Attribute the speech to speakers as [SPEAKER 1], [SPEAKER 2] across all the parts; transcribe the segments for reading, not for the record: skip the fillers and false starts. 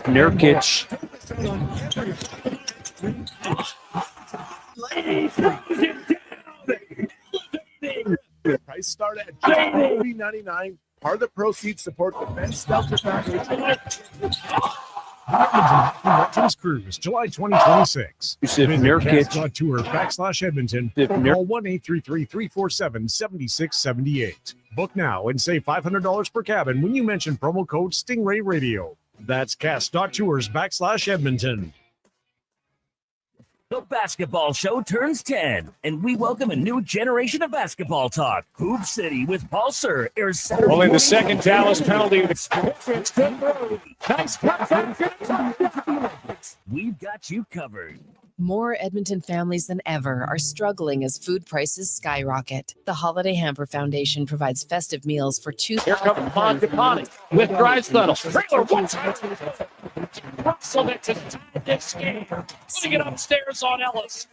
[SPEAKER 1] Nurkic.
[SPEAKER 2] Price start at $3.99. Part of the proceeds support the Ben Spector Foundation. Legends Cruise, July 2026. Visit cast.tour/Edmonton. Call 1-833-347-7678. Book now and save $500 per cabin when you mention promo code Stingray Radio. That's cast.tours/Edmonton.
[SPEAKER 3] The basketball show turns 10, and we welcome a new generation of basketball talk. Hoop City with Paul Sir airs Saturday.
[SPEAKER 4] Only the second Dallas penalty.
[SPEAKER 3] Nice We've got you covered.
[SPEAKER 5] More Edmonton families than ever are struggling as food prices skyrocket. The Holiday Hamper Foundation provides festive meals for 2,000.
[SPEAKER 4] Here comes Montepani with Drysdale. Trailer, what's so that to tie this game. Putting it upstairs on Ellis.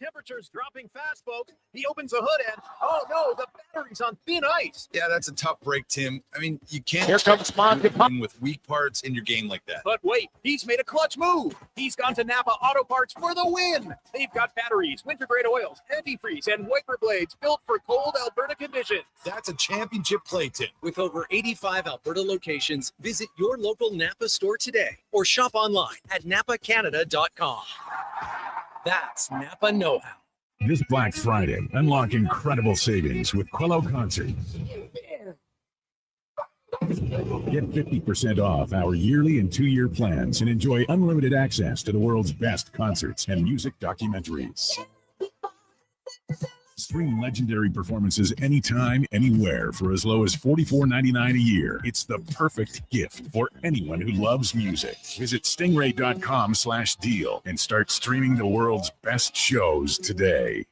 [SPEAKER 2] Temperatures dropping fast, folks. He opens the hood and, oh no, the battery's on thin ice.
[SPEAKER 6] Yeah, that's a tough break, Tim. I mean, you can't
[SPEAKER 4] Here comes Montepani
[SPEAKER 6] with weak parts in your game like that.
[SPEAKER 2] But wait, he's made a clutch move. He's gone to Napa Auto Parts for the win. They've got batteries, winter-grade oils, antifreeze, and wiper blades built for cold Alberta conditions.
[SPEAKER 6] That's a championship play, Tim.
[SPEAKER 7] With over 85 Alberta locations, visit your local Napa store today or shop online at napacanada.com. That's Napa know-how.
[SPEAKER 8] This Black Friday, unlock incredible savings with Quello Concerts. Get 50% off our yearly and 2-year plans and enjoy unlimited access to the world's best concerts and music documentaries. Stream legendary performances anytime, anywhere for as low as $44.99 a year. It's the perfect gift for anyone who loves music. Visit stingray.com/deal and start streaming the world's best shows today.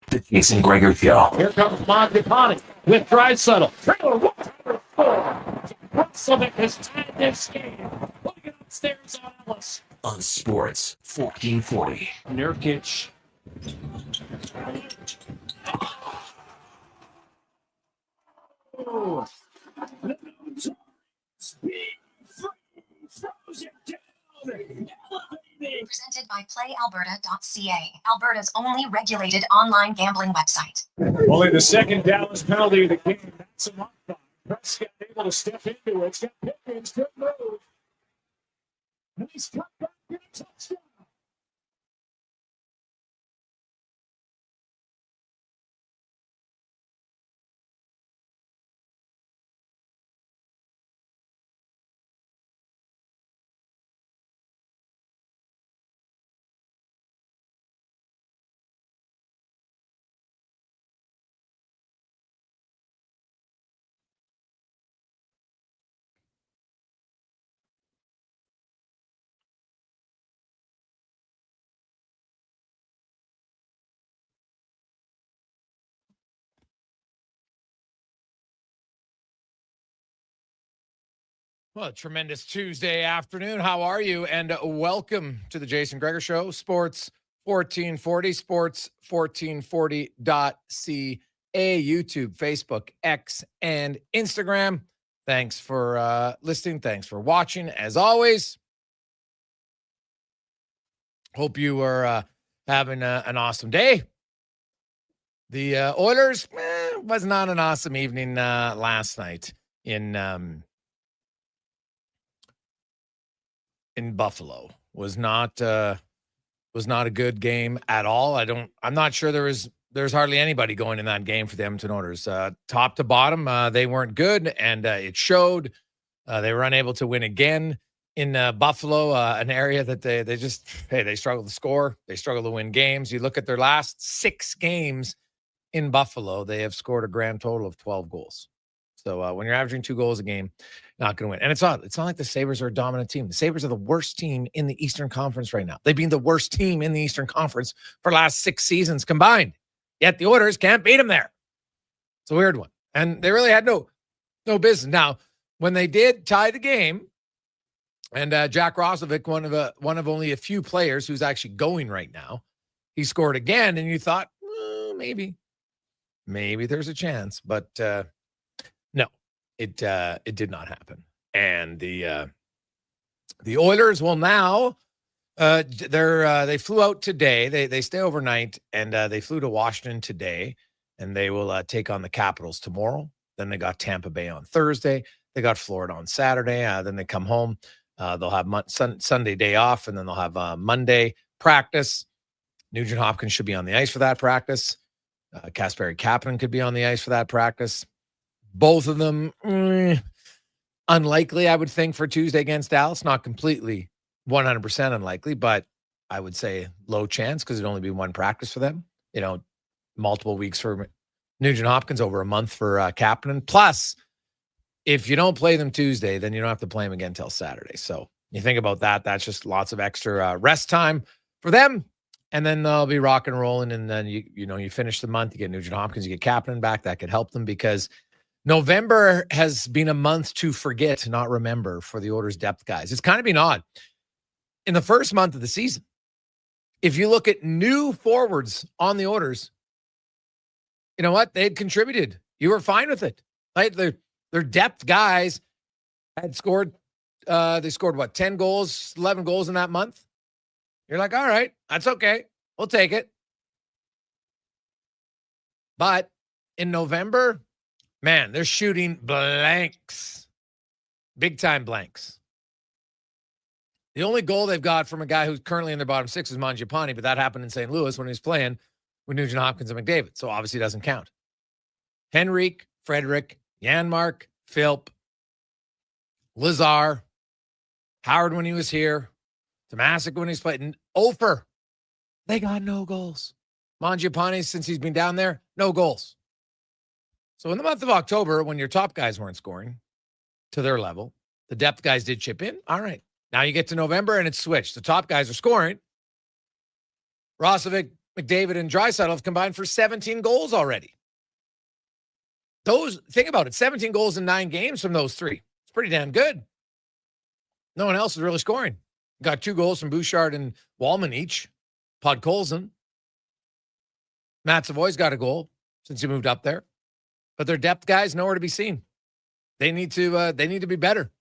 [SPEAKER 1] The Jason Gregor Show.
[SPEAKER 4] Here comes Montepani with Drysdale. Trailer, what's so that has tied this game. Putting it upstairs on Ellis.
[SPEAKER 1] On Sports 1440. Nurkic.
[SPEAKER 9] Presented by PlayAlberta.ca, Alberta's only regulated online gambling website.
[SPEAKER 4] Only the second Dallas penalty of the game. That's a knockdown. Prescott able to step into it. It's got Pickens, good move. Nice cut back, get a touchdown. Well, tremendous Tuesday afternoon. How are you? And welcome to the Jason Gregor Show, Sports 1440, sports1440.ca, YouTube, Facebook, X, and Instagram. Thanks for listening. Thanks for watching. As always, hope you are having an awesome day. The Oilers was not an awesome evening last night in Buffalo. Was not a good game at all. I'm not sure there's hardly anybody going in that game for the Edmonton Oilers. Top to bottom, they weren't good, and it showed. They were unable to win again in Buffalo, an area that they struggle to score. They struggle to win games. You look at their last 6 games in Buffalo, they have scored a grand total of 12 goals. So when you're averaging 2 goals a game, not going to win. And it's not like the Sabres are a dominant team. The Sabres are the worst team in the Eastern Conference right now. They've been the worst team in the Eastern Conference for the last 6 seasons combined. Yet the Oilers can't beat them there. It's a weird one. And they really had no business. Now, when they did tie the game, and Jack Roslovic, one of only a few players who's actually going right now, he scored again, and you thought, maybe maybe there's a chance, but no, it did not happen. And the Oilers will now they flew out today. They stay overnight, and they flew to Washington today, and they will take on the Capitals tomorrow. Then they got Tampa Bay on Thursday. They got Florida on Saturday. Then they come home. They'll have Sunday day off, and then they'll have Monday practice. Nugent Hopkins should be on the ice for that practice. Kasperi Kapanen could be on the ice for that practice. Both of them, unlikely, I would think, for Tuesday against Dallas. Not completely 100% unlikely, but I would say low chance because it'd only be one practice for them. Multiple weeks for Nugent Hopkins, over a month for Kapanen. Plus, if you don't play them Tuesday, then you don't have to play them again until Saturday. So you think about that. That's just lots of extra rest time for them. And then they'll be rock and rolling. And then, you finish the month, you get Nugent Hopkins, you get Kapanen back. That could help them because November has been a month to forget, not remember for the Oilers depth guys. It's kind of been odd. In the first month of the season, if you look at new forwards on the Oilers, you know what? They had contributed. You were fine with it. Right? Their depth guys had scored, they scored what, 10 goals, 11 goals in that month? You're like, all right, that's okay. We'll take it. But in November, man, they're shooting blanks. Big time blanks. The only goal they've got from a guy who's currently in their bottom six is Mangiapane, but that happened in St. Louis when he was playing with Nugent Hopkins and McDavid. So obviously it doesn't count. Henrique, Frederick, Janmark, Philp, Lazar, Howard when he was here, Tomasic when he's playing, Ofer. They got no goals. Mangiapane, since he's been down there, no goals. So in the month of October, when your top guys weren't scoring to their level, the depth guys did chip in. All right. Now you get to November and it's switched. The top guys are scoring. Rosovic, McDavid, and Draisaitl have combined for 17 goals already. Think about it, 17 goals in 9 games from those three. It's pretty damn good. No one else is really scoring. Got 2 goals from Bouchard and Wallman each. Podkolzin. Matt Savoy's got a goal since he moved up there. But their depth guys nowhere to be seen. They need to be better.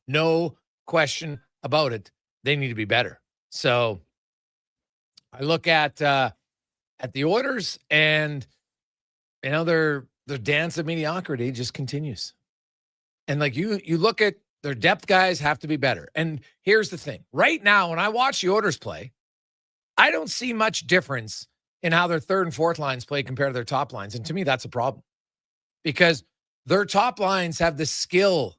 [SPEAKER 4] No question about it. They need to be better. So I look at the Oilers, and their dance of mediocrity just continues. And like you look at their depth guys have to be better. And here's the thing. Right now, when I watch the Oilers play, I don't see much difference in how their third and fourth lines play compared to their top lines. And to me, that's a problem. Because their top lines have the skill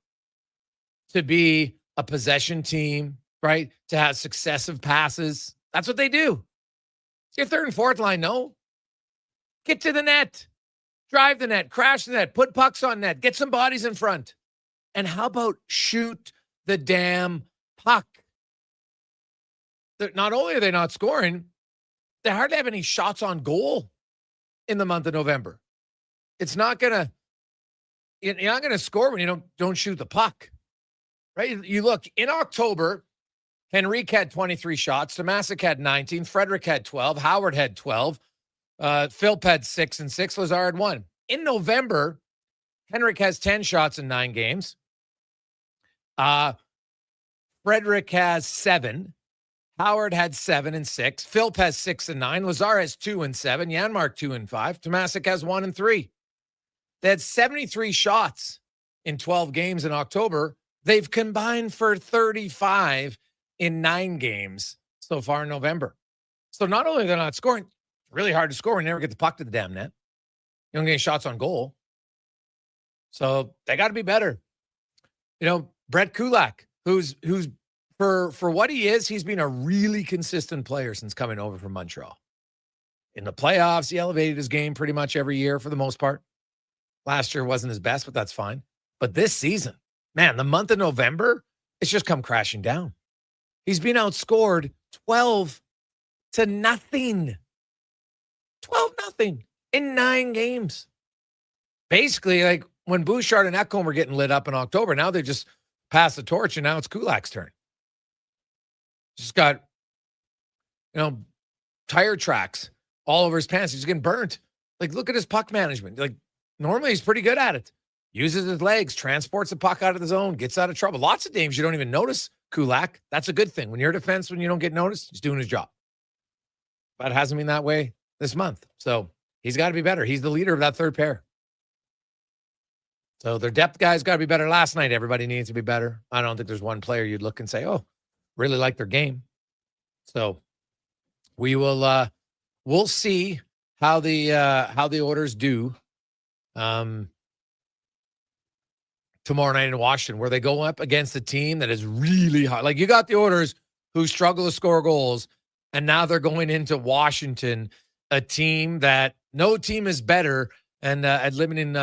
[SPEAKER 4] to be a possession team, right? To have successive passes. That's what they do. Your third and fourth line, no. Get to the net. Drive the net. Crash the net. Put pucks on net. Get some bodies in front. And how about shoot the damn puck? Not only are they not scoring, they hardly have any shots on goal in the month of November. It's not gonna. You're not gonna score when you don't shoot the puck, right? You look in October. Henrique had 23 shots. Tomasic had 19. Frederick had 12. Howard had 12. Philp had 6 and 6. Lazar had 1. In November, Henrique has 10 shots in 9 games. Frederick has 7. Howard had 7 and 6. Philp has 6 and 9. Lazar has 2 and 7. Janmark 2 and 5. Tomasic has 1 and 3. They had 73 shots in 12 games in October. They've combined for 35 in 9 games so far in November. So not only are they not scoring, it's really hard to score when you never get the puck to the damn net. You don't get any shots on goal. So they got to be better. Brett Kulak, who's for what he is, he's been a really consistent player since coming over from Montreal. In the playoffs, he elevated his game pretty much every year for the most part. Last year wasn't his best, but that's fine. But this season, man, the month of November, it's just come crashing down. He's been outscored 12-0. 12-0 in 9 games. Basically, like when Bouchard and Ekholm were getting lit up in October, now they just passed the torch, and now it's Kulak's turn. Just got, tire tracks all over his pants. He's getting burnt Like, look at his puck management. Like, normally he's pretty good at it. Uses his legs, transports the puck out of the zone, gets out of trouble. Lots of games you don't even notice Kulak. That's a good thing. When you're a defenseman, you don't get noticed. He's doing his job. But it hasn't been that way this month. So he's got to be better. He's the leader of that third pair. So their depth guys got to be better. Last night, everybody needs to be better. I don't think there's one player you'd look and say, oh, really like their game. So we will we'll see how the Oilers do tomorrow night in Washington, where they go up against a team that is really hard. Like, you got the Oilers who struggle to score goals, and now they're going into Washington, a team that no team is better and at limiting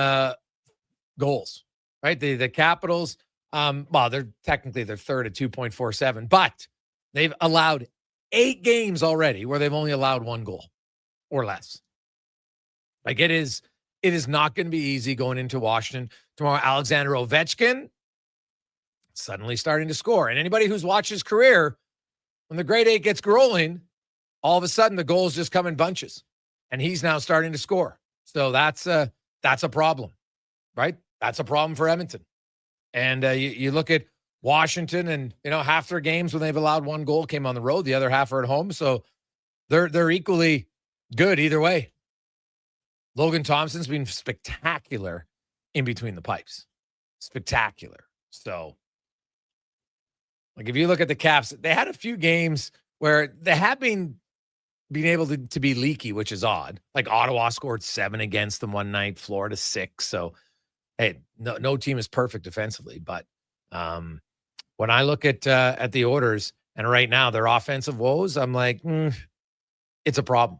[SPEAKER 4] goals, right? The Capitals, well, they're third at 2.47, but they've allowed 8 games already where they've only allowed 1 goal or less. Like, it is not going to be easy going into Washington tomorrow. Alexander Ovechkin suddenly starting to score. And anybody who's watched his career, when the grade 8 gets rolling, all of a sudden the goals just come in bunches. And he's now starting to score. So that's a problem, right? That's a problem for Edmonton. And you look at Washington, and half their games when they've allowed 1 goal came on the road, the other half are at home. So they're equally good either way. Logan Thompson's been spectacular in between the pipes. Spectacular. So, like, if you look at the Caps, they had a few games where they have been able to be leaky, which is odd. Like, Ottawa scored 7 against them one night, Florida 6. So, hey, no team is perfect defensively. But when I look at the Oilers, and right now their offensive woes, I'm like, it's a problem.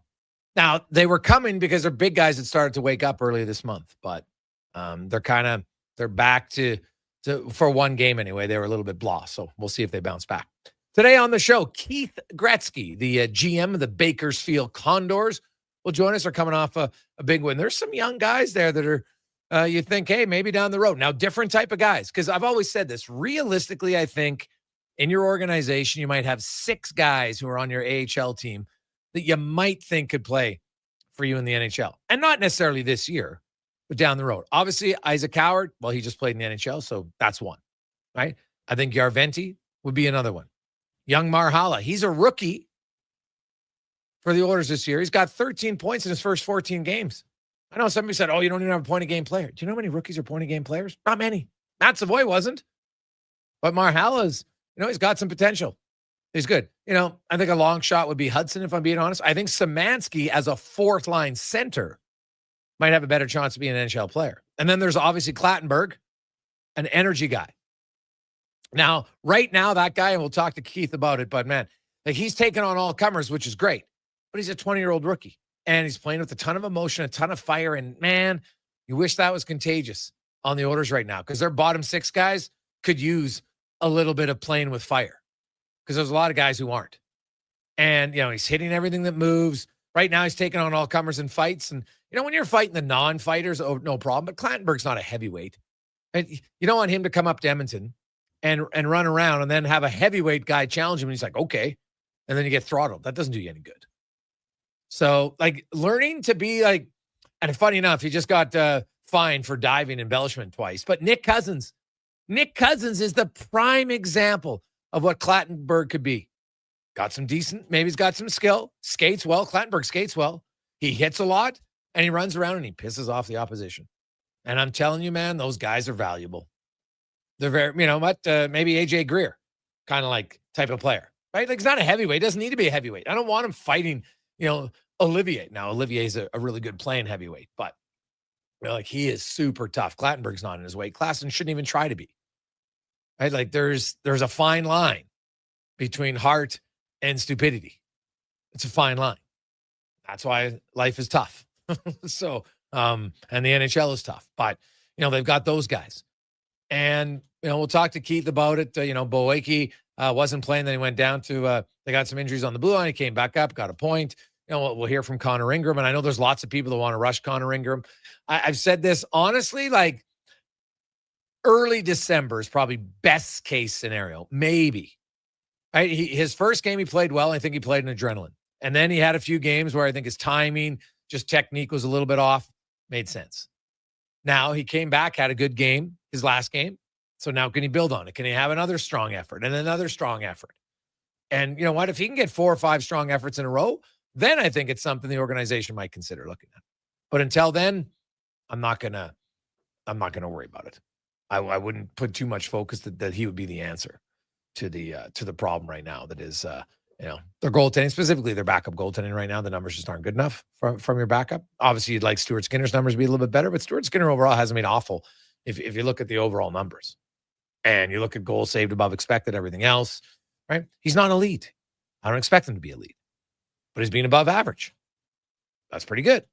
[SPEAKER 4] Now, they were coming because they're big guys that started to wake up earlier this month, but they're back to for one game anyway. They were a little bit blah, so we'll see if they bounce back. Today on the show, Keith Gretzky, the GM of the Bakersfield Condors, will join us. They're coming off a big win. There's some young guys there that are, you think, hey, maybe down the road. Now, different type of guys, because I've always said this. Realistically, I think in your organization, you might have 6 guys who are on your AHL team that you might think could play for you in the NHL. And not necessarily this year, but down the road. Obviously, Isaac Howard, well, he just played in the NHL, so that's one, right? I think Yarventi would be another one. Young Marhala, he's a rookie for the Oilers this year. He's got 13 points in his first 14 games. I know somebody said, oh, you don't even have a point-a-game player. Do you know how many rookies are point-a-game players? Not many. Matt Savoy wasn't. But Marhala's, he's got some potential. He's good. I think a long shot would be Hudson, if I'm being honest. I think Szymanski as a 4th-line center might have a better chance to be an NHL player. And then there's obviously Clattenburg, an energy guy. Now, right now, that guy, and we'll talk to Keith about it, but man, like, he's taking on all comers, which is great. But he's a 20-year-old rookie, and he's playing with a ton of emotion, a ton of fire, and man, you wish that was contagious on the Oilers right now, because their bottom 6 guys could use a little bit of playing with fire, because there's a lot of guys who aren't. And, he's hitting everything that moves. Right now, he's taking on all comers in fights. And, when you're fighting the non-fighters, oh, no problem. But Clattenburg's not a heavyweight. And you don't want him to come up to Edmonton and run around and then have a heavyweight guy challenge him. And he's like, okay. And then you get throttled. That doesn't do you any good. So, like, learning to be like, and funny enough, he just got fined for diving embellishment twice. But Nick Cousins is the prime example of what Clattenburg could be. Got some decent, maybe he's got some skill, skates well. Clattenburg skates well. He hits a lot, and he runs around, and he pisses off the opposition. And I'm telling you, man, those guys are valuable. They're very, maybe AJ Greer, kind of like type of player, right? Like, he's not a heavyweight. He doesn't need to be a heavyweight. I don't want him fighting, Olivier. Now, Olivier's a really good playing heavyweight, but he is super tough. Clattenburg's not in his weight class and shouldn't even try to be. Right? Like, there's a fine line between heart and stupidity. It's a fine line. That's why life is tough. So, and the NHL is tough, but they've got those guys. And, we'll talk to Keith about it. Boeke wasn't playing. Then he went down to, they got some injuries on the blue line. He came back up, got a point. We'll hear from Connor Ingram. And I know there's lots of people that want to rush Connor Ingram. I've said this honestly, like, early December is probably best case scenario. Maybe. Right? His first game, he played well. I think he played in adrenaline. And then he had a few games where I think his timing just technique was a little bit off. Made sense. Now he came back, had a good game, his last game. So now can he build on it? Can he have another strong effort and another strong effort? And you know what? If he can get 4 or 5 strong efforts in a row, then I think it's something the organization might consider looking at. But until then, I'm not gonna worry about it. I wouldn't put too much focus that he would be the answer to the problem right now. That is, their goaltending, specifically their backup goaltending right now. The numbers just aren't good enough from your backup. Obviously, you'd like Stuart Skinner's numbers to be a little bit better, but Stuart Skinner overall hasn't been awful if you look at the overall numbers and you look at goals saved above expected, everything else. Right? He's not elite. I don't expect him to be elite, but he's being above average. That's pretty good.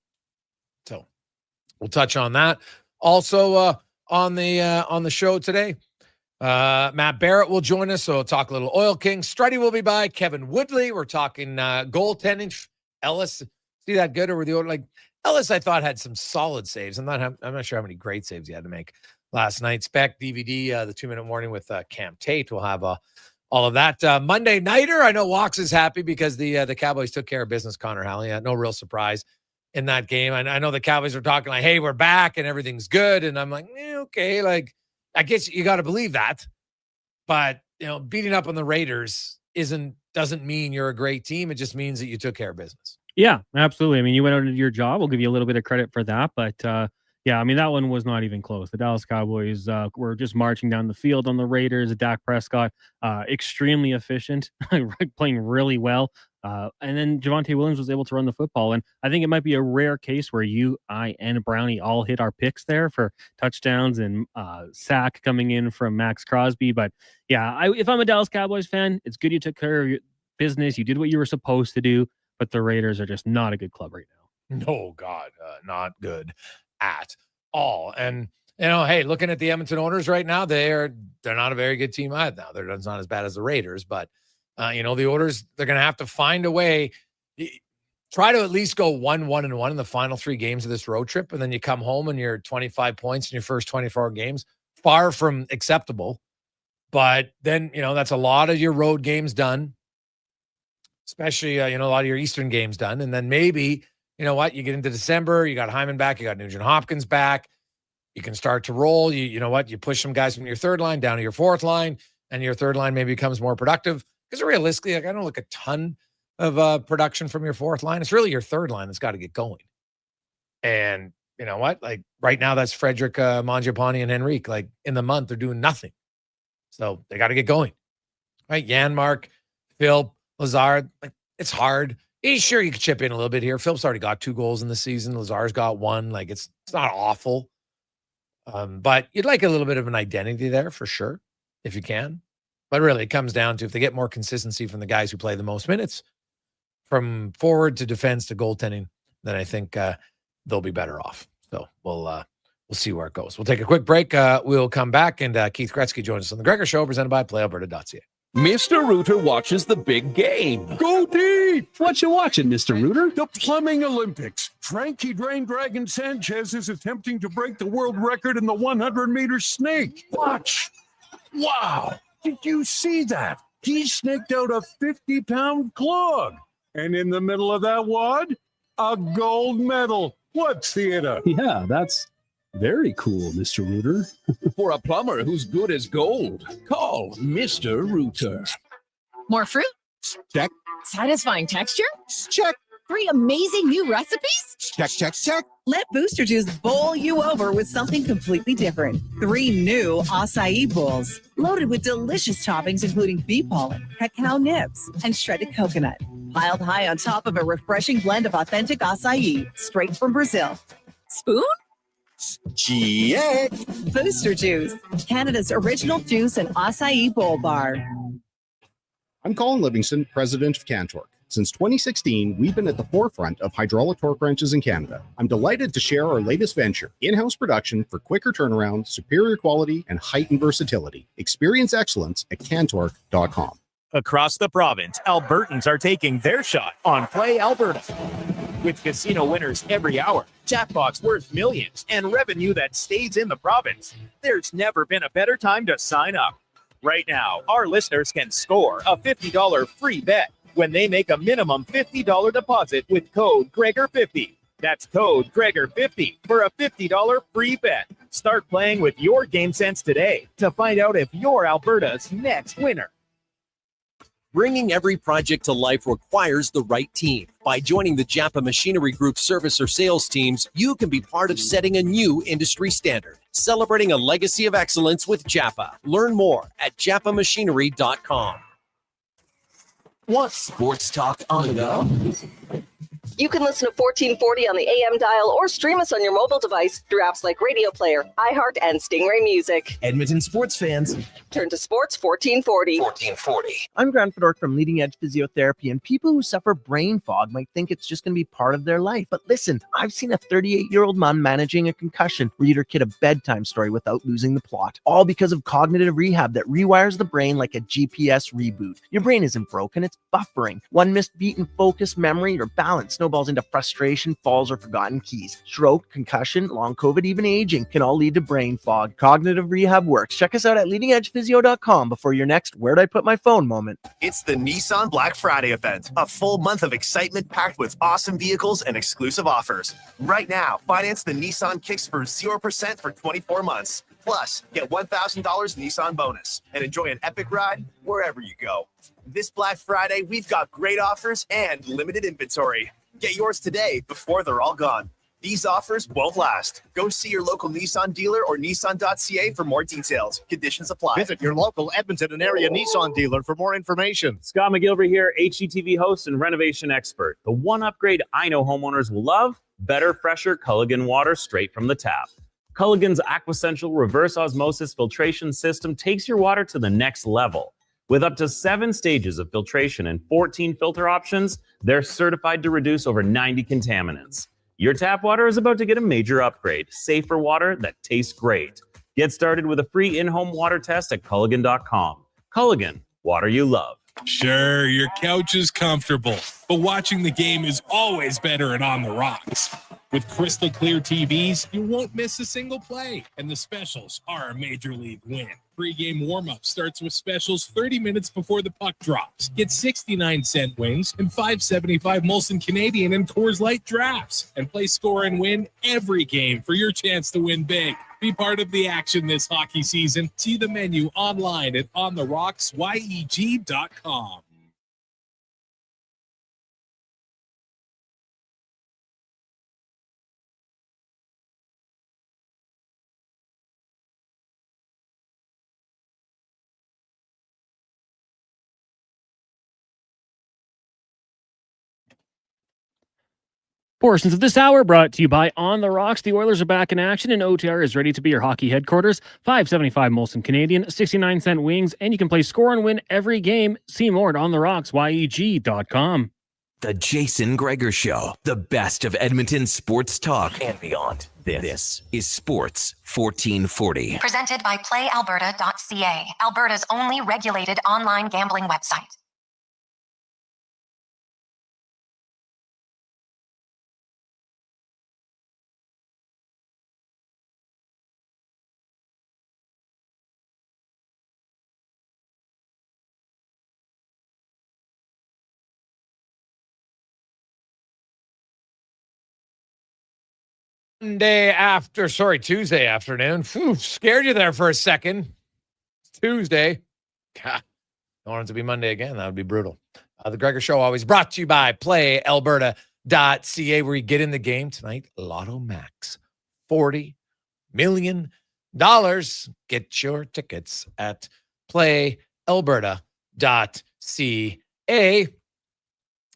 [SPEAKER 4] So we'll touch on that. Also on the show today, Matt Barrett will join us. So we'll talk a little Oil Kings. Struddy will be by. Kevin Woodley. We're talking goaltending. Ellis, see that good? Or were the like Ellis? I thought had some solid saves. I'm not sure how many great saves he had to make last night. Spec DVD, the 2-minute warning with Cam Tate. We'll have all of that. Monday nighter, I know Walks is happy because the Cowboys took care of business. Connor Halley, no real surprise in that game. I know the Cowboys were talking like, hey, we're back and everything's good. And I'm like, okay, like, I guess you got to believe that. But, beating up on the Raiders doesn't mean you're a great team. It just means that you took care of business.
[SPEAKER 10] Yeah, absolutely. I mean, you went out and did your job. We'll give you a little bit of credit for that. But, yeah, I mean, that one was not even close. The Dallas Cowboys were just marching down the field on the Raiders. Dak Prescott, extremely efficient, playing really well. And then Javonte Williams was able to run the football. And I think it might be a rare case where you, I, and Brownie all hit our picks there for touchdowns and sack coming in from Max Crosby. But, yeah, if I'm a Dallas Cowboys fan, it's good you took care of your business. You did what you were supposed to do. But the Raiders are just not a good club right now.
[SPEAKER 4] No, God, not good at all. And hey, looking at the Edmonton Oilers right now, they're not a very good team either. Now they're not as bad as the Raiders, but the Oilers, they're going to have to find a way. Try to at least go 1-1-1 in the final 3 games of this road trip, and then you come home and you're 25 points in your first 24 games. Far from acceptable, but then that's a lot of your road games done, especially a lot of your Eastern games done, and then maybe. You know what? You get into December, you got Hyman back, you got Nugent Hopkins back. You can start to roll. You know what? You push some guys from your third line down to your fourth line, and your third line maybe becomes more productive. Because realistically, I don't look a ton of production from your fourth line. It's really your third line that's got to get going. And you know what? Like right now, that's Frederick, Mangiapane, and Henrique. Like in the month, they're doing nothing. So they got to get going. Right? Janmark, Phil, Lazard. Like it's hard. Sure, you could chip in a little bit here. Phillips already got 2 goals in the season. Lazar's got 1. Like it's not awful. But you'd like a little bit of an identity there for sure, if you can. But really, it comes down to if they get more consistency from the guys who play the most minutes, from forward to defense to goaltending, then I think they'll be better off. So we'll see where it goes. We'll take a quick break. We'll come back, and Keith Gretzky joins us on the Gregor Show, presented by PlayAlberta.ca.
[SPEAKER 11] Mr. Rooter watches the big game.
[SPEAKER 12] Go deep!
[SPEAKER 11] What you watching, Mr. Rooter?
[SPEAKER 12] The Plumbing Olympics. Frankie Drain Dragon Sanchez is attempting to break the world record in the 100-meter snake. Watch. Wow. Did you see that? He snaked out a 50-pound clog. And in the middle of that wad, a gold medal. What theater?
[SPEAKER 11] Yeah, that's very cool, Mr. Rooter. For a plumber who's good as gold, call Mr. Rooter.
[SPEAKER 13] More fruit?
[SPEAKER 12] Check.
[SPEAKER 13] Satisfying texture?
[SPEAKER 12] Check.
[SPEAKER 13] 3 amazing new recipes?
[SPEAKER 12] Check, check, check.
[SPEAKER 14] Let Booster Juice bowl you over with something completely different. 3 new acai bowls, loaded with delicious toppings including bee pollen, cacao nibs, and shredded coconut. Piled high on top of a refreshing blend of authentic acai, straight from Brazil. Spoon?
[SPEAKER 12] Check.
[SPEAKER 14] Booster Juice, Canada's original juice and acai bowl bar.
[SPEAKER 15] I'm Colin Livingston, president of Cantork. Since 2016, we've been at the forefront of hydraulic torque wrenches in Canada. I'm delighted to share our latest venture, in-house production for quicker turnaround, superior quality, and heightened versatility. Experience excellence at Cantork.com.
[SPEAKER 16] Across the province, Albertans are taking their shot on Play Alberta. With casino winners every hour, jackpots worth millions, and revenue that stays in the province, there's never been a better time to sign up. Right now, our listeners can score a $50 free bet when they make a minimum $50 deposit with code Gregor50. That's code Gregor50 for a $50 free bet. Start playing with your game sense today to find out if you're Alberta's next winner.
[SPEAKER 7] Bringing every project to life requires the right team. By joining the Japa Machinery Group service or sales teams, you can be part of setting a new industry standard. Celebrating a legacy of excellence with Japa. Learn more at japamachinery.com.
[SPEAKER 1] Want sports talk on the go?
[SPEAKER 17] You can listen to 1440 on the AM dial or stream us on your mobile device through apps like Radio Player, iHeart, and Stingray Music.
[SPEAKER 18] Edmonton sports fans,
[SPEAKER 17] turn to Sports 1440.
[SPEAKER 1] 1440.
[SPEAKER 18] I'm Grant Fedork from Leading Edge Physiotherapy, and people who suffer brain fog might think it's just going to be part of their life. But listen, I've seen a 38-year-old mom managing a concussion read her kid a bedtime story without losing the plot, all because of cognitive rehab that rewires the brain like a GPS reboot. Your brain isn't broken, it's buffering. One missed beat in focus, memory, or balance snowballs into frustration, falls, or forgotten keys. Stroke, concussion, long COVID, even aging can all lead to brain fog. Cognitive rehab works. Check us out at leadingedgephysio.com before your next "where'd I put my phone" moment.
[SPEAKER 16] It's the Nissan Black Friday event, a full month of excitement packed with awesome vehicles and exclusive offers. Right now, finance the Nissan Kicks for 0% for 24 months. Plus, get $1,000 Nissan bonus and enjoy an epic ride wherever you go. This Black Friday, we've got great offers and limited inventory. Get yours today before they're all gone. These offers won't last. Go see your local Nissan dealer or Nissan.ca for more details. Conditions apply.
[SPEAKER 2] Visit your local Edmonton and area Nissan dealer for more information.
[SPEAKER 19] Scott McGilvery here, HGTV host and renovation expert. The one upgrade I know homeowners will love: better, fresher Culligan water straight from the tap. Culligan's Aquasential reverse osmosis filtration system takes your water to the next level. With up to 7 stages of filtration and 14 filter options, they're certified to reduce over 90 contaminants. Your tap water is about to get a major upgrade. Safer water that tastes great. Get started with a free in-home water test at Culligan.com. Culligan, water you love.
[SPEAKER 20] Sure, your couch is comfortable, but watching the game is always better and on the rocks. With crystal clear TVs, you won't miss a single play, and the specials are a major league win. Pre-game warm-up starts with specials 30 minutes before the puck drops. Get 69-cent wings and $5.75 Molson Canadian and Coors Light drafts, and play score and win every game for your chance to win big. Be part of the action this hockey season. See the menu online at ontherocks.yeg.com.
[SPEAKER 10] Portions of this hour brought to you by On the Rocks. The Oilers are back in action, and OTR is ready to be your hockey headquarters. $5.75 Molson Canadian, 69-cent wings, and you can play score and win every game. See more at ontherocks.yeg.com.
[SPEAKER 1] The Jason Gregor Show, the best of Edmonton sports talk and beyond. This is Sports 1440.
[SPEAKER 9] Presented by PlayAlberta.ca, Alberta's only regulated online gambling website.
[SPEAKER 4] Tuesday afternoon. Whew, scared you there for a second. It's Tuesday. God, don't want it to be Monday again. That would be brutal. The Gregor Show always brought to you by PlayAlberta.ca, where you get in the game tonight. Lotto Max, $40 million. Get your tickets at PlayAlberta.ca.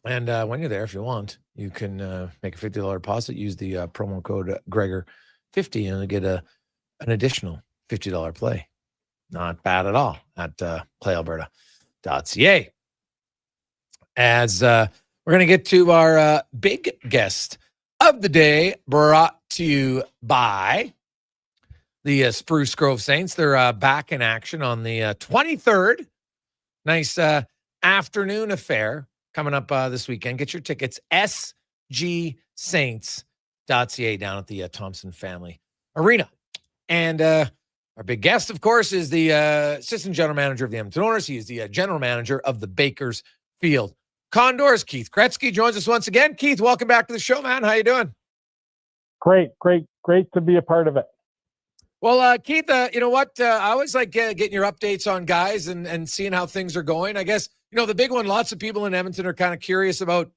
[SPEAKER 4] And when you're there, if you want, you can make a $50 deposit. Use the promo code Gregor50 and get an additional $50 play. Not bad at all at PlayAlberta.ca. As we're going to get to our big guest of the day, brought to you by the Spruce Grove Saints. They're back in action on the 23rd. Nice afternoon affair coming up this weekend. Get your tickets, sgsaints.ca, down at the Thompson Family Arena. And our big guest, of course, is the assistant general manager of the Edmonton Oilers. He is the general manager of the Bakersfield Condors. Keith Kretzky joins us once again. Keith, welcome back to the show, man. How you doing?
[SPEAKER 21] Great to be a part of it.
[SPEAKER 4] Well, Keith, you know what? I always like getting your updates on guys and seeing how things are going. I guess, the big one, lots of people in Edmonton are kind of curious about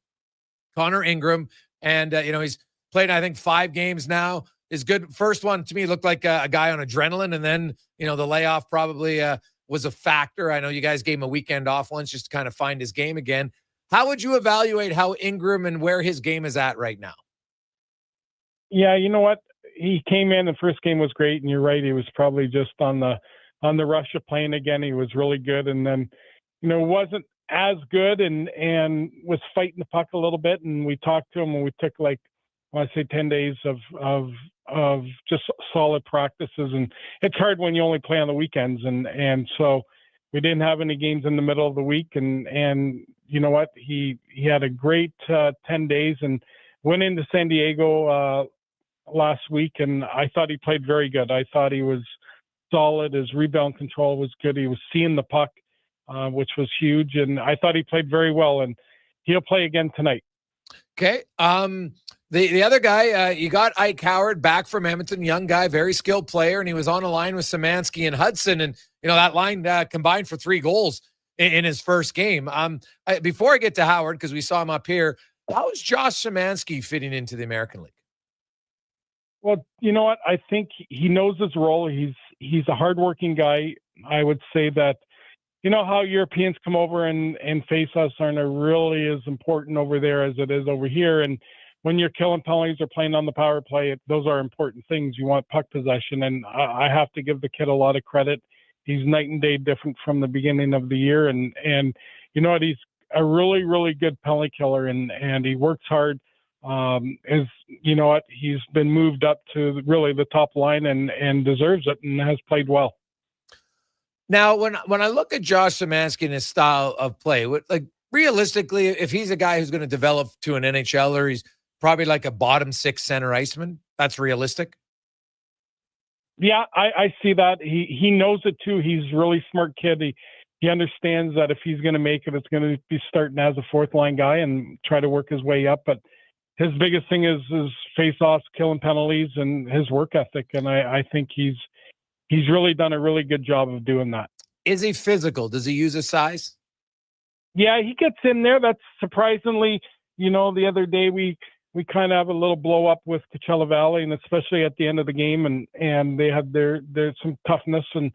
[SPEAKER 4] Connor Ingram. And, he's played, I think, 5 games now. His good first one to me looked like a guy on adrenaline. And then, the layoff probably was a factor. I know you guys gave him a weekend off once just to kind of find his game again. How would you evaluate how Ingram and where his game is at right now?
[SPEAKER 21] Yeah, you know what? He came in, the first game was great, and you're right, he was probably just on the rush of playing again. He was really good, and then, wasn't as good and was fighting the puck a little bit, and we talked to him, and we took, I want to say 10 days of just solid practices, and it's hard when you only play on the weekends, and so we didn't have any games in the middle of the week, and you know what? He had a great 10 days and went into San Diego last week, and I thought he played very good. I thought he was solid. His rebound control was good. He was seeing the puck, which was huge, and I thought he played very well, and he'll play again tonight.
[SPEAKER 4] Okay. The other guy, you got Ike Howard back from Edmonton, young guy, very skilled player, and he was on a line with Szymanski and Hudson, and that line combined for 3 goals in his first game. Before I get to Howard, because we saw him up here, how is Josh Szymanski fitting into the American League?
[SPEAKER 21] Well, you know what? I think he knows his role. He's a hardworking guy. I would say that, how Europeans come over and face us aren't really as important over there as it is over here. And when you're killing penalties or playing on the power play, those are important things. You want puck possession, and I have to give the kid a lot of credit. He's night and day different from the beginning of the year, and you know what? He's a really, really good penalty killer, and he works hard. You know what? He's been moved up to really the top line and deserves it and has played well.
[SPEAKER 4] Now, when I look at Josh Szymanski and his style of play, realistically, if he's a guy who's going to develop to an NHLer, he's probably like a bottom 6 center iceman. That's realistic.
[SPEAKER 21] Yeah, I see that. He knows it too. He's a really smart kid. He understands that if he's going to make it, it's going to be starting as a 4th line guy and try to work his way up. But his biggest thing is face-offs, killing penalties, and his work ethic. And I think he's really done a really good job of doing that.
[SPEAKER 4] Is he physical? Does he use his size?
[SPEAKER 21] Yeah, he gets in there. That's surprisingly, the other day we kind of have a little blow up with Coachella Valley, and especially at the end of the game, and they had their some toughness and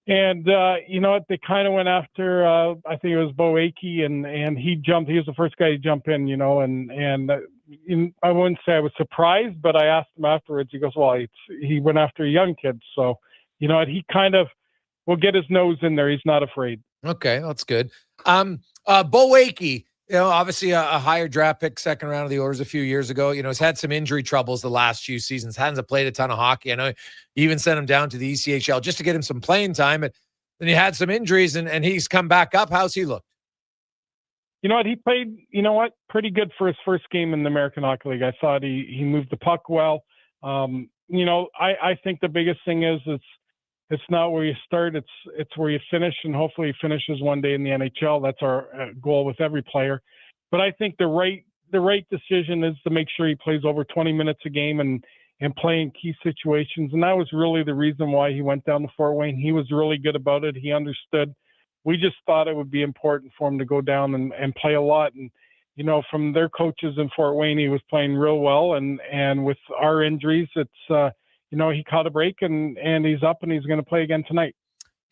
[SPEAKER 21] they kind of went after I think it was Bo Akey, and he jumped. He was the first guy to jump in, and I wouldn't say I was surprised, but I asked him afterwards. He goes, "Well, he went after a young kid, so he kind of will get his nose in there. He's not afraid."
[SPEAKER 4] Okay, that's good. Bo Akey, obviously a higher draft pick, 2nd round of the Oilers a few years ago. He's had some injury troubles the last few seasons. Hasn't played a ton of hockey. I know you even sent him down to the ECHL just to get him some playing time. And then he had some injuries, and he's come back up. How's he looked?
[SPEAKER 21] You know what? He played, pretty good for his first game in the American Hockey League. I thought he moved the puck well. I think the biggest thing is it's not where you start, it's where you finish, and hopefully he finishes one day in the NHL. That's our goal with every player. But I think the right decision is to make sure he plays over 20 minutes a game and play in key situations. And that was really the reason why he went down to Fort Wayne. He was really good about it. He understood. We just thought it would be important for him to go down and play a lot. And, from their coaches in Fort Wayne, he was playing real well. And with our injuries, it's, he caught a break and he's up and he's going to play again tonight.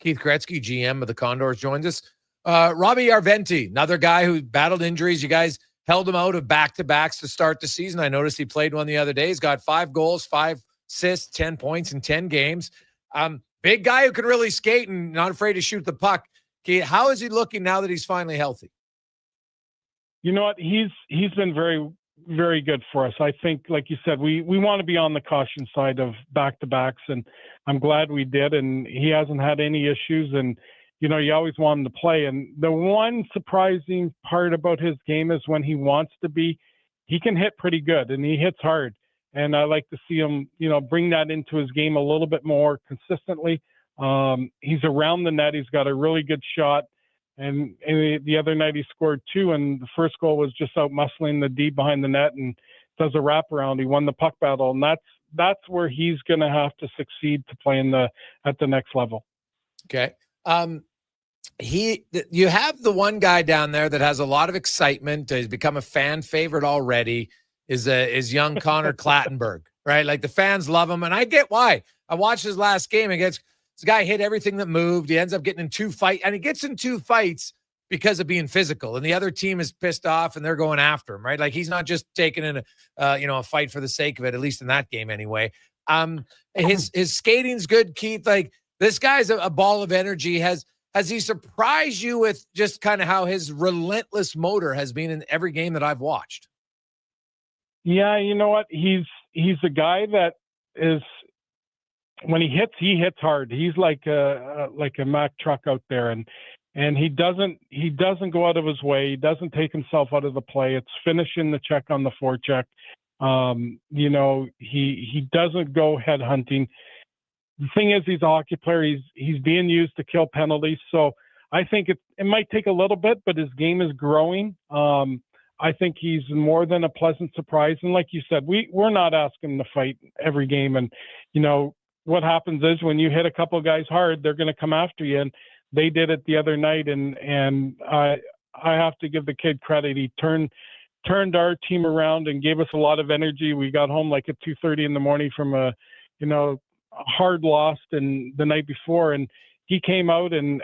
[SPEAKER 4] Keith Gretzky, GM of the Condors, joins us. Robbie Arventi, another guy who battled injuries. You guys held him out of back-to-backs to start the season. I noticed he played one the other day. He's got 5 goals, 5 assists, 10 points in 10 games. Big guy who can really skate and not afraid to shoot the puck. Keith, how is he looking now that he's finally healthy?
[SPEAKER 21] You know what? He's been very, very good for us. I think, like you said, we want to be on the caution side of back-to-backs, and I'm glad we did. And he hasn't had any issues, and you always want him to play. And the one surprising part about his game is when he wants to be, he can hit pretty good, and he hits hard. And I like to see him, bring that into his game a little bit more consistently. He's around the net. He's got a really good shot. And the other night he scored 2, and the first goal was just out muscling the D behind the net. And does a wraparound. He won the puck battle, and that's where he's going to have to succeed to play at the next level.
[SPEAKER 4] Okay. You have the one guy down there that has a lot of excitement. He's become a fan favorite already. Is young Connor Clattenburg, right? Like the fans love him, and I get why. I watched his last game. This guy hit everything that moved. He ends up getting in 2 fights, and he gets in 2 fights because of being physical, and the other team is pissed off and they're going after him, right? Like he's not just taking in a fight for the sake of it, at least in that game anyway. His skating's good, Keith. Like this guy's a ball of energy. Has he surprised you with just kind of how his relentless motor has been in every game that I've watched?
[SPEAKER 21] Yeah, you know what? He's a guy that is, when he hits hard. He's like a Mack truck out there, and he doesn't go out of his way. He doesn't take himself out of the play. It's finishing the check on the forecheck. He doesn't go head hunting. The thing is, he's a hockey player. He's being used to kill penalties. So I think it might take a little bit, but his game is growing. I think he's more than a pleasant surprise. And like you said, we're not asking him to fight every game. And, what happens is when you hit a couple of guys hard, they're going to come after you. And they did it the other night. And I have to give the kid credit. He turned our team around and gave us a lot of energy. We got home like at 2:30 in the morning from a hard loss and the night before. And he came out and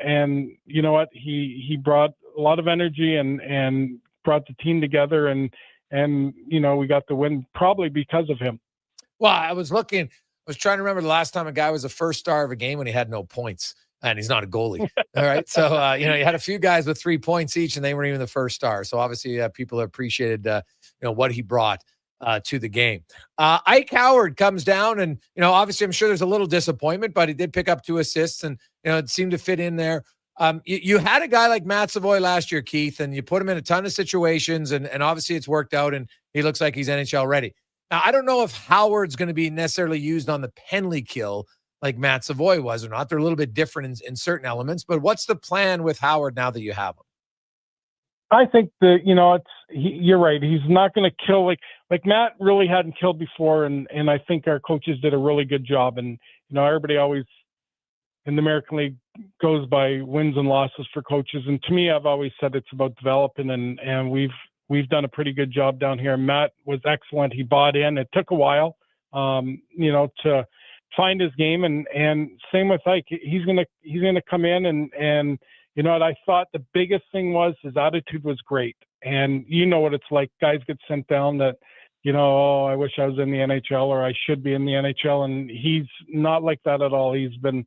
[SPEAKER 21] you know what, he brought a lot of energy and brought the team together and we got the win probably because of him.
[SPEAKER 4] Well, I was trying to remember the last time a guy was a first star of a game when he had no points, and he's not a goalie. All right. So, you had a few guys with 3 points each and they weren't even the first star. So obviously people appreciated, what he brought to the game. Ike Howard comes down and, obviously I'm sure there's a little disappointment, but he did pick up 2 assists and, it seemed to fit in there. You had a guy like Matt Savoy last year, Keith, and you put him in a ton of situations and obviously it's worked out and he looks like he's NHL ready. Now, I don't know if Howard's going to be necessarily used on the penalty kill like Matt Savoy was or not. They're a little bit different in certain elements, but what's the plan with Howard now that you have him?
[SPEAKER 21] I think that, you're right. He's not going to kill like Matt really hadn't killed before. And I think our coaches did a really good job. And, everybody always in the American League goes by wins and losses for coaches. And to me, I've always said it's about developing and we've done a pretty good job down here. Matt was excellent. He bought in. It took a while, to find his game and same with Ike. He's going to come in and you know what I thought the biggest thing was his attitude was great. And what it's like, guys get sent down that, I wish I was in the NHL or I should be in the NHL. And he's not like that at all. He's been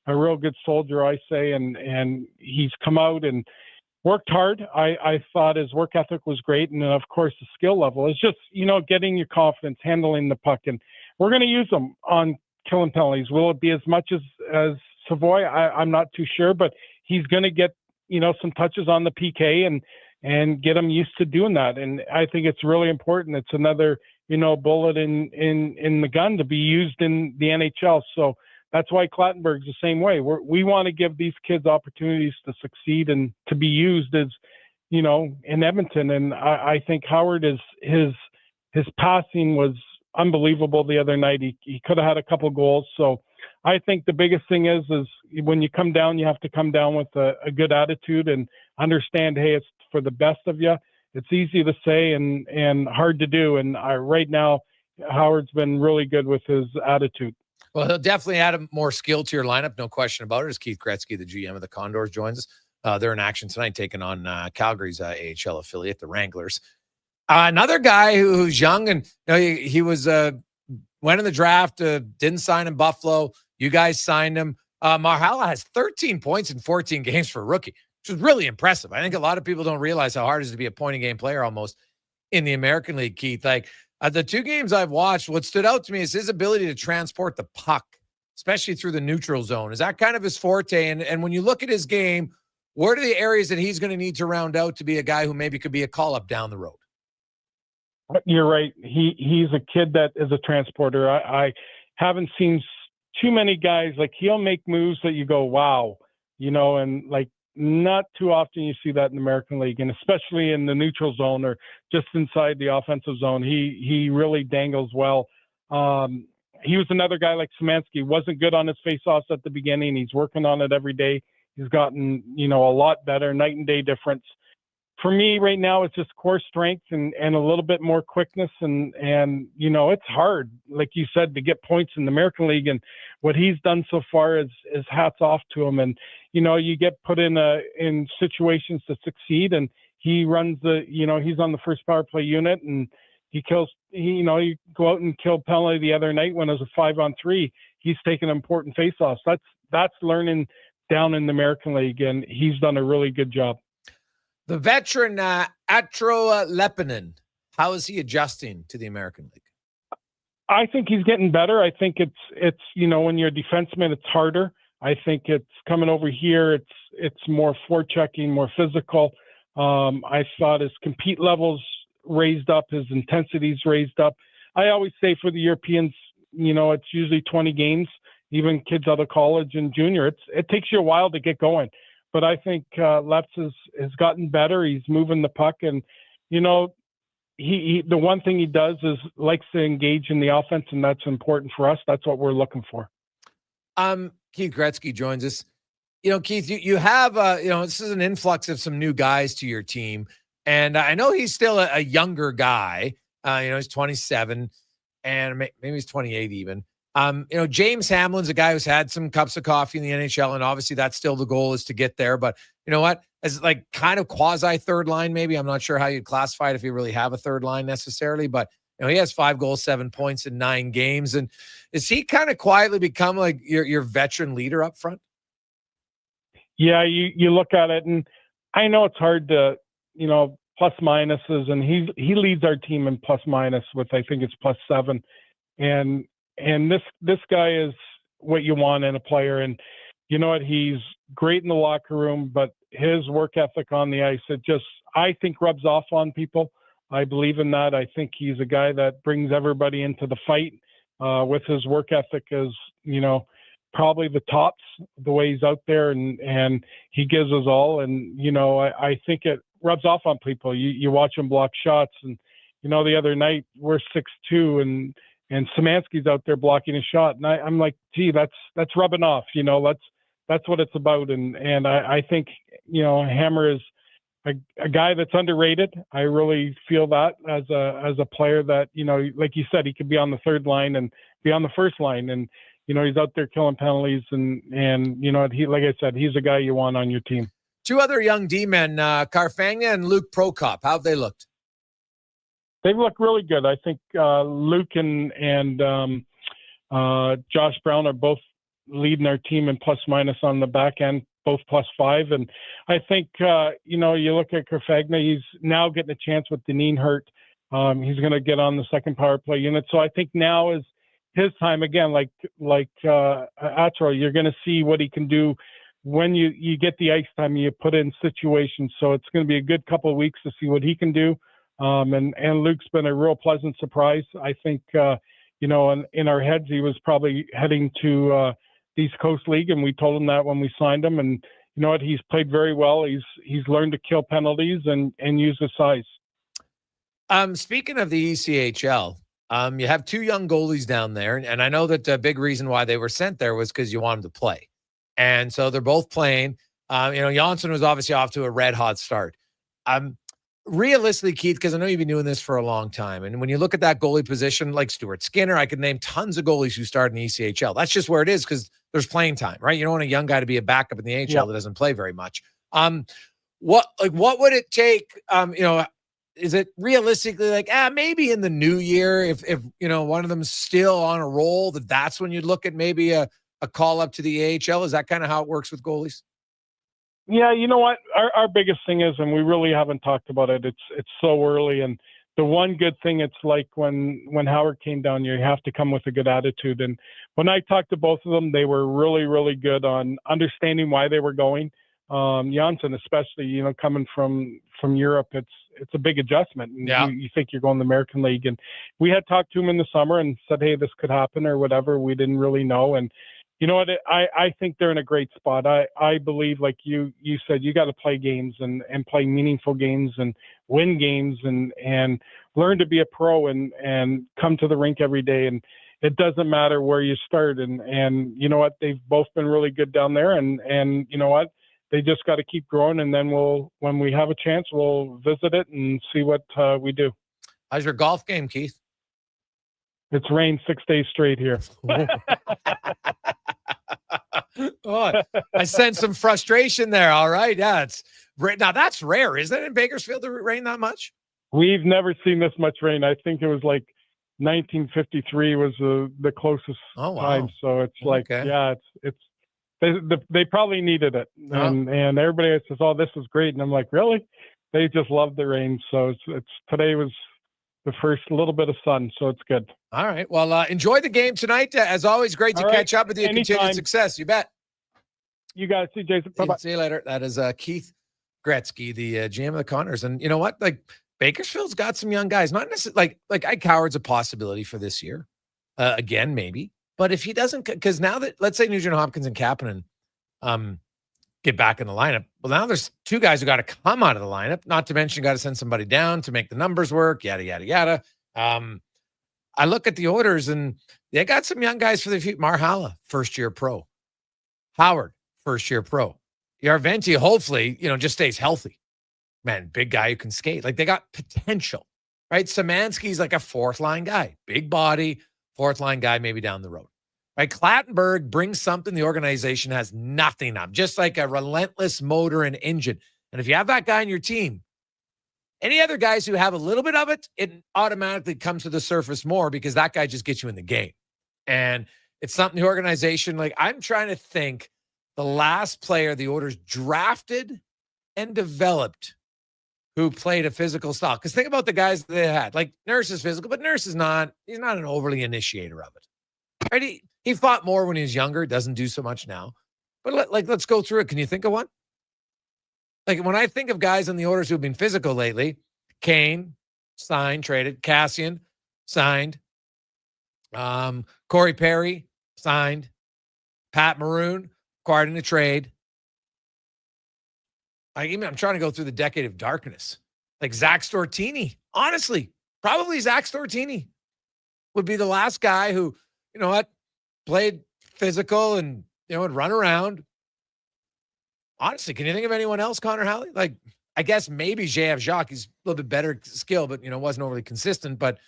[SPEAKER 21] a real good soldier, I say, and he's come out and worked hard. I thought his work ethic was great. And then of course the skill level is just, getting your confidence, handling the puck. And we're going to use them on killing penalties. Will it be as much as Savoy? I'm not too sure, but he's going to get, some touches on the PK and get him used to doing that. And I think it's really important. It's another, bullet in the gun to be used in the NHL. So that's why Clattenburg's the same way. We want to give these kids opportunities to succeed and to be used as, in Edmonton. And I think Howard his passing was unbelievable the other night. He could have had a couple goals. So I think the biggest thing is when you come down, you have to come down with a good attitude and understand, hey, it's for the best of you. It's easy to say and hard to do. And right now, Howard's been really good with his attitude.
[SPEAKER 4] Well, he'll definitely add more skill to your lineup, no question about it. As Keith Gretzky, the GM of the Condors, joins us. They're in action tonight, taking on Calgary's AHL affiliate, the Wranglers. Another guy who's young and he was went in the draft, didn't sign in Buffalo. You guys signed him. Marhala has 13 points in 14 games for a rookie, which is really impressive. I think a lot of people don't realize how hard it is to be a point-a-game player almost in the American League, Keith. Like the 2 games I've watched, what stood out to me is his ability to transport the puck, especially through the neutral zone. Is that kind of his forte? And when you look at his game, what are the areas that he's going to need to round out to be a guy who maybe could be a call-up down the road?
[SPEAKER 21] You're right. He's a kid that is a transporter. I haven't seen too many guys, like he'll make moves that you go, wow, and like not too often you see that in the American League, and especially in the neutral zone or just inside the offensive zone. He really dangles well. He was another guy like Szymanski, wasn't good on his faceoffs at the beginning. He's working on it every day. He's gotten, a lot better, night and day difference. For me right now, it's just core strength and a little bit more quickness. And it's hard, like you said, to get points in the American League. And what he's done so far is hats off to him. And, you get put in situations to succeed, and he runs he's on the first power play unit, and he go out and kill penalty the other night when it was a 5-on-3. He's taking important faceoffs. That's learning down in the American League, and he's done a really good job.
[SPEAKER 4] The veteran Atro Lepinen, how is he adjusting to the American League?
[SPEAKER 21] I think he's getting better. I think it's when you're a defenseman, it's harder. I think it's coming over here. It's more forechecking, more physical. I thought his compete levels raised up, his intensity's raised up. I always say for the Europeans, it's usually 20 games, even kids out of college and junior. It takes you a while to get going. But I think Leps has gotten better. He's moving the puck, and he the one thing he does is likes to engage in the offense, and that's important for us. That's what we're looking for.
[SPEAKER 4] Keith Gretzky joins us. Keith, you have this is an influx of some new guys to your team, and I know he's still a younger guy. He's 27, and maybe he's 28 even. James Hamlin's a guy who's had some cups of coffee in the NHL, and obviously that's still the goal is to get there. But you know what? As like kind of quasi third line, maybe. I'm not sure how you'd classify it if you really have a third line necessarily, but he has 5 goals, 7 points in 9 games. And is he kind of quietly become like your veteran leader up front?
[SPEAKER 21] Yeah, you look at it, and I know it's hard to, plus minuses, and he leads our team in plus minus with, I think it's +7. And this guy is what you want in a player. And you know what? He's great in the locker room, but his work ethic on the ice, I think rubs off on people. I believe in that. I think he's a guy that brings everybody into the fight with his work ethic as, probably the tops, the way he's out there, and he gives us all. And, I think it rubs off on people. You watch him block shots, and, the other night we're 6'2", and Szymanski's out there blocking a shot. And I'm like, gee, that's rubbing off, that's what it's about. And I think, Hammer is a guy that's underrated. I really feel that as a player that, like you said, he could be on the third line and be on the first line. And, he's out there killing penalties, and he, like I said, he's a guy you want on your team.
[SPEAKER 4] 2 other young D-men, Carfagna and Luke Prokop. How have they looked?
[SPEAKER 21] They've looked really good. I think Luke and Josh Brown are both leading our team in plus minus on the back end, both +5. And I think, you look at Carfagna, he's now getting a chance with Deneen hurt. He's going to get on the second power play unit. So I think now is his time again, like Atro, you're going to see what he can do when you get the ice time, you put in situations. So it's going to be a good couple of weeks to see what he can do. And Luke's been a real pleasant surprise. I think, in our heads, he was probably heading to the East Coast League, and we told him that when we signed him. And you know what? He's played very well. He's learned to kill penalties and use his size.
[SPEAKER 4] Speaking of the ECHL, you have 2 young goalies down there, and I know that the big reason why they were sent there was because you want them to play. And so they're both playing. Janssen was obviously off to a red-hot start. Realistically, Keith, because I know you've been doing this for a long time, and when you look at that goalie position, like Stuart Skinner, I could name tons of goalies who start in the ECHL. That's just where it is because there's playing time, right? You don't want a young guy to be a backup in the AHL that doesn't play very much. What would it take? Is it realistically like, maybe in the new year, if one of them's still on a roll, that's when you'd look at maybe a call up to the AHL? Is that kind of how it works with goalies?
[SPEAKER 21] Yeah, you know what? Our biggest thing is, and we really haven't talked about it, it's so early. And the one good thing, it's like when Howard came down here, you have to come with a good attitude. And when I talked to both of them, they were really, really good on understanding why they were going. Janssen, especially, coming from Europe, it's a big adjustment. And you think you're going to the American League. And we had talked to him in the summer and said, hey, this could happen or whatever. We didn't really know. And, you know what? I think they're in a great spot. I believe, like you said, you got to play games and play meaningful games and win games and learn to be a pro and come to the rink every day. And it doesn't matter where you start. And you know what? They've both been really good down there. And you know what? They just got to keep growing. And then when we have a chance, we'll visit it and see what we do.
[SPEAKER 4] How's your golf game, Keith?
[SPEAKER 21] It's rained 6 days straight here.
[SPEAKER 4] Oh, I sense some frustration there. All right. Yeah. Now that's rare, isn't it, in Bakersfield to rain that much?
[SPEAKER 21] We've never seen this much rain. I think it was like 1953 was the closest time. So it's like, yeah, they probably needed it. And everybody says, oh, this is great. And I'm like, really? They just love the rain. So it's today was the first little bit of sun, so it's good.
[SPEAKER 4] All right. Well, enjoy the game tonight. As always, great to catch up with you.
[SPEAKER 21] Anytime.
[SPEAKER 4] Continued success. You bet.
[SPEAKER 21] You guys see Jason. Bye-bye.
[SPEAKER 4] See you later. That is Keith Gretzky, the GM of the Connors. And you know what? Like, Bakersfield's got some young guys. Not necessarily like Ike Howard's a possibility for this year. Again, maybe. But if he doesn't, because now that, let's say Nugent Hopkins and Kapanen get back in the lineup. Well, now there's two guys who got to come out of the lineup, not to mention you got to send somebody down to make the numbers work, yada, yada, yada. I look at the orders and they got some young guys for the future. Marhala, first-year pro. Howard, first-year pro. Yarventi, hopefully, just stays healthy. Man, big guy who can skate. Like, they got potential, right? Szymanski's like a fourth-line guy. Big body, fourth-line guy maybe down the road. Right, Clattenburg brings something the organization has nothing of, just like a relentless motor and engine. And if you have that guy in your team, any other guys who have a little bit of it, it automatically comes to the surface more because that guy just gets you in the game. And it's something the organization, like, I'm trying to think the last player the Oilers drafted and developed who played a physical style. Because think about the guys that they had. Like, Nurse is physical, but Nurse is not, he's not an overly initiator of it. Right? He fought more when he was younger, doesn't do so much now. But let's go through it. Can you think of one? Like, when I think of guys on the Oilers who've been physical lately, Kane, signed, traded. Cassian, signed. Corey Perry, signed. Pat Maroon, acquired in a trade. I'm trying to go through the decade of darkness. Like Zach Stortini. Honestly, probably Zach Stortini would be the last guy who, you know what, played physical and, would run around. Honestly, can you think of anyone else, Connor Halley? Like, I guess maybe J.F. Jacques. He's a little bit better skill, but, wasn't overly consistent. But,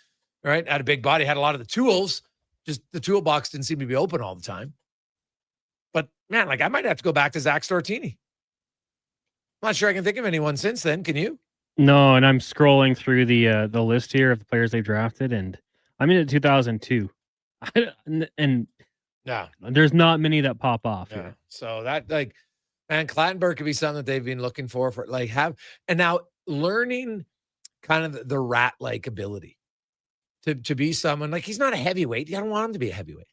[SPEAKER 4] right, had a big body, had a lot of the tools. Just the toolbox didn't seem to be open all the time. But, man, like, I might have to go back to Zach Stortini. I'm not sure I can think of anyone since then. Can you?
[SPEAKER 10] No, and I'm scrolling through the list here of the players they've drafted, and I'm in 2002. And
[SPEAKER 4] yeah,
[SPEAKER 10] there's not many that pop off.
[SPEAKER 4] Yeah. So that, like, man, Clattenburg could be something that they've been looking for like and now learning kind of the rat-like ability to be someone like, he's not a heavyweight. I don't want him to be a heavyweight,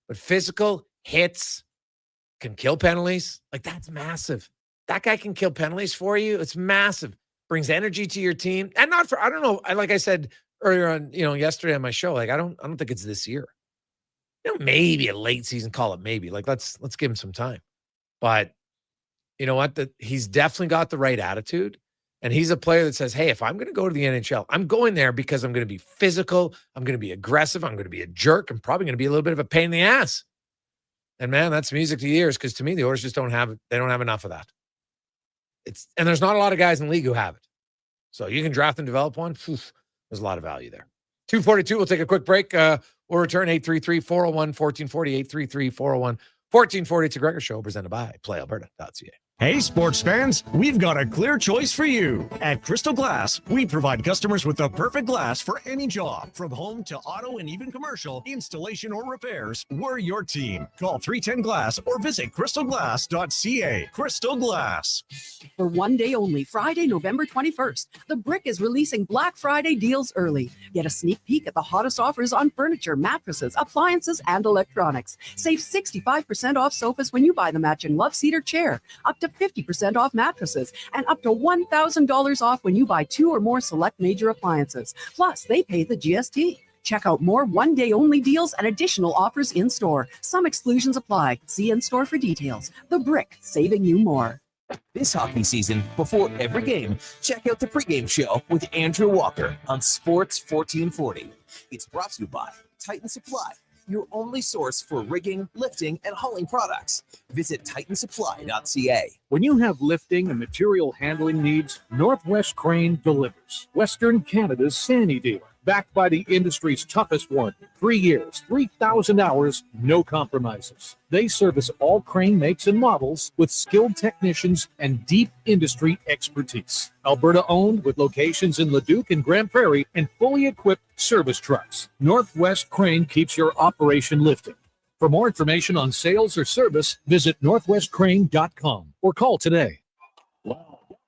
[SPEAKER 4] but physical hits, can kill penalties. Like, that's massive. That guy can kill penalties for you. It's massive. Brings energy to your team. And not for, I don't know. Like I said earlier on, yesterday on my show, like, I don't think it's this year. Maybe a late season, call it maybe. Like, let's give him some time. But you know what? He's definitely got the right attitude. And he's a player that says, hey, if I'm going to go to the NHL, I'm going there because I'm going to be physical. I'm going to be aggressive. I'm going to be a jerk. I'm probably going to be a little bit of a pain in the ass. And man, that's music to the ears, because to me, the Oilers just don't have enough of that. And there's not a lot of guys in the league who have it. So you can draft and develop one. There's a lot of value there. 2:42. We'll take a quick break. We'll return 833-401-1440, 833-401-1440. It's a Gregor Show presented by PlayAlberta.ca.
[SPEAKER 3] Hey, sports fans, we've got a clear choice for you. At Crystal Glass, we provide customers with the perfect glass for any job. From home to auto and even commercial, installation or repairs, we're your team. Call 310-GLASS or visit crystalglass.ca. Crystal Glass.
[SPEAKER 22] For one day only, Friday, November 21st, The Brick is releasing Black Friday deals early. Get a sneak peek at the hottest offers on furniture, mattresses, appliances, and electronics. Save 65% off sofas when you buy the matching Love Cedar chair. Up to 50% off mattresses, and up to $1,000 off when you buy 2 or more select major appliances. Plus, they pay the GST. Check out more one-day only deals and additional offers in-store. Some exclusions apply. See in-store for details. The Brick, saving you more.
[SPEAKER 1] This hockey season, before every game, check out the pregame show with Andrew Walker on Sports 1440. It's brought to you by Titan Supply, your only source for rigging, lifting, and hauling products. Visit titansupply.ca.
[SPEAKER 5] When you have lifting and material handling needs, Northwest Crane delivers. Western Canada's Sandy dealer, backed by the industry's toughest one. 3 years, 3,000 hours, no compromises. They service all crane makes and models with skilled technicians and deep industry expertise. Alberta owned with locations in Leduc and Grand Prairie and fully equipped service trucks. Northwest Crane keeps your operation lifting. For more information on sales or service, visit northwestcrane.com or call today.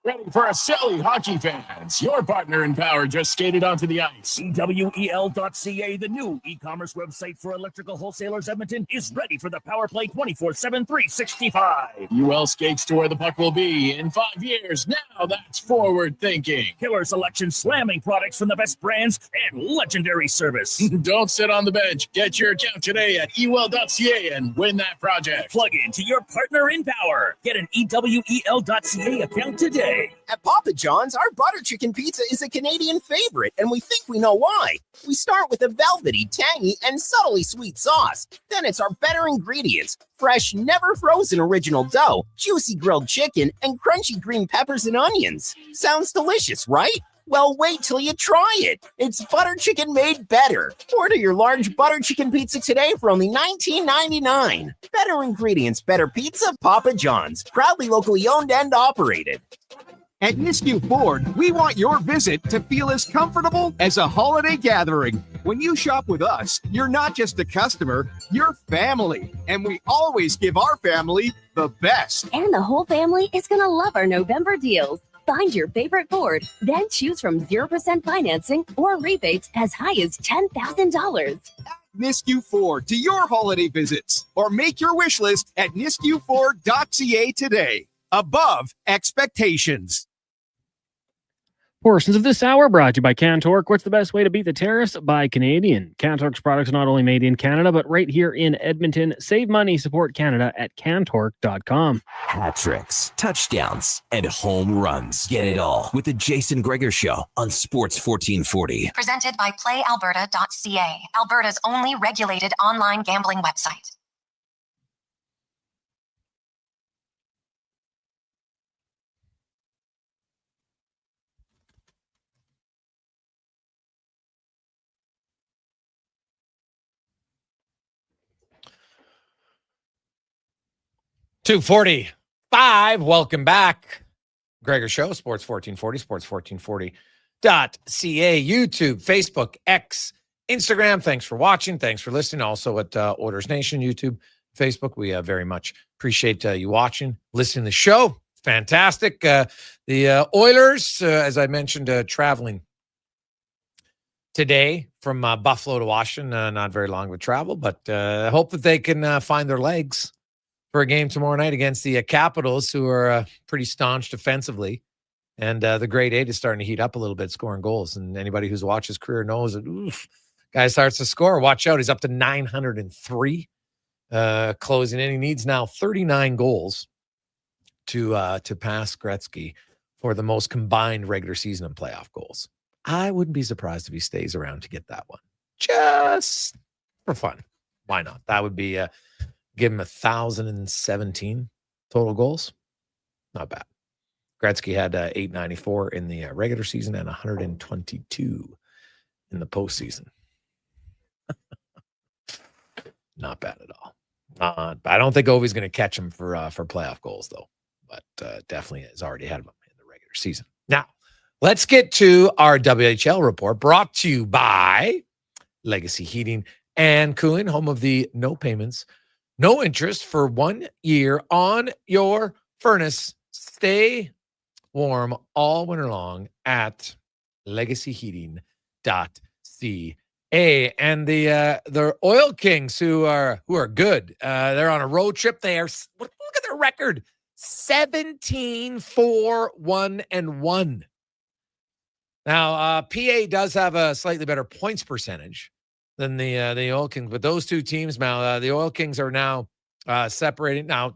[SPEAKER 6] Ready for a silly hockey fans. Your partner in power just skated onto the ice. EWEL.ca, the new e-commerce website for electrical wholesalers Edmonton, is ready for the power play 24/7, 365. UL skates to where the puck will be in 5 years. Now that's forward thinking. Killer selection, slamming products from the best brands, and legendary service. Don't sit on the bench. Get your account today at EWEL.ca and win that project. Plug into your partner in power. Get an EWEL.ca account today.
[SPEAKER 23] At Papa John's, our butter chicken pizza is a Canadian favorite, and we think we know why. We start with a velvety, tangy, and subtly sweet sauce. Then it's our better ingredients: fresh, never frozen original dough, juicy grilled chicken, and crunchy green peppers and onions. Sounds delicious, right? Well, wait till you try it. It's butter chicken made better. Order your large butter chicken pizza today for only $19.99. Better ingredients, better pizza, Papa John's. Proudly locally owned and operated.
[SPEAKER 24] At Nisku Ford, we want your visit to feel as comfortable as a holiday gathering. When you shop with us, you're not just a customer, you're family. And we always give our family the best.
[SPEAKER 25] And the whole family is going to love our November deals. Find your favorite Ford, then choose from 0% financing or rebates as high as $10,000.
[SPEAKER 24] Nisku Ford to your holiday visits, or make your wish list at niskuford.ca today. Above expectations.
[SPEAKER 10] Portions of this hour brought to you by Cantork. What's the best way to beat the tariffs? By Canadian. Cantork's products are not only made in Canada, but right here in Edmonton. Save money, support Canada at cantork.com.
[SPEAKER 1] Hat tricks, touchdowns, and home runs. Get it all with the Jason Gregor Show on Sports 1440.
[SPEAKER 9] Presented by PlayAlberta.ca, Alberta's only regulated online gambling website.
[SPEAKER 4] .245. Welcome back. Gregor Show, Sports 1440, sports1440.ca, YouTube, Facebook, X, Instagram. Thanks for watching. Thanks for listening. Also at Oilers Nation, YouTube, Facebook. We very much appreciate you watching, listening to the show. Fantastic. The Oilers, as I mentioned, traveling today from Buffalo to Washington. Not very long of a travel, but I hope that they can find their legs for a game tomorrow night against the Capitals, who are pretty staunch defensively. And the grade 8 is starting to heat up a little bit, scoring goals. And anybody who's watched his career knows that, guy starts to score. Watch out. He's up to 903 closing in. He needs now 39 goals to pass Gretzky for the most combined regular season and playoff goals. I wouldn't be surprised if he stays around to get that one. Just for fun. Why not? That would be... give him 1,017 total goals. Not bad. Gretzky had 894 in the regular season and 122 in the postseason. Not bad at all. I don't think Ovi's going to catch him for playoff goals, though. But definitely has already had him in the regular season. Now, let's get to our WHL report, brought to you by Legacy Heating and Cooling, home of the no payments, no interest for 1 year on your furnace. Stay warm all winter long at legacyheating.ca. And the Oil Kings, who are good. They're on a road trip. Look at their record: 17-4-1-1. Now, PA does have a slightly better points percentage, than the Oil Kings. But those two teams now, the Oil Kings are now separating. Now,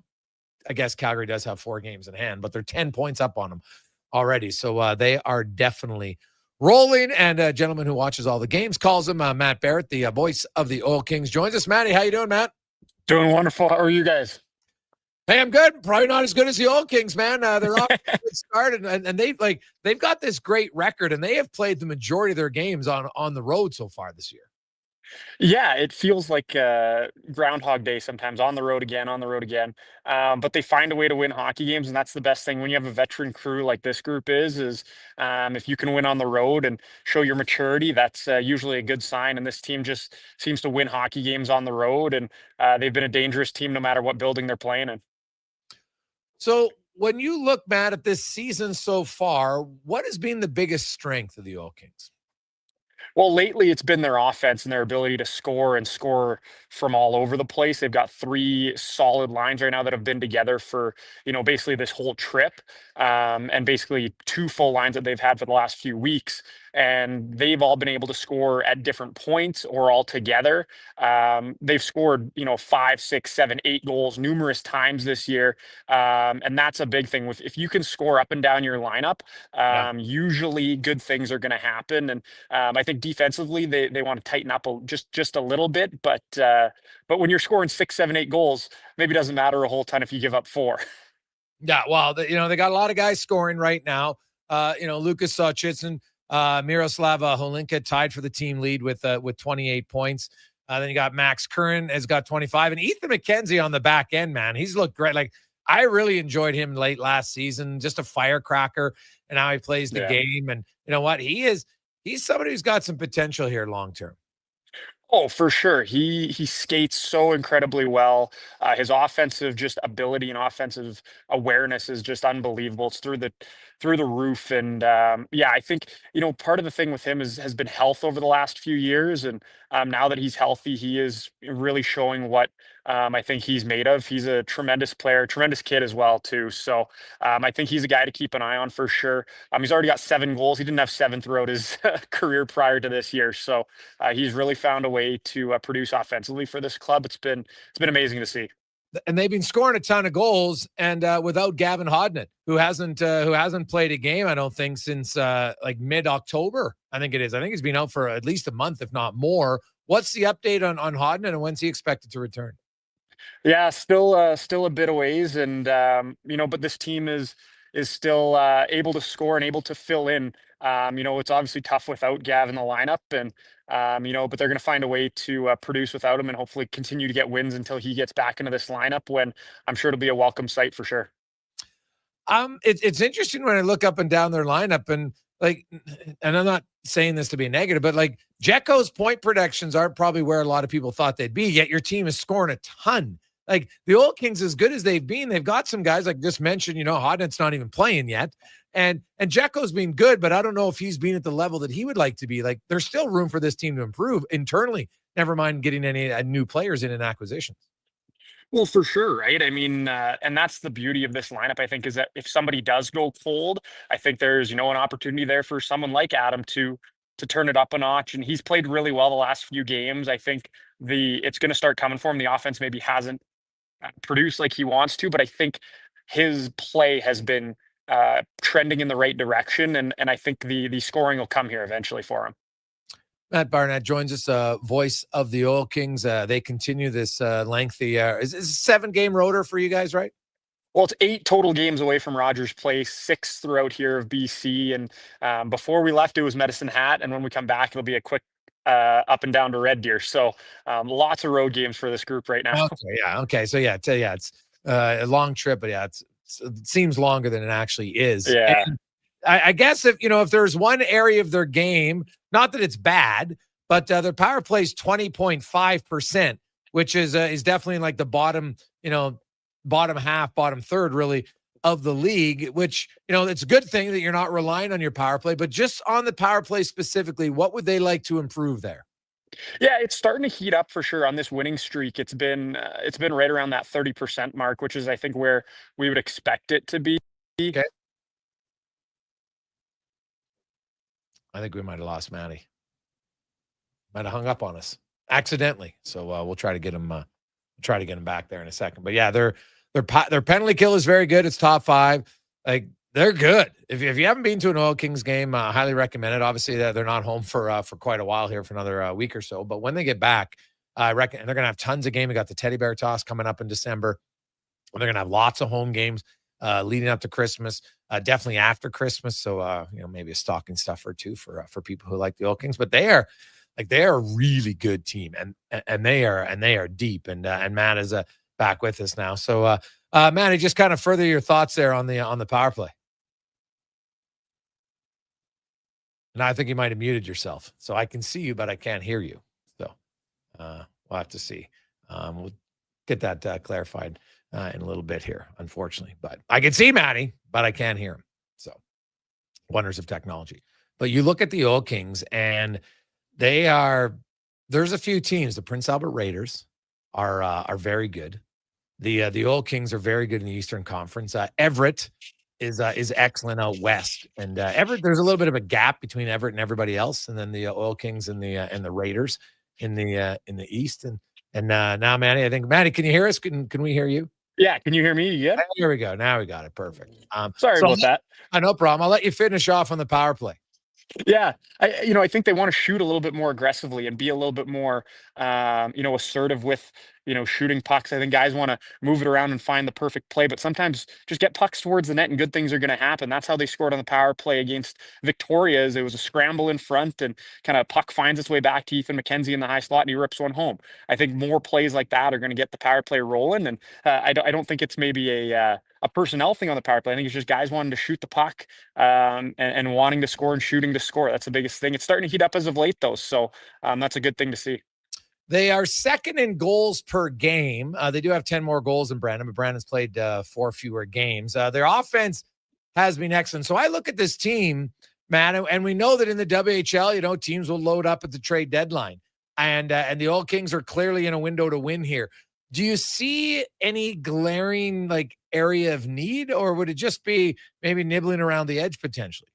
[SPEAKER 4] I guess Calgary does have 4 games in hand, but they're 10 points up on them already. So they are definitely rolling. And a gentleman who watches all the games calls him Matt Barrett, the voice of the Oil Kings, joins us. Matty, how you doing, Matt?
[SPEAKER 8] Doing wonderful. How are you guys?
[SPEAKER 4] Hey, I'm good. Probably not as good as the Oil Kings, man. They're off to a good start, and they've got this great record, and they have played the majority of their games on the road so far this year.
[SPEAKER 8] Yeah, it feels like Groundhog Day sometimes, on the road again, but they find a way to win hockey games, and that's the best thing when you have a veteran crew like this group is if you can win on the road and show your maturity, that's usually a good sign, and this team just seems to win hockey games on the road, and they've been a dangerous team no matter what building they're playing in.
[SPEAKER 4] So when you look, Matt, at this season so far, what has been the biggest strength of the Oil Kings?
[SPEAKER 8] Well, lately it's been their offense and their ability to score and score from all over the place. They've got 3 solid lines right now that have been together for, basically this whole trip, and basically 2 full lines that they've had for the last few weeks. And they've all been able to score at different points or all together. They've scored, 5, 6, 7, 8 goals numerous times this year. And that's a big thing. If you can score up and down your lineup, usually good things are going to happen. And I think defensively, they want to tighten up just a little bit. But when you're scoring 6, 7, 8 goals, maybe it doesn't matter a whole ton if you give up 4.
[SPEAKER 4] Yeah, well, they got a lot of guys scoring right now. Lucas Sochitsin, Miroslav Holinka tied for the team lead with 28 points. Then you got Max Curran has got 25, and Ethan McKenzie on the back end, man. He's looked great. Like, I really enjoyed him late last season, just a firecracker, and how he plays the game. And you know what? He's somebody who's got some potential here long-term.
[SPEAKER 8] Oh, for sure. He skates so incredibly well. His offensive just ability and offensive awareness is just unbelievable. It's through the roof. And I think part of the thing with him has been health over the last few years. And now that he's healthy, he is really showing what I think he's made of. He's a tremendous player, tremendous kid as well too. So I think he's a guy to keep an eye on for sure. He's already got 7 goals. He didn't have 7 throughout his career prior to this year. So he's really found a way to produce offensively for this club. It's been amazing to see.
[SPEAKER 4] And they've been scoring a ton of goals, and without Gavin Hodnett, who hasn't played a game, I don't think, since like mid-October. I think it is. I think he's been out for at least a month, if not more. What's the update on Hodnett, and when's he expected to return?
[SPEAKER 8] Yeah, still a bit of ways, and but this team is still able to score and able to fill in. It's obviously tough without Gav in the lineup, and but they're going to find a way to produce without him, and hopefully continue to get wins until he gets back into this lineup, when I'm sure it'll be a welcome sight for sure.
[SPEAKER 4] It's interesting when I look up and down their lineup, and I'm not saying this to be negative, but like Jekko's point predictions aren't probably where a lot of people thought they'd be, yet your team is scoring a ton. Like the Oil Kings, as good as they've been, they've got some guys like just mentioned, Hodnett's not even playing yet. And Jekko's been good, but I don't know if he's been at the level that he would like to be. Like, there's still room for this team to improve internally, never mind getting any new players in acquisitions.
[SPEAKER 8] Well, for sure, right? I mean, and that's the beauty of this lineup, I think, is that if somebody does go cold, I think there's, an opportunity there for someone like Adam to turn it up a notch. And he's played really well the last few games. I think it's going to start coming for him. The offense maybe hasn't produced like he wants to, but I think his play has been trending in the right direction. And I think the scoring will come here eventually for him.
[SPEAKER 4] Matt Barnett joins us, voice of the Oil Kings. They continue this lengthy, is a 7-game rotor for you guys, right?
[SPEAKER 8] Well, it's 8 total games away from Rogers Place, 6 throughout here of BC. And before we left, it was Medicine Hat. And when we come back, it'll be a quick up and down to Red Deer. So lots of road games for this group right now.
[SPEAKER 4] Okay. So it's a long trip, but it seems longer than it actually is.
[SPEAKER 8] Yeah.
[SPEAKER 4] And I guess if there's one area of their game, not that it's bad, but their power play is 20.5%, which is definitely like the bottom half, bottom third, really, of the league, which, it's a good thing that you're not relying on your power play, but just on the power play specifically, what would they like to improve there?
[SPEAKER 8] Yeah, it's starting to heat up for sure on this winning streak. It's been right around that 30% mark, which is, I think, where we would expect it to be.
[SPEAKER 4] Okay. I think we might have lost Matty. Might have hung up on us. accidentally. So we'll try to get him back there in a second. But yeah, their penalty kill is very good. It's top 5. Like, they're good. If you haven't been to an Oil Kings game, I highly recommend it. Obviously, they're not home for quite a while here, for another week or so. But when they get back, I reckon they're going to have tons of games. We got the Teddy Bear Toss coming up in December. They're going to have lots of home games leading up to Christmas, definitely after Christmas. So, maybe a stocking stuffer too for people who like the Oil Kings. But they are a really good team, and they are deep. And Matt is back with us now. So, Matty, just kind of further your thoughts there on the power play. And I think you might have muted yourself. So I can see you, but I can't hear you. So we'll have to see. We'll get that clarified in a little bit here, unfortunately. But I can see Matty, but I can't hear him. So wonders of technology. But you look at the Oil Kings, and there's a few teams. The Prince Albert Raiders are very good. The Oil Kings are very good in the Eastern Conference. Everett is excellent out west, and Everett. There's a little bit of a gap between Everett and everybody else, and then the Oil Kings and the Raiders in the East. And now, Matty, can you hear us? Can we hear you?
[SPEAKER 8] Yeah, can you hear me? Yeah.
[SPEAKER 4] Here we go. Now we got it. Perfect.
[SPEAKER 8] Sorry about that.
[SPEAKER 4] No problem. I'll let you finish off on the power play.
[SPEAKER 8] Yeah, I think they want to shoot a little bit more aggressively and be a little bit more, assertive with, shooting pucks. I think guys want to move it around and find the perfect play, but sometimes just get pucks towards the net and good things are going to happen. That's how they scored on the power play against Victoria. It was a scramble in front and kind of puck finds its way back to Ethan McKenzie in the high slot and he rips one home. I think more plays like that are going to get the power play rolling. And I don't think it's maybe a personnel thing on the power play. I think it's just guys wanting to shoot the puck and wanting to score and shooting to score. That's the biggest thing. It's starting to heat up as of late, though. So that's a good thing to see.
[SPEAKER 4] They are second in goals per game. They do have 10 more goals than Brandon, but Brandon's played 4 fewer games. Their offense has been excellent. So I look at this team, man, and we know that in the WHL, teams will load up at the trade deadline. And the Oil Kings are clearly in a window to win here. Do you see any glaring area of need, or would it just be maybe nibbling around the edge potentially?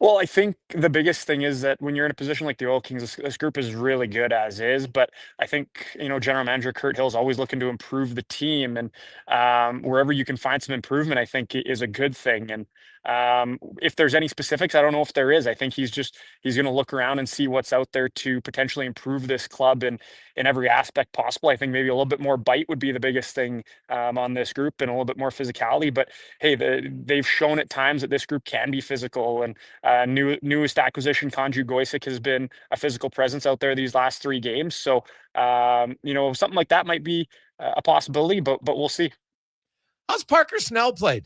[SPEAKER 8] Well, I think the biggest thing is that when you're in a position like the Oil Kings, this group is really good as is. But I think, General Manager Kurt Hill's always looking to improve the team. And wherever you can find some improvement, I think is a good thing. And if there's any specifics, I don't know if there is. I think he's going to look around and see what's out there to potentially improve this club in every aspect possible. I think maybe a little bit more bite would be the biggest thing on this group and a little bit more physicality. But hey, they've shown at times that this group can be physical. And newest acquisition, Konju Goisic, has been a physical presence out there these last 3 games. So, something like that might be a possibility, but we'll see.
[SPEAKER 4] How's Parker Snell played?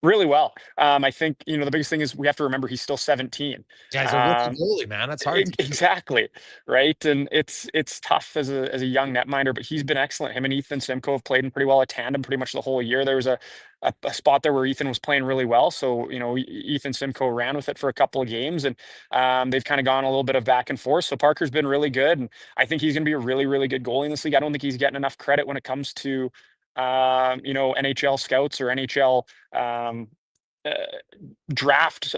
[SPEAKER 8] Really well. I think, the biggest thing is we have to remember he's still 17.
[SPEAKER 4] Yeah, he's a rookie goalie, man. That's hard.
[SPEAKER 8] Exactly. Right. And it's tough as a young netminder, but he's been excellent. Him and Ethan Simcoe have played in pretty well a tandem pretty much the whole year. There was a spot there where Ethan was playing really well. So, Ethan Simcoe ran with it for a couple of games and they've kind of gone a little bit of back and forth. So Parker's been really good. And I think he's going to be a really, really good goalie in this league. I don't think he's getting enough credit when it comes to NHL scouts or NHL draft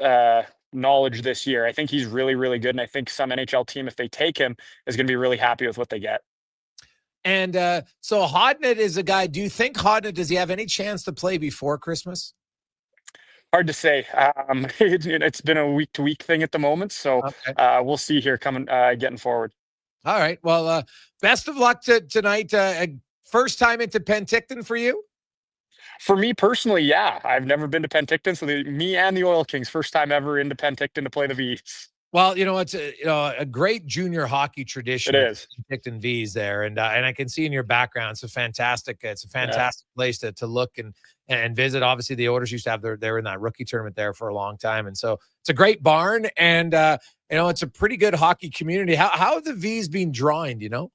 [SPEAKER 8] knowledge this year. I think he's really, really good. And I think some NHL team, if they take him, is going to be really happy with what they get.
[SPEAKER 4] And so Hodnett is a guy. Do you think Hodnett, does he have any chance to play before Christmas?
[SPEAKER 8] Hard to say. It's been a week-to-week thing at the moment. So we'll see here getting forward.
[SPEAKER 4] All right. Well, best of luck tonight. First time into Penticton for you?
[SPEAKER 8] For me personally, yeah. I've never been to Penticton, so me and the Oil Kings, first time ever into Penticton to play the Vs.
[SPEAKER 4] Well, it's a great junior hocky tradition.
[SPEAKER 8] It is.
[SPEAKER 4] Penticton Vs there, and I can see in your background, it's a fantastic place to look and visit. Obviously, the Oilers used to have they were in that rookie tournament there for a long time, and so it's a great barn, and it's a pretty good hockey community. How have the Vs been drawing? Do you know?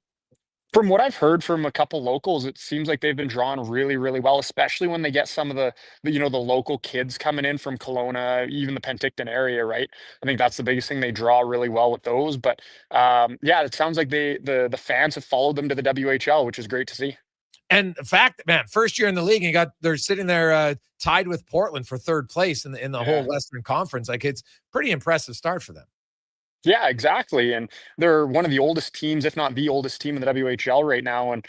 [SPEAKER 8] From what I've heard from a couple locals, it seems like they've been drawn really, really well, especially when they get some of the local kids coming in from Kelowna, even the Penticton area, right? I think that's the biggest thing. They draw really well with those. But it sounds like the fans have followed them to the WHL, which is great to see.
[SPEAKER 4] And the fact, man, first year in the league, and they're sitting there tied with Portland for third place in the whole Western Conference. Like, it's pretty impressive start for them.
[SPEAKER 8] Yeah, exactly. And they're one of the oldest teams, if not the oldest team in the WHL right now. And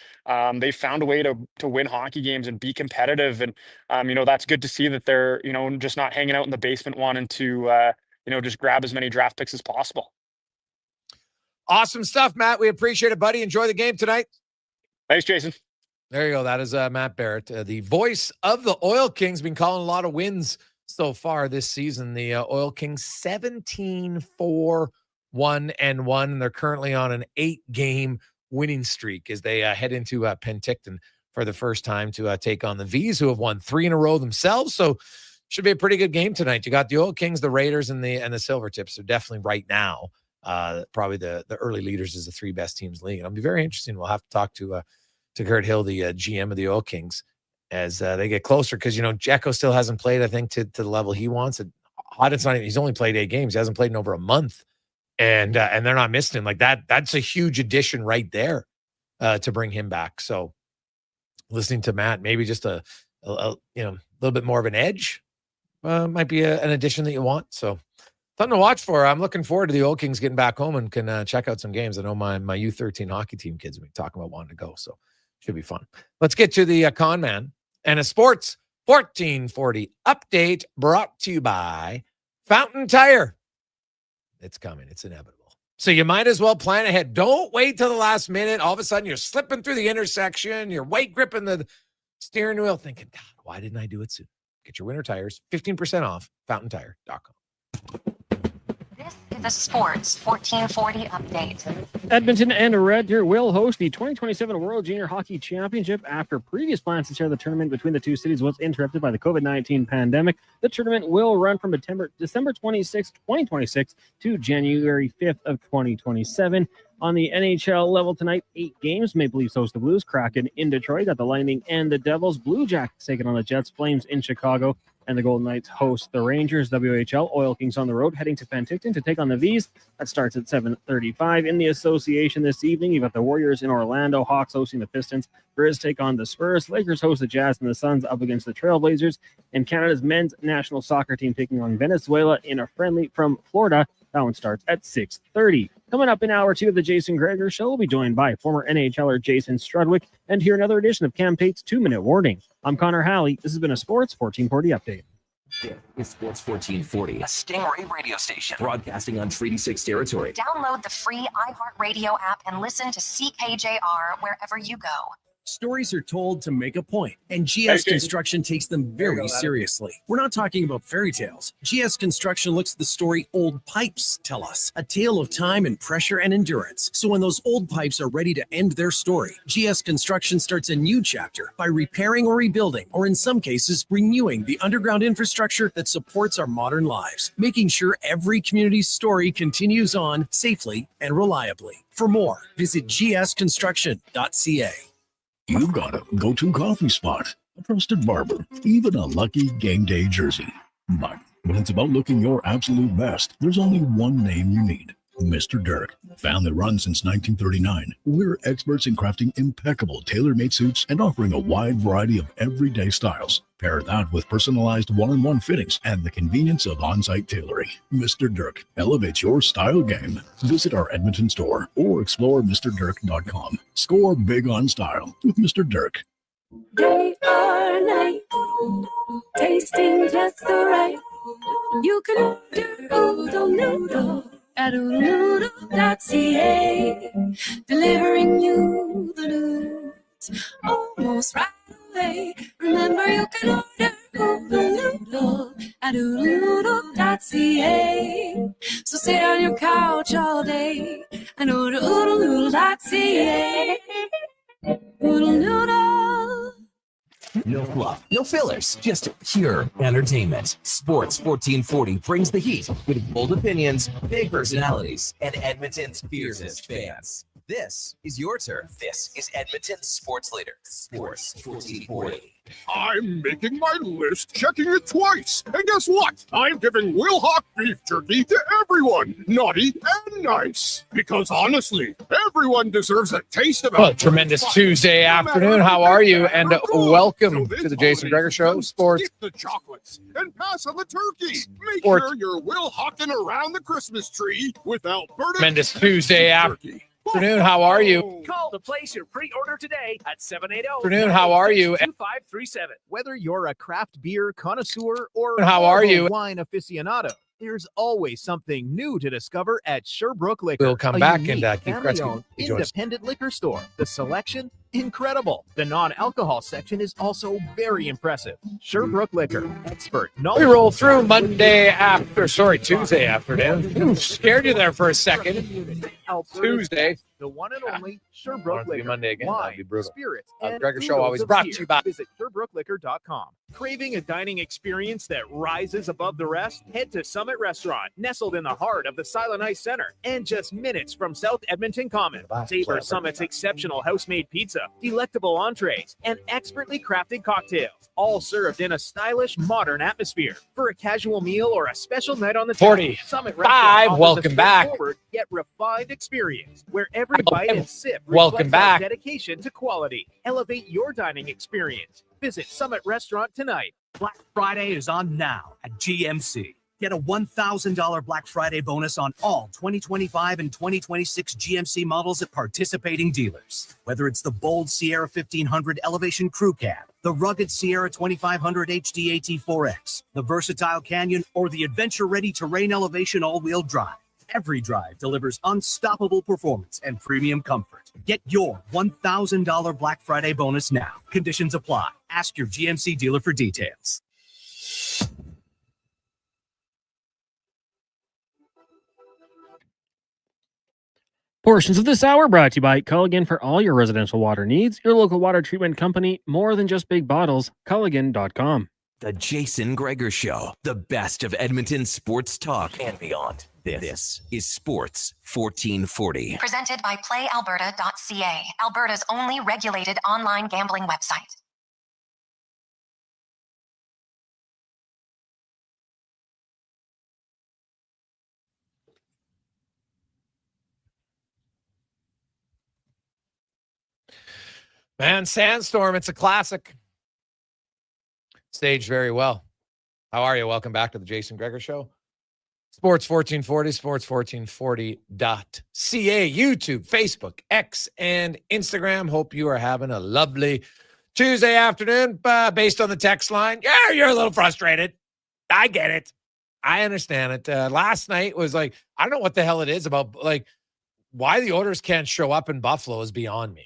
[SPEAKER 8] they found a way to win hockey games and be competitive. And, that's good to see that they're, just not hanging out in the basement wanting to, just grab as many draft picks as possible.
[SPEAKER 4] Awesome stuff, Matt. We appreciate it, buddy. Enjoy the game tonight.
[SPEAKER 8] Thanks, Jason.
[SPEAKER 4] There you go. That is Matt Barrett, the voice of the Oil Kings. Been calling a lot of wins so far this season. The Oil Kings 17-4-1-1, and they're currently on an 8-game winning streak as they head into Penticton for the first time to take on the Vs, who have won 3 in a row themselves. So should be a pretty good game tonight. You got the Oil Kings, the Raiders, and the Silvertips. So definitely right now, probably the early leaders is the 3 best teams in the league. It'll be very interesting. We'll have to talk to Kurt Hill, the GM of the Oil Kings, as they get closer, because Jekko still hasn't played, I think, to the level he wants. He's only played 8 games. He hasn't played in over a month, and they're not missing him like that. That's a huge addition right there to bring him back. So listening to Matt, maybe just a little bit more of an edge might be an addition that you want. So something to watch for. I'm looking forward to the Old Kings getting back home and can check out some games. I know my U13 hockey team kids have been talking about wanting to go, so should be fun. Let's get to the Con Man and a Sports 1440 update brought to you by Fountain Tire. It's coming. It's inevitable. So you might as well plan ahead. Don't wait till the last minute. All of a sudden, you're slipping through the intersection. You're weight gripping the steering wheel thinking, God, why didn't I do it soon? Get your winter tires, 15% off, fountaintire.com.
[SPEAKER 9] This is a Sports 1440 update.
[SPEAKER 10] Edmonton and Red Deer will host the 2027 World Junior Hockey Championship after previous plans to share the tournament between the two cities was interrupted by the COVID-19 pandemic. The tournament will run from December 26, 2026 to January 5th of 2027. On the NHL level tonight, 8 games. Maple Leafs host the Blues, Kraken in Detroit, got the Lightning and the Devils. Blue Jackets taking on the Jets, Flames in Chicago, and the Golden Knights host the Rangers. WHL, Oil Kings on the road, heading to Penticton to take on the Vs. That starts at 7:35. In the association this evening, you've got the Warriors in Orlando, Hawks hosting the Pistons, Grizz take on the Spurs, Lakers host the Jazz, and the Suns up against the Trailblazers. And Canada's men's national soccer team taking on Venezuela in a friendly from Florida. That one starts at 6:30. Coming up in hour 2 of the Jason Gregor Show, we'll be joined by former NHLer Jason Strudwick and hear another edition of Cam Tate's 2-Minute Warning. I'm Connor Halley. This has been a Sports 1440 update.
[SPEAKER 1] It's Sports 1440, a Stingray radio station broadcasting on Treaty 6 territory.
[SPEAKER 9] Download the free iHeartRadio app and listen to CKJR wherever you go.
[SPEAKER 11] Stories are told to make a point, and GS Construction takes them very seriously. We're not talking about fairy tales. GS Construction looks at the story old pipes tell us, a tale of time and pressure and endurance. So when those old pipes are ready to end their story, GS Construction starts a new chapter by repairing or rebuilding, or in some cases, renewing the underground infrastructure that supports our modern lives, making sure every community's story continues on safely and reliably. For more, visit gsconstruction.ca.
[SPEAKER 6] You've got a go-to coffee spot, a trusted barber, even a lucky game day jersey. But when it's about looking your absolute best, there's only one name you need. Mr. Dirk. Family run since 1939. We're experts in crafting impeccable tailor-made suits and offering a wide variety of everyday styles. Pair that with personalized one-on-one fittings and the convenience of on-site tailoring. Mr. Dirk elevates your style game. Visit our Edmonton store or explore MrDirk.com. Score big on style with Mr. Dirk.
[SPEAKER 12] Day or night, tasting just the right. You can order oodle noodle at oodlenoodle.ca, delivering you the news almost right away. Remember, you can order oodle noodle at oodlenoodle.ca. So sit on your couch all day and order oodlenoodle.ca. Oodle noodle.
[SPEAKER 1] No fluff, no fillers, just pure entertainment. Sports 1440 brings the heat with bold opinions, big personalities, and Edmonton's fiercest fans. This is your turf. This is Edmonton's sports leader, Sports 1440.
[SPEAKER 24] I'm making my list, checking it twice. And guess what? I'm giving Will Hawk beef jerky to everyone, naughty and nice. Because honestly, everyone deserves a taste of it.
[SPEAKER 4] Well, tremendous Tuesday afternoon. How are you? And welcome to the Jason Gregor Show, Sports.
[SPEAKER 24] Skip the chocolates and pass on the turkey. Make
[SPEAKER 4] Sports.
[SPEAKER 24] sure you're Will Hawking around the Christmas tree with Alberta.
[SPEAKER 4] Tremendous Tuesday afternoon. How are you?
[SPEAKER 16] Call to place your pre-order today at 780.
[SPEAKER 4] Afternoon. How are you?
[SPEAKER 16] 2537.
[SPEAKER 7] Whether you're a craft beer connoisseur or
[SPEAKER 4] How are you?
[SPEAKER 7] wine aficionado, there's always something new to discover at Sherbrooke Liquor.
[SPEAKER 4] We'll come
[SPEAKER 7] a
[SPEAKER 4] back
[SPEAKER 7] unique,
[SPEAKER 4] and keep
[SPEAKER 7] family-owned,
[SPEAKER 4] Gretzky. Join us.
[SPEAKER 7] independent liquor store. The selection, incredible. The non-alcohol section is also very impressive. Sherbrooke Liquor, expert
[SPEAKER 4] We
[SPEAKER 7] knowledge.
[SPEAKER 4] roll through Tuesday afternoon. Scared you there for a second. Tuesday.
[SPEAKER 7] The one and only Sherbrooke
[SPEAKER 4] Wanted to be
[SPEAKER 7] Liquor.
[SPEAKER 4] Monday again. That'd
[SPEAKER 7] Wine,
[SPEAKER 4] be brutal.
[SPEAKER 7] spirits, and
[SPEAKER 4] Gregor Show
[SPEAKER 7] oodles
[SPEAKER 4] always
[SPEAKER 7] of
[SPEAKER 4] brought
[SPEAKER 7] beer.
[SPEAKER 4] to you by.
[SPEAKER 7] Visit SherbrookeLiquor.com. Craving a dining experience that rises above the rest? Head to Summit Restaurant, nestled in the heart of the Silent Ice Center, and just minutes from South Edmonton Common. Savor Summit's exceptional house-made pizza, delectable entrees, and expertly crafted cocktails, all served in a stylish, modern atmosphere. For a casual meal or a special night on the town,
[SPEAKER 4] 45.
[SPEAKER 7] Summit Restaurant offers
[SPEAKER 4] Welcome
[SPEAKER 7] a
[SPEAKER 4] back.
[SPEAKER 7] straightforward yet refined experience where every bite and sip
[SPEAKER 4] Welcome
[SPEAKER 7] reflects our
[SPEAKER 4] back.
[SPEAKER 7] dedication to quality. Elevate your dining experience. Visit Summit Restaurant tonight.
[SPEAKER 13] Black Friday is on now at GMC. Get a $1,000 Black Friday bonus on all 2025 and 2026 GMC models at participating dealers. Whether it's the bold Sierra 1500 Elevation Crew Cab, the rugged Sierra 2500 HD AT4X, the versatile Canyon, or the adventure-ready Terrain Elevation all-wheel drive. Every drive delivers unstoppable performance and premium comfort. Get your $1,000 Black Friday bonus now. Conditions apply. Ask your GMC dealer for details.
[SPEAKER 10] Portions of this hour brought to you by Culligan for all your residential water needs. Your local water treatment company, more than just big bottles. Culligan.com.
[SPEAKER 1] The Jason Gregor Show, the best of Edmonton sports talk and beyond. This is Sports 1440.
[SPEAKER 9] Presented by PlayAlberta.ca, Alberta's only regulated online gambling website.
[SPEAKER 4] Man, Sandstorm, it's a classic. Staged very well. How are you? Welcome back to the Jason Gregor Show. Sports 1440, sports1440.ca, YouTube, Facebook, X, and Instagram. Hope you are having a lovely Tuesday afternoon. Based on the text line, yeah, you're a little frustrated. I get it. I understand it. Last night was like, I don't know what the hell it is about, like, why the Oilers can't show up in Buffalo is beyond me.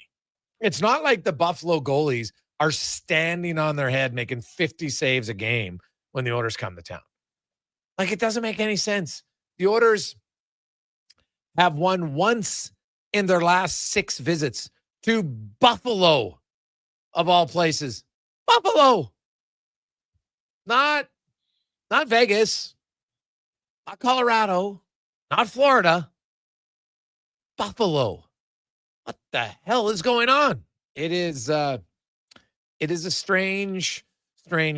[SPEAKER 4] It's not like the Buffalo goalies are standing on their head making 50 saves a game when the Oilers come to town. Like, it doesn't make any sense. The Oilers have won once in their last 6 visits to Buffalo, of all places. Buffalo. Not Vegas, not Colorado, not Florida. Buffalo. What the hell is going on? It is a strange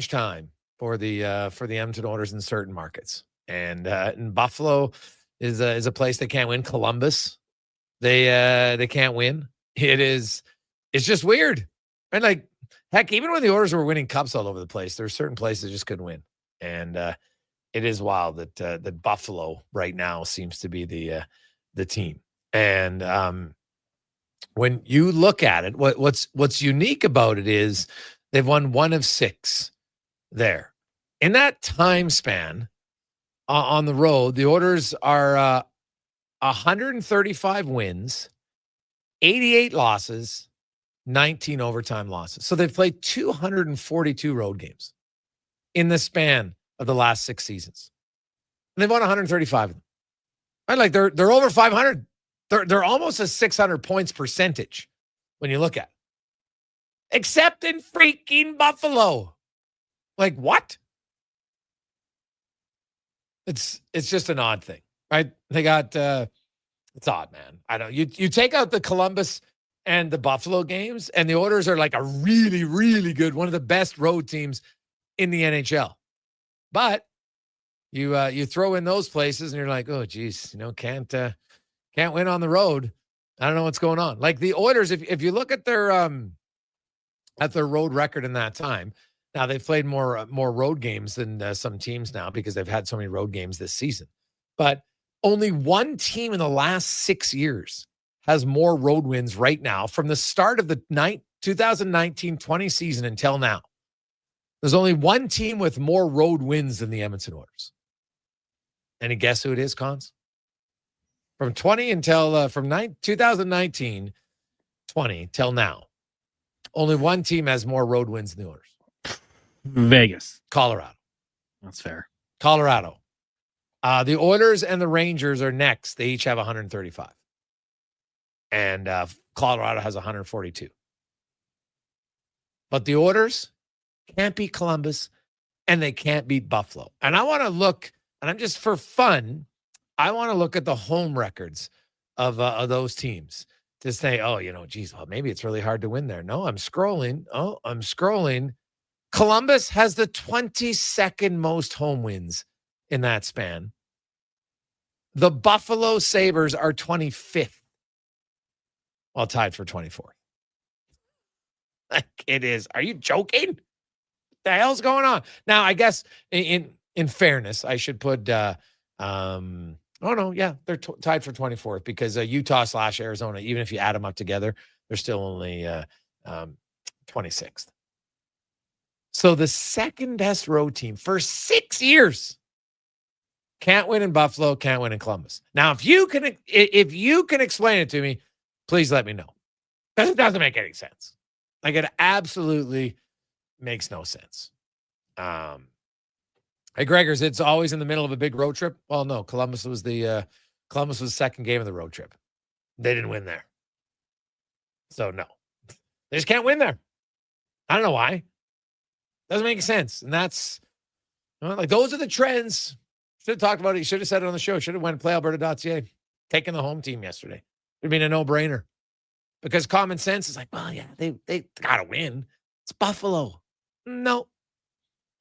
[SPEAKER 4] time for the Edmonton Oilers in certain markets. And Buffalo is a place they can't win. Columbus, they can't win. It's just weird. And like, heck, even when the Oilers were winning cups all over the place, there are certain places just couldn't win. And it is wild that Buffalo right now seems to be the team. And when you look at it, what's unique about it is they've won 1 of 6 there. In that time span on the road, the Oilers are 135 wins, 88 losses, 19 overtime losses. So they've played 242 road games in the span of the last 6 seasons. And they've won 135 of them. Right? Like they're over 500. They're almost a 600 points percentage when you look at it. Except in freaking Buffalo. Like, what? It's just an odd thing, right? They got It's odd, man. I don't. You take out the Columbus and the Buffalo games, and the Oilers are like a really, really good, one of the best road teams in the NHL. But you throw in those places, and you're like, oh, geez, can't win on the road. I don't know what's going on. Like the Oilers, if you look at their road record in that time, now they've played more road games than some teams now because they've had so many road games this season. But only one team in the last 6 years has more road wins right now from the start of the 2019-20 season until now. There's only one team with more road wins than the Edmonton Oilers. Any guess who it is, Cons? From 2019-20 till now, only one team has more road wins than the Oilers.
[SPEAKER 10] Vegas.
[SPEAKER 4] Colorado.
[SPEAKER 10] That's fair.
[SPEAKER 4] Colorado. The Oilers and the Rangers are next. They each have 135. And Colorado has 142. But the Oilers can't beat Columbus, and they can't beat Buffalo. And I want to look, and I'm just for fun, I want to look at the home records of those teams to say, oh, geez, well, maybe it's really hard to win there. No, I'm scrolling. Columbus has the 22nd most home wins in that span. The Buffalo Sabres are 25th. Well, tied for 24th. Like it is. Are you joking? What the hell's going on? Now, I guess in fairness, I should put they're tied for 24th because Utah/Arizona, even if you add them up together, they're still only 26th. So the second best road team for 6 years can't win in Buffalo, can't win in Columbus. Now, if you can explain it to me, please let me know. Because it doesn't make any sense. Like it absolutely makes no sense. Hey, Gregors, it's always in the middle of a big road trip. Well, no, Columbus was the second game of the road trip. They didn't win there. So no. They just can't win there. I don't know why. Doesn't make sense. And that's like those are the trends. Should have talked about it. You should have said it on the show. Should have went to playalberta.ca. Taking the home team yesterday. It would have been a no-brainer. Because common sense is like, well, yeah, they got to win. It's Buffalo. No.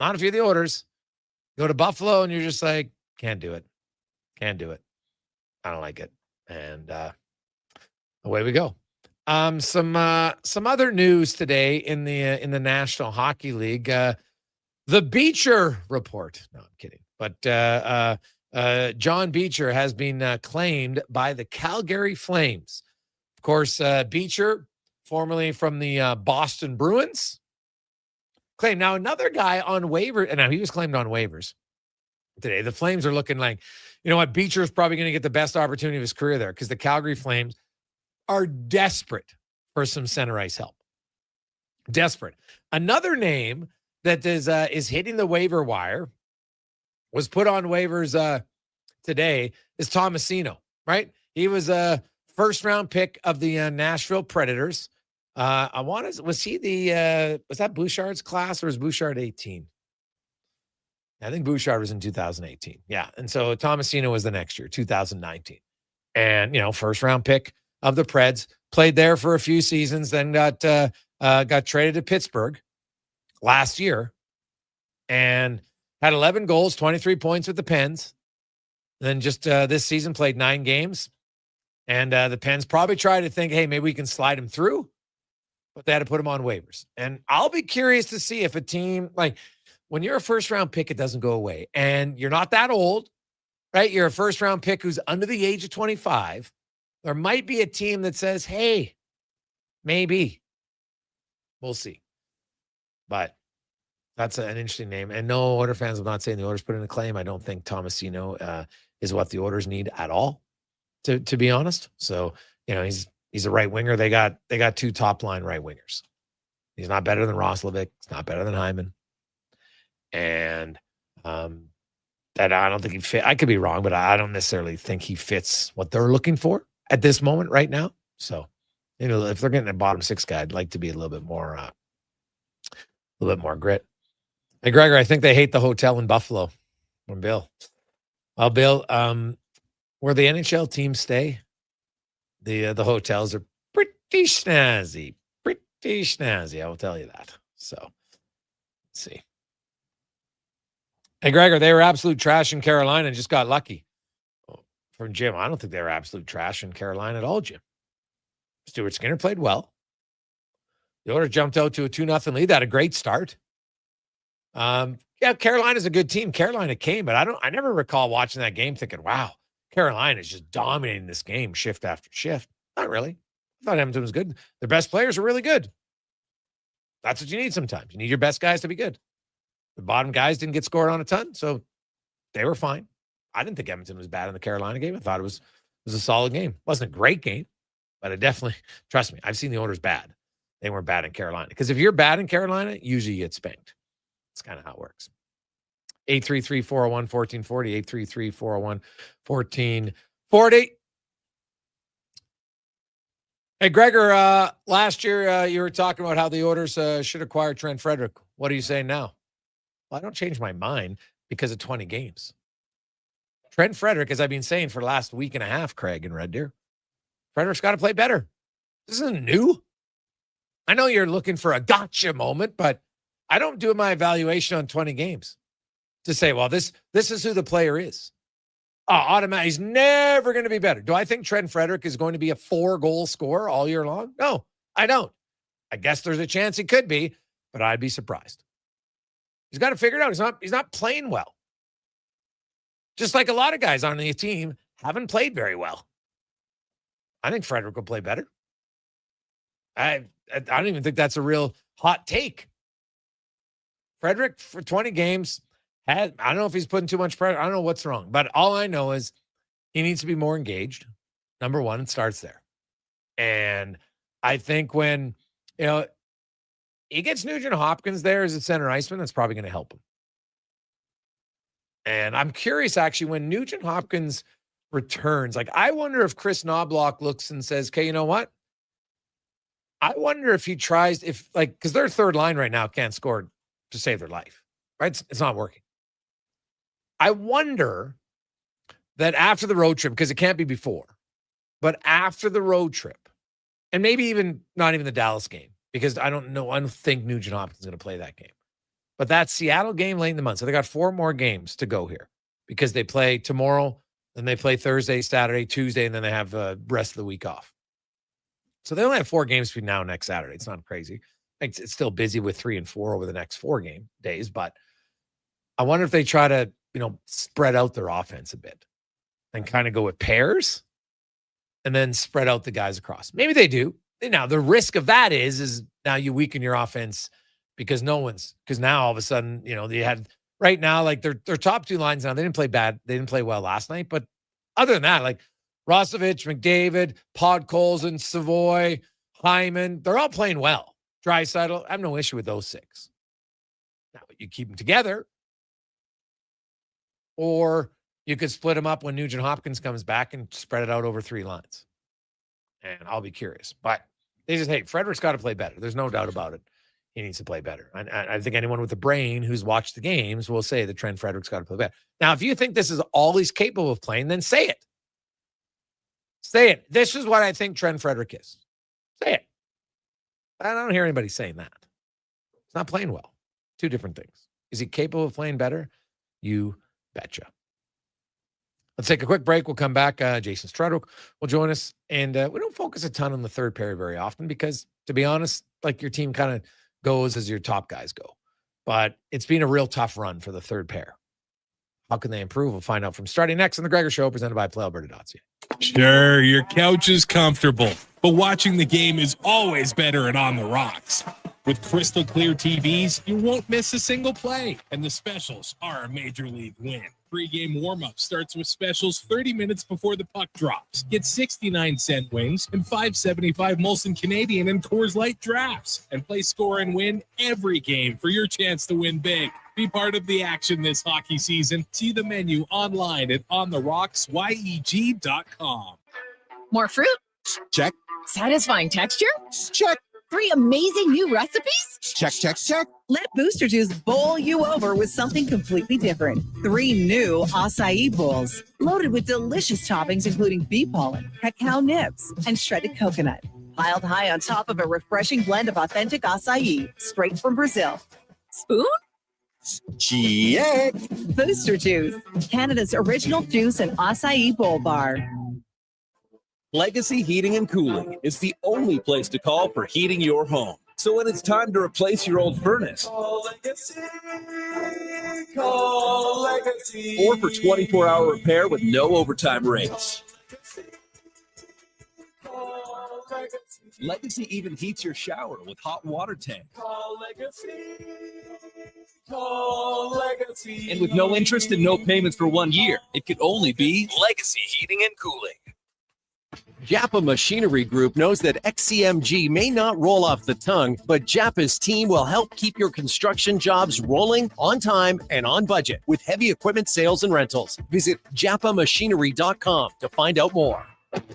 [SPEAKER 4] Not if you're the Oilers. Go to Buffalo and you're just like, can't do it. Can't do it. I don't like it. And away we go. Some other news today in the National Hockey League. The Beecher report. No, I'm kidding. But John Beecher has been claimed by the Calgary Flames. Of course, Beecher, formerly from the Boston Bruins, claimed. Now, another guy on waivers, and now he was claimed on waivers today. The Flames are looking like, you know what, Beecher is probably going to get the best opportunity of his career there because the Calgary Flames are desperate for some center ice help. Desperate. Another name that is hitting the waiver wire, was put on waivers today, is Tomasino, right? He was a first-round pick of the Nashville Predators. Was that Bouchard's class or was Bouchard 18? I think Bouchard was in 2018. Yeah. And so Tomasino was the next year, 2019. And, first-round pick of the Preds, played there for a few seasons, then got traded to Pittsburgh last year and had 11 goals, 23 points with the Pens. And then just this season played 9 games. And the Pens probably tried to think, hey, maybe we can slide him through. But they had to put him on waivers. And I'll be curious to see if a team, like when you're a first-round pick, it doesn't go away. And you're not that old, right? You're a first-round pick who's under the age of 25. There might be a team that says, hey, maybe. We'll see. But that's an interesting name. And no, Oilers fans, I'm not saying the Oilers put in a claim. I don't think Tomasino is what the Oilers need at all, to be honest. So, he's a right winger. They got 2 top line right wingers. He's not better than Roslovic. He's not better than Hyman. And that I don't think he fit. I could be wrong, but I don't necessarily think he fits what they're looking for at this moment right now. So, if they're getting a bottom 6 guy, I'd like to be a little bit more grit. Hey, Gregor, I think they hate the hotel in Buffalo from Bill. Well, Bill, where the NHL teams stay, The hotels are pretty snazzy. Pretty snazzy, I will tell you that. So, let's see. Hey, Gregor, they were absolute trash in Carolina and just got lucky. From Jim, I don't think they were absolute trash in Carolina at all, Jim. Stuart Skinner played well. The Oilers jumped out to a 2-0 lead. They had a great start. Yeah, Carolina's a good team. Carolina came, but I never recall watching that game thinking, wow, Carolina's just dominating this game shift after shift. Not really. I thought Edmonton was good. Their best players are really good. That's what you need sometimes. You need your best guys to be good. The bottom guys didn't get scored on a ton, so they were fine. I didn't think Edmonton was bad in the Carolina game. I thought it was a solid game. It wasn't a great game, but I definitely, trust me, I've seen the Oilers bad. They weren't bad in Carolina. Because if you're bad in Carolina, usually you get spanked. That's kind of how it works. 833-401-1440, 833-401-1440. Hey, Gregor, last year you were talking about how the Oilers should acquire Trent Frederick. What are you saying now? Well, I don't change my mind because of 20 games. Trent Frederick, as I've been saying for the last week and a half, Craig and Red Deer, Frederick's got to play better. This isn't new. I know you're looking for a gotcha moment, but I don't do my evaluation on 20 games to say, well, this is who the player is. Automatic. He's never going to be better. Do I think Trent Frederick is going to be a 4-goal scorer all year long? No, I don't. I guess there's a chance he could be, but I'd be surprised. He's got to figure it out. He's not playing well. Just like a lot of guys on the team haven't played very well. I think Frederick will play better. I don't even think that's a real hot take. Frederick, for 20 games, I don't know if he's putting too much pressure. I don't know what's wrong. But all I know is he needs to be more engaged. Number one, it starts there. And I think when, he gets Nugent Hopkins there as a center iceman, that's probably going to help him. And I'm curious, actually, when Nugent Hopkins returns, I wonder if Chris Knobloch looks and says, okay, you know what? I wonder if he tries, because their third line right now can't score to save their life, right? It's not working. I wonder that after the road trip, because it can't be before, but after the road trip, and maybe not even the Dallas game, because I don't think Nugent Hopkins is going to play that game. But that Seattle game late in the month, so they got 4 more games to go here because they play tomorrow, then they play Thursday, Saturday, Tuesday, and then they have the rest of the week off. So they only have 4 games between now and next Saturday. It's not crazy. It's still busy with 3 and 4 over the next 4 game days, but I wonder if they try to, spread out their offense a bit and kind of go with pairs and then spread out the guys across. Maybe they do. Now, the risk of that is now you weaken your offense because now all of a sudden, they had right now, their top 2 lines now, they didn't play bad. They didn't play well last night, but other than that, Rostovich, McDavid, Podkolzin, Savoy, Hyman, they're all playing well. Draisaitl, I have no issue with those 6. Now, you keep them together, or you could split them up when Nugent Hopkins comes back and spread it out over 3 lines. And I'll be curious. But they just, Frederick's got to play better. There's no doubt about it. He needs to play better. I think anyone with a brain who's watched the games will say that Trent Frederick's got to play better. Now, if you think this is all he's capable of playing, then say it. Say it. This is what I think Trent Frederick is. Say it. I don't hear anybody saying that. He's not playing well. 2 different things. Is he capable of playing better? You betcha. Let's take a quick break. We'll come back. Jason Strudwick will join us. And we don't focus a ton on the third pair very often because, to be honest, your team kind of goes as your top guys go. But it's been a real tough run for the third pair. How can they improve? We'll find out from starting next on the Gregor Show, presented by PlayAlberta.ca.
[SPEAKER 20] Sure, your couch is comfortable, but watching the game is always better and on the rocks. With crystal clear TVs, you won't miss a single play, and the specials are a major league win. Pre-game warm-up starts with specials 30 minutes before the puck drops. Get 69-cent wings and $5.75 Molson Canadian and Coors Light drafts, and play score and win every game for your chance to win big. Be part of the action this hockey season. See the menu online at ontherocksyeg.com.
[SPEAKER 2] More fruit?
[SPEAKER 24] Check.
[SPEAKER 2] Satisfying texture?
[SPEAKER 24] Check.
[SPEAKER 2] 3 amazing new recipes?
[SPEAKER 24] Check, check, check.
[SPEAKER 14] Let Booster Juice bowl you over with something completely different. 3 new acai bowls, loaded with delicious toppings including bee pollen, cacao nibs, and shredded coconut. Piled high on top of a refreshing blend of authentic acai, straight from Brazil. Spoon?
[SPEAKER 24] Check.
[SPEAKER 14] Booster Juice, Canada's original juice and acai bowl bar.
[SPEAKER 15] Legacy Heating and Cooling is the only place to call for heating your home. So when it's time to replace your old furnace, call Legacy. Or for 24-hour repair with no overtime rates. Legacy even heats your shower with hot water tank. Call Legacy. And with no interest and no payments for 1 year, it could only be Legacy Heating and Cooling.
[SPEAKER 17] Japa Machinery Group knows that XCMG may not roll off the tongue, but Japa's team will help keep your construction jobs rolling on time and on budget with heavy equipment sales and rentals. Visit japamachinery.com to find out more.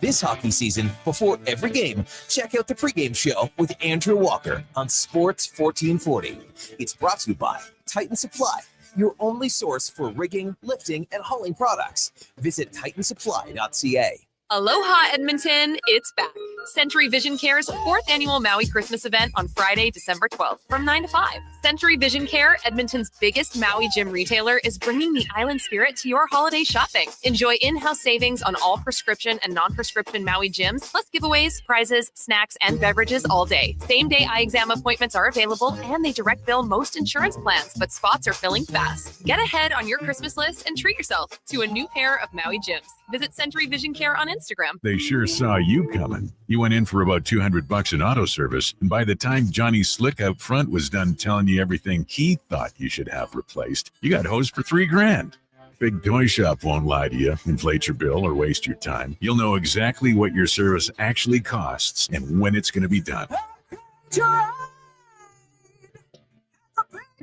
[SPEAKER 1] This hockey season, before every game, check out the pregame show with Andrew Walker on Sports 1440. It's brought to you by Titan Supply, your only source for rigging, lifting, and hauling products. Visit titansupply.ca.
[SPEAKER 18] Aloha, Edmonton. It's back. Century Vision Care's 4th annual Maui Christmas event on Friday, December 12th from 9 to 5. Century Vision Care, Edmonton's biggest Maui gym retailer, is bringing the island spirit to your holiday shopping. Enjoy in-house savings on all prescription and non-prescription Maui gyms, plus giveaways, prizes, snacks, and beverages all day. Same-day eye exam appointments are available, and they direct bill most insurance plans, but spots are filling fast. Get ahead on your Christmas list and treat yourself to a new pair of Maui gyms. Visit Century Vision Care on Instagram.
[SPEAKER 26] They sure saw you coming. You went in for about $200 in auto service, and by the time Johnny Slick out front was done telling you everything he thought you should have replaced, you got hosed for $3,000. Big Toy Shop won't lie to you, inflate your bill, or waste your time. You'll know exactly what your service actually costs and when it's going to be done.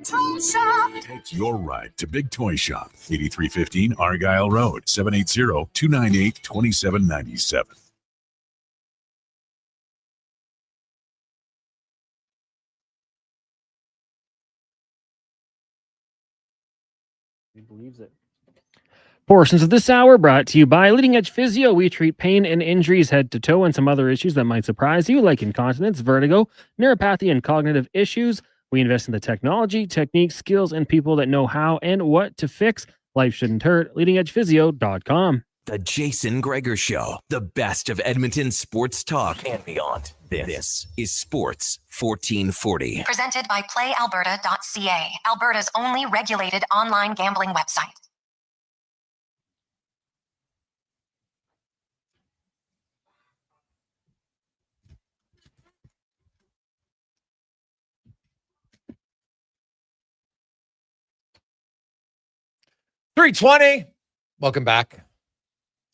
[SPEAKER 26] Take your ride to Big Toy Shop, 8315 Argyle Road, 780-298-2797.
[SPEAKER 10] He believes it. Portions of this hour brought to you by Leading Edge Physio. We treat pain and injuries head to toe and some other issues that might surprise you, like incontinence, vertigo, neuropathy, and cognitive issues. We invest in the technology, techniques, skills, and people that know how and what to fix. Life shouldn't hurt. LeadingEdgePhysio.com.
[SPEAKER 1] The Jason Gregor Show, the best of Edmonton sports talk and beyond. This is Sports 1440.
[SPEAKER 9] Presented by PlayAlberta.ca, Alberta's only regulated online gambling website.
[SPEAKER 4] $3:20. Welcome back.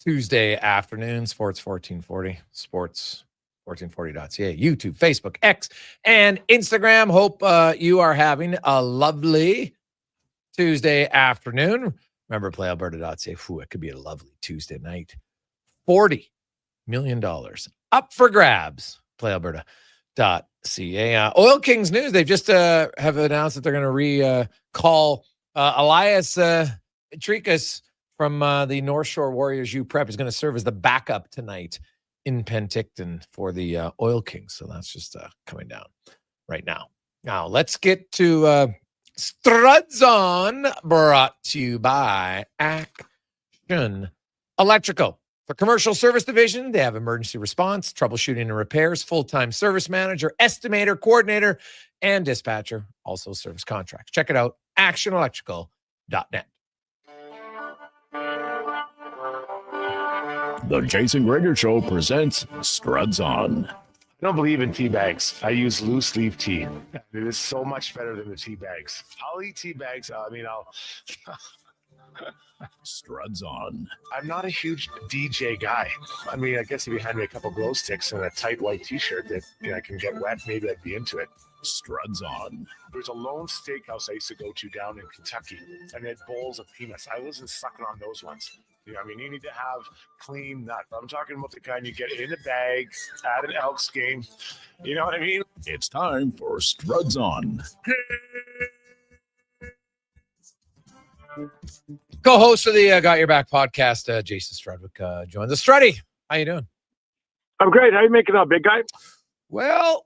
[SPEAKER 4] Tuesday afternoon, Sports 1440, sports1440.ca, YouTube, Facebook, X, and Instagram. Hope you are having a lovely Tuesday afternoon. Remember, playalberta.ca. It could be a lovely Tuesday night. $40 million up for grabs. Playalberta.ca. Oil Kings news. They've just have announced that they're going to recall Elias Trikas from the North Shore Warriors U Prep is going to serve as the backup tonight in Penticton for the Oil Kings. So that's just coming down right now. Now let's get to Struds On, brought to you by Action Electrical. For commercial service division, they have emergency response, troubleshooting and repairs, full-time service manager, estimator, coordinator, and dispatcher. Also service contracts. Check it out, actionelectrical.net.
[SPEAKER 6] The Jason Gregor Show presents Struds On.
[SPEAKER 27] I don't believe in tea bags. I use loose leaf tea. It is so much better than the tea bags. I'll eat tea bags. I'll
[SPEAKER 6] Struds On.
[SPEAKER 27] I'm not a huge DJ guy. I mean, I guess if you had me a couple glow sticks and a tight white t-shirt that I can get wet, maybe I'd be into it.
[SPEAKER 6] Struds On.
[SPEAKER 27] There's a lone steakhouse I used to go to down in Kentucky, and they had bowls of peanuts. I wasn't sucking on those ones. You know, I mean, you need to have clean nut. I'm talking about the kind you get in the bag at an Elks game. You know what I mean?
[SPEAKER 6] It's time for Struds On.
[SPEAKER 4] Co-host of the Got Your Back podcast, Jason Strudwick, joins us. Struddy, how you doing?
[SPEAKER 3] I'm great. How you making out, big guy?
[SPEAKER 4] Well,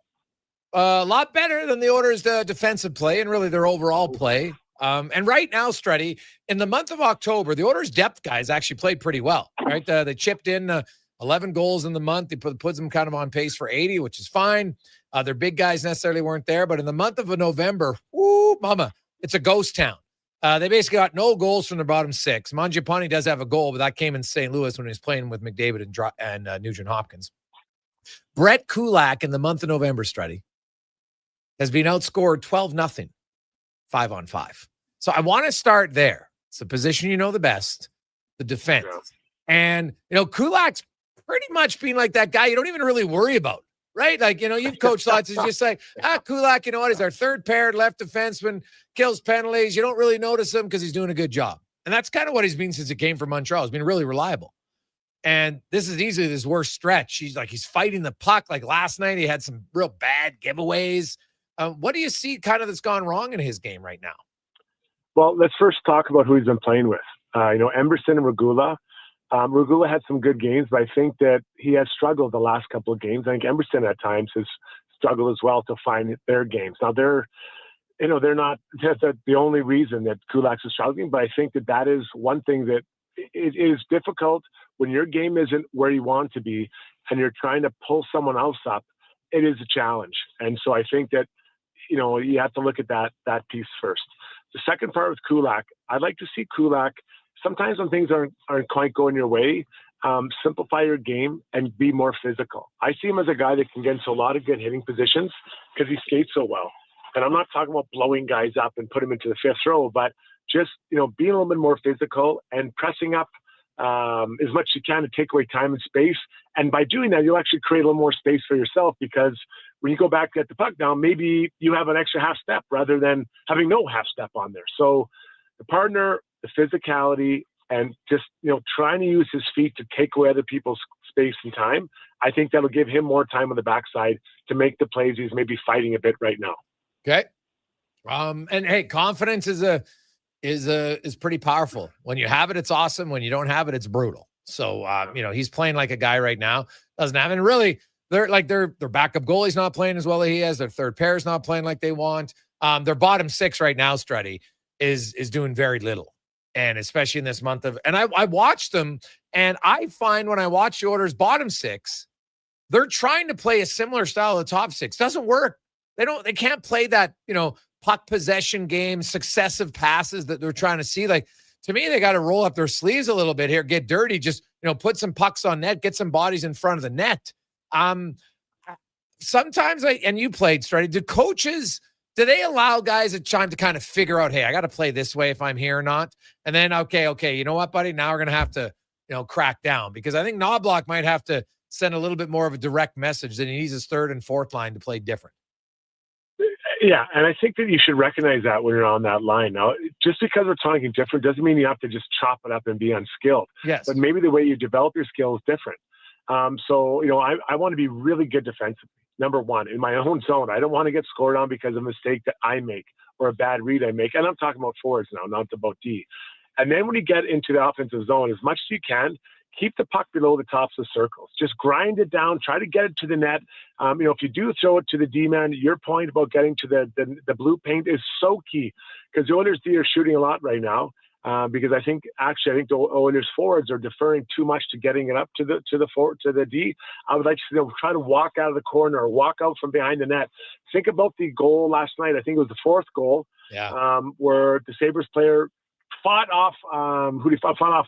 [SPEAKER 4] a lot better than the Oilers' defensive play and really their overall play. And right now, Struddy, in the month of October, the Oilers' depth guys actually played pretty well, right? They chipped in 11 goals in the month. They puts them kind of on pace for 80, which is fine. Their big guys necessarily weren't there. But in the month of November, whoo, mama, it's a ghost town. They basically got no goals from the bottom six. Mangiapane does have a goal, but that came in St. Louis when he was playing with McDavid and Nugent Hopkins. Brett Kulak in the month of November, Struddy, has been outscored 12-0, 5-on-5. So I want to start there. It's the position you know the best, the defense. Yeah. And, Kulak's pretty much been like that guy you don't even really worry about, right? Like, you've coached lots. It's just like, Kulak, he's our third paired left defenseman, kills penalties. You don't really notice him because he's doing a good job. And that's kind of what he's been since he came from Montreal. He's been really reliable. And this is easily his worst stretch. He's fighting the puck. Like last night, he had some real bad giveaways. What do you see kind of that's gone wrong in his game right now?
[SPEAKER 3] Well, let's first talk about who he's been playing with. Emberson and Regula. Regula had some good games, but I think that he has struggled the last couple of games. I think Emberson at times has struggled as well to find their games. Now they're not the only reason that Kulak is struggling, but I think that is one thing that it is difficult when your game isn't where you want to be and you're trying to pull someone else up. It is a challenge. And so I think that, you have to look at that piece first. The second part with Kulak, I'd like to see Kulak, sometimes when things aren't quite going your way, simplify your game and be more physical. I see him as a guy that can get into a lot of good hitting positions because he skates so well. And I'm not talking about blowing guys up and put them into the fifth row, but just, being a little bit more physical and pressing up as much as you can to take away time and space. And by doing that, you'll actually create a little more space for yourself because when you go back to get the puck down, maybe you have an extra half step rather than having no half step on there. So the partner, the physicality, and just, trying to use his feet to take away other people's space and time, I think that'll give him more time on the backside to make the plays he's maybe fighting a bit right now.
[SPEAKER 4] Okay. And hey, confidence is pretty powerful. When you have it, it's awesome. When you don't have it, it's brutal. So, he's playing like a guy right now, doesn't have it. And really, their backup goalie's not playing as well as he is. Their third pair's not playing like they want. Their bottom six right now, Struddy, is doing very little. And especially in this month of, and I watched them, and I find when I watch the Oilers' bottom six, they're trying to play a similar style of the top six. Doesn't work. They can't play that, puck possession game, successive passes that they're trying to see. Like, to me, they got to roll up their sleeves a little bit here, get dirty, just, put some pucks on net, get some bodies in front of the net. Sometimes, and you played, Struddy, do they allow guys a time to kind of figure out, hey, I got to play this way if I'm here or not? And then, okay, you know what, buddy? Now we're going to have to, crack down, because I think Knobloch might have to send a little bit more of a direct message that he needs his third and fourth line to play different.
[SPEAKER 3] Yeah, and I think that you should recognize that when you're on that line. Now, just because we're talking different doesn't mean you have to just chop it up and be unskilled.
[SPEAKER 4] Yes.
[SPEAKER 3] But maybe the way you develop your skill is different. So, I want to be really good defensively. Number one, in my own zone. I don't want to get scored on because of a mistake that I make or a bad read I make. And I'm talking about forwards now, not about D. And then when you get into the offensive zone, as much as you can, keep the puck below the tops of circles. Just grind it down. Try to get it to the net. If you do throw it to the D-man, your point about getting to the blue paint is so key, because the Oilers D are shooting a lot right now. Because I think the Oilers forwards are deferring too much to getting it up to the D. I would like to see them try to walk out of the corner or walk out from behind the net. Think about the goal last night. I think it was the fourth goal, where the Sabres player fought off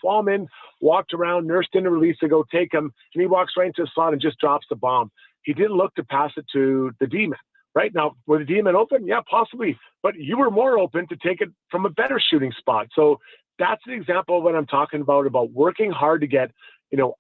[SPEAKER 3] Wallman, walked around, nursed in a release to go take him, and he walks right into the slot and just drops the bomb. He didn't look to pass it to the D-man. Right now, were the D-men open? Yeah, possibly. But you were more open to take it from a better shooting spot. So that's an example of what I'm talking about working hard to get,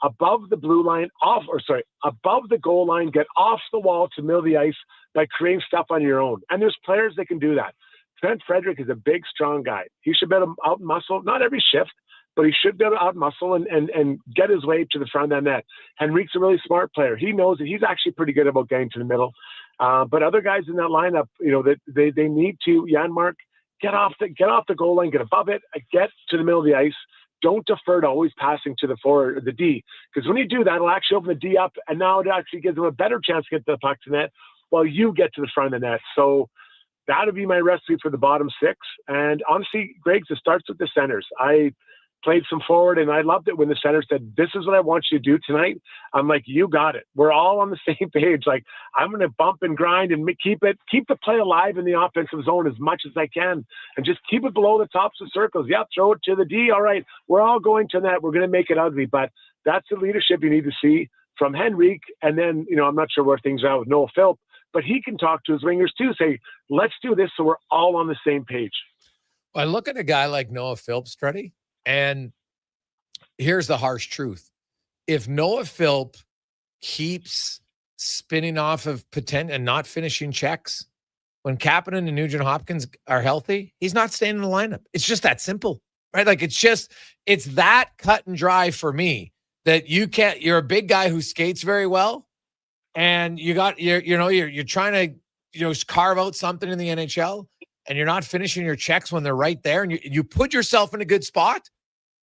[SPEAKER 3] above the blue line, above the goal line, get off the wall to middle of the ice by creating stuff on your own. And there's players that can do that. Trent Frederick is a big, strong guy. He should be able to out-muscle, not every shift, but he should be able to outmuscle and get his way to the front of that net. Henrique's a really smart player. He knows that he's actually pretty good about getting to the middle. But other guys in that lineup, that they need to, Janmark, get off the goal line, get above it, get to the middle of the ice. Don't defer to always passing to the forward or the D, because when you do that, it'll actually open the D up, and now it actually gives them a better chance to get the puck to net while you get to the front of the net. So that would be my recipe for the bottom six. And honestly, Greg, it starts with the centers. I played some forward, and I loved it when the center said, "This is what I want you to do tonight." I'm like, "You got it. We're all on the same page." Like, I'm going to bump and grind and keep the play alive in the offensive zone as much as I can, and just keep it below the tops of circles. Yeah, throw it to the D. All right, we're all going to that. We're going to make it ugly, but that's the leadership you need to see from Henrique. And then, I'm not sure where things are at with Noah Philp, but he can talk to his wingers too. Say, let's do this so we're all on the same page.
[SPEAKER 4] I look at a guy like Noah Philp, Struddy, and here's the harsh truth. If Noah Philp keeps spinning off of potential and not finishing checks, when Kapanen and Nugent Hopkins are healthy, he's not staying in the lineup. It's just that simple, right? Like, it's that cut and dry for me that you're a big guy who skates very well, and you're trying to, carve out something in the NHL, and you're not finishing your checks when they're right there, and you put yourself in a good spot,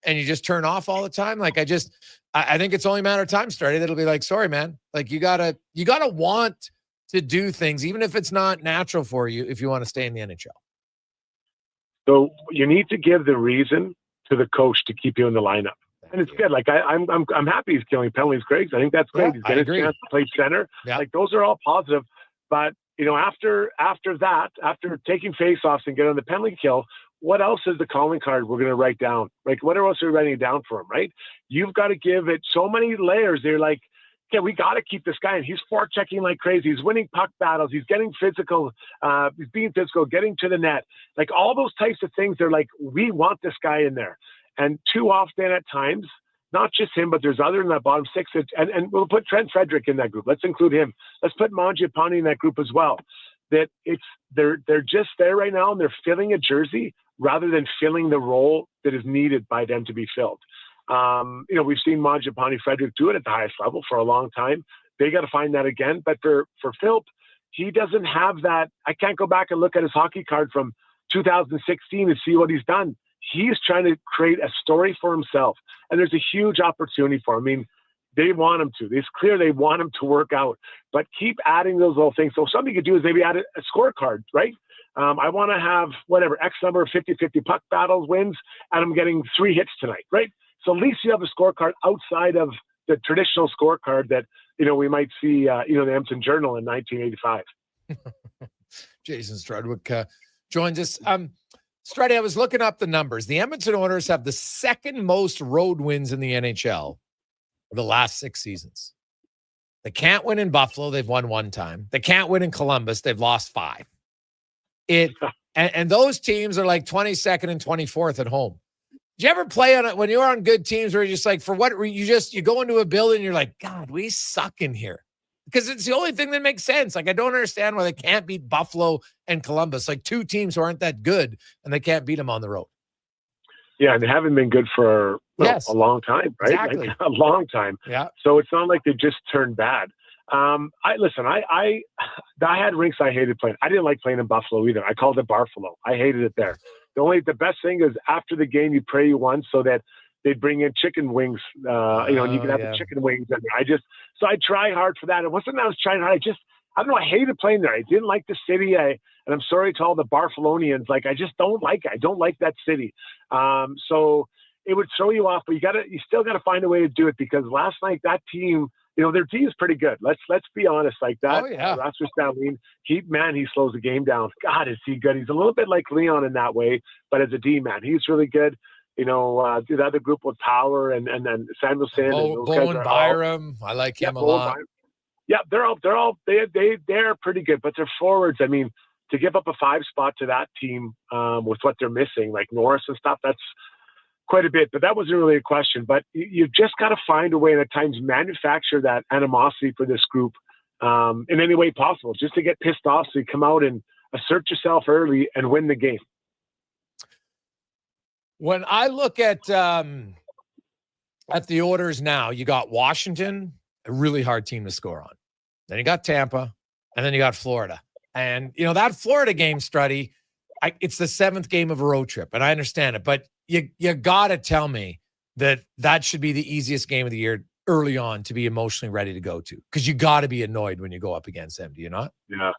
[SPEAKER 4] and you just turn off all the time. Like, I think it's only a matter of time, Struddy, that'll be like, sorry, man. Like, you gotta want to do things, even if it's not natural for you, if you want to stay in the NHL.
[SPEAKER 3] So you need to give the reason to the coach to keep you in the lineup. And it's good. Like, I'm happy he's killing penalties, Greg. I think that's great. He's getting a chance to play center. Yeah. Like, those are all positive. But, after that, after taking faceoffs and getting on the penalty kill, what else is the calling card we're going to write down? Like, what else are we writing down for him, right? You've got to give it so many layers. They're like, okay, we got to keep this guy in. He's forechecking like crazy. He's winning puck battles. He's getting physical. He's being physical, getting to the net. Like, all those types of things, they're like, we want this guy in there. And too often at times, not just him, but there's other in that bottom six. And we'll put Trent Frederick in that group. Let's include him. Let's put Mangiapane in that group as well. That they're just there right now, and they're filling a jersey rather than filling the role that is needed by them to be filled. We've seen Mangiapane, Frederick do it at the highest level for a long time. They got to find that again. But for Philp, he doesn't have that. I can't go back and look at his hockey card from 2016 and see what he's done. He's trying to create a story for himself, and there's a huge opportunity for him. I mean, they want him to. It's clear they want him to work out, but keep adding those little things. So something you could do is maybe add a scorecard, right? I want to have whatever, X number of 50-50 puck battles wins, and I'm getting 3 hits tonight, right? So at least you have a scorecard outside of the traditional scorecard that, we might see, the Edmonton Journal in 1985.
[SPEAKER 4] Jason Strudwick joins us. Struddy, I was looking up the numbers. The Edmonton Oilers have the second most road wins in the NHL the last 6 seasons. They can't win in Buffalo. They've won 1 time. They can't win in Columbus. They've lost 5. And those teams are like 22nd and 24th at home. Did you ever play on it when you were on good teams where you're just like, for what you go into a building and you're like, God, we suck in here? Because it's the only thing that makes sense. Like, I don't understand why they can't beat Buffalo and Columbus, like 2 teams who aren't that good, and they can't beat them on the road.
[SPEAKER 3] Yeah, and they haven't been good for a long time, right?
[SPEAKER 4] Exactly.
[SPEAKER 3] Like, a long time.
[SPEAKER 4] Yeah.
[SPEAKER 3] So it's not like they just turned bad. I had rinks I hated playing. I didn't like playing in Buffalo either. I called it Barfalo. I hated it there. The best thing is after the game, you pray you won so that they'd bring in chicken wings, and you can have the chicken wings. And so I try hard for that. It wasn't that I was trying hard. I don't know. I hated playing there. I didn't like the city. And I'm sorry to all the Barcelonians. Like, I just don't like it. I don't like that city. So it would throw you off, but you still got to find a way to do it, because last night that team, their team is pretty good. Let's be honest, like that.
[SPEAKER 4] Oh, yeah.
[SPEAKER 3] Rasmus Dahlin, he slows the game down. God, is he good? He's a little bit like Leon in that way, but as a D man, he's really good. The other group with Power and then Samuelson.
[SPEAKER 4] Bowen Byram. I like him a lot.
[SPEAKER 3] Byram. Yeah, they're pretty good, but their forwards, I mean, to give up a 5 spot to that team with what they're missing, like Norris and stuff, that's quite a bit. But that wasn't really a question. But you've just got to find a way, and at times manufacture that animosity for this group in any way possible, just to get pissed off so you come out and assert yourself early and win the game.
[SPEAKER 4] When I look at the Oilers now, you got Washington, a really hard team to score on. Then you got Tampa, and then you got Florida. And, that Florida game, Struddy, it's the 7th game of a road trip, and I understand it. But you got to tell me that should be the easiest game of the year early on to be emotionally ready to go to, because you got to be annoyed when you go up against them, do you not?
[SPEAKER 3] Yeah.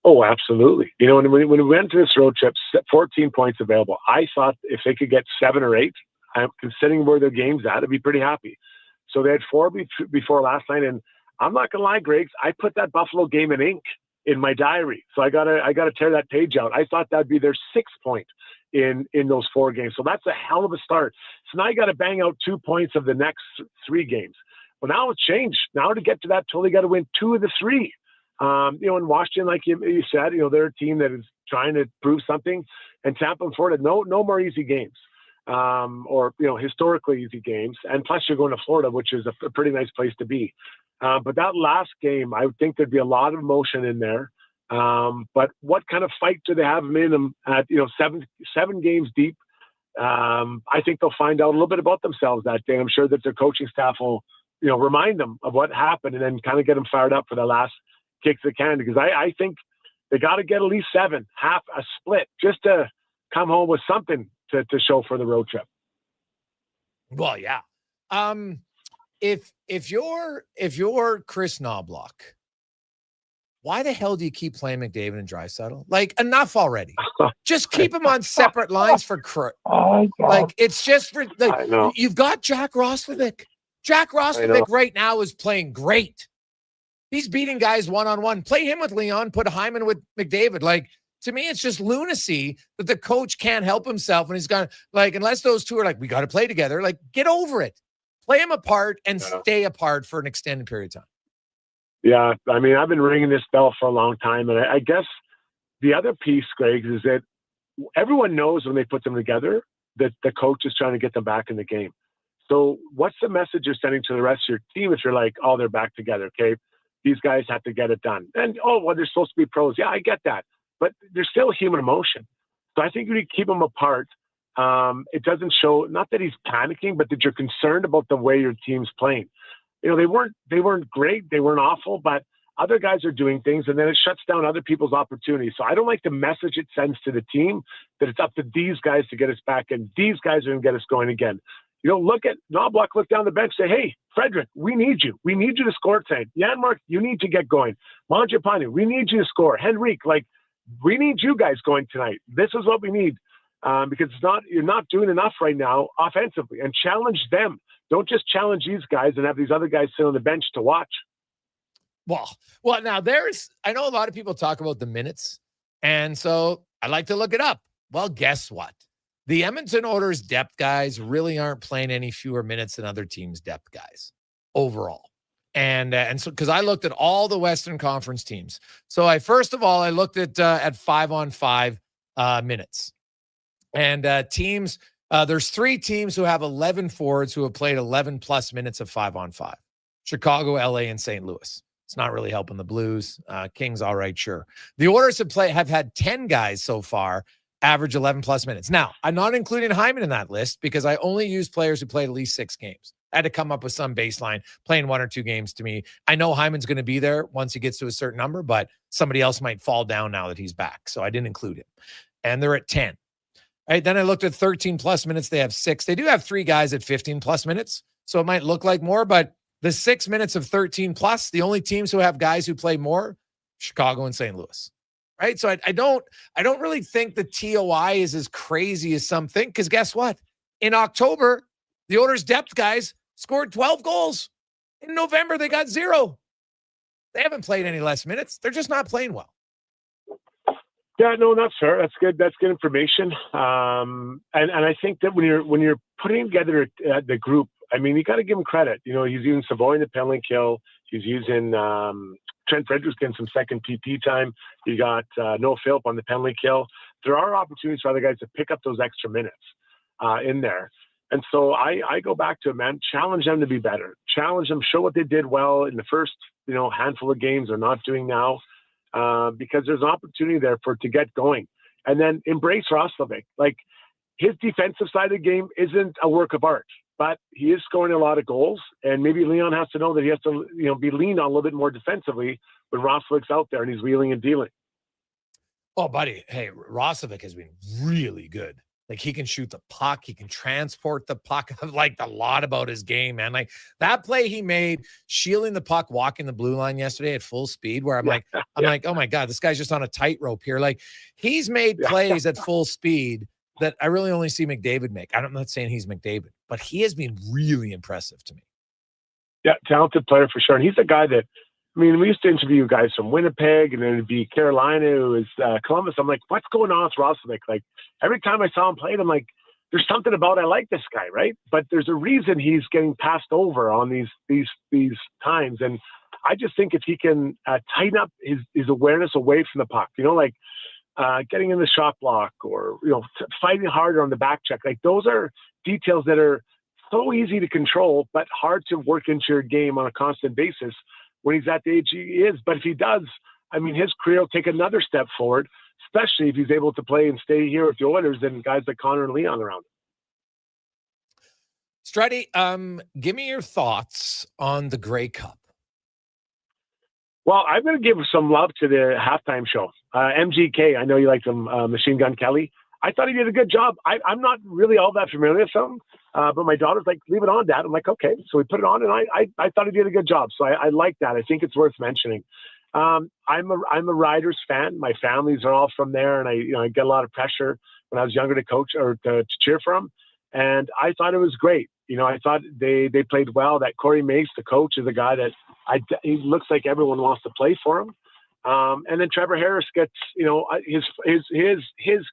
[SPEAKER 3] Oh, absolutely. When we went to this road trip, 14 points available. I thought if they could get 7 or 8, I'm considering where their game's at, I'd be pretty happy. So they had 4 before last night, and I'm not gonna lie, Greg, I put that Buffalo game in ink in my diary. So I gotta tear that page out. I thought that'd be their 6th point in those 4 games. So that's a hell of a start. So now you got to bang out 2 points of the next 3 games. Well, now it's changed. Now to get to that, totally got to win 2 of the 3. In Washington, like you said, they're a team that is trying to prove something. And Tampa and Florida, no more easy games, or historically easy games. And plus, you're going to Florida, which is a pretty nice place to be. But that last game, I would think there'd be a lot of emotion in there. But what kind of fight do they have in them at 7 games deep? I think they'll find out a little bit about themselves that day. I'm sure that their coaching staff will remind them of what happened, and then kind of get them fired up for the last kicks they can, because I think they got to get at least 7, half a split, just to come home with something to show for the road trip.
[SPEAKER 4] Well, yeah. If you're Chris Knobloch, why the hell do you keep playing McDavid and Draisaitl? Like, enough already. Just keep them on separate lines for it's just for you've got Jack Roslovic. Jack Roslovic right now is playing great. He's beating guys one-on-one. Play him with Leon, put Hyman with McDavid. Like, to me, it's just lunacy that the coach can't help himself. And he's gone, unless those two are like, we got to play together, get over it. Play them apart and stay apart for an extended period of time.
[SPEAKER 3] Yeah, I mean, I've been ringing this bell for a long time. And I guess the other piece, Greg, is that everyone knows when they put them together that the coach is trying to get them back in the game. So what's the message you're sending to the rest of your team if you're like, oh, they're back together, okay? These guys have to get it done. And, they're supposed to be pros. Yeah, I get that. But there's still human emotion. So I think you need to keep them apart. It doesn't show, not that he's panicking, but that you're concerned about the way your team's playing. They weren't great. They weren't awful, but other guys are doing things, and then it shuts down other people's opportunities. So I don't like the message it sends to the team that it's up to these guys to get us back, and these guys are going to get us going again. Look at Knobloch, look down the bench, say, hey, Frederick, we need you. We need you to score tonight. Janmark, you need to get going. Mangiapane, we need you to score. Henrique, we need you guys going tonight. This is what we need, because you're not doing enough right now offensively, and challenge them. Don't just challenge these guys and have these other guys sit on the bench to watch.
[SPEAKER 4] Well, now I know a lot of people talk about the minutes, and so I like to look it up. Well, guess what? The Edmonton Oilers depth guys really aren't playing any fewer minutes than other teams' depth guys overall. And so, because I looked at all the Western Conference teams. So I looked at 5-on-5 minutes. And teams, there's 3 teams who have 11 forwards who have played 11 plus minutes of 5-on-5. Chicago, LA, and St. Louis. It's not really helping the Blues. Kings, all right, sure. The Oilers have had 10 guys so far average 11 plus minutes. Now, I'm not including Hyman in that list because I only use players who played at least 6 games. I had to come up with some baseline. Playing 1 or 2 games to me, I know Hyman's going to be there once he gets to a certain number, but somebody else might fall down now that he's back. So I didn't include him. And they're at 10. All right, then I looked at 13 plus minutes. They have 6. They do have 3 guys at 15 plus minutes. So it might look like more, but the 6 minutes of 13 plus, the only teams who have guys who play more, Chicago and St. Louis. Right. So I don't really think the TOI is as crazy as some think, because guess what? In October, the Oilers depth guys scored 12 goals. In November, they got 0. They haven't played any less minutes. They're just not playing well.
[SPEAKER 3] Yeah, no, that's fair. That's good. That's good information. And I think that when you're putting together the group, I mean, you got to give him credit. He's using Savoy in the penalty kill. He's using Trent Frederick's getting some second PP time. You got Noah Philp on the penalty kill. There are opportunities for other guys to pick up those extra minutes in there. And so I go back to it, man. Challenge them to be better. Challenge them. Show what they did well in the first handful of games they're not doing now, because there's an opportunity there to get going. And then embrace Roslovic. his defensive side of the game isn't a work of art, but he is scoring a lot of goals. And maybe Leon has to know that he has to, be leaned on a little bit more defensively when Roslovic's out there and he's wheeling and dealing.
[SPEAKER 4] Oh, buddy. Hey, Roslovic has been really good. Like, he can shoot the puck. He can transport the puck. I've liked a lot about his game, man. Like, that play he made, shielding the puck, walking the blue line yesterday at full speed, where I'm like, oh my God, this guy's just on a tightrope here. Like, he's made plays at full speed that I really only see McDavid make. I'm not saying he's McDavid, but he has been really impressive to me.
[SPEAKER 3] Yeah, talented player for sure. And he's a guy that, we used to interview guys from Winnipeg, and then it'd be Carolina, it was Columbus. I'm like, what's going on with Roslovic? Like, every time I saw him play, I'm like, there's something about I like this guy, right? But there's a reason he's getting passed over on these times. And I just think if he can tighten up his awareness away from the puck, getting in the shot block or, fighting harder on the back check, like those are details that are so easy to control, but hard to work into your game on a constant basis when he's at the age he is. But if he does, his career will take another step forward, especially if he's able to play and stay here with the Oilers and guys like Connor and Leon around him.
[SPEAKER 4] Struddy, give me your thoughts on the Grey Cup.
[SPEAKER 3] Well, I'm going to give some love to the halftime show. MGK, I know you like them, Machine Gun Kelly. I thought he did a good job. I'm not really all that familiar with him, but my daughter's like, leave it on, Dad. I'm like, okay. So we put it on, and I thought he did a good job. So I like that. I think it's worth mentioning. I'm a Riders fan. My families are all from there, and I get a lot of pressure when I was younger to coach or to cheer for them. And I thought it was great. I thought they played well. That Corey Mace, the coach, is a guy that he looks like everyone wants to play for him. And then Trevor Harris gets, his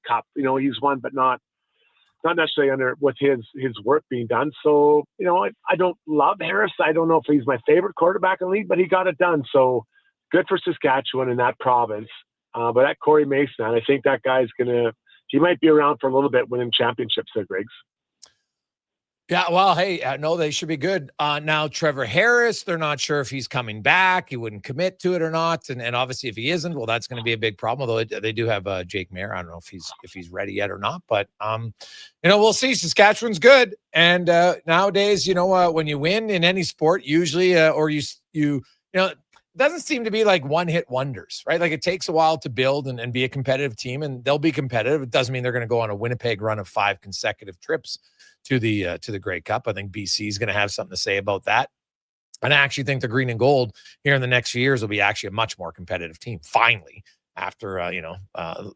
[SPEAKER 3] cup, he's won, but not necessarily under with his work being done. So, I don't love Harris. I don't know if he's my favorite quarterback in the league, but he got it done. So good for Saskatchewan in that province. But that Corey Mason, man, I think that guy's he might be around for a little bit winning championships there, Griggs.
[SPEAKER 4] Yeah, well, hey, no, they should be good. Now, Trevor Harris, they're not sure if he's coming back. He wouldn't commit to it or not. And obviously, if he isn't, well, that's going to be a big problem. Although they do have Jake Mayer. I don't know if he's ready yet or not. But, we'll see. Saskatchewan's good. And nowadays, when you win in any sport, usually, it doesn't seem to be like one-hit wonders, right? Like, it takes a while to build and be a competitive team, and they'll be competitive. It doesn't mean they're going to go on a Winnipeg run of 5 consecutive trips to the Grey Cup. I think BC is going to have something to say about that. And I actually think the green and gold here in the next few years will be actually a much more competitive team. Finally, after,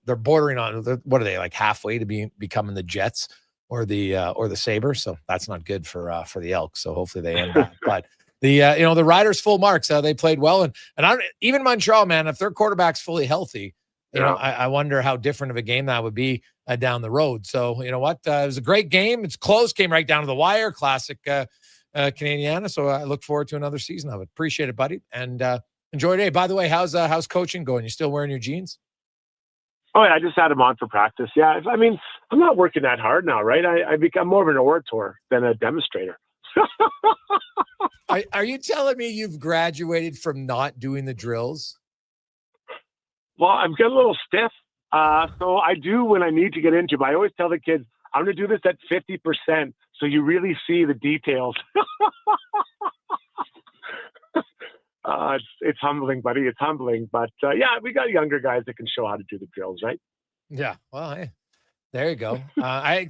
[SPEAKER 4] they're bordering on, what are they, like halfway to becoming the Jets or the Sabres. So that's not good for the Elks. So hopefully they end that. But the Riders full marks, they played well. And even Montreal, man, if their quarterback's fully healthy, I wonder how different of a game that would be down the road. So, you know what? It was a great game. It's close, came right down to the wire. Classic Canadiana. So I look forward to another season of it. Appreciate it, buddy. And enjoy your day. By the way, how's coaching going? You still wearing your jeans?
[SPEAKER 3] Oh, yeah, I just had them on for practice. Yeah, I'm not working that hard now, right? I become more of an orator than a demonstrator.
[SPEAKER 4] Are you telling me you've graduated from not doing the drills?
[SPEAKER 3] Well, I'm getting a little stiff. So I do when I need to get into, but I always tell the kids, I'm going to do this at 50%. So you really see the details. It's humbling, buddy. It's humbling. But yeah, we got younger guys that can show how to do the drills, right?
[SPEAKER 4] Yeah. Well, hey, there you go. I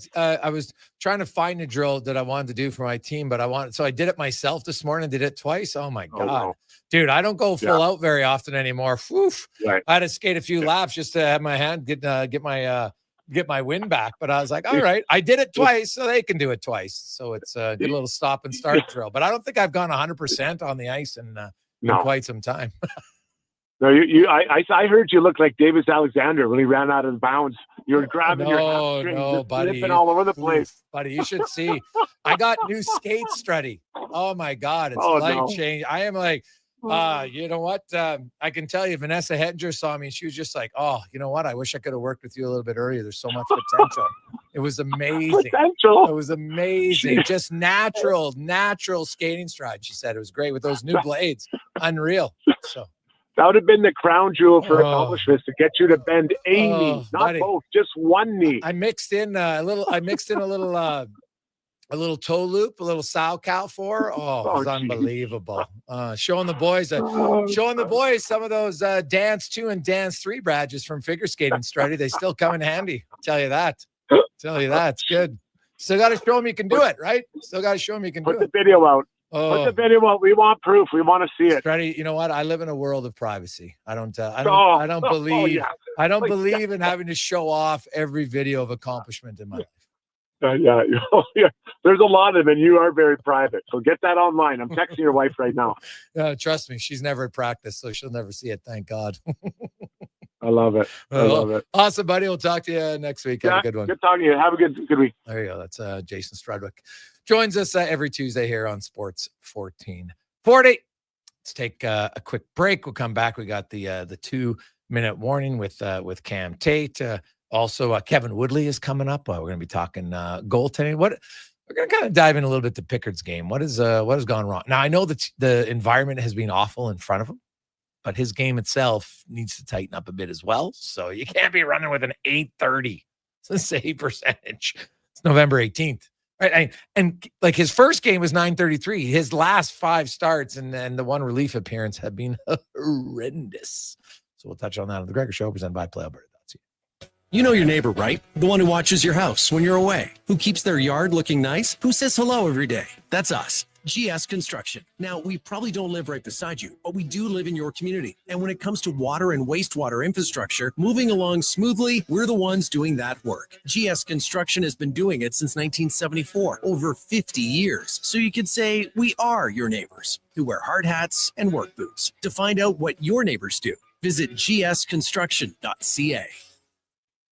[SPEAKER 4] was trying to find a drill that I wanted to do for my team, but I did it myself this morning. Did it twice. Oh my God,
[SPEAKER 3] wow.
[SPEAKER 4] Dude! I don't go full out very often anymore. Oof.
[SPEAKER 3] Right.
[SPEAKER 4] I had to skate a few laps just to have my hand get my wind back. But I was like, all right, I did it twice, so they can do it twice. So it's a good little stop and start drill. But I don't think I've gone 100% on the ice in quite some time.
[SPEAKER 3] No, I heard you look like Davis Alexander when he ran out of bounds. You were grabbing your hamstrings, just
[SPEAKER 4] buddy,
[SPEAKER 3] flipping all over the place.
[SPEAKER 4] Buddy, you should see. I got new skates, Struddy. Oh my God, it's life change. I am like, you know what? I can tell you, Vanessa Hettinger saw me and she was just like, oh, you know what? I wish I could have worked with you a little bit earlier. There's so much potential. It was amazing. It was amazing. Just natural skating stride. She said it was great with those new blades. Unreal. So
[SPEAKER 3] That would have been the crown jewel for accomplishments to get you to bend a knee, not
[SPEAKER 4] buddy.
[SPEAKER 3] both, just one knee.
[SPEAKER 4] I mixed in a little toe loop, a little sow cow for. Oh, it was unbelievable. Showing the boys some of those dance 2 and dance 3 badges from figure skating, Struddy. They still come in handy. Tell you that. It's good. Still got to show them you can do it, right? Still got to show them you can do it.
[SPEAKER 3] Put the video out. Put the video out. We want proof. We want to see it.
[SPEAKER 4] Struddy, you know what? I live in a world of privacy. I don't believe in having to show off every video of accomplishment in my life.
[SPEAKER 3] Yeah. There's a lot of them, and you are very private. So get that online. I'm texting your wife right now.
[SPEAKER 4] Trust me, she's never at practice, so she'll never see it. Thank God.
[SPEAKER 3] I love it.
[SPEAKER 4] Awesome, buddy. We'll talk to you next week. Have a good one.
[SPEAKER 3] Good talking to you. Have a good week.
[SPEAKER 4] There you go. That's Jason Strudwick. Joins us every Tuesday here on Sports 1440. Let's take a quick break. We'll come back. We got the 2-minute warning with Cam Tate. Also, Kevin Woodley is coming up. We're going to be talking goaltending. We're going to kind of dive in a little bit to Pickard's game. What has gone wrong? Now, I know that the environment has been awful in front of him, but his game itself needs to tighten up a bit as well. So you can't be running with an .830 save percentage. It's November 18th. Right. And like his first game was .933. His last 5 starts and the one relief appearance have been horrendous. So we'll touch on that on the Gregor Show, presented by PlayAlberta.ca.
[SPEAKER 11] You know your neighbor, right? The one who watches your house when you're away, who keeps their yard looking nice, who says hello every day. That's us. GS Construction. Now, we probably don't live right beside you, but we do live in your community. And when it comes to water and wastewater infrastructure, moving along smoothly, we're the ones doing that work. GS Construction has been doing it since 1974, over 50 years. So you could say we are your neighbors who wear hard hats and work boots. To find out what your neighbors do, visit gsconstruction.ca.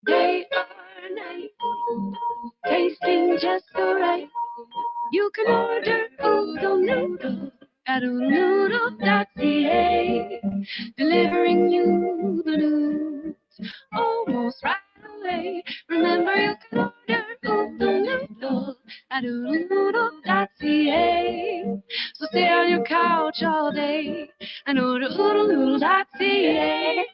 [SPEAKER 12] Day or night, tasting just so right. You can order Oodle Noodle at oodlenoodle.ca, delivering you the news almost right away. Remember, you can order Oodle Noodle at oodlenoodle.ca. So stay on your couch all day and order oodlenoodle.ca.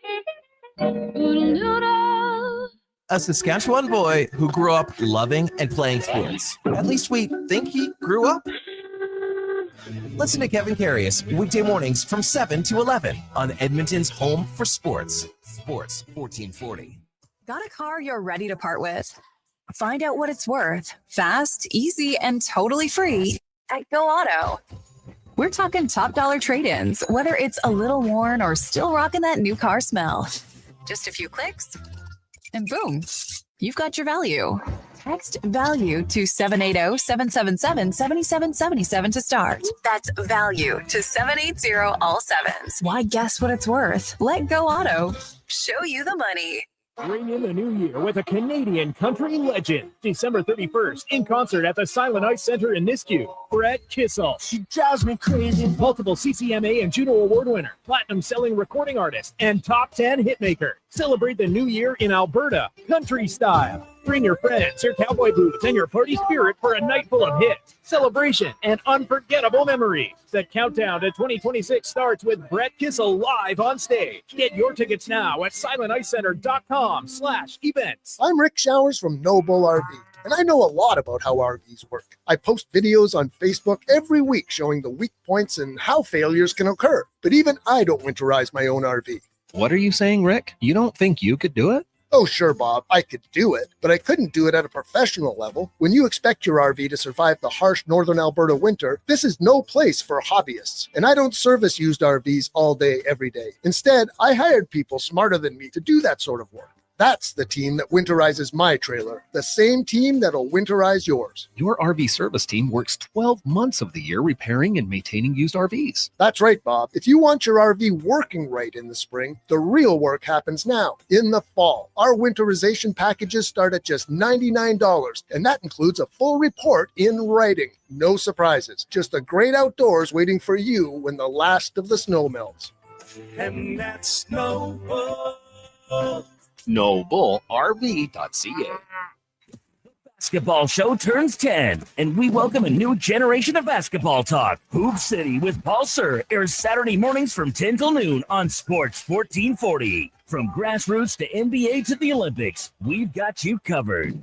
[SPEAKER 12] Oodle Noodle.
[SPEAKER 1] A Saskatchewan boy who grew up loving and playing sports. At least we think he grew up. Listen to Kevin Carius weekday mornings from 7 to 11 on Edmonton's home for sports. Sports 1440.
[SPEAKER 2] Got a car you're ready to part with? Find out what it's worth. Fast, easy, and totally free at Go Auto. We're talking top dollar trade-ins, whether it's a little worn or still rocking that new car smell. Just a few clicks, and boom, you've got your value. Text value to 780-777-7777 to start. That's value to 780 all sevens. Why guess what it's worth? Let Go Auto show you the money.
[SPEAKER 7] Bring in the new year with a Canadian country legend. December 31st, in concert at the Silent Ice Center in Nisku. Brett Kissel. She drives me crazy. Multiple CCMA and Juno Award winner, platinum-selling recording artist, and top 10 hitmaker. Celebrate the new year in Alberta, country style. Bring your friends, your cowboy boots, and your party spirit for a night full of hits, celebration, and unforgettable memories. The countdown to 2026 starts with Brett Kissel live on stage. Get your tickets now at silenticecenter.com/events.
[SPEAKER 5] I'm Rick Showers from No Bull RV, and I know a lot about how RVs work. I post videos on Facebook every week showing the weak points and how failures can occur. But even I don't winterize my own RV.
[SPEAKER 8] What are you saying, Rick? You don't think you could do it?
[SPEAKER 5] Oh, sure, Bob, I could do it, but I couldn't do it at a professional level. When you expect your RV to survive the harsh northern Alberta winter, this is no place for hobbyists. And I don't service used RVs all day, every day. Instead, I hired people smarter than me to do that sort of work. That's the team that winterizes my trailer, the same team that'll winterize yours.
[SPEAKER 8] Your RV service team works 12 months of the year repairing and maintaining used RVs.
[SPEAKER 5] That's right, Bob. If you want your RV working right in the spring, the real work happens now, in the fall. Our winterization packages start at just $99, and that includes a full report in writing. No surprises, just the great outdoors waiting for you when the last of the snow melts.
[SPEAKER 6] And that's No Bull.
[SPEAKER 8] NoBullRV.ca.
[SPEAKER 6] Basketball show turns 10, and we welcome a new generation of basketball talk. Hoop City with Paul Sir airs Saturday mornings from 10 till noon on Sports 1440. From grassroots to NBA to the Olympics, we've got you covered.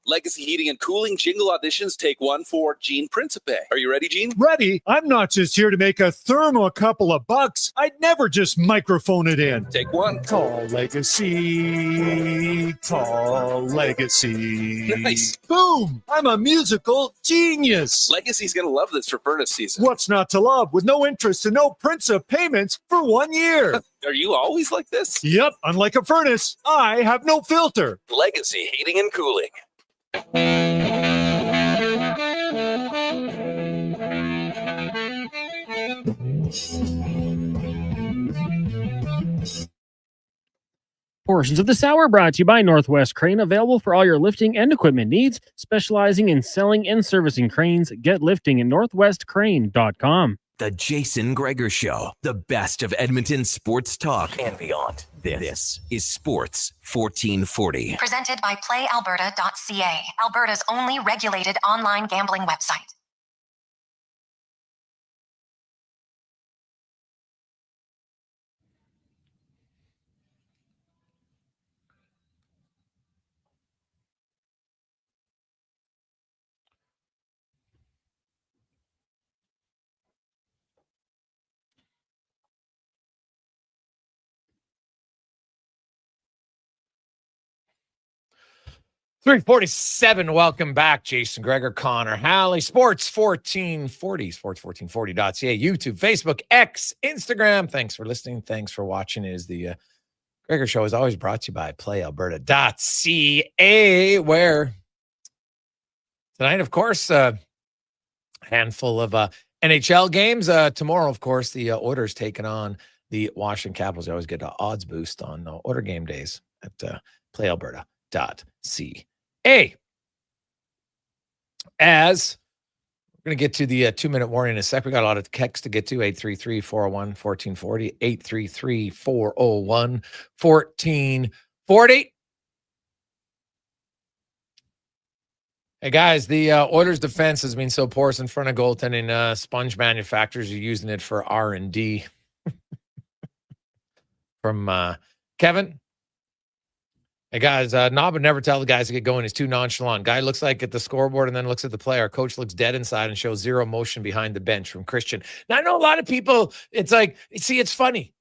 [SPEAKER 15] Legacy Heating and Cooling jingle auditions, take one for Gene Principe. Are you ready, Gene?
[SPEAKER 13] Ready? I'm not just here to make a thermo a couple of bucks. I'd never just microphone it in.
[SPEAKER 15] Take one.
[SPEAKER 13] Tall legacy, tall legacy.
[SPEAKER 15] Nice.
[SPEAKER 13] Boom! I'm a musical genius.
[SPEAKER 15] Legacy's going to love this for furnace season.
[SPEAKER 13] What's not to love with no interest and no Principe payments for 1 year?
[SPEAKER 15] Are you always like this?
[SPEAKER 13] Yep, unlike a furnace, I have no filter.
[SPEAKER 15] Legacy Heating and Cooling.
[SPEAKER 10] Portions of this hour brought to you by Northwest Crane, available for all your lifting and equipment needs, specializing in selling and servicing cranes. Get lifting at northwestcrane.com.
[SPEAKER 1] The Jason Gregor Show, the best of Edmonton sports talk and beyond. This is Sports 1440.
[SPEAKER 9] Presented by PlayAlberta.ca, Alberta's only regulated online gambling website.
[SPEAKER 4] .347, welcome back. Jason Gregor, Connor Halley, Sports 1440, sports1440.ca, YouTube, Facebook, X, Instagram. Thanks for listening. Thanks for watching. It is the Gregor Show is always brought to you by PlayAlberta.ca, where tonight, of course, a handful of NHL games. Tomorrow, of course, the Oilers taking on the Washington Capitals. You always get an odds boost on Oiler game days at PlayAlberta.ca. As we're going to get to the 2-minute warning in a sec. We got a lot of texts to get to. 833-401-1440, 833-401-1440. Hey guys, the Oilers defense has been so porous in front of goaltending. Sponge manufacturers are using it for R&D. From Kevin. Hey guys, Knob would never tell the guys to get going. He's too nonchalant. Guy looks like at the scoreboard and then looks at the player. Coach looks dead inside and shows zero emotion behind the bench. From Christian. Now I know a lot of people. It's like, see, it's funny.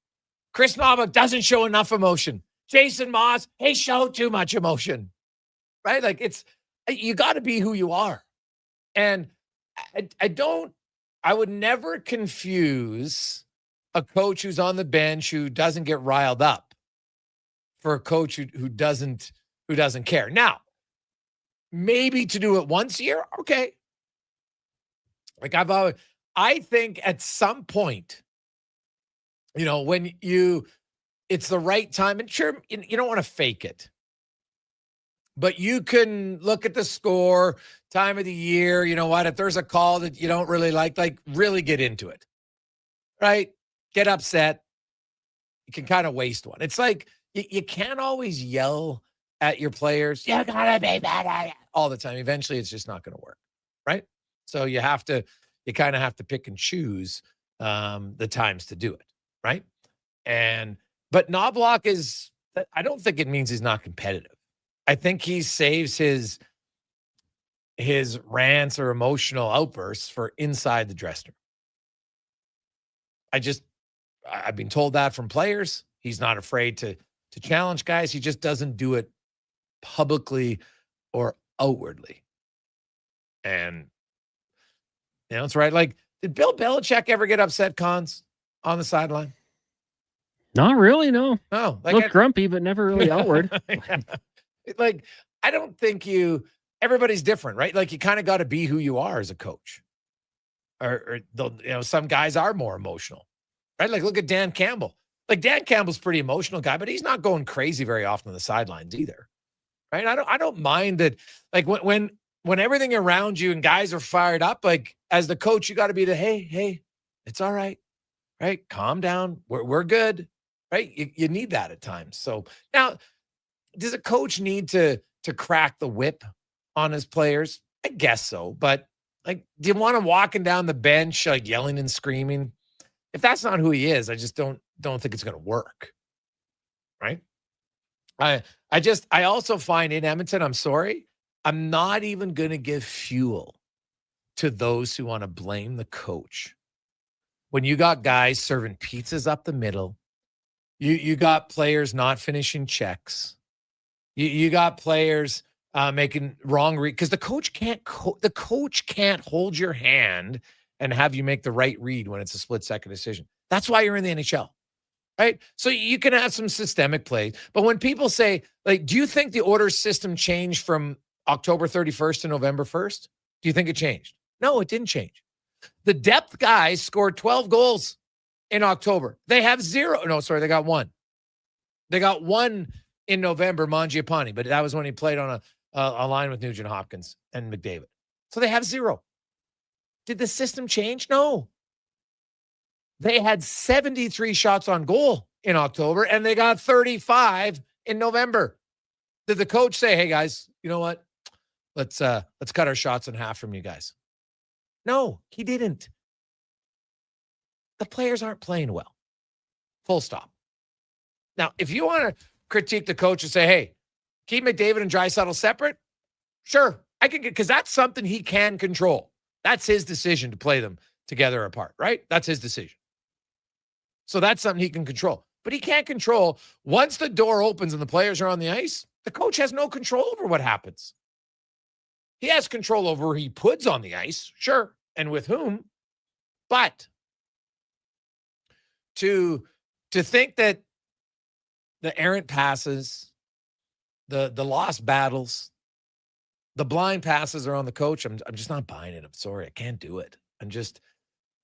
[SPEAKER 4] Chris Knob doesn't show enough emotion. Jason Moss, he showed too much emotion, right? Like you got to be who you are, and I would never confuse a coach who's on the bench who doesn't get riled up for a coach who doesn't care. Now, maybe to do it once a year, okay. Like I think at some point, when it's the right time, and sure, you don't want to fake it, but you can look at the score, time of the year, you know what, if there's a call that you don't really like really get into it, right? Get upset. You can kind of waste one. It's like, you can't always yell at your players. You gotta be better all the time. Eventually, it's just not going to work, right? So you kind of have to pick and choose the times to do it, right? But Knobloch I don't think it means he's not competitive. I think he saves his rants or emotional outbursts for inside the dressing room. I've been told that from players. He's not afraid to challenge guys. He just doesn't do it publicly or outwardly. And, it's right. Like, did Bill Belichick ever get upset, Cons, on the sideline?
[SPEAKER 10] Not really, no.
[SPEAKER 4] No.
[SPEAKER 10] Looked grumpy, but never really outward.
[SPEAKER 4] Like, I don't think everybody's different, right? Like, you kind of got to be who you are as a coach. Or some guys are more emotional, right? Like, look at Dan Campbell. Like, Dan Campbell's a pretty emotional guy, but he's not going crazy very often on the sidelines either, right? I don't mind that. Like, when everything around you and guys are fired up, like, as the coach, you got to be hey, it's all right, right? Calm down. We're good, right? You need that at times. So now, does a coach need to crack the whip on his players? I guess so. But, like, do you want him walking down the bench, like, yelling and screaming? If that's not who he is, I just don't think it's going to work. Right? I also find in Edmonton, I'm sorry, I'm not even going to give fuel to those who want to blame the coach. When you got guys serving pizzas up the middle, you got players not finishing checks. You got players making wrong read because the coach can't hold your hand and have you make the right read when it's a split-second decision. That's why you're in the NHL, right? So you can have some systemic plays. But when people say, like, do you think the order system changed from October 31st to November 1st? Do you think it changed? No, it didn't change. The depth guys scored 12 goals in October. They have 0. No, sorry, they got 1. They got 1 in November, Mangiapane, but that was when he played on a line with Nugent Hopkins and McDavid. So they have 0. Did the system change? No. They had 73 shots on goal in October, and they got 35 in November. Did the coach say, hey, guys, you know what? Let's cut our shots in half from you guys? No, he didn't. The players aren't playing well. Full stop. Now, if you want to critique the coach and say, hey, keep McDavid and Draisaitl separate, sure, I can, because that's something he can control. That's his decision to play them together apart, right? That's his decision. So that's something he can control. But he can't control, once the door opens and the players are on the ice, the coach has no control over what happens. He has control over who he puts on the ice, sure, and with whom. But to think that the errant passes, the lost battles, the blind passes are on the coach, I'm just not buying it. I'm sorry. I can't do it.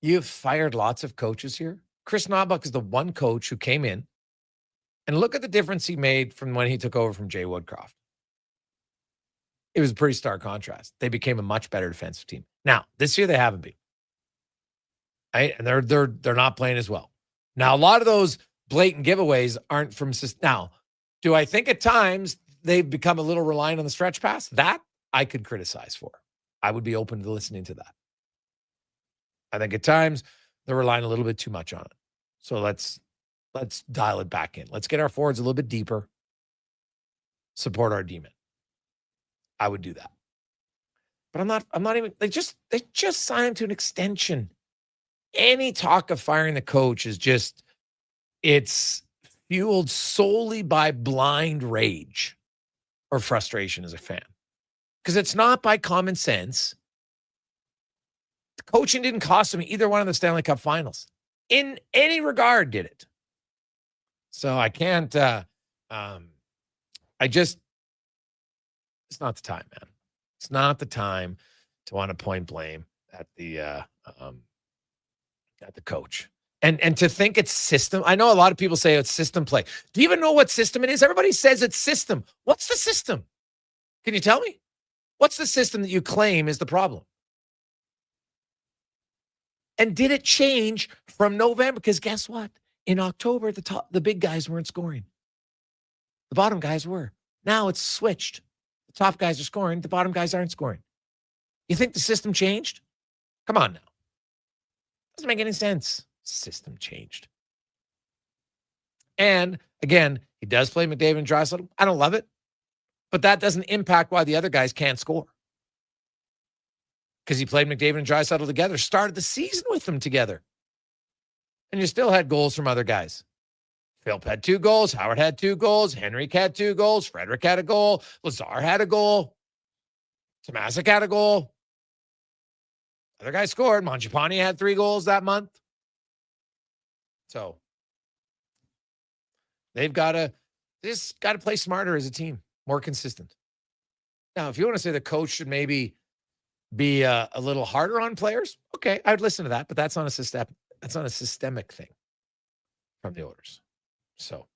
[SPEAKER 4] You've fired lots of coaches here. Chris Knobloch is the one coach who came in, and look at the difference he made from when he took over from Jay Woodcroft. It was a pretty stark contrast. They became a much better defensive team. Now, this year they haven't been. Right? And they're not playing as well. Now, a lot of those blatant giveaways aren't from now. Do I think at times they've become a little reliant on the stretch pass? That I could criticize for. I would be open to listening to that. I think at times they're relying a little bit too much on it. So let's dial it back in. Let's get our forwards a little bit deeper. Support our D-men. I would do that. But I'm not even, they just signed him to an extension. Any talk of firing the coach is just, it's fueled solely by blind rage or frustration as a fan. Because it's not by common sense. The coaching didn't cost him either one of the Stanley Cup finals. In any regard, did it. So I can't, it's not the time, man. It's not the time to want to point blame at the coach. And to think it's system. I know a lot of people say it's system play. Do you even know what system it is? Everybody says it's system. What's the system? Can you tell me? What's the system that you claim is the problem? And did it change from November? Because guess what? In October, the big guys weren't scoring. The bottom guys were. Now it's switched. The top guys are scoring. The bottom guys aren't scoring. You think the system changed? Come on now. Doesn't make any sense. System changed. And again, he does play McDavid and Draisaitl. I don't love it. But that doesn't impact why the other guys can't score. Because he played McDavid and Draisaitl together, started the season with them together. And you still had goals from other guys. Philp had 2 goals. Howard had 2 goals. Henrik had 2 goals. Frederick had a goal. Lazar had a goal. Tomasic had a goal. Other guys scored. Mangiapane had 3 goals that month. So they've got to play smarter as a team, more consistent. Now, if you want to say the coach should maybe be a little harder on players, okay, I'd listen to that, but that's not a systemic thing from the Oilers. So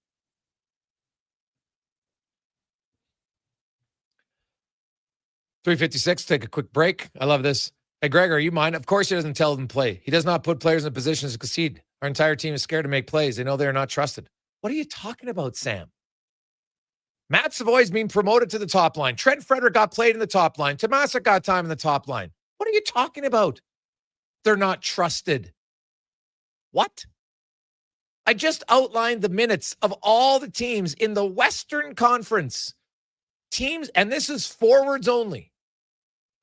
[SPEAKER 4] .356, take a quick break. I love this. Hey, Gregor, are you mine? Of course he doesn't tell them to play. He does not put players in positions to concede. Our entire team is scared to make plays. They know they are not trusted. What are you talking about, Sam? Matt Savoy's being promoted to the top line. Trent Frederick got played in the top line. Tomasa got time in the top line. What are you talking about? They're not trusted. What? I just outlined the minutes of all the teams in the Western Conference. Teams, and this is forwards only,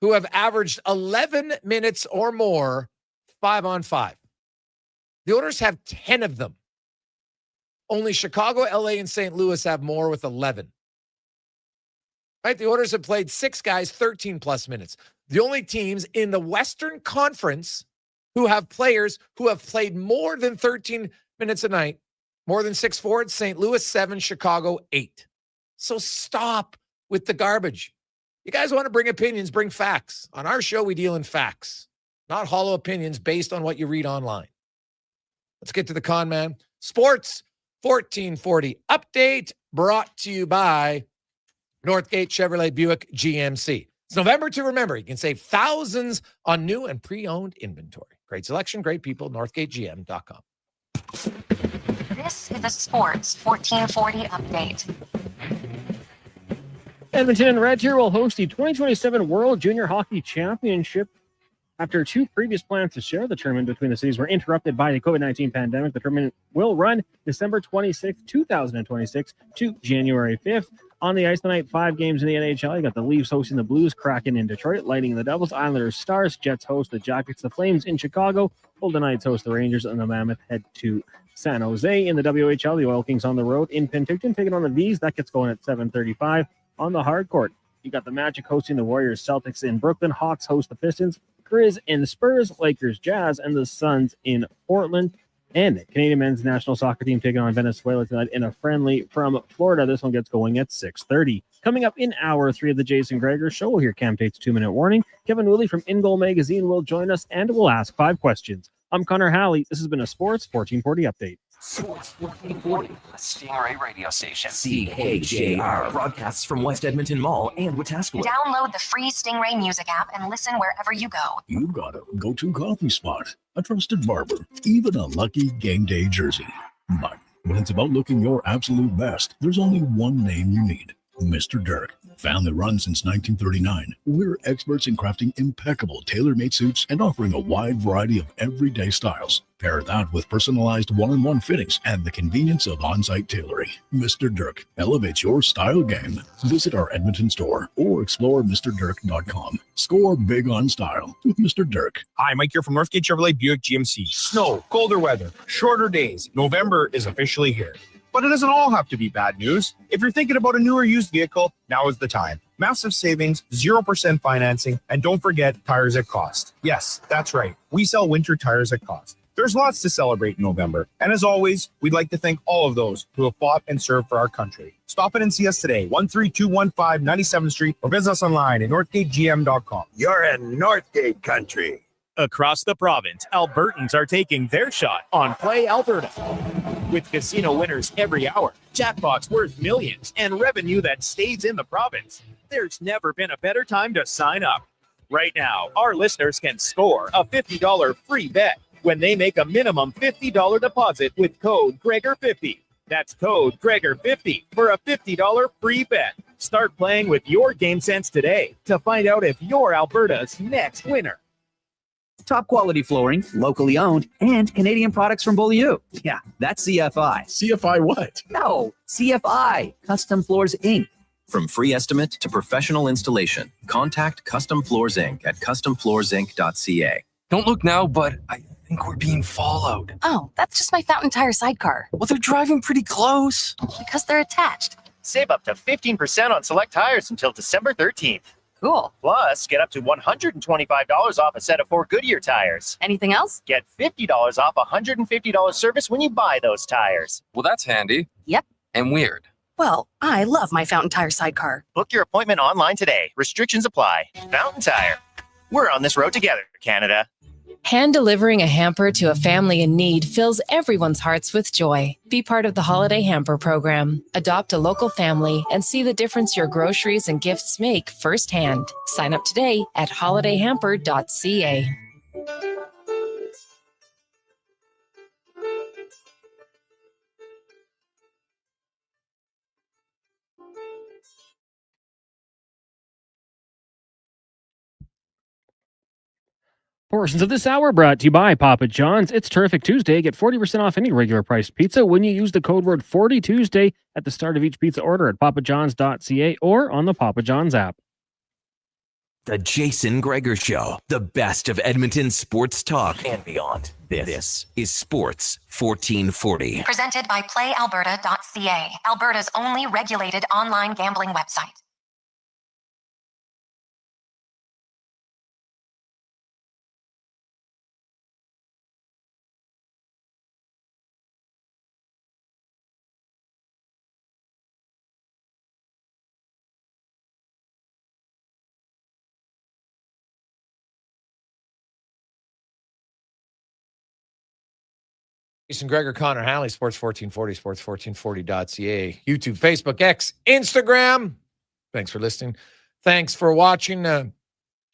[SPEAKER 4] who have averaged 11 minutes or more 5-on-5. The Oilers have 10 of them. Only Chicago, LA, and St. Louis have more with 11. Right? The Oilers have played 6 guys 13-plus minutes. The only teams in the Western Conference who have players who have played more than 13 minutes a night, more than 6 forwards, St. Louis 7, Chicago 8. So stop with the garbage. You guys want to bring opinions, bring facts. On our show, we deal in facts, not hollow opinions based on what you read online. Let's get to the con man. Sports 1440 update brought to you by Northgate Chevrolet Buick GMC. It's November to remember. You can save thousands on new and pre-owned inventory. Great selection, great people, northgategm.com.
[SPEAKER 9] This is a Sports 1440 update.
[SPEAKER 10] Edmonton and Red Deer will host the 2027 World Junior Hockey Championship. After 2 previous plans to share the tournament between the cities were interrupted by the COVID-19 pandemic, the tournament will run December 26, 2026 to January 5th. On the ice tonight, 5 games in the NHL. You got the Leafs hosting the Blues, Kraken in Detroit, Lightning the Devils, Islanders, Stars, Jets host the Jackets, the Flames in Chicago, Golden Knights host the Rangers, and the Mammoth head to San Jose. In the WHL, the Oil Kings on the road in Penticton, taking on the Vs. That gets going at 7:35 on the hard court. You got the Magic hosting the Warriors, Celtics in Brooklyn, Hawks host the Pistons, Grizz in the Spurs, Lakers, Jazz, and the Suns in Portland. And the Canadian men's national soccer team taking on Venezuela tonight in a friendly from Florida. This one gets going at 6:30. Coming up in hour 3 of the Jason Gregor Show, we'll hear Cam Tate's 2-minute warning. Kevin Woodley from In Goal Magazine will join us, and we'll ask 5 questions. I'm Connor Halley. This has been a Sports 1440 update.
[SPEAKER 1] Sports 1440, the Stingray radio station. CKJR broadcasts from West Edmonton Mall and Wetaskiwin.
[SPEAKER 9] Download the free Stingray music app and listen wherever you go.
[SPEAKER 6] You've got a go-to coffee spot, a trusted barber, even a lucky game day jersey. But when it's about looking your absolute best, there's only one name you need. Mr. Dirk. Family run since 1939. We're experts in crafting impeccable tailor-made suits and offering a wide variety of everyday styles. Pair that with personalized one-on-one fittings and the convenience of on-site tailoring. Mr. Dirk elevates your style game. Visit our Edmonton store or explore MrDirk.com. Score big on style with Mr. Dirk.
[SPEAKER 16] Hi, Mike here from Northgate Chevrolet Buick GMC. Snow, colder weather, shorter days. November is officially here. But it doesn't all have to be bad news. If you're thinking about a new or used vehicle, now is the time. Massive savings, 0% financing, and don't forget tires at cost. Yes, that's right. We sell winter tires at cost. There's lots to celebrate in November. And as always, we'd like to thank all of those who have fought and served for our country. Stop in and see us today, 13215 97th Street, or visit us online at northgategm.com.
[SPEAKER 19] You're in Northgate country.
[SPEAKER 7] Across the province, Albertans are taking their shot on Play Alberta. With casino winners every hour, jackpots worth millions, and revenue that stays in the province, there's never been a better time to sign up. Right now, our listeners can score a $50 free bet when they make a minimum $50 deposit with code Gregor50. That's code Gregor50 for a $50 free bet. Start playing with your game sense today to find out if you're Alberta's next winner.
[SPEAKER 20] Top quality flooring, locally owned, and Canadian products from Beaulieu. Yeah, that's CFI.
[SPEAKER 6] CFI what?
[SPEAKER 20] No, CFI, Custom Floors Inc.
[SPEAKER 21] From free estimate to professional installation, contact Custom Floors Inc. at customfloorsinc.ca.
[SPEAKER 22] Don't look now, but I think we're being followed.
[SPEAKER 23] Oh, that's just my Fountain Tire sidecar.
[SPEAKER 22] Well, they're driving pretty close.
[SPEAKER 23] Because they're attached.
[SPEAKER 25] Save up to 15% on select tires until December 13th.
[SPEAKER 23] Cool.
[SPEAKER 25] Plus, get up to $125 off a set of 4 Goodyear tires.
[SPEAKER 23] Anything else?
[SPEAKER 25] Get $50 off a $150 service when you buy those tires.
[SPEAKER 22] Well, that's handy.
[SPEAKER 23] Yep.
[SPEAKER 22] And weird.
[SPEAKER 23] Well, I love my Fountain Tire sidecar.
[SPEAKER 25] Book your appointment online today. Restrictions apply. Fountain Tire. We're on this road together, Canada.
[SPEAKER 28] Hand delivering a hamper to a family in need fills everyone's hearts with joy. Be part of the Holiday Hamper program. Adopt a local family and see the difference your groceries and gifts make firsthand. Sign up today at holidayhamper.ca.
[SPEAKER 10] Portions of this hour brought to you by Papa John's. It's Terrific Tuesday. Get 40% off any regular priced pizza when you use the code word 40Tuesday at the start of each pizza order at papajohns.ca or on the Papa John's app.
[SPEAKER 1] The Jason Gregor Show, the best of Edmonton sports talk and beyond. This is Sports 1440.
[SPEAKER 9] Presented by PlayAlberta.ca, Alberta's only regulated online gambling website.
[SPEAKER 4] Jason Gregor, Connor Halley, Sports 1440, sports1440.ca, YouTube, Facebook, X, Instagram. Thanks for listening. Thanks for watching. The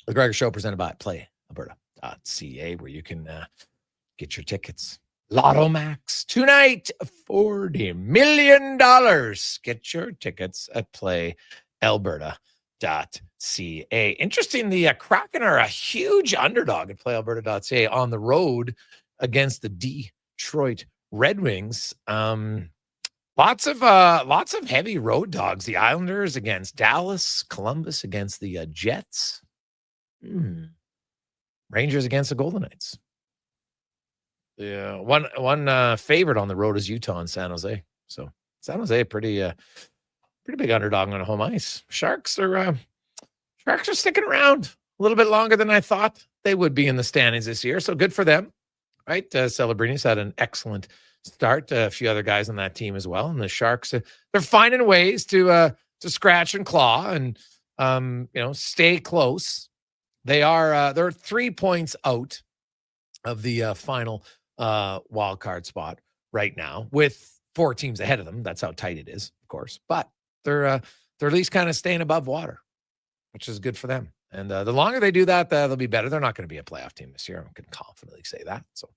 [SPEAKER 4] Gregor Show presented by PlayAlberta.ca, where you can get your tickets. Lotto Max tonight, $40 million. Get your tickets at PlayAlberta.ca. Interesting, the Kraken are a huge underdog at PlayAlberta.ca on the road against the Detroit Red Wings. Lots of heavy road dogs. The Islanders against Dallas, Columbus against the Jets, Rangers against the Golden Knights. Yeah, one favorite on the road is Utah and San Jose. So San Jose, pretty big underdog on home ice. Sharks are sticking around a little bit longer than I thought they would be in the standings this year. So good for them. Right, Celebrini's had an excellent start. A few other guys on that team as well, and the Sharks they're finding ways to scratch and claw and stay close. They're 3 points out of the final wild card spot right now, with 4 teams ahead of them. That's how tight it is, of course. But they're at least kind of staying above water, which is good for them. And the longer they do that, they'll be better. They're not going to be a playoff team this year. I can confidently say that. So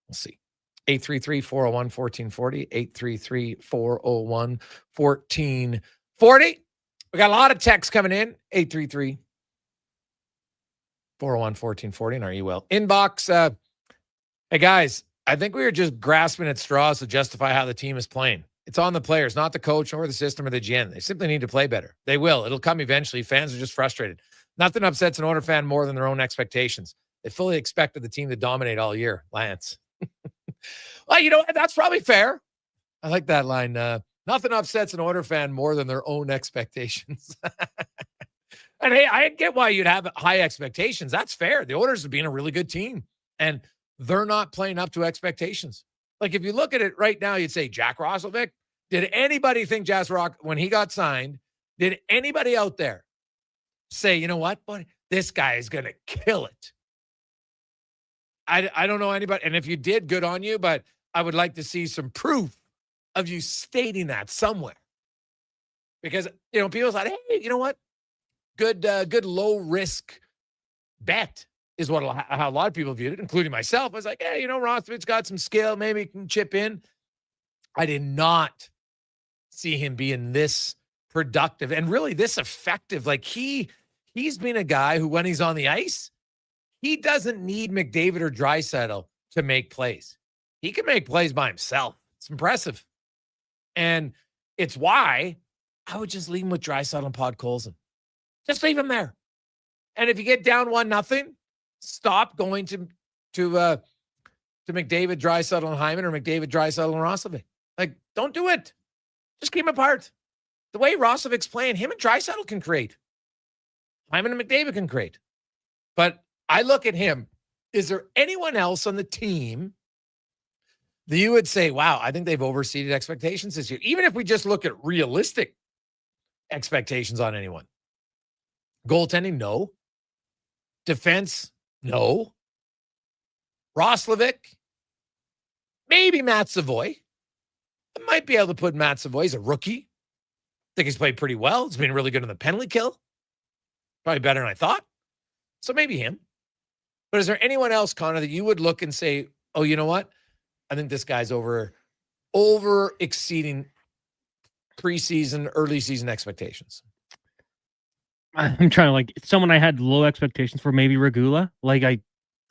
[SPEAKER 4] we'll see. 833-401-1440. 833-401-1440. We got a lot of texts coming in. 833-401-1440 in our email inbox. Hey, guys, I think we are just grasping at straws to justify how the team is playing. It's on the players, not the coach or the system or the GM. They simply need to play better. They will. It'll come eventually. Fans are just frustrated. Nothing upsets an Oilers fan more than their own expectations. They fully expected the team to dominate all year. Lance. Well, that's probably fair. I like that line. Nothing upsets an Oilers fan more than their own expectations. And hey, I get why you'd have high expectations. That's fair. The Oilers have been a really good team, and they're not playing up to expectations. Like, if you look at it right now, you'd say Jack Roslovic. Did anybody think when he got signed, did anybody out there say, you know what, buddy, this guy is going to kill it? I don't know anybody. And if you did, good on you, but I would like to see some proof of you stating that somewhere. Because, people thought, hey, you know what? Good low risk bet is how a lot of people viewed it, including myself. I was like, hey, Rostovic's got some skill. Maybe he can chip in. I did not see him being this productive and really this effective. Like, he's been a guy who, when he's on the ice, he doesn't need McDavid or Draisaitl to make plays. He can make plays by himself. It's impressive. And it's why I would just leave him with Draisaitl and Podkolzin. Just leave him there. And if you get down 1-0, stop going to McDavid, Draisaitl, and Hyman, or McDavid, Draisaitl, and Roslovic. Like, don't do it. Just keep them apart. The way Roslovic's playing, him and Draisaitl can create. Hyman and McDavid can create. But I look at him. Is there anyone else on the team that you would say, wow, I think they've overseeded expectations this year? Even if we just look at realistic expectations on anyone. Goaltending, no. Defense, no. Roslovic, maybe Matt Savoy. I might be able to put Matt Savoy. He's a rookie. I think he's played pretty well. He's been really good in the penalty kill. Probably better than I thought. So maybe him. But is there anyone else, Connor, that you would look and say, oh, you know what? I think this guy's over exceeding preseason, early season expectations.
[SPEAKER 10] I'm trying to, someone I had low expectations for, maybe Regula.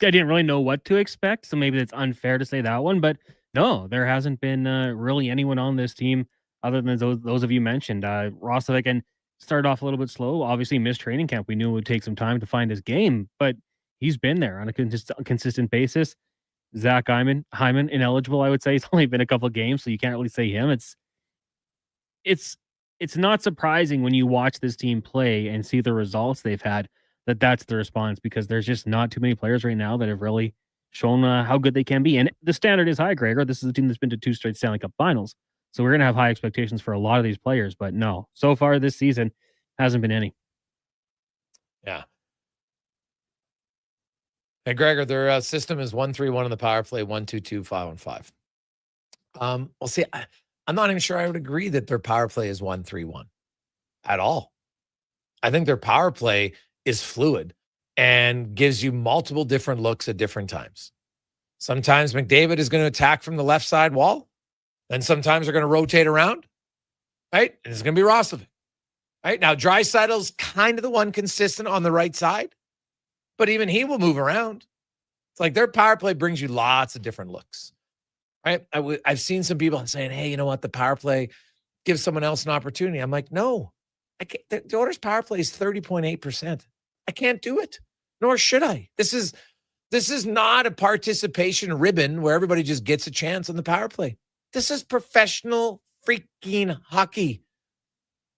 [SPEAKER 10] didn't really know what to expect, so maybe it's unfair to say that one. But no, there hasn't been really anyone on this team other than those of you mentioned. Rostovic and started off a little bit slow. Obviously, missed training camp. We knew it would take some time to find his game, but he's been there on a consistent basis. Zach Hyman, ineligible, I would say. He's only been a couple of games, so you can't really say him. It's not surprising when you watch this team play and see the results they've had that's the response, because there's just not too many players right now that have really shown how good they can be. And the standard is high, Gregor. This is a team that's been to 2 straight Stanley Cup finals. So we're going to have high expectations for a lot of these players. But no, so far this season hasn't been any.
[SPEAKER 4] Yeah. Hey, Gregor, their system is 1-3-1 on the power play, 1-2-2, 5-on-5. Well, see, I'm not even sure I would agree that their power play is 1-3-1 at all. I think their power play is fluid and gives you multiple different looks at different times. Sometimes McDavid is going to attack from the left side wall. Then sometimes they're going to rotate around, right? And it's going to be Rostovic, right? Now, Draisaitl's kind of the one consistent on the right side, but even he will move around. It's like their power play brings you lots of different looks, right? I've seen some people saying, hey, you know what? The power play gives someone else an opportunity. I'm like, no, I can't. The Oilers' power play is 30.8%. I can't do it, nor should I. This is not a participation ribbon where everybody just gets a chance on the power play. This is professional freaking hockey.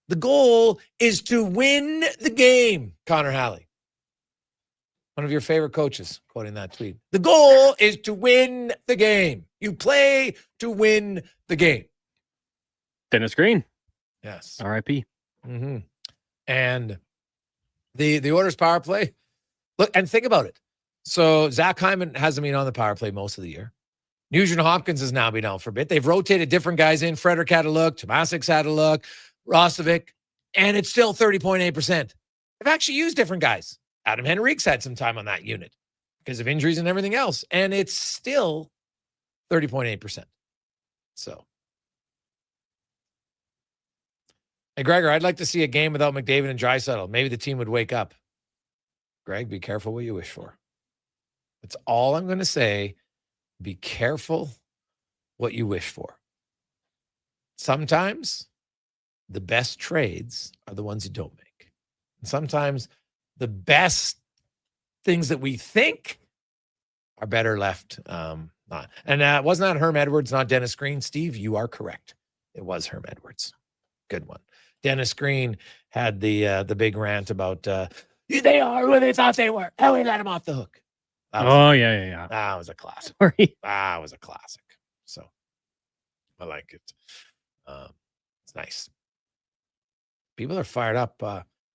[SPEAKER 4] The goal is to win the game, Connor Halley. One of your favorite coaches quoting that tweet. The goal is to win the game. You play to win the game.
[SPEAKER 10] Dennis Green.
[SPEAKER 4] Yes.
[SPEAKER 10] R.I.P.
[SPEAKER 4] Mm-hmm. And the Oilers power play, look, and think about it. So Zach Hyman hasn't been on the power play most of the year. Nugent Hopkins has now been out for a bit. They've rotated different guys in. Frederick had a look. Tomasic's had a look. Rostovic. And it's still 30.8%. They've actually used different guys. Adam Henrique's had some time on that unit because of injuries and everything else. And it's still 30.8%. So. Hey, Gregor, I'd like to see a game without McDavid and Draisaitl. Maybe the team would wake up. Greg, be careful what you wish for. That's all I'm going to say. Be careful what you wish for. Sometimes the best trades are the ones you don't make. And sometimes the best things that we think are better left not. And wasn't that Herm Edwards, not Dennis Green? Steve, you are correct. It was Herm Edwards. Good one. Dennis Green had the big rant about they are who they thought they were. How we let them off the hook.
[SPEAKER 10] Yeah.
[SPEAKER 4] That was a classic.
[SPEAKER 10] Sorry.
[SPEAKER 4] That was a classic. So I like it. It's nice. People are fired up.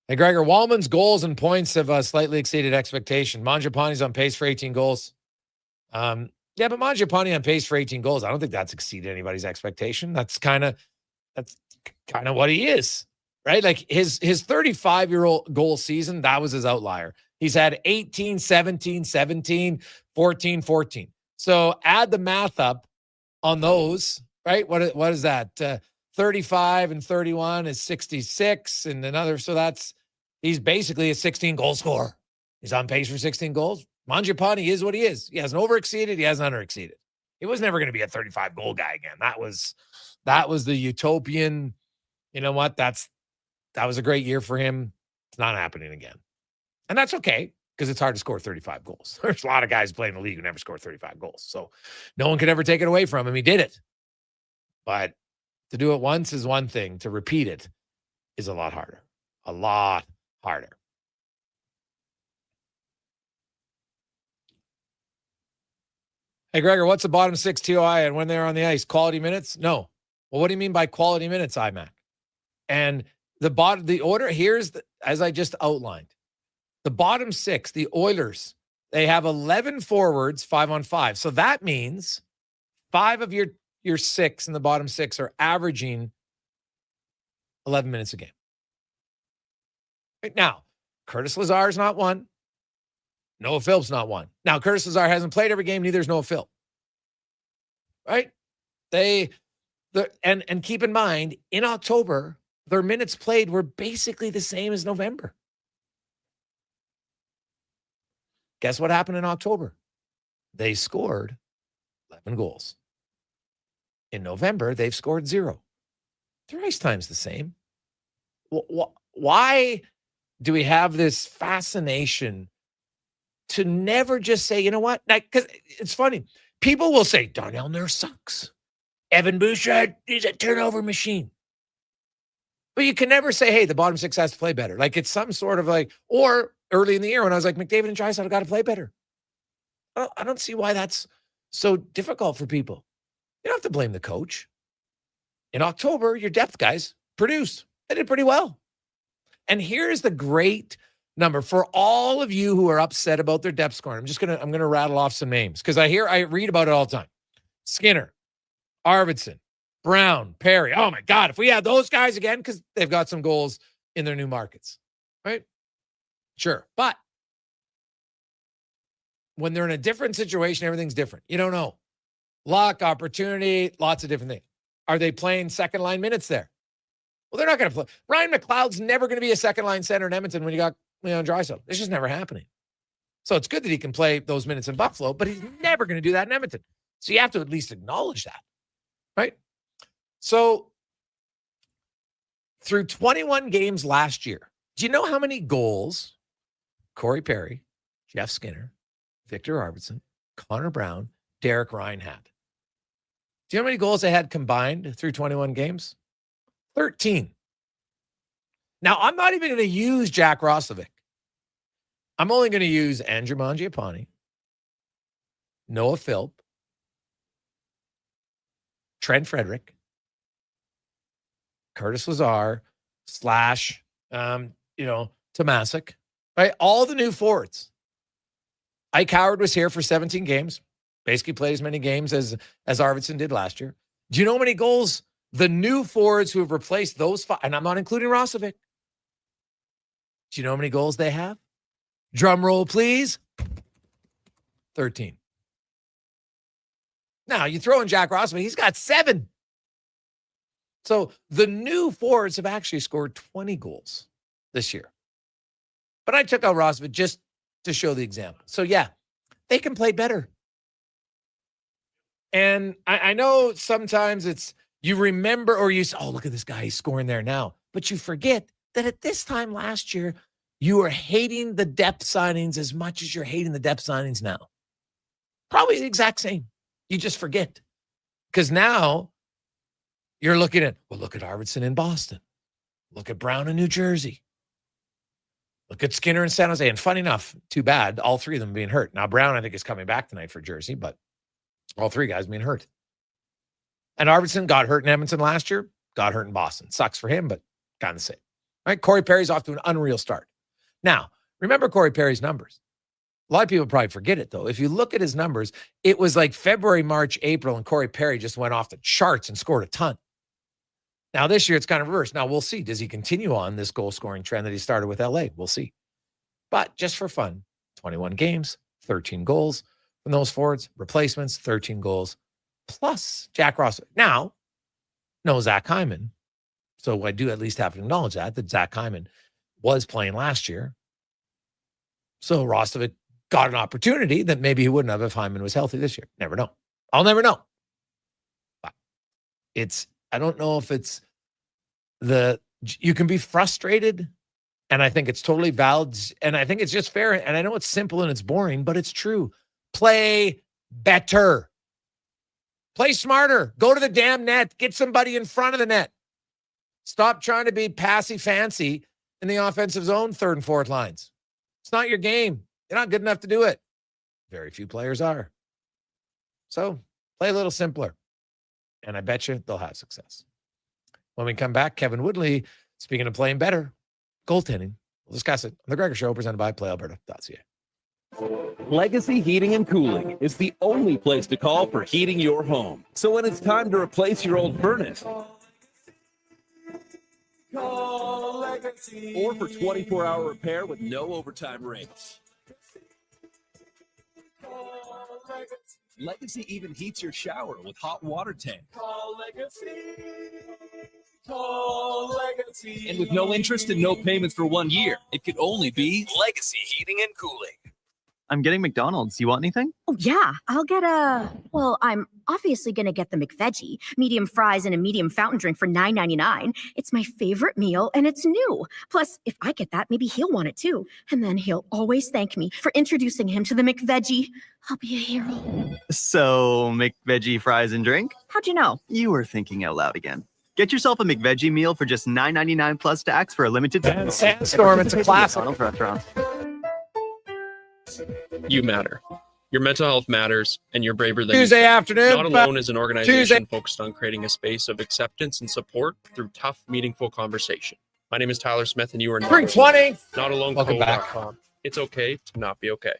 [SPEAKER 4] Hey, Gregor, Wallman's goals and points have slightly exceeded expectation. Mangiapane's on pace for 18 goals. Yeah, but Mangiapane on pace for 18 goals. I don't think that's exceeded anybody's expectation. That's kind of what he is, right? Like his 35-year-old goal season, that was his outlier. He's had 18, 17, 17, 14, 14. So add the math up on those, right? What is that? 35 and 31 is 66 and another. So he's basically a 16 goal scorer. He's on pace for 16 goals. Mangiapane is what he is. He hasn't overexceeded. He hasn't underexceeded. He was never going to be a 35 goal guy again. That was the utopian, you know what? That was a great year for him. It's not happening again. And that's okay because it's hard to score 35 goals. There's a lot of guys playing in the league who never scored 35 goals. So no one could ever take it away from him. He did it. But to do it once is one thing. To repeat it is a lot harder. A lot harder. Hey, Gregor, what's the bottom six TOI and when they're on the ice? Quality minutes? No. Well, what do you mean by quality minutes, IMAC? And the order, as I just outlined, the bottom six, the Oilers, they have 11 forwards, 5-on-5. So that means 5 of your 6 in the bottom 6 are averaging 11 minutes a game. Right now, Curtis Lazar's not one. Noah Phillips not one. Now, Curtis Lazar hasn't played every game, neither is Noah Phillips. Right? And keep in mind, in October, their minutes played were basically the same as November. Guess what happened in October? They scored 11 goals. In November, they've scored 0. Their ice time's the same. Why do we have this fascination to never just say, you know what? Because it's funny. People will say, Darnell Nurse sucks. Evan Bouchard is a turnover machine. But you can never say, hey, the bottom six has to play better. Like it's some sort of like, or early in the year when I was like, McDavid and Draisaitl got to play better. I don't see why that's so difficult for people. You don't have to blame the coach. In October, your depth guys produced. They did pretty well. And here's the great number for all of you who are upset about their depth scoring. I'm gonna rattle off some names because I read about it all the time. Skinner, Arvidsson, Brown, Perry. Oh my God, if we had those guys again, because they've got some goals in their new markets, right? Sure. But when they're in a different situation, everything's different. You don't know. Luck, opportunity, lots of different things. Are they playing second line minutes there? Well, they're not going to play. Ryan McLeod's never going to be a second line center in Edmonton when you got Leon Draisaitl. It's just never happening. So it's good that he can play those minutes in Buffalo, but he's never going to do that in Edmonton. So you have to at least acknowledge that, right? So through 21 games last year, do you know how many goals Corey Perry, Jeff Skinner, Victor Arvidsson, Connor Brown, Derek Ryan had? Do you know how many goals they had combined through 21 games? 13. Now, I'm not even going to use Jack Roslovic. I'm only going to use Andrew Mangiapane, Noah Philp, Trent Frederick, Curtis Lazar, Tomasic, right? All the new forwards. Ike Howard was here for 17 games. Basically played as many games as Arvidsson did last year. Do you know how many goals the new forwards who have replaced those five, and I'm not including Roslovic. Do you know how many goals they have? Drum roll, please. 13. Now, you throw in Jack Roslovic, he's got 7. So the new forwards have actually scored 20 goals this year. But I took out Roslovic just to show the example. So, yeah, they can play better. And I know sometimes it's, you remember or you say, oh, look at this guy, he's scoring there now. But you forget that at this time last year, you were hating the depth signings as much as you're hating the depth signings now. Probably the exact same. You just forget. Because now you're looking at, well, look at Arvidsson in Boston. Look at Brown in New Jersey. Look at Skinner in San Jose. And funny enough, too bad, all three of them being hurt. Now, Brown, I think, is coming back tonight for Jersey, but all three guys being hurt. And Arvidsson got hurt in Edmonton last year, got hurt in Boston. Sucks for him, but kind of the same. All right, Corey Perry's off to an unreal start. Now, remember Corey Perry's numbers. A lot of people probably forget it, though. If you look at his numbers, it was like February, March, April, and Corey Perry just went off the charts and scored a ton. Now, this year, it's kind of reversed. Now, we'll see. Does he continue on this goal-scoring trend that he started with LA? We'll see. But just for fun, 21 games, 13 goals from those forwards, replacements, 13 goals, plus Jack Ross. Now, no Zach Hyman. So I do at least have to acknowledge that Zach Hyman was playing last year. So Roslovic got an opportunity that maybe he wouldn't have if Hyman was healthy this year. Never know. I'll never know. But I don't know if it's you can be frustrated, and I think it's totally valid, and I think it's just fair, and I know it's simple and it's boring, but it's true. Play better. Play smarter. Go to the damn net. Get somebody in front of the net. Stop trying to be passy-fancy in the offensive zone, third and fourth lines. It's not your game. You're not good enough to do it. Very few players are. So play a little simpler, and I bet you they'll have success. When we come back, Kevin Woodley, speaking of playing better, goaltending. We'll discuss it on The Gregor Show, presented by PlayAlberta.ca.
[SPEAKER 15] Legacy Heating and Cooling is the only place to call for heating your home. So when it's time to replace your old furnace, call Legacy. Or for 24-hour repair with no overtime rates. Legacy even heats your shower with hot water tank. Call Legacy. Call Legacy. And with no interest and no payments for 1 year, it could only be Legacy Heating and Cooling.
[SPEAKER 3] I'm getting McDonald's. You want anything?
[SPEAKER 11] Oh, yeah. I'll get I'm obviously going to get the McVeggie, medium fries and a medium fountain drink for $9.99. It's my favorite meal and it's new. Plus, if I get that, maybe he'll want it too. And then he'll always thank me for introducing him to the McVeggie. I'll be a hero.
[SPEAKER 3] So, McVeggie fries and drink?
[SPEAKER 11] How'd you know?
[SPEAKER 3] You were thinking out loud again. Get yourself a McVeggie meal for just $9.99 plus tax for a limited time.
[SPEAKER 4] Sandstorm, it's a classic.
[SPEAKER 3] McDonald's restaurant.
[SPEAKER 14] You matter. Your mental health matters, and you're braver than
[SPEAKER 4] Tuesday afternoon.
[SPEAKER 14] Not Alone is an organization focused on creating a space of acceptance and support through tough, meaningful conversation. My name is Tyler Smith, and you are
[SPEAKER 4] 320.
[SPEAKER 14] Not Alone.
[SPEAKER 4] Welcome back.
[SPEAKER 14] It's okay to not be okay.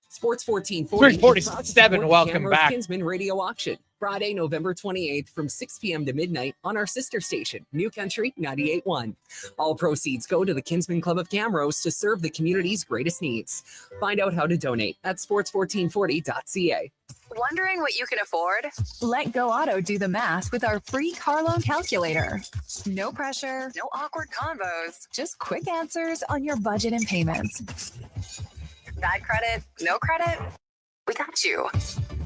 [SPEAKER 17] Sports 1440.
[SPEAKER 4] 347. Welcome back.
[SPEAKER 17] Kinsman Radio Auction. Friday, November 28th from 6 p.m. to midnight on our sister station, New Country 98.1. All proceeds go to the Kinsman Club of Camrose to serve the community's greatest needs. Find out how to donate at sports1440.ca.
[SPEAKER 2] Wondering what you can afford? Let Go Auto do the math with our free car loan calculator. No pressure, no awkward convos, just quick answers on your budget and payments. Bad credit? No credit? We got you.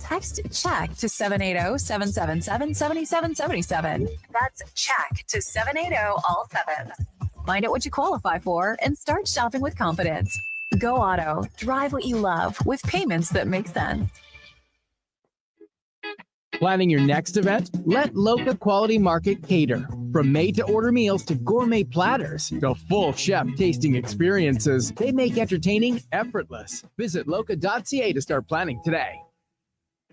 [SPEAKER 2] Text CHECK to 780-777-7777. That's CHECK to 780 all 7. Find out what you qualify for and start shopping with confidence. Go Auto. Drive what you love with payments that make sense.
[SPEAKER 18] Planning your next event? Let Loca Quality Market cater. From made-to-order meals to gourmet platters to full chef tasting experiences, they make entertaining effortless. Visit loca.ca to start planning today.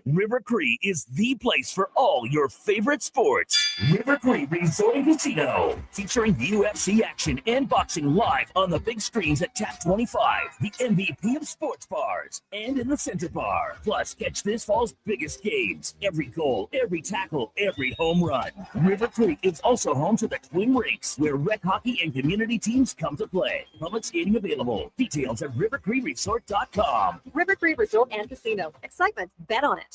[SPEAKER 6] River Cree is the place for all your favorite sports. River Cree Resort and Casino, featuring UFC action and boxing live on the big screens at TAP 25, the MVP of sports bars, and in the Center Bar. Plus, catch this fall's biggest games. Every goal, every tackle, every home run. River Cree is also home to the Twin Rinks, where rec hockey and community teams come to play. Public skating available. Details at rivercreeresort.com.
[SPEAKER 24] River Cree Resort and Casino. Excitement. Bet on it.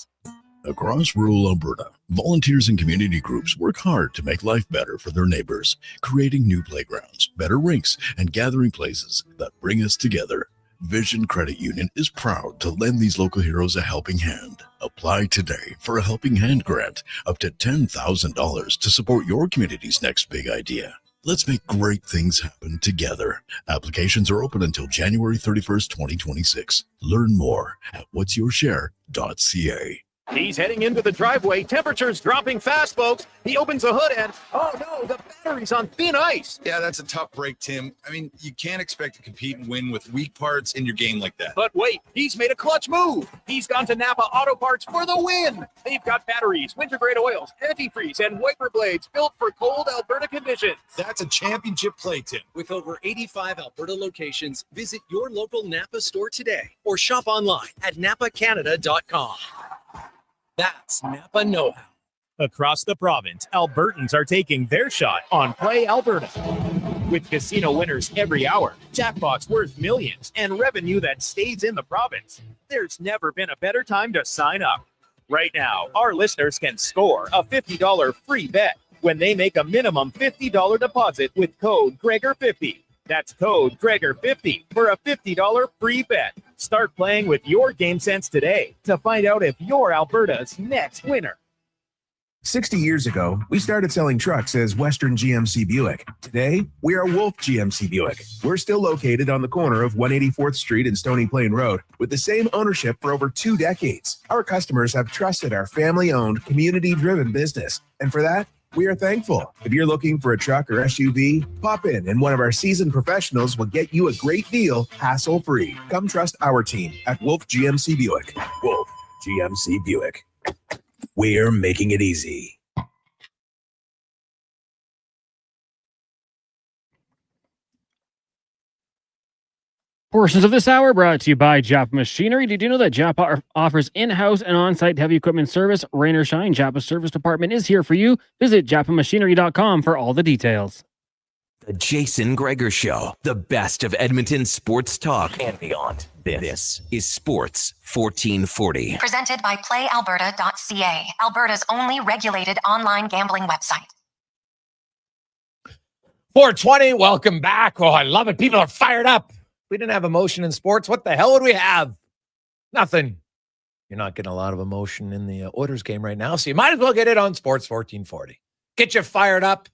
[SPEAKER 26] Across rural Alberta, volunteers and community groups work hard to make life better for their neighbors, creating new playgrounds, better rinks, and gathering places that bring us together. Vision Credit Union is proud to lend these local heroes a helping hand. Apply today for a Helping Hand grant up to $10,000 to support your community's next big idea. Let's make great things happen together. Applications are open until January 31st, 2026. Learn more at whatsyourshare.ca.
[SPEAKER 7] He's heading into the driveway. Temperature's dropping fast, folks. He opens the hood and, oh no, the battery's on thin ice.
[SPEAKER 27] Yeah, that's a tough break, Tim. I mean, you can't expect to compete and win with weak parts in your game like that.
[SPEAKER 7] But wait, he's made a clutch move. He's gone to Napa Auto Parts for the win. They've got batteries, winter-grade oils, antifreeze, and wiper blades built for cold Alberta conditions.
[SPEAKER 27] That's a championship play, Tim.
[SPEAKER 29] With over 85 Alberta locations, visit your local Napa store today or shop online at napacanada.com. That's Napa know-how.
[SPEAKER 7] Across the province, Albertans are taking their shot on Play Alberta. With casino winners every hour, jackpots worth millions, and revenue that stays in the province, there's never been a better time to sign up. Right now, our listeners can score a $50 free bet when they make a minimum $50 deposit with code Gregor50. That's code Gregor50 for a $50 free bet. Start playing with your game sense today to find out if you're Alberta's next winner.
[SPEAKER 30] 60 years ago, we started selling trucks as Western GMC Buick. Today, we are Wolf GMC Buick. We're still located on the corner of 184th Street and Stony Plain Road with the same ownership for over 2 decades. Our customers have trusted our family-owned, community-driven business. And for that, we are thankful. If you're looking for a truck or SUV, pop in and one of our seasoned professionals will get you a great deal, hassle-free. Come trust our team at Wolf GMC Buick. Wolf GMC Buick. We're making it easy.
[SPEAKER 10] Portions of this hour brought to you by Japa Machinery. Did you know that Japa offers in-house and on-site heavy equipment service? Rain or shine, Japa's service department is here for you. Visit japamachinery.com for all the details.
[SPEAKER 1] The Jason Gregor Show, the best of Edmonton sports talk and beyond. This is Sports 1440.
[SPEAKER 9] Presented by PlayAlberta.ca, Alberta's only regulated online gambling website.
[SPEAKER 4] 420, welcome back. Oh, I love it. People are fired up. We didn't have emotion in sports. What the hell would we have? Nothing. You're not getting a lot of emotion in the Oilers game right now, so you might as well get it on Sports 1440. Get you fired up.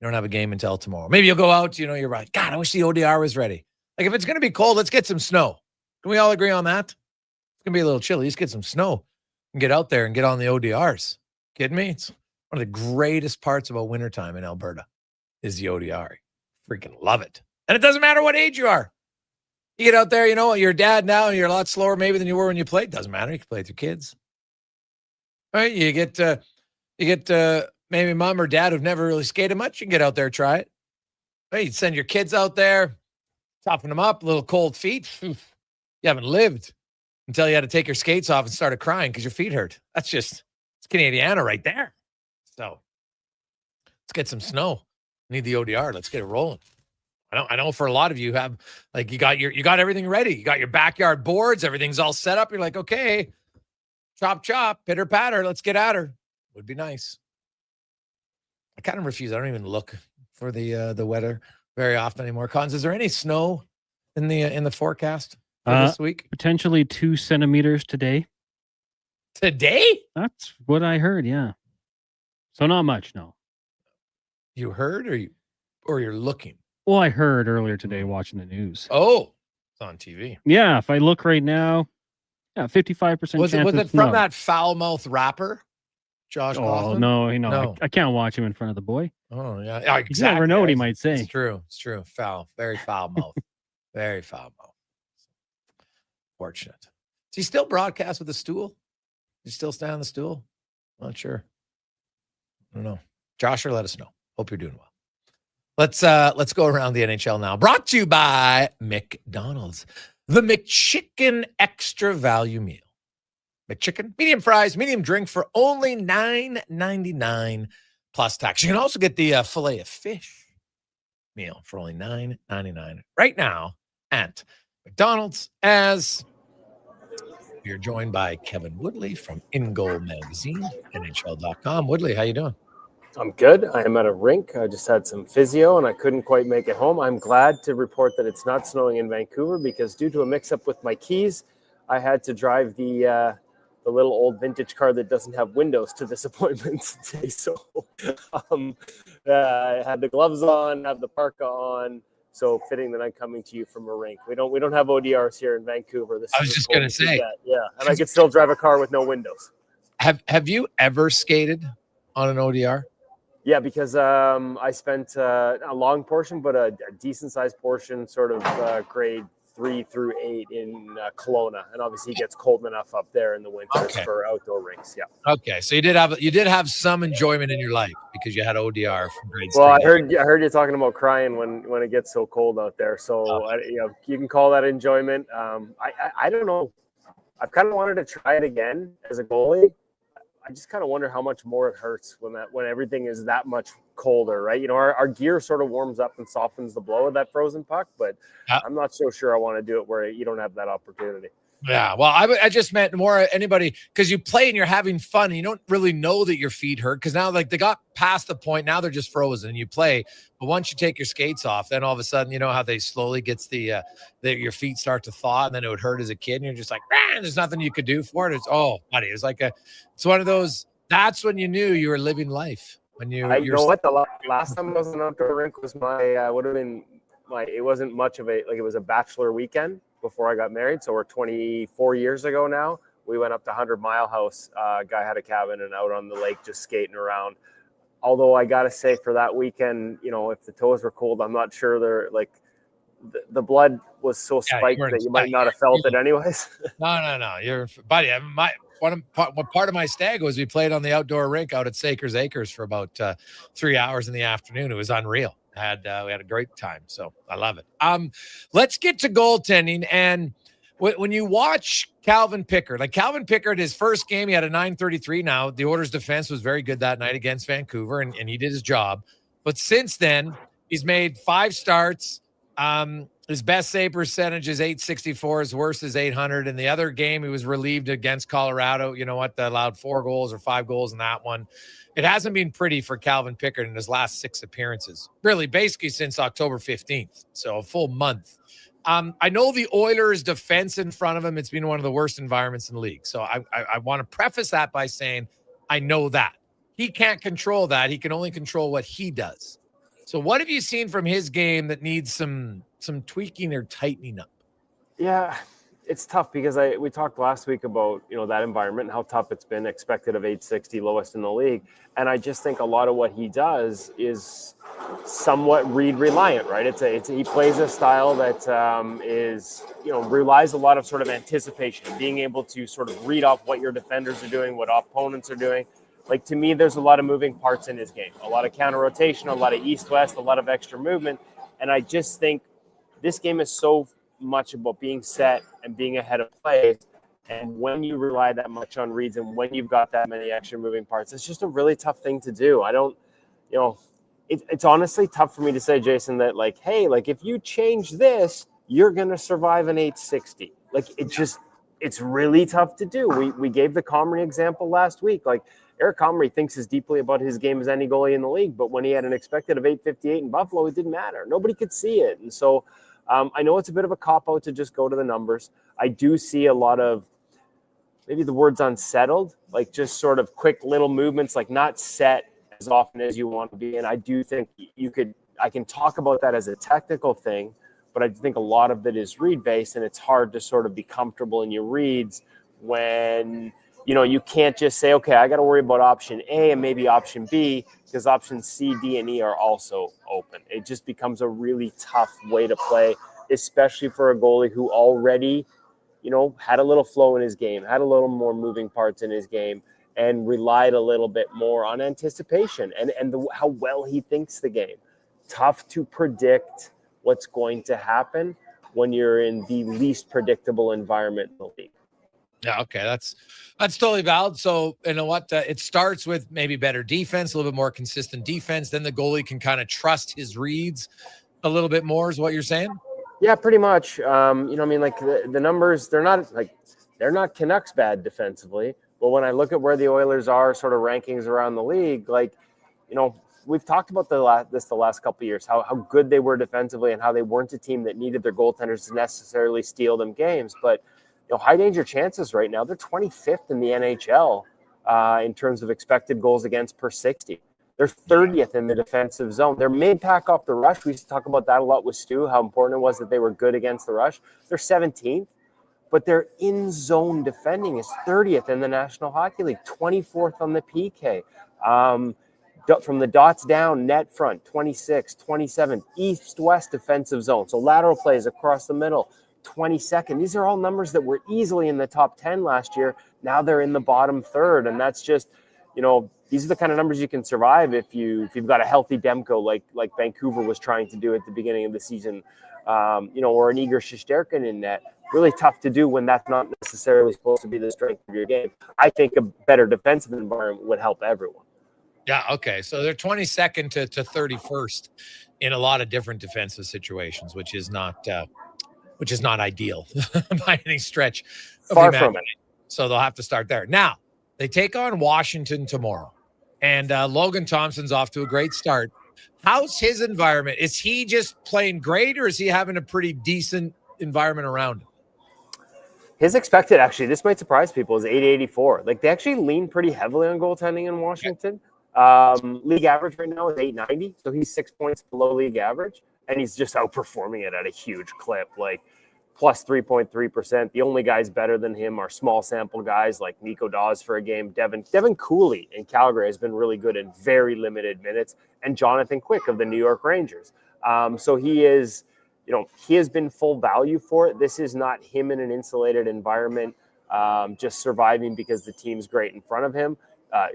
[SPEAKER 4] You don't have a game until tomorrow. Maybe you'll go out, you're right. God, I wish the ODR was ready. Like, if it's going to be cold, let's get some snow. Can we all agree on that? It's going to be a little chilly. Let's get some snow and get out there and get on the ODRs. Kidding me? It's one of the greatest parts about wintertime in Alberta is the ODR. Freaking love it. And it doesn't matter what age you are. You get out there, you're a dad now, and you're a lot slower maybe than you were when you played. Doesn't matter. You can play with your kids. All right, you get maybe mom or dad who've never really skated much. You can get out there, try it. Hey, you send your kids out there, toughen them up, little cold feet. You haven't lived until you had to take your skates off and started crying because your feet hurt. It's Canadiana right there. So let's get some snow. Need the ODR. Let's get it rolling. I know for a lot of you have, like, you got everything ready. You got your backyard boards. Everything's all set up. You're like, okay, chop, pitter patter. Let's get at her. Would be nice. I kind of refuse. I don't even look for the weather very often anymore. Cons, is there any snow in the forecast for this week?
[SPEAKER 10] Potentially 2 centimeters today.
[SPEAKER 4] Today?
[SPEAKER 10] That's what I heard. Yeah. So not much. No.
[SPEAKER 4] You heard, or you're looking?
[SPEAKER 10] Well, I heard earlier today watching the news.
[SPEAKER 4] Oh, it's on TV.
[SPEAKER 10] Yeah, if I look right now, 55%
[SPEAKER 4] Was
[SPEAKER 10] chance
[SPEAKER 4] it
[SPEAKER 10] of
[SPEAKER 4] from
[SPEAKER 10] snow.
[SPEAKER 4] that foul-mouthed rapper, Josh
[SPEAKER 10] Oh,
[SPEAKER 4] Kaufman?
[SPEAKER 10] no. I can't watch him in front of the boy.
[SPEAKER 4] Oh, yeah. Exactly.
[SPEAKER 10] You never know what he might say.
[SPEAKER 4] It's true. Foul. Very foul mouth. Very foul mouth. Fortunate. Does he still broadcast with a stool? Does he still stand on the stool? Not sure. I don't know. Josh, let us know. Hope you're doing well. Let's go around the NHL now. Brought to you by McDonald's. The McChicken Extra Value Meal. McChicken, medium fries, medium drink for only $9.99 plus tax. You can also get the filet of fish meal for only $9.99 right now at McDonald's, as you're joined by Kevin Woodley from In Goal Magazine, NHL.com. Woodley, how you doing?
[SPEAKER 5] I'm good. I am at a rink. I just had some physio and I couldn't quite make it home. I'm glad to report that it's not snowing in Vancouver because due to a mix-up with my keys, I had to drive the little old vintage car that doesn't have windows to this appointment today. So I had the gloves on, have the parka on. So fitting that I'm coming to you from a rink. We don't have ODRs here in Vancouver.
[SPEAKER 4] I was just going to say,
[SPEAKER 5] yeah, and I could still drive a car with no windows.
[SPEAKER 4] Have you ever skated on an ODR?
[SPEAKER 5] Yeah, because I spent a long portion, but a decent sized portion, sort of grade 3 through 8 in Kelowna, and obviously it gets cold enough up there in the winters for outdoor rinks. Yeah.
[SPEAKER 4] Okay, so you did have some enjoyment in your life because you had ODR from grade.
[SPEAKER 5] Well, I heard you talking about crying when it gets so cold out there. So you can call that enjoyment. I don't know. I've kind of wanted to try it again as a goalie. I just kind of wonder how much more it hurts when everything is that much colder, right? Our gear sort of warms up and softens the blow of that frozen puck, but I'm not so sure I want to do it where you don't have that opportunity.
[SPEAKER 4] Yeah, well, I just meant more anybody, because you play and you're having fun and you don't really know that your feet hurt because now, like, they got past the point. Now they're just frozen and you play. But once you take your skates off, then all of a sudden, you know how they slowly gets your feet start to thaw, and then it would hurt as a kid. And you're just like, there's nothing you could do for it. Buddy, it's one of those. That's when you knew you were living life. When you
[SPEAKER 5] know what, the last time I was in an outdoor rink was it wasn't much of it was a bachelor weekend before I got married. So we're 24 years ago now. We went up to 100 Mile House. Guy had a cabin and out on the lake just skating around. Although I got to say for that weekend, if the toes were cold, I'm not sure the blood was so spiked that you might not have felt it anyways.
[SPEAKER 4] No. You're buddy. One part of my stag was we played on the outdoor rink out at Sakers Acres for about 3 hours in the afternoon. It was unreal. We had a great time, so I love it. Let's get to goaltending. And when you watch Calvin Pickard, his first game, he had a .933. Now, the Oilers' defense was very good that night against Vancouver, and he did his job. But since then, he's made 5 starts. His best save percentage is .864. His worst is .800. In the other game, he was relieved against Colorado. You know what? They allowed 4 goals or 5 goals in that one. It hasn't been pretty for Calvin Pickard in his last 6 appearances. Really, basically since October 15th. So a full month I know the Oilers' defense in front of him, it's been one of the worst environments in the league. So I want to preface that by saying I know that. He can't control that. He can only control what he does. So what have you seen from his game that needs some tweaking or tightening up?
[SPEAKER 5] Yeah, it's tough because we talked last week about, that environment and how tough it's been, expected of 860, lowest in the league. And I just think a lot of what he does is somewhat read reliant, right? He plays a style that is, relies a lot of sort of anticipation, being able to sort of read off what your defenders are doing, what opponents are doing. Like, to me, there's a lot of moving parts in his game, a lot of counter rotation, a lot of east-west, a lot of extra movement. And I just think this game is so much about being set and being ahead of plays. And when you rely that much on reads and when you've got that many extra moving parts, it's just a really tough thing to do. I don't, it's honestly tough for me to say, Jason, that like, hey, like if you change this, you're going to survive an 860. Like it's really tough to do. We gave the Comrie example last week. Like Eric Comrie thinks as deeply about his game as any goalie in the league, but when he had an expected of 858 in Buffalo, it didn't matter. Nobody could see it. And so I know it's a bit of a cop-out to just go to the numbers. I do see a lot of, maybe the word's unsettled, like just sort of quick little movements, like not set as often as you want to be. And I do think I can talk about that as a technical thing, but I think a lot of it is read-based, and it's hard to sort of be comfortable in your reads when, you can't just say, okay, I got to worry about option A and maybe option B because options C, D, and E are also open. It just becomes a really tough way to play, especially for a goalie who already, had a little flow in his game, had a little more moving parts in his game, and relied a little bit more on anticipation and how well he thinks the game. Tough to predict what's going to happen when you're in the least predictable environment in the league.
[SPEAKER 4] Yeah, okay, that's totally valid. So you know what? It starts with maybe better defense, a little bit more consistent defense. Then the goalie can kind of trust his reads a little bit more, is what you're saying?
[SPEAKER 5] Yeah, pretty much. Like the numbers, they're not Canucks bad defensively. But when I look at where the Oilers are, sort of rankings around the league, we've talked about the last couple of years, how good they were defensively and how they weren't a team that needed their goaltenders to necessarily steal them games. But high danger chances right now, they're 25th in the NHL in terms of expected goals against per 60. They're 30th in the defensive zone. They're mid-pack off the rush. We used to talk about that a lot with Stu, how important it was that they were good against the rush. They're 17th, but their in-zone defending is 30th in the National Hockey League, 24th on the PK. From the dots down, net front, 26, 27, east-west defensive zone. So lateral plays across the middle, 22nd. These are all numbers that were easily in the top 10 last year. Now they're in the bottom third. And that's just, these are the kind of numbers you can survive if you've got a healthy Demko like Vancouver was trying to do at the beginning of the season, or an Igor Shesterkin in net. Really tough to do when that's not necessarily supposed to be the strength of your game. I think a better defensive environment would help everyone.
[SPEAKER 4] Yeah, okay. So they're 22nd to 31st in a lot of different defensive situations, which is not ideal by any stretch.
[SPEAKER 5] Far from it.
[SPEAKER 4] So they'll have to start there. Now, they take on Washington tomorrow, and Logan Thompson's off to a great start. How's his environment? Is he just playing great, or is he having a pretty decent environment around him?
[SPEAKER 5] His expected, actually, this might surprise people, is 884. Like, they actually lean pretty heavily on goaltending in Washington. League average right now is 890, so he's 6 points below league average, and he's just outperforming it at a huge clip, like plus 3.3%. The only guys better than him are small sample guys like Nico Dawes for a game. Devin Cooley in Calgary has been really good in very limited minutes, and Jonathan Quick of the New York Rangers. So he is, he has been full value for it. This is not him in an insulated environment, just surviving because the team's great in front of him.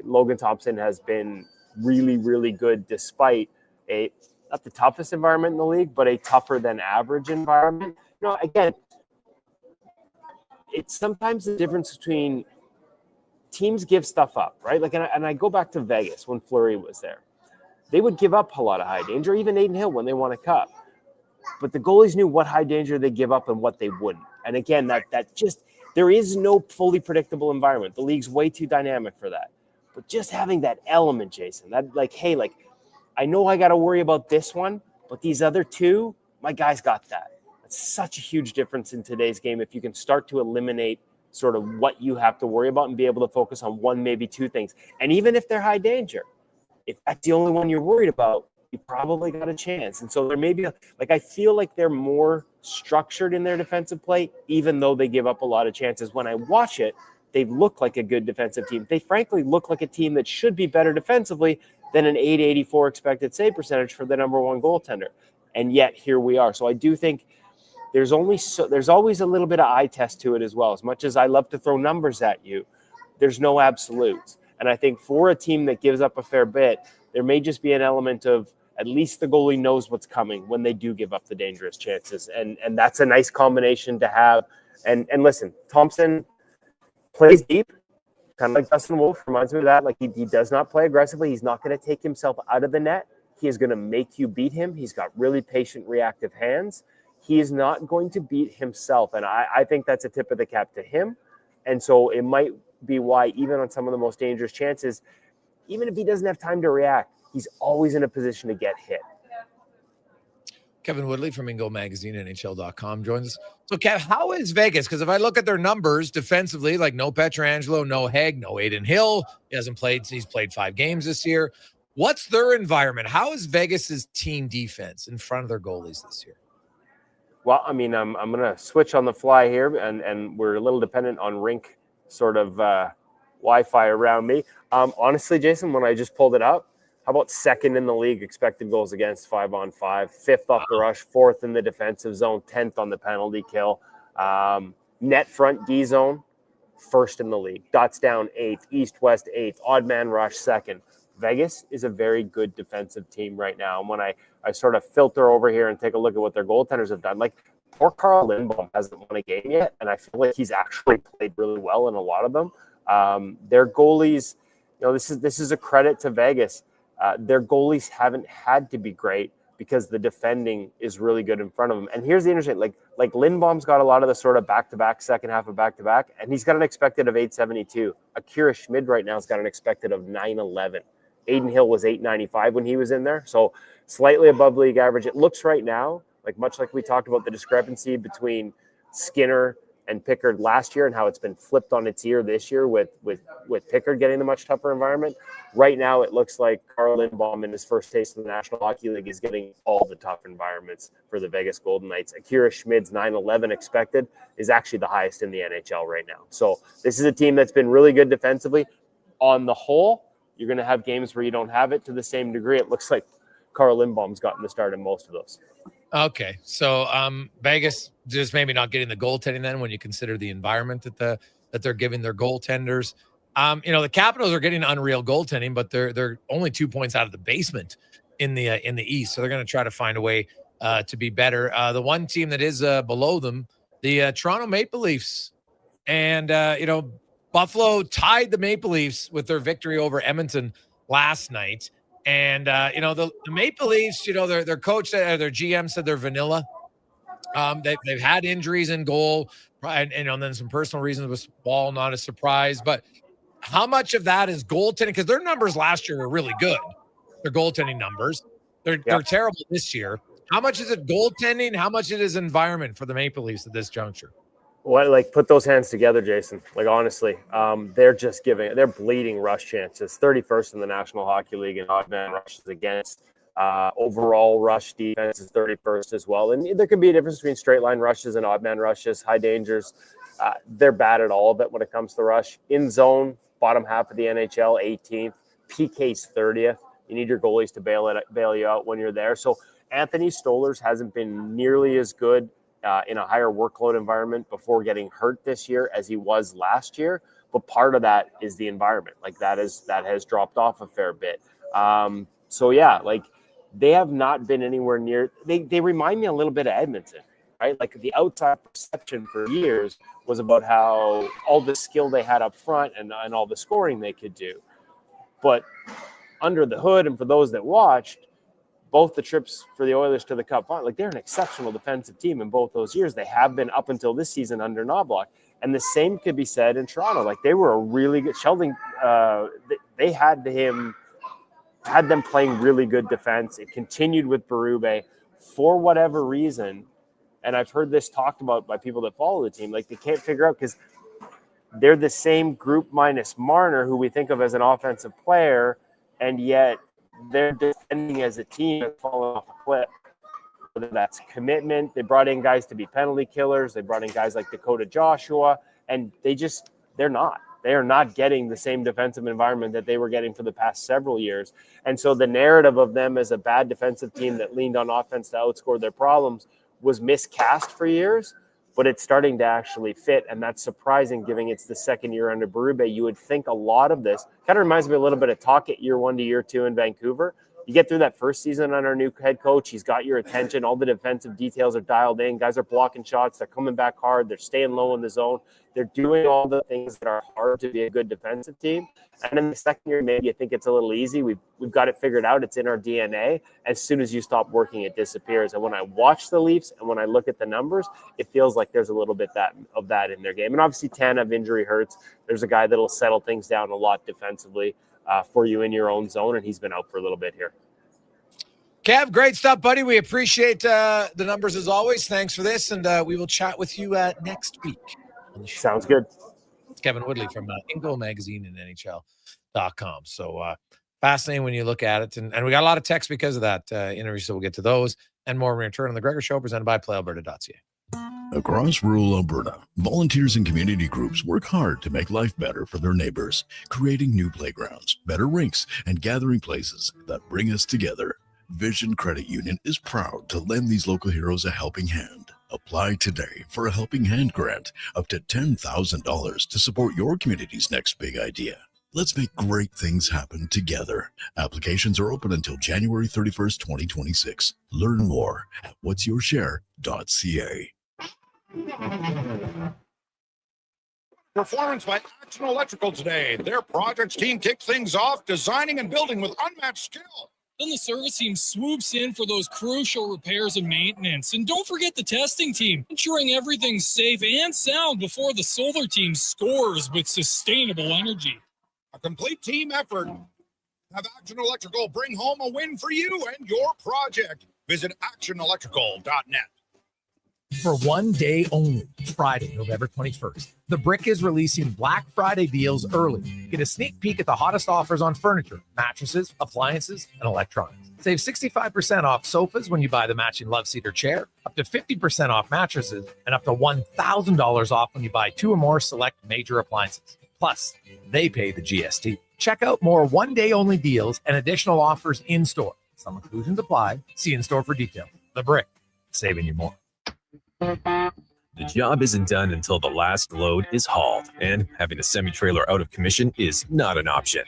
[SPEAKER 5] Logan Thompson has been really, really good despite not the toughest environment in the league, but a tougher than average environment. Again, it's sometimes the difference between teams give stuff up, right? Like, and I go back to Vegas when Fleury was there. They would give up a lot of high danger, even Aiden Hill when they won a cup. But the goalies knew what high danger they give up and what they wouldn't. And again, that just, there is no fully predictable environment. The league's way too dynamic for that. But just having that element, Jason, that like, hey, like, I know I got to worry about this one, but these other two, my guys got that. It's such a huge difference in today's game if you can start to eliminate sort of what you have to worry about and be able to focus on one, maybe two things. And even if they're high danger, if that's the only one you're worried about, you probably got a chance. And so there may be, I feel like they're more structured in their defensive play, even though they give up a lot of chances. When I watch it, they look like a good defensive team. They frankly look like a team that should be better defensively than an 884 expected save percentage for the number one goaltender. And yet here we are. So I do think there's always a little bit of eye test to it as well. As much as I love to throw numbers at you, there's no absolutes. And I think for a team that gives up a fair bit, there may just be an element of at least the goalie knows what's coming when they do give up the dangerous chances. And that's a nice combination to have. And listen, Thompson plays deep, kind of like Dustin Wolf, reminds me of that. Like he does not play aggressively. He's not going to take himself out of the net. He is going to make you beat him. He's got really patient, reactive hands. He is not going to beat himself. And I think that's a tip of the cap to him. And so it might be why even on some of the most dangerous chances, even if he doesn't have time to react, he's always in a position to get hit.
[SPEAKER 4] Kevin Woodley from Ingo Magazine, NHL.com joins us. So, Kev, how is Vegas? Because if I look at their numbers defensively, like no Pietrangelo, no Haig, no Aiden Hill, he hasn't played. He's played 5 games this year. What's their environment? How is Vegas's team defense in front of their goalies this year?
[SPEAKER 5] Well, I mean, I'm going to switch on the fly here, and we're a little dependent on rink sort of Wi-Fi around me. Honestly, Jason, when I just pulled it up, how about second in the league expected goals against 5-on-5, 5th off the rush, 4th in the defensive zone, 10th on the penalty kill. Net front D zone, 1st in the league. Dots down 8th, east-west 8th, odd man rush 2nd. Vegas is a very good defensive team right now. And when I sort of filter over here and take a look at what their goaltenders have done, like poor Carl Lindbaum hasn't won a game yet, and I feel like he's actually played really well in a lot of them. Their goalies, this is a credit to Vegas. Their goalies haven't had to be great because the defending is really good in front of them. And here's the interesting, like Lindbaum's got a lot of the sort of back-to-back, second half of back-to-back, and he's got an expected of 872. Akira Schmid right now has got an expected of 911. Aiden Hill was 895 when he was in there, so slightly above league average. It looks right now, much like we talked about the discrepancy between Skinner and Pickard last year and how it's been flipped on its ear this year with Pickard getting the much tougher environment. Right now, it looks like Carl Lindbaum in his first taste of the National Hockey League is getting all the tough environments for the Vegas Golden Knights. Akira Schmid's 911 expected is actually the highest in the NHL right now. So this is a team that's been really good defensively. On the whole, you're going to have games where you don't have it to the same degree. It looks like Carl Lindbaum's gotten the start in most of those.
[SPEAKER 4] Okay, so Vegas just maybe not getting the goaltending then when you consider the environment that they're giving their goaltenders. The Capitals are getting unreal goaltending, but they're only 2 points out of the basement in the East, so they're going to try to find a way to be better. The one team that is below them, the Toronto Maple Leafs, and Buffalo tied the Maple Leafs with their victory over Edmonton last night. And, the Maple Leafs, their coach, their GM said they're vanilla. They've had injuries in goal, and then some personal reasons with Ball, not a surprise. But how much of that is goaltending? Because their numbers last year were really good. Their goaltending numbers. They're terrible this year. How much is it goaltending? How much it is environment for the Maple Leafs at this juncture?
[SPEAKER 5] Well, put those hands together, Jason. Honestly, they're bleeding rush chances. 31st in the National Hockey League in odd man rushes against. Overall rush defense is 31st as well. And there can be a difference between straight line rushes and odd man rushes, high dangers. They're bad at all of it when it comes to rush. In zone, bottom half of the NHL, 18th. PK's 30th. You need your goalies to bail you out when you're there. So Anthony Stolarz hasn't been nearly as good in a higher workload environment before getting hurt this year as he was last year. But part of that is the environment. That has dropped off a fair bit. They have not been anywhere near. They remind me a little bit of Edmonton, right? The outside perception for years was about how all the skill they had up front and all the scoring they could do. But under the hood, and for those that watched, both the trips for the Oilers to the Cup final, they're an exceptional defensive team in both those years. They have been up until this season under Knobloch. And the same could be said in Toronto. They were a really good Sheldon. They had them playing really good defense. It continued with Berube for whatever reason. And I've heard this talked about by people that follow the team. Like, they can't figure out, because they're the same group minus Marner, who we think of as an offensive player, and yet they're defending as a team and falling off a cliff. Whether that's commitment, they brought in guys to be penalty killers. They brought in guys like Dakota Joshua, and they're not. They are not getting the same defensive environment that they were getting for the past several years. And so the narrative of them as a bad defensive team that leaned on offense to outscore their problems was miscast for years, but it's starting to actually fit. And that's surprising, given it's the second year under Berube. You would think a lot of this kind of reminds me a little bit of Talkett year 1 to year 2 in Vancouver. You get through that first season on our new head coach, he's got your attention. All the defensive details are dialed in. Guys are blocking shots. They're coming back hard. They're staying low in the zone. They're doing all the things that are hard to be a good defensive team. And in the second year, maybe you think it's a little easy. We've got it figured out. It's in our DNA. As soon as you stop working, it disappears. And when I watch the Leafs and when I look at the numbers, it feels like there's a little bit of that in their game. And obviously, Tanev injury hurts. There's a guy that'll settle things down a lot defensively for you in your own zone, and he's been out for a little bit here.
[SPEAKER 4] Kev, great stuff, buddy. We appreciate the numbers as always. Thanks for this, and we will chat with you next week.
[SPEAKER 5] Sounds good.
[SPEAKER 4] It's Kevin Woodley from Ingo Magazine and NHL.com. So fascinating when you look at it, and we got a lot of text because of that interview, so we'll get to those and more when we return on the Gregor Show, presented by PlayAlberta.ca.
[SPEAKER 26] Across rural Alberta, volunteers and community groups work hard to make life better for their neighbors, creating new playgrounds, better rinks, and gathering places that bring us together. Vision Credit Union is proud to lend these local heroes a helping hand. Apply today for a Helping Hand grant up to $10,000 to support your community's next big idea. Let's make great things happen together. Applications are open until January 31st, 2026. Learn more at whatsyourshare.ca.
[SPEAKER 8] Performance by Action Electrical today. Their projects team kicks things off, designing and building with unmatched skill.
[SPEAKER 12] Then the service team swoops in for those crucial repairs and maintenance. And don't forget the testing team, ensuring everything's safe and sound before the solar team scores with sustainable energy.
[SPEAKER 8] A complete team effort. Have Action Electrical bring home a win for you and your project. Visit actionelectrical.net.
[SPEAKER 13] For one day only, Friday, November 21st, The Brick is releasing Black Friday deals early. Get a sneak peek at the hottest offers on furniture, mattresses, appliances, and electronics. Save 65% off sofas when you buy the matching love seat or chair, up to 50% off mattresses, and up to $1,000 off when you buy 2 or more select major appliances. Plus, they pay the GST. Check out more one-day only deals and additional offers in-store. Some inclusions apply. See in-store for details. The Brick, saving you more.
[SPEAKER 16] The job isn't done until the last load is hauled, and having a semi-trailer out of commission is not an option.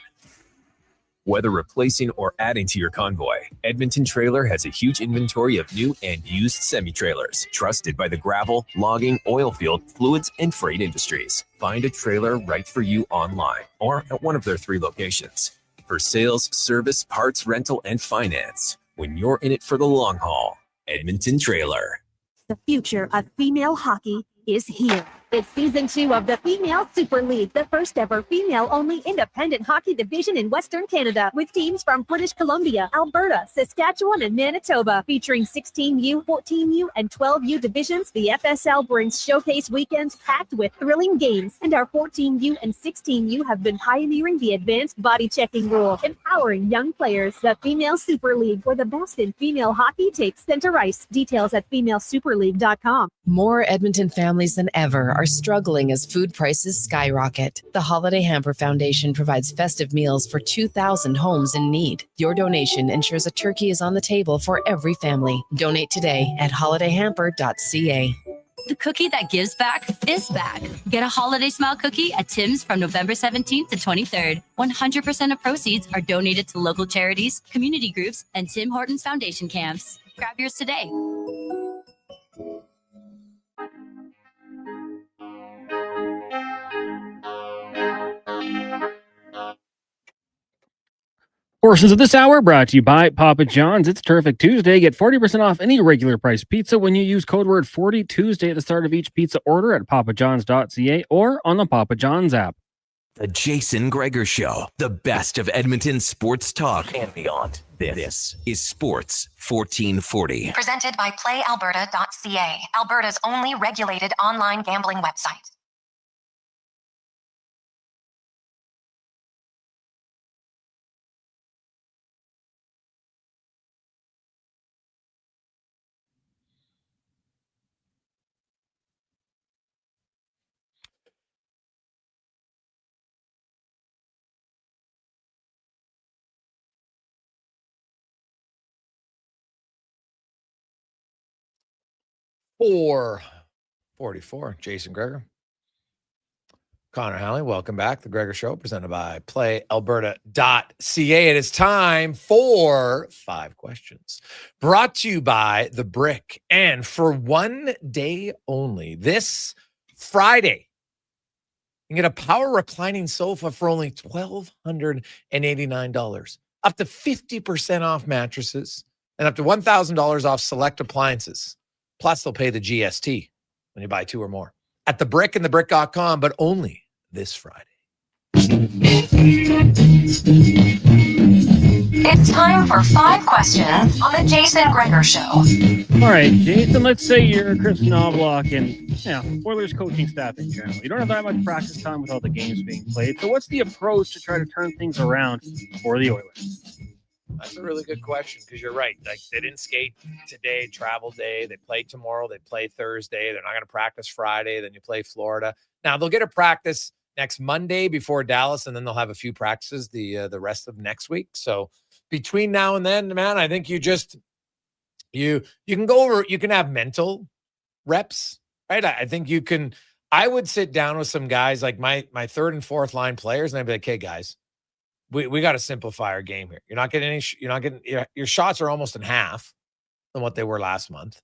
[SPEAKER 16] Whether replacing or adding to your convoy, Edmonton Trailer has a huge inventory of new and used semi-trailers, trusted by the gravel, logging, oil field, fluids, and freight industries. Find a trailer right for you online or at one of their 3 locations. For sales, service, parts, rental, and finance, when you're in it for the long haul, Edmonton Trailer.
[SPEAKER 19] The future of female hockey is here. It's season 2 of the Female Super League, the first ever female-only independent hockey division in Western Canada, with teams from British Columbia, Alberta, Saskatchewan, and Manitoba. Featuring 16U, 14U, and 12U divisions, the FSL brings showcase weekends packed with thrilling games, and our 14U and 16U have been pioneering the advanced body checking rule, empowering young players. The Female Super League, where the best in female hockey takes center ice. Details at femalsuperleague.com.
[SPEAKER 28] More Edmonton families than ever are struggling as food prices skyrocket. The Holiday Hamper Foundation provides festive meals for 2,000 homes in need. Your donation ensures a turkey is on the table for every family. Donate today at holidayhamper.ca.
[SPEAKER 20] The cookie that gives back is back. Get a holiday smile cookie at Tim's from November 17th to 23rd. 100% of proceeds are donated to local charities, community groups, and Tim Hortons Foundation camps. Grab yours today.
[SPEAKER 10] Portions of this hour brought to you by Papa John's. It's Terrific Tuesday. Get 40% off any regular price pizza when you use code word 40 Tuesday at the start of each pizza order at papajohns.ca or on the Papa John's app.
[SPEAKER 1] The Jason Gregor Show, the best of Edmonton sports talk and beyond. This is Sports 1440.
[SPEAKER 9] Presented by PlayAlberta.ca, Alberta's only regulated online gambling website.
[SPEAKER 4] Four 44. Jason Gregor. Connor Halley, welcome back. The Gregor Show, presented by PlayAlberta.ca. It is time for 5 questions. Brought to you by The Brick. And for one day only, this Friday, you can get a power reclining sofa for only $1,289. Up to 50% off mattresses and up to $1,000 off select appliances. Plus, they'll pay the GST when you buy 2 or more. At The Brick and thebrick.com, but only this Friday.
[SPEAKER 9] It's time for 5 questions on the Jason Gregor Show.
[SPEAKER 10] All right, Jason, let's say you're Chris Knobloch and Oilers coaching staff in general. You don't have that much practice time with all the games being played. So what's the approach to try to turn things around for the Oilers?
[SPEAKER 4] That's a really good question because you're right. Like, they didn't skate today, travel day. They play tomorrow. They play Thursday. They're not going to practice Friday. Then you play Florida. Now, they'll get a practice next Monday before Dallas, and then they'll have a few practices the rest of next week. So between now and then, man, I think you can go over, you can have mental reps, right? I think you can. I would sit down with some guys like my 3rd and 4th line players, and I'd be like, hey, guys, we got to simplify our game here. You're not getting your shots are almost in half than what they were last month.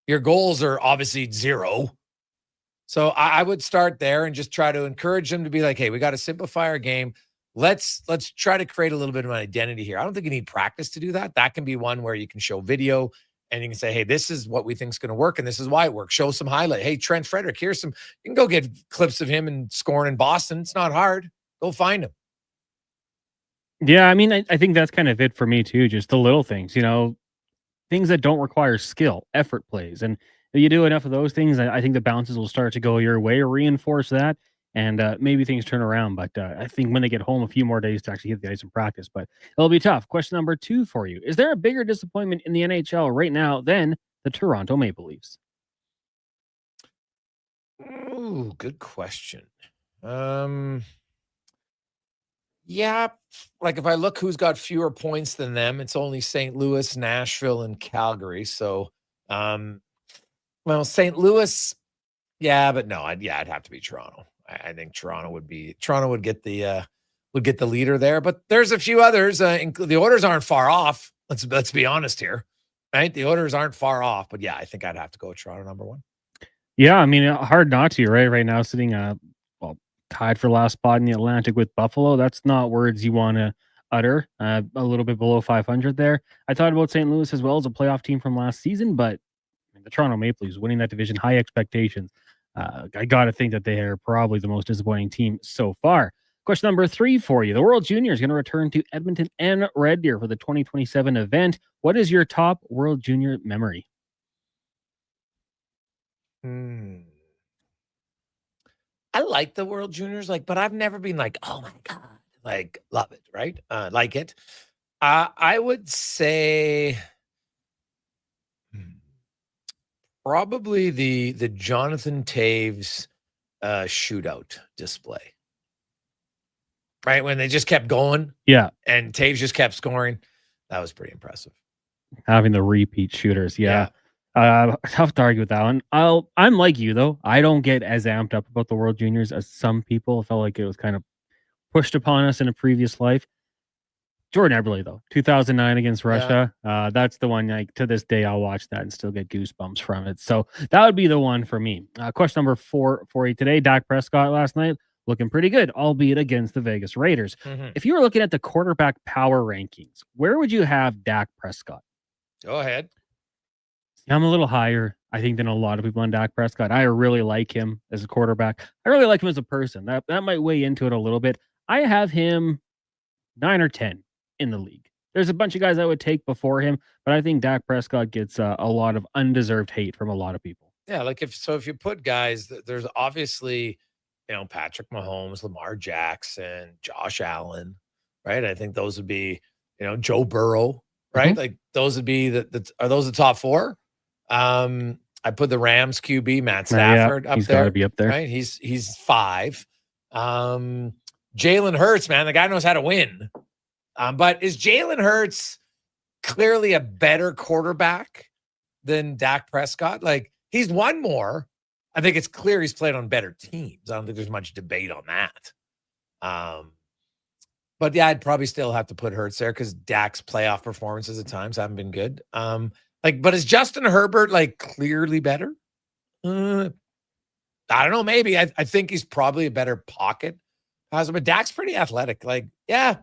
[SPEAKER 4] Your goals are obviously 0. So I would start there and just try to encourage them to be like, hey, we got to simplify our game. Let's try to create a little bit of an identity here. I don't think you need practice to do that. That can be one where you can show video and you can say, hey, this is what we think is going to work and this is why it works. Show some highlight. Hey, Trent Frederick, you can go get clips of him and scoring in Boston. It's not hard. Go find him.
[SPEAKER 10] Yeah, I mean, I think that's kind of it for me too. Just the little things, things that don't require skill, effort plays. And if you do enough of those things, I think the bounces will start to go your way, reinforce that, and maybe things turn around. But I think when they get home, a few more days to actually hit the ice in practice, but it'll be tough. Question number 2 for you. Is there a bigger disappointment in the NHL right now than the Toronto Maple Leafs?
[SPEAKER 4] Ooh, good question. Yeah, like if I look who's got fewer points than them, it's only St. Louis, Nashville, and Calgary. So, St. Louis, yeah, but no, I'd have to be Toronto. I think Toronto would get the leader there, but there's a few others. The Oilers aren't far off. Let's be honest here, right? The Oilers aren't far off, but yeah, I think I'd have to go with Toronto number 1.
[SPEAKER 10] Yeah, I mean, hard not to, right? Right now, sitting tied for last spot in the Atlantic with Buffalo. That's not words you want to utter. A little bit below 500 there. I thought about St. Louis as well as a playoff team from last season, but the Toronto Maple Leafs winning that division, high expectations. I got to think that they are probably the most disappointing team so far. Question number 3 for you. The World Junior is going to return to Edmonton and Red Deer for the 2027 event. What is your top World Junior memory?
[SPEAKER 4] I like the World Juniors, but I've never been like, oh my God, love it, right? Like it. I would say probably the Jonathan Taves shootout display, right? When they just kept going.
[SPEAKER 10] Yeah.
[SPEAKER 4] And Taves just kept scoring. That was pretty impressive.
[SPEAKER 10] Having the repeat shooters. Yeah. Tough to argue with that one. I'm like you though. I don't get as amped up about the World Juniors as some people. It felt like it was kind of pushed upon us in a previous life. Jordan Eberle though, 2009 against Russia. Yeah. That's the one. To this day, I'll watch that and still get goosebumps from it. So that would be the one for me. Question number 4 for you today. Dak Prescott last night looking pretty good, albeit against the Vegas Raiders. Mm-hmm. If you were looking at the quarterback power rankings, where would you have Dak Prescott?
[SPEAKER 4] Go ahead.
[SPEAKER 10] I'm a little higher, I think, than a lot of people on Dak Prescott. I really like him as a quarterback. I really like him as a person. That might weigh into it a little bit. I have him 9 or 10 in the league. There's a bunch of guys I would take before him, but I think Dak Prescott gets a lot of undeserved hate from a lot of people.
[SPEAKER 4] Yeah, like if you put guys, there's obviously, Patrick Mahomes, Lamar Jackson, Josh Allen, right? I think those would be, Joe Burrow, right?
[SPEAKER 10] Mhm.
[SPEAKER 4] Like those would be are those the top four? I put the Rams QB, Matt Stafford, up
[SPEAKER 10] he's
[SPEAKER 4] there.
[SPEAKER 10] gotta be up there.
[SPEAKER 4] Right? He's 5. Jalen Hurts, man, the guy knows how to win. But is Jalen Hurts clearly a better quarterback than Dak Prescott? Like, he's won more. I think it's clear he's played on better teams. I don't think there's much debate on that. But yeah, I'd probably still have to put Hurts there because Dak's playoff performances at times haven't been good. But is Justin Herbert clearly better? I don't know. Maybe. I think he's probably a better pocket passer, but Dak's pretty athletic. Yeah,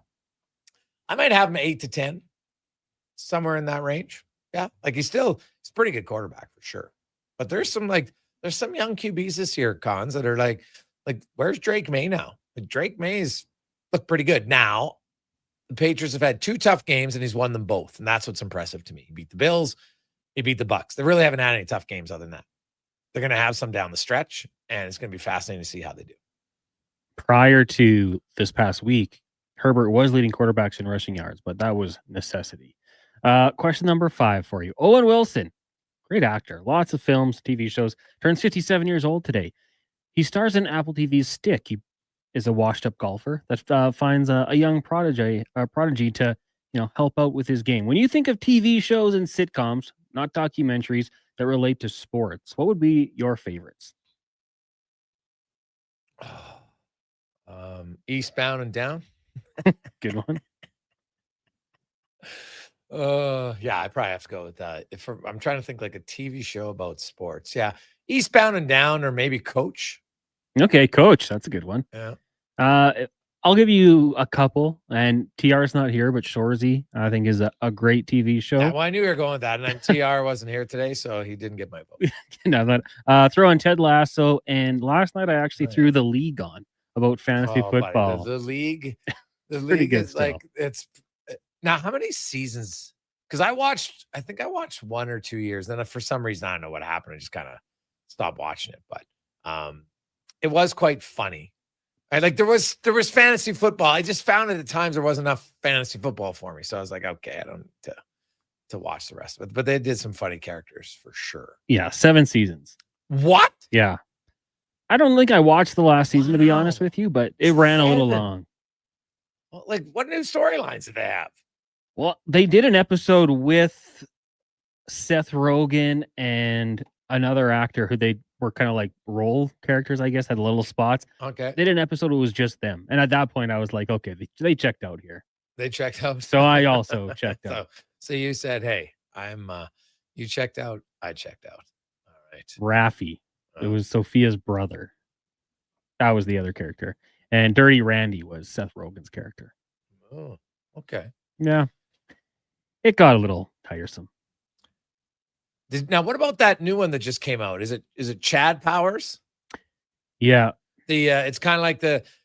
[SPEAKER 4] I might have him 8 to 10, somewhere in that range. Yeah, he's a pretty good quarterback for sure. But there's some young QBs this year, Cons, that are like where's Drake May now? Drake May's looked pretty good. Now, the Patriots have had 2 tough games and he's won them both, and that's what's impressive to me. He beat the Bills, he beat the Bucks. They really haven't had any tough games other than that. They're going to have some down the stretch, and it's going to be fascinating to see how they do.
[SPEAKER 10] Prior to this past week, Herbert was leading quarterbacks in rushing yards, but that was necessity. Question number 5 for you. Owen Wilson, great actor, lots of films, TV shows, turns 57 years old today. He stars in Apple TV's Stick. He is a washed-up golfer that finds a young prodigy to help out with his game. When you think of TV shows and sitcoms, not documentaries, that relate to sports, what would be your favorites?
[SPEAKER 4] Eastbound and Down.
[SPEAKER 10] Good one.
[SPEAKER 4] Yeah, I probably have to go with that. I'm trying to think a TV show about sports. Yeah, Eastbound and Down, or maybe Coach.
[SPEAKER 10] Okay, Coach. That's a good one.
[SPEAKER 4] Yeah.
[SPEAKER 10] I'll give you a couple, and TR's not here, but Shorzy, I think, is a great TV show.
[SPEAKER 4] Yeah, well, I knew you were going with that, and then TR wasn't here today, so he didn't get my vote.
[SPEAKER 10] Throw on Ted Lasso, and last night I actually threw The League on about fantasy football.
[SPEAKER 4] Buddy, the league
[SPEAKER 10] pretty good
[SPEAKER 4] is
[SPEAKER 10] still.
[SPEAKER 4] it's now how many seasons? Because I think I watched 1 or 2 years. Then for some reason, I don't know what happened. I just kind of stopped watching it, but it was quite funny. Right? There was fantasy football. I just found at times there wasn't enough fantasy football for me. So I was like, okay, I don't need to watch the rest of it. But they did some funny characters for sure.
[SPEAKER 10] Yeah, 7 seasons.
[SPEAKER 4] What?
[SPEAKER 10] Yeah. I don't think I watched the last season, to be honest with you, but it ran a little long.
[SPEAKER 4] Well, what new storylines did they have?
[SPEAKER 10] Well, they did an episode with Seth Rogen and another actor who they were kind of role characters, I guess, had little spots.
[SPEAKER 4] Okay.
[SPEAKER 10] They did an episode who was just them. And at that point, I was like, okay, they checked out here.
[SPEAKER 4] They checked out.
[SPEAKER 10] So I also checked out.
[SPEAKER 4] So you said, hey, you checked out. I checked out. All right.
[SPEAKER 10] Raffi. It was Sophia's brother. That was the other character. And Dirty Randy was Seth Rogen's character.
[SPEAKER 4] Oh, okay.
[SPEAKER 10] Yeah. It got a little tiresome.
[SPEAKER 4] Now, what about that new one that just came out? Is it Chad Powers?
[SPEAKER 10] Yeah.
[SPEAKER 4] It's kind of like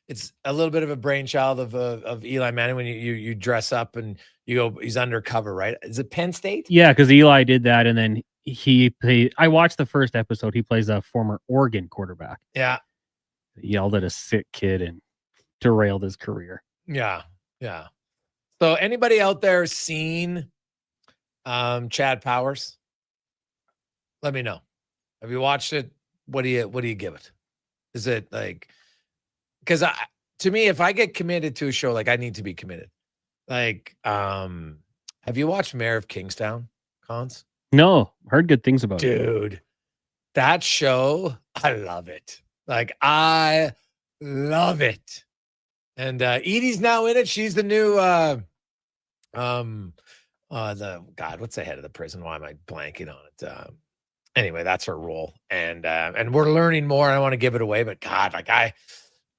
[SPEAKER 4] it's a little bit of a brainchild of Eli Manning when you dress up and you go, he's undercover, right? Is it Penn State?
[SPEAKER 10] Yeah, because Eli did that, and then I watched the first episode. He plays a former Oregon quarterback.
[SPEAKER 4] Yeah.
[SPEAKER 10] He yelled at a sick kid and derailed his career.
[SPEAKER 4] Yeah. Yeah. So anybody out there seen Chad Powers? Let me know. Have you watched it? What do you give it? Is it because to me, if I get committed to a show, I need to be committed. Have you watched Mayor of Kingstown, Cons?
[SPEAKER 10] No, heard good things about it.
[SPEAKER 4] Dude, that show, I love it. I love it. And Edie's now in it. She's the new what's the head of the prison? Why am I blanking on it? Anyway, that's her role. And we're learning more. I don't want to give it away, but God, I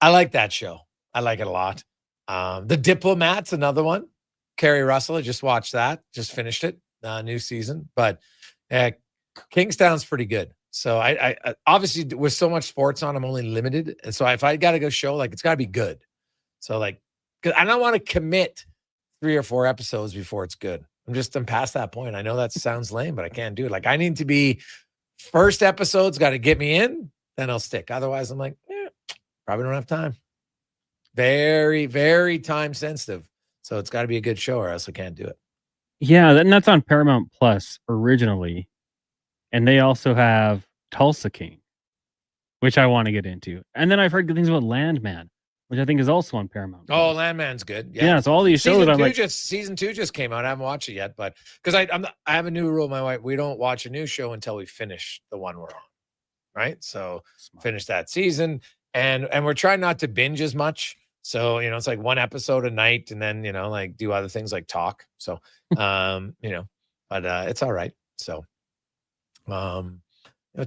[SPEAKER 4] like that show. I like it a lot. The Diplomat's another one. Carrie Russell, I just watched that. Just finished it. New season. But Kingstown's pretty good. So I obviously with so much sports on, I'm only limited. And so if I got to go show, like it's got to be good. So like, cause I don't want to commit 3 or 4 episodes before it's good. I'm past that point. I know that sounds lame, but I can't do it. Like I need to be first episode's got to get me in, then I'll stick. Otherwise I'm like, probably don't have time. Very, very time sensitive. So it's got to be a good show or else I can't do it.
[SPEAKER 10] Yeah, and that's on Paramount Plus originally. And they also have Tulsa King, which I want to get into. And then I've heard good things about Landman, which I think is also on Paramount.
[SPEAKER 4] Oh, Landman's good.
[SPEAKER 10] Yeah, so all these shows
[SPEAKER 4] season 2 just came out. I haven't watched it yet, but because I have a new rule with my wife. We don't watch a new show until we finish the one we're on. Right? So finish that season. And we're trying not to binge as much. So, it's like 1 episode a night and then, like do other things like talk. So but it's all right. So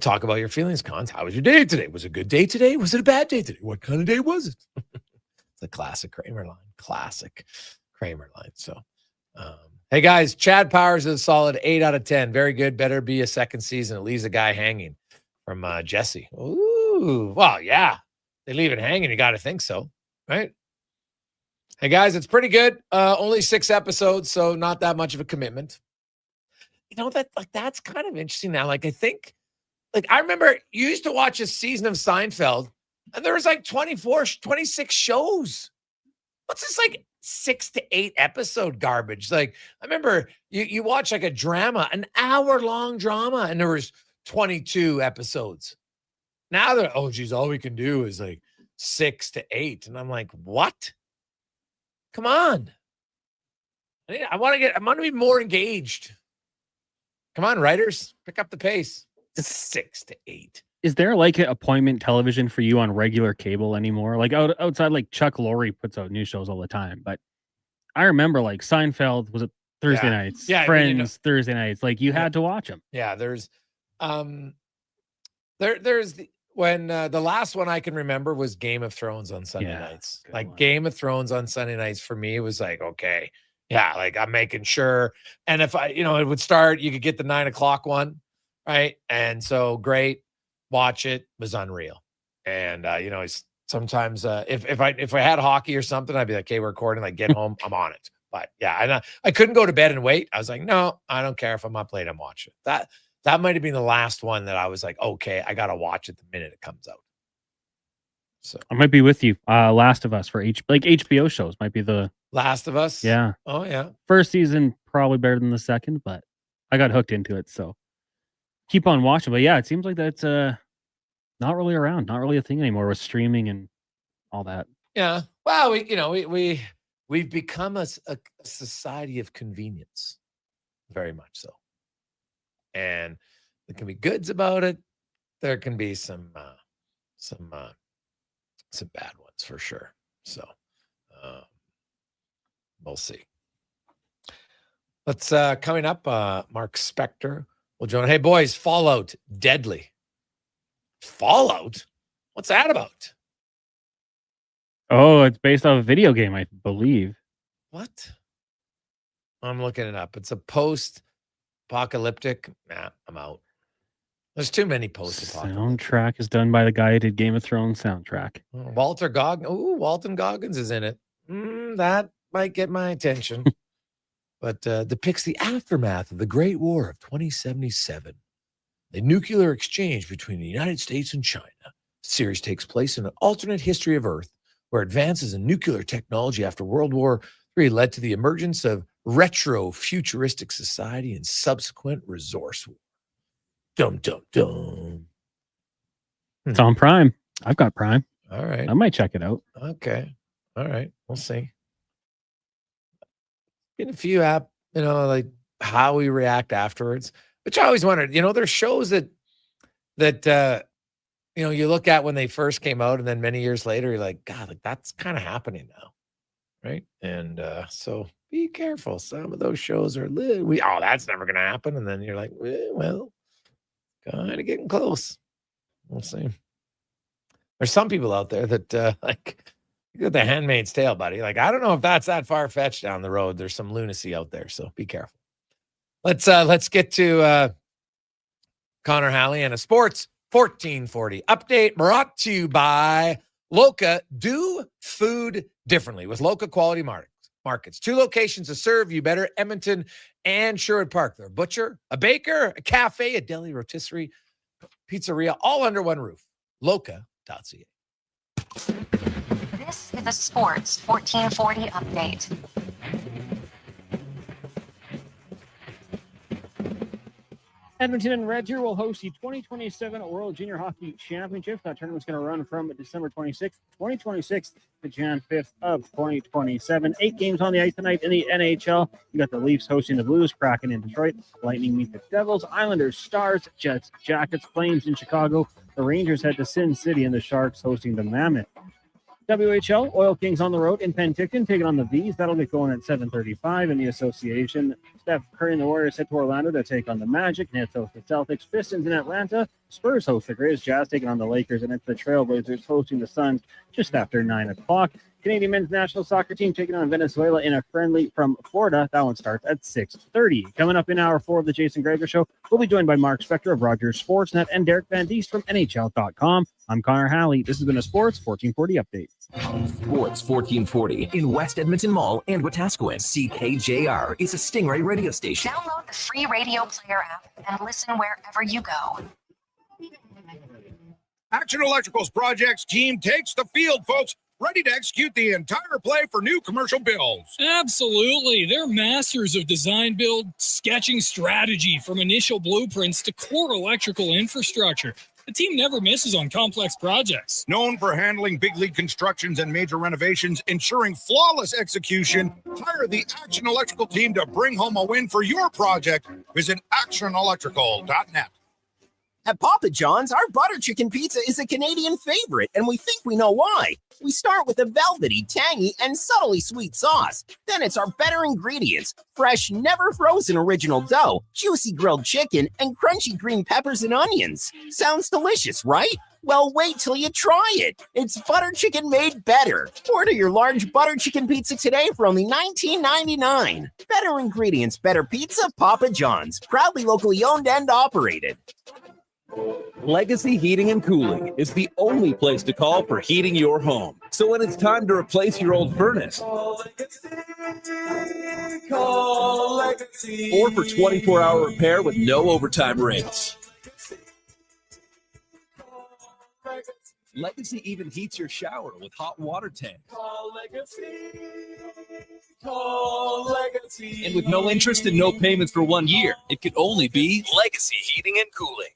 [SPEAKER 4] talk about your feelings, Cons. How was your day today? Was it a good day today? Was it a bad day today? What kind of day was it? It's a classic Kramer line. So, hey guys, Chad Powers is a solid 8 out of 10. Very good. Better be a second season. It leaves a guy hanging from Jesse. Ooh, well, yeah. They leave it hanging. You got to think so, right? Hey guys, it's pretty good. Only 6 episodes, so not that much of a commitment. That's kind of interesting now. Like, I think, I remember you used to watch a season of Seinfeld and there was like 26 shows. What's this, like 6 to 8 episode garbage? Like, I remember you watch like a drama, an hour-long drama, and there was 22 episodes. Now they're, all we can do is like 6 to 8. And I'm like, what? Come on. I want to be more engaged. Come on, writers, pick up the pace. It's 6 to 8.
[SPEAKER 10] Is there like an appointment television for you on regular cable anymore? Like outside, like Chuck Lorre puts out new shows all the time. But I remember like Seinfeld was it Thursday nights, Friends Thursday nights. Like you had to watch them.
[SPEAKER 4] Yeah, there's when the last one I can remember was Game of Thrones on Sunday nights. Like Game of Thrones on Sunday nights for me was like, okay. Yeah, like I'm making sure. And if it would start, you could get the 9 o'clock one, right? And so great, watch it, was unreal. And sometimes if I had hockey or something, I'd be like, okay, we're recording, like get home, I'm on it. But yeah, I couldn't go to bed and wait. I was like, no, I don't care if I'm up late, I'm watching it. That might have been the last one that I was like, okay, I gotta watch it the minute it comes out. So
[SPEAKER 10] I might be with you. Last of Us for HBO shows might be the
[SPEAKER 4] Last of Us.
[SPEAKER 10] Yeah.
[SPEAKER 4] Oh yeah.
[SPEAKER 10] First season probably better than the second, but I got hooked into it, so keep on watching. But yeah, it seems like that's not really around, not really a thing anymore with streaming and all that.
[SPEAKER 4] Yeah. Well, we've become a society of convenience, very much so. And there can be goods about it. There can be some bad ones for sure. So we'll see. Let's coming up, Mark Spector will join. Hey boys, Fallout deadly. Fallout? What's that about?
[SPEAKER 10] Oh, it's based off a video game, I believe.
[SPEAKER 4] What? I'm looking it up. It's a post-apocalyptic. Nah, I'm out. There's too many post-apocalyptic.
[SPEAKER 10] Soundtrack is done by the guy who did Game of Thrones soundtrack.
[SPEAKER 4] Walter Goggins. Oh, Walton Goggins is in it. That might get my attention. But depicts the aftermath of the Great War of 2077. The nuclear exchange between the United States and China. The series takes place in an alternate history of Earth, where advances in nuclear technology after World War III led to the emergence of retro-futuristic society and subsequent resource war. Dum, dum, dum.
[SPEAKER 10] It's on Prime. I've got Prime.
[SPEAKER 4] All right.
[SPEAKER 10] I might check it out.
[SPEAKER 4] Okay. All right. We'll see. In a few like how we react afterwards, which I always wondered, there's shows that you look at when they first came out and then many years later, you're like, God, like that's kind of happening now. Right. And so be careful. Some of those shows are that's never going to happen. And then you're like, well, kind of getting close. We'll see. There's some people out there that you got The Handmaid's Tale, buddy. Like, I don't know if that's that far-fetched down the road. There's some lunacy out there, so be careful. Let's get to Connor Halley, and a Sports 1440 update brought to you by Loca. Do food differently with Loca Quality Markets. 2 locations to serve you better, Edmonton and Sherwood Park. They're a butcher, a baker, a cafe, a deli, rotisserie, pizzeria, all under one roof. Loca.ca.
[SPEAKER 9] This is a Sports 1440 update.
[SPEAKER 10] Edmonton and Red Deer will host the 2027 World Junior Hockey Championships. That tournament's going to run from December 26th, 2026 to Jan 5th of 2027. 8 games on the ice tonight in the NHL. You got the Leafs hosting the Blues, Kraken in Detroit, Lightning meet the Devils, Islanders, Stars, Jets, Jackets, Flames in Chicago. The Rangers head to Sin City, and the Sharks hosting the Mammoth. WHL, Oil Kings on the road in Penticton, taking on the Vs. That'll get going at 7:35 in the association. Steph Curry and the Warriors head to Orlando to take on the Magic. Nets host the Celtics. Pistons in Atlanta. Spurs host the Grizz. Jazz taking on the Lakers. And it's the Trailblazers hosting the Suns just after 9 o'clock. Canadian men's national soccer team taking on Venezuela in a friendly from Florida. That one starts at 6:30. Coming up in hour 4 of the Jason Gregor Show, we'll be joined by Mark Spector of Rogers Sportsnet and Derek Van Diest from NHL.com. I'm Connor Halley. This has been a Sports 1440 update.
[SPEAKER 1] Sports 1440 in West Edmonton Mall and Wetaskiwin. CKJR is a Stingray radio station.
[SPEAKER 9] Download the free radio player app and listen wherever you go.
[SPEAKER 8] Action Electrical's projects team takes the field, folks. Ready to execute the entire play for new commercial builds.
[SPEAKER 12] Absolutely. They're masters of design, build, sketching strategy from initial blueprints to core electrical infrastructure. The team never misses on complex projects.
[SPEAKER 8] Known for handling big league constructions and major renovations, ensuring flawless execution, hire the Action Electrical team to bring home a win for your project. Visit actionelectrical.net.
[SPEAKER 2] At Papa John's, our butter chicken pizza is a Canadian favorite, and we think we know why. We start with a velvety, tangy, and subtly sweet sauce. Then it's our better ingredients: fresh, never frozen original dough, juicy grilled chicken, and crunchy green peppers and onions. Sounds delicious, right? Well, wait till you try it. It's butter chicken made better. Order your large butter chicken pizza today for only $19.99. Better ingredients, better pizza, Papa John's. Proudly locally owned and operated.
[SPEAKER 3] Legacy Heating and Cooling is the only place to call for heating your home. So when it's time to replace your old furnace, or for 24-hour repair with no overtime rates, Legacy even heats your shower with hot water tanks. And with no interest and no payments for 1 year, it could only be Legacy Heating and Cooling.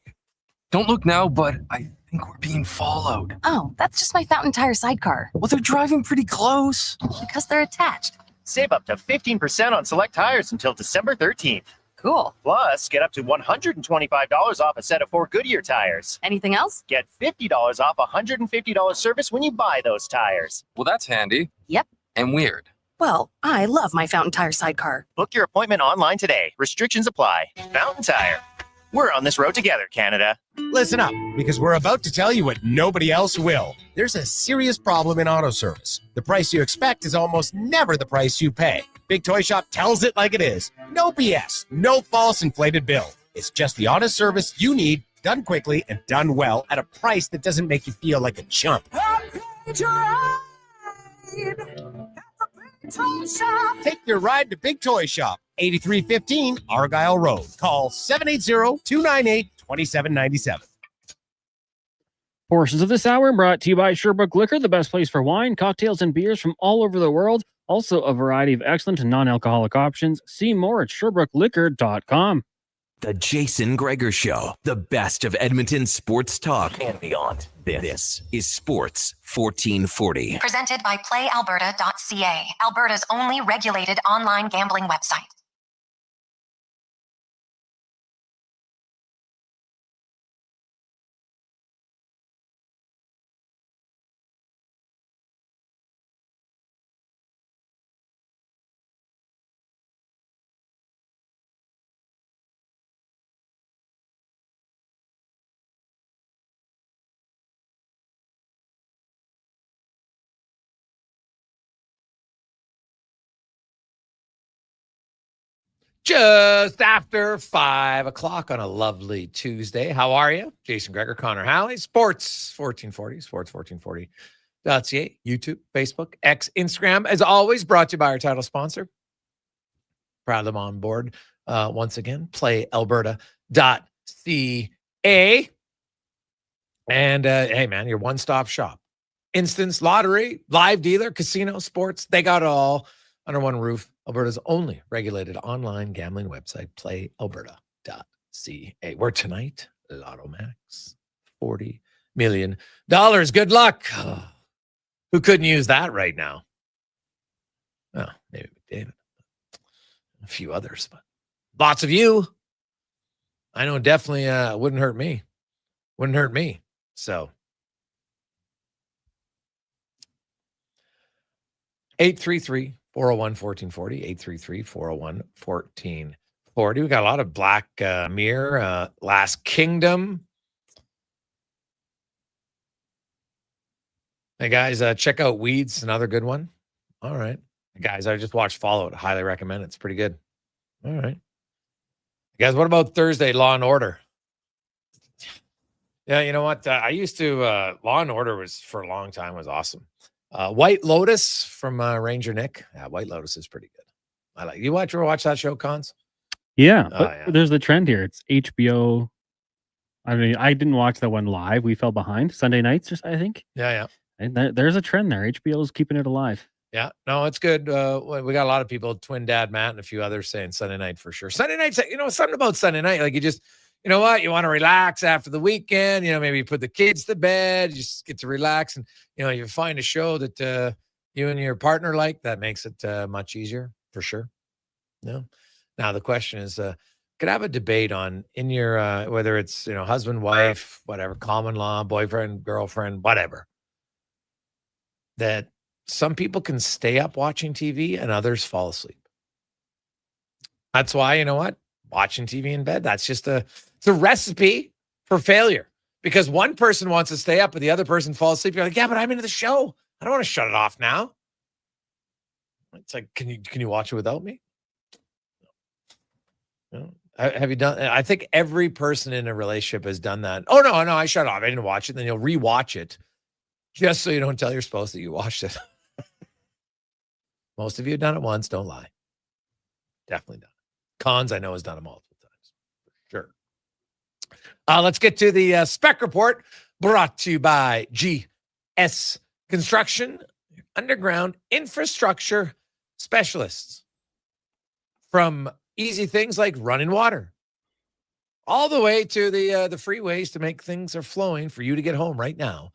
[SPEAKER 11] Don't look now, but I think we're being followed.
[SPEAKER 20] Oh, that's just my Fountain Tire sidecar.
[SPEAKER 11] Well, they're driving pretty close.
[SPEAKER 20] Because they're attached.
[SPEAKER 14] Save up to 15% on select tires until December 13th.
[SPEAKER 20] Cool.
[SPEAKER 14] Plus, get up to $125 off a set of 4 Goodyear tires.
[SPEAKER 20] Anything else?
[SPEAKER 14] Get $50 off a $150 service when you buy those tires.
[SPEAKER 11] Well, that's handy.
[SPEAKER 20] Yep.
[SPEAKER 11] And weird.
[SPEAKER 20] Well, I love my Fountain Tire sidecar.
[SPEAKER 14] Book your appointment online today. Restrictions apply. Fountain Tire. We're on this road together, Canada.
[SPEAKER 15] Listen up, because we're about to tell you what nobody else will. There's a serious problem in auto service. The price you expect is almost never the price you pay. Big Toy Shop tells it like it is. No BS, no false inflated bill. It's just the honest service you need, done quickly and done well at a price that doesn't make you feel like a chump. Take your ride to Big Toy Shop, 8315 Argyle Road. Call 780-298-2797.
[SPEAKER 10] Portions of this hour brought to you by Sherbrooke Liquor, the best place for wine, cocktails, and beers from all over the world. Also a variety of excellent non-alcoholic options. See more at SherbrookeLiquor.com.
[SPEAKER 1] The Jason Gregor Show, the best of Edmonton sports talk and beyond. This is Sports 1440.
[SPEAKER 9] Presented by PlayAlberta.ca, Alberta's only regulated online gambling website.
[SPEAKER 4] Just after 5 o'clock on a lovely Tuesday. How are you? Jason Gregor, Connor Halley, Sports 1440, sports1440.ca, YouTube, Facebook, X, Instagram. As always, brought to you by our title sponsor. Proud of them on board. Once again, playalberta.ca. And hey, man, your one-stop shop. Instance, lottery, live dealer, casino, sports. They got it all under one roof. Alberta's only regulated online gambling website, playalberta.ca. Where tonight, Lotto Max, $40 million. Good luck. Who couldn't use that right now? Oh, maybe McDavid. A few others, but lots of you. I know definitely wouldn't hurt me. Wouldn't hurt me. So 833-401-1440, 833-401-1440. We got a lot of Black Mirror, Last Kingdom. Hey, guys, check out Weeds, another good one. All right. Guys, I just watched Fallout. Highly recommend it. It's pretty good. All right. Guys, what about Thursday, Law and Order? Yeah, you know what? I used to, Law and Order was, for a long time, was awesome. White Lotus from Ranger Nick. Yeah, White Lotus is pretty good. I like. You ever watch that show, Cons?
[SPEAKER 10] Yeah,
[SPEAKER 4] Oh,
[SPEAKER 10] but
[SPEAKER 4] yeah.
[SPEAKER 10] there's the trend here. It's HBO. I mean, I didn't watch that one live. We fell behind Sunday nights, I think.
[SPEAKER 4] Yeah.
[SPEAKER 10] And there's a trend there. HBO's keeping it alive.
[SPEAKER 4] Yeah, no, it's good. We got a lot of people, Twin Dad Matt and a few others saying Sunday night for sure. Sunday night, something about Sunday night. Like you just, you know what? You want to relax after the weekend. Maybe you put the kids to bed. You just get to relax. And, you find a show that you and your partner like. That makes it much easier for sure. No. Now, the question is, could have a debate on in your, whether it's, husband, wife, whatever, common law, boyfriend, girlfriend, whatever, that some people can stay up watching TV and others fall asleep. That's why, you know what? Watching TV in bed, that's just it's a recipe for failure. Because one person wants to stay up, but the other person falls asleep. You're like, yeah, but I'm into the show. I don't want to shut it off now. It's like, can you watch it without me? Have you done? I think every person in a relationship has done that. Oh, no, I shut off. I didn't watch it. Then you'll rewatch it just so you don't tell your spouse that you watched it. Most of you have done it once. Don't lie. Definitely done it. Cons, I know, has done it multiple times. For sure. Let's get to the spec report brought to you by GS Construction, underground infrastructure specialists. From easy things like running water all the way to the freeways to make things are flowing for you to get home right now.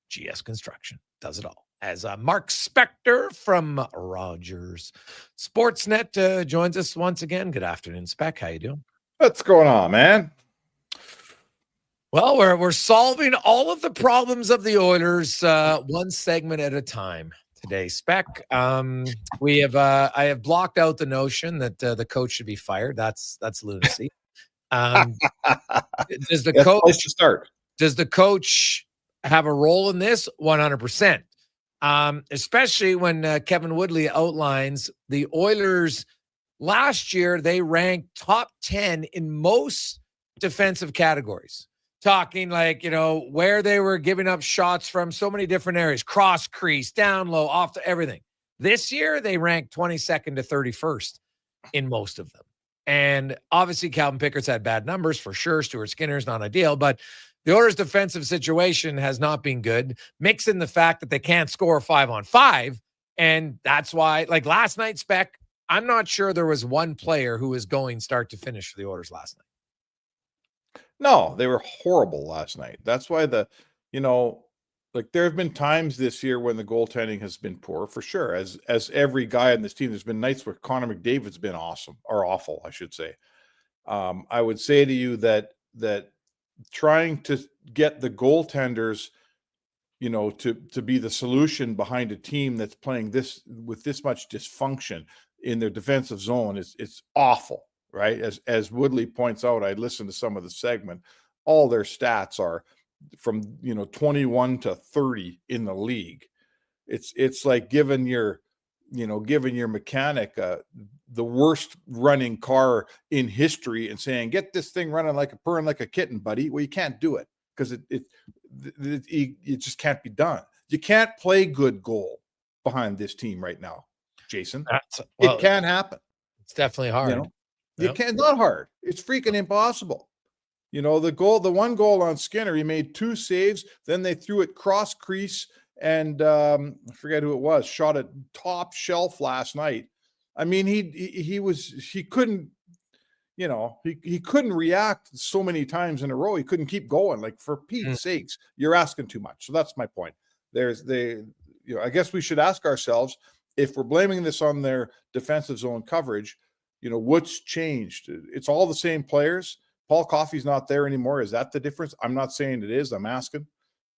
[SPEAKER 4] GS Construction does it all. As Mark Spector from Rogers Sportsnet joins us once again. Good afternoon, Spec. How you doing?
[SPEAKER 6] What's going on, man?
[SPEAKER 4] Well, we're solving all of the problems of the Oilers one segment at a time today, Spec. I have blocked out the notion that the coach should be fired. That's lunacy. Does the coach
[SPEAKER 6] place to start?
[SPEAKER 4] Does the coach have a role in this? 100%. Especially when Kevin Woodley outlines the Oilers last year, they ranked top 10 in most defensive categories. Talking like, where they were giving up shots from so many different areas, cross crease, down low, off to everything. This year, they ranked 22nd to 31st in most of them. And obviously, Calvin Pickett's had bad numbers for sure. Stuart Skinner's not ideal, but the Oilers' defensive situation has not been good. Mix in the fact that they can't score 5-on-5. And that's why, like last night, Spec, I'm not sure there was one player who was going start to finish for the Oilers last night.
[SPEAKER 6] No, they were horrible last night. That's why there have been times this year when the goaltending has been poor for sure. As every guy on this team, there's been nights where Connor McDavid's been awesome or awful, I should say. I would say to you that trying to get the goaltenders, to be the solution behind a team that's playing this with this much dysfunction in their defensive zone it's awful. Right. As Woodley points out, I listened to some of the segment, all their stats are from, 21 to 30 in the league. It's like giving your giving your mechanic the worst running car in history and saying, get this thing running purring like a kitten, buddy. Well, you can't do it because it just can't be done. You can't play good goal behind this team right now, Jason. It can't happen.
[SPEAKER 4] It's definitely hard.
[SPEAKER 6] You can't, not hard. It's freaking impossible. The one goal on Skinner, he made 2 saves. Then they threw it cross crease and I forget who it was, shot it top shelf last night. I mean, he couldn't, he couldn't react so many times in a row. He couldn't keep going. Like, for Pete's sakes, you're asking too much. So that's my point. I guess we should ask ourselves, if we're blaming this on their defensive zone coverage, what's changed? It's all the same players. Paul Coffey's not there anymore. Is that the difference? I'm not saying it is. I'm asking.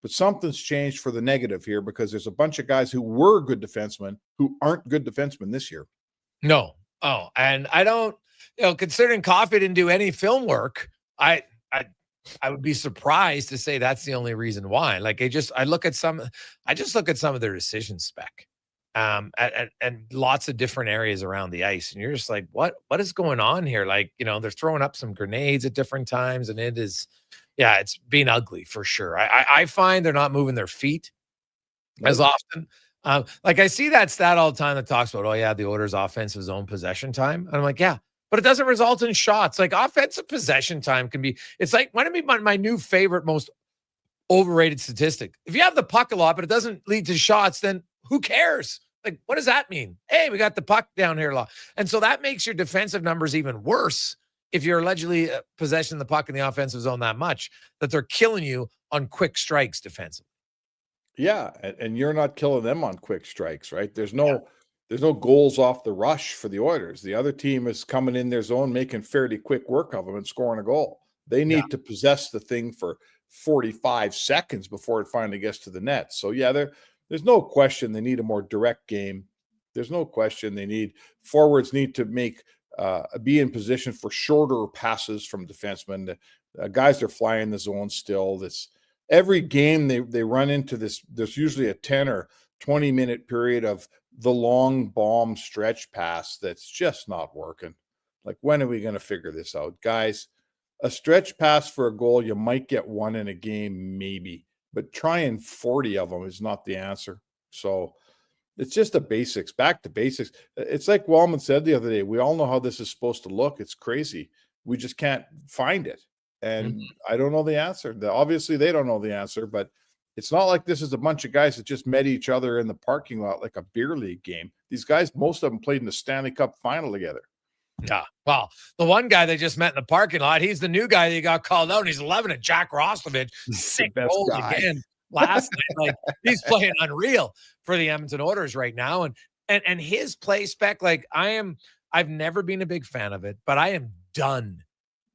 [SPEAKER 6] But something's changed for the negative here, because there's a bunch of guys who were good defensemen who aren't good defensemen this year. No.
[SPEAKER 4] Oh, and I don't, considering Coffey didn't do any film work, I would be surprised to say that's the only reason why. Like, I just look at some of their decisions, Spec, and lots of different areas around the ice, and you're just like, what is going on here? Like, they're throwing up some grenades at different times, and it's been ugly for sure. I find they're not moving their feet as often. Like, I see that stat all the time that talks about, the Oilers' offensive zone possession time, and I'm like, yeah. But it doesn't result in shots. Like, offensive possession time it's like, might be my new favorite, most overrated statistic. If you have the puck a lot, but it doesn't lead to shots, then who cares? Like, what does that mean? Hey, we got the puck down here a lot. And so that makes your defensive numbers even worse if you're allegedly possessing the puck in the offensive zone that much, that they're killing you on quick strikes defensively.
[SPEAKER 6] Yeah, and you're not killing them on quick strikes, right? There's no goals off the rush for the Oilers. The other team is coming in their zone, making fairly quick work of them and scoring a goal. They need to possess the thing for 45 seconds before it finally gets to the net. So, there's no question they need a more direct game. There's no question forwards need to be in position for shorter passes from defensemen. Guys are flying the zone still. Every game they run into this. There's usually a 10 or 20-minute period of the long bomb stretch pass that's just not working. Like, when are we going to figure this out, guys? A stretch pass for a goal, you might get one in a game, maybe, but trying 40 of them is not the answer. So it's just the basics, back to basics. It's like Wallman said the other day, we all know how this is supposed to look. It's crazy. We just can't find it. And I don't know the answer. Obviously, they don't know the answer, but it's not like this is a bunch of guys that just met each other in the parking lot like a beer league game. These guys, most of them played in the Stanley Cup final together.
[SPEAKER 4] Yeah. Well, the one guy they just met in the parking lot, he's the new guy that got called out, and he's 11 at Jack Roslovich. 6 goals again last night. Like, he's playing unreal for the Edmonton Oilers right now. And his play spec, like, I've never been a big fan of it, but I am done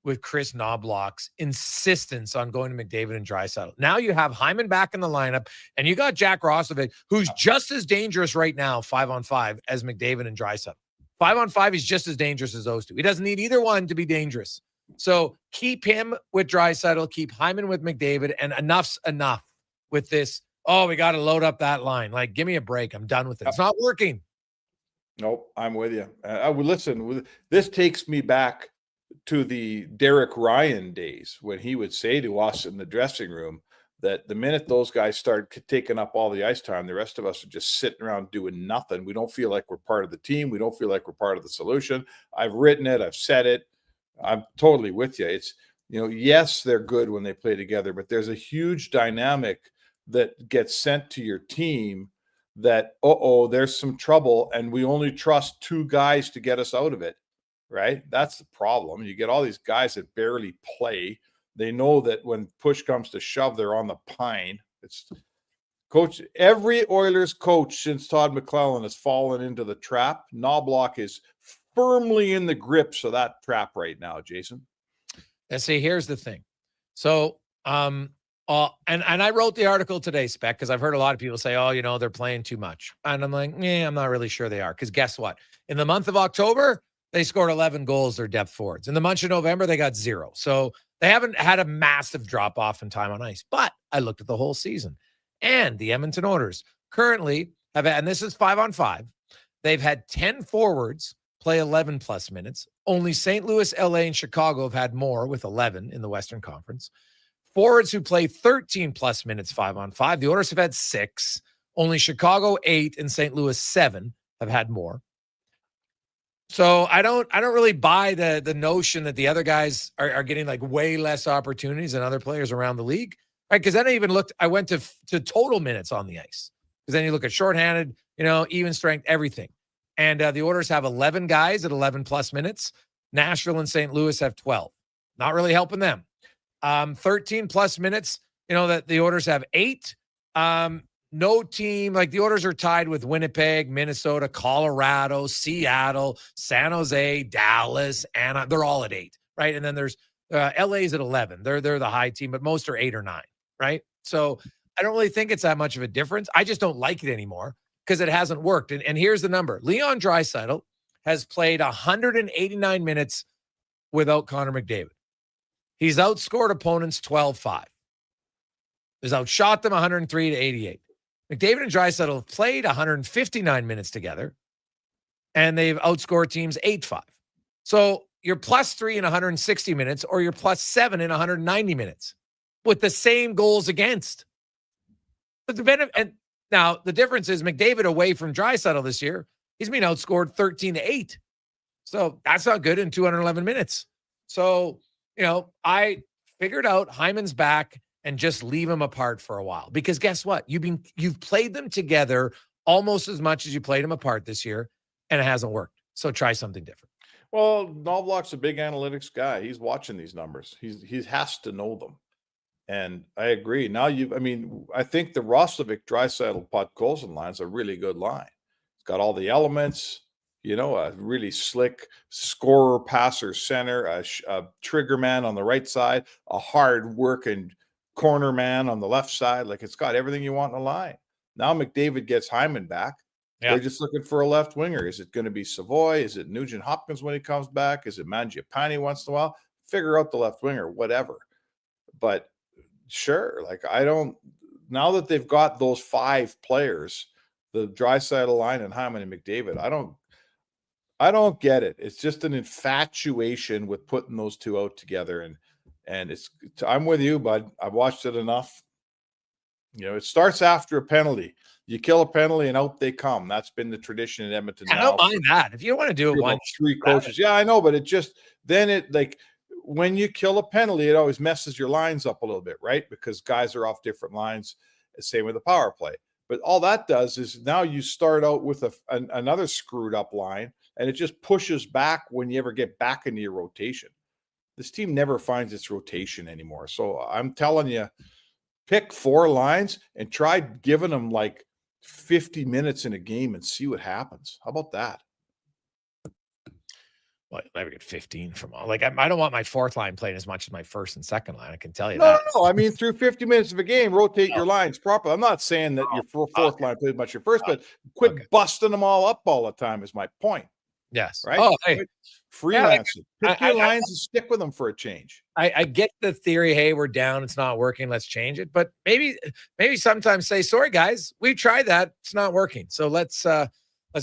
[SPEAKER 4] with Chris Knobloch's insistence on going to McDavid and Draisaitl. Now you have Hyman back in the lineup, and you got Jack Roslovich, who's just as dangerous right now, 5-on-5, as McDavid and Draisaitl. 5-on-5, he's just as dangerous as those two. He doesn't need either one to be dangerous. So keep him with Draisaitl, keep Hyman with McDavid, and enough's enough with this. Oh, we got to load up that line. Like, give me a break. I'm done with it. It's not working.
[SPEAKER 6] Nope, I'm with you. Listen, this takes me back to the Derek Ryan days, when he would say to us in the dressing room that the minute those guys start taking up all the ice time, the rest of us are just sitting around doing nothing. We don't feel like we're part of the team. We don't feel like we're part of the solution. I've written it. I've said it. I'm totally with you. It's, yes, they're good when they play together, but there's a huge dynamic that gets sent to your team that, there's some trouble, and we only trust 2 guys to get us out of it. Right? That's the problem. You get all these guys that barely play. They know that when push comes to shove, they're on the pine. It's coach. Every Oilers coach since Todd McClellan has fallen into the trap. Knobloch is firmly in the grips of that trap right now, Jason.
[SPEAKER 4] And see, here's the thing. So, and I wrote the article today, Spec, because I've heard a lot of people say, they're playing too much. And I'm like, I'm not really sure they are. Because guess what? In the month of October, they scored 11 goals, their depth forwards. In the month of November, they got 0. So they haven't had a massive drop-off in time on ice. But I looked at the whole season. And the Edmonton Oilers currently have, and this is 5-on-5, they've had 10 forwards play 11 plus minutes. Only St. Louis, LA, and Chicago have had more with 11 in the Western Conference. Forwards who play 13 plus minutes 5-on-5. The Oilers have had 6. Only Chicago 8 and St. Louis 7 have had more. So I don't really buy the notion that the other guys are getting like way less opportunities than other players around the league. Right? Because then I went to total minutes on the ice. Because then you look at shorthanded, even strength, everything. And the Oilers have 11 guys at 11 plus minutes. Nashville and St. Louis have 12. Not really helping them. 13 plus minutes, that the Oilers have 8. No team, like the Oilers are tied with Winnipeg, Minnesota, Colorado, Seattle, San Jose, Dallas, and they're all at 8, right? And then there's LA's at 11. They're the high team, but most are 8 or 9, right? So I don't really think it's that much of a difference. I just don't like it anymore because it hasn't worked. And here's the number. Leon Draisaitl has played 189 minutes without Connor McDavid. He's outscored opponents 12-5. He's outshot them 103-88. McDavid and Draisaitl have played 159 minutes together, and they've outscored teams 8-5. So you're +3 in 160 minutes, or you're +7 in 190 minutes with the same goals against. But and now the difference is McDavid away from Draisaitl this year, he's been outscored 13-8. So that's not good in 211 minutes. So, I figured out Hyman's back and just leave them apart for a while. Because guess what? You've played them together almost as much as you played them apart this year, and it hasn't worked. So try something different.
[SPEAKER 6] Well, Knobloch's a big analytics guy. He's watching these numbers. He has to know them. And I agree. Now I think the Roslovic, Draisaitl, Podkolzin line's a really good line. It's got all the elements, a really slick scorer, passer, center, a trigger man on the right side, a hard working corner man on the left side. Like, it's got everything you want in a line. Now McDavid gets Hyman back. Yeah. They're just looking for a left winger. Is it going to be Savoy? Is it Nugent Hopkins when he comes back? Is it Mangiapane once in a while? Figure out the left winger, whatever. But sure, now that they've got those 5 players, the Draisaitl line and Hyman and McDavid, I don't get it. It's just an infatuation with putting those two out together. And I'm with you, bud. I've watched it enough. It starts after a penalty. You kill a penalty and out they come. That's been the tradition in Edmonton.
[SPEAKER 4] I don't mind that. If you don't want to do it
[SPEAKER 6] 3 coaches. Yeah, I know, but when you kill a penalty, it always messes your lines up a little bit, right? Because guys are off different lines. Same with the power play. But all that does is now you start out with another screwed up line, and it just pushes back when you ever get back into your rotation. This team never finds its rotation anymore. So I'm telling you, pick 4 lines and try giving them 50 minutes in a game and see what happens. How about that?
[SPEAKER 4] Well, maybe get 15 from all. I don't want my 4th line playing as much as my 1st and 2nd line. I can tell you that.
[SPEAKER 6] No. I mean, through 50 minutes of a game, rotate your lines properly. I'm not saying that your 4th line plays much your 1st, but quit busting them all up all the time is my point.
[SPEAKER 4] Yes.
[SPEAKER 6] Right.
[SPEAKER 4] Oh, hey.
[SPEAKER 6] Freelancing. Pick your lines and stick with them for a change.
[SPEAKER 4] I get the theory. Hey, we're down. It's not working. Let's change it. But maybe sometimes say, sorry, guys, we've tried that. It's not working. So let's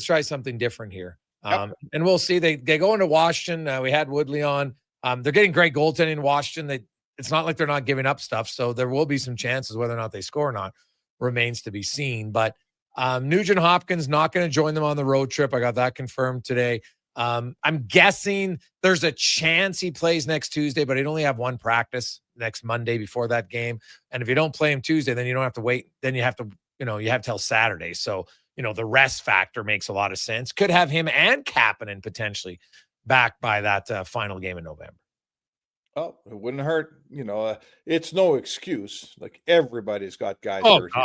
[SPEAKER 4] try something different here. And we'll see. They go into Washington. We had Woodley on. They're getting great goaltending in Washington. It's not like they're not giving up stuff. So there will be some chances. Whether or not they score or not remains to be seen. But Nugent Hopkins not going to join them on the road trip. I got that confirmed today. I'm guessing there's a chance he plays next Tuesday, but he'd only have 1 practice next Monday before that game. And if you don't play him Tuesday, then you don't have to wait. Then you have to, you have till Saturday. So, the rest factor makes a lot of sense. Could have him and Kapanen potentially back by that final game in November.
[SPEAKER 6] Oh, it wouldn't hurt. It's no excuse. Everybody's got guys.
[SPEAKER 4] Oh, God.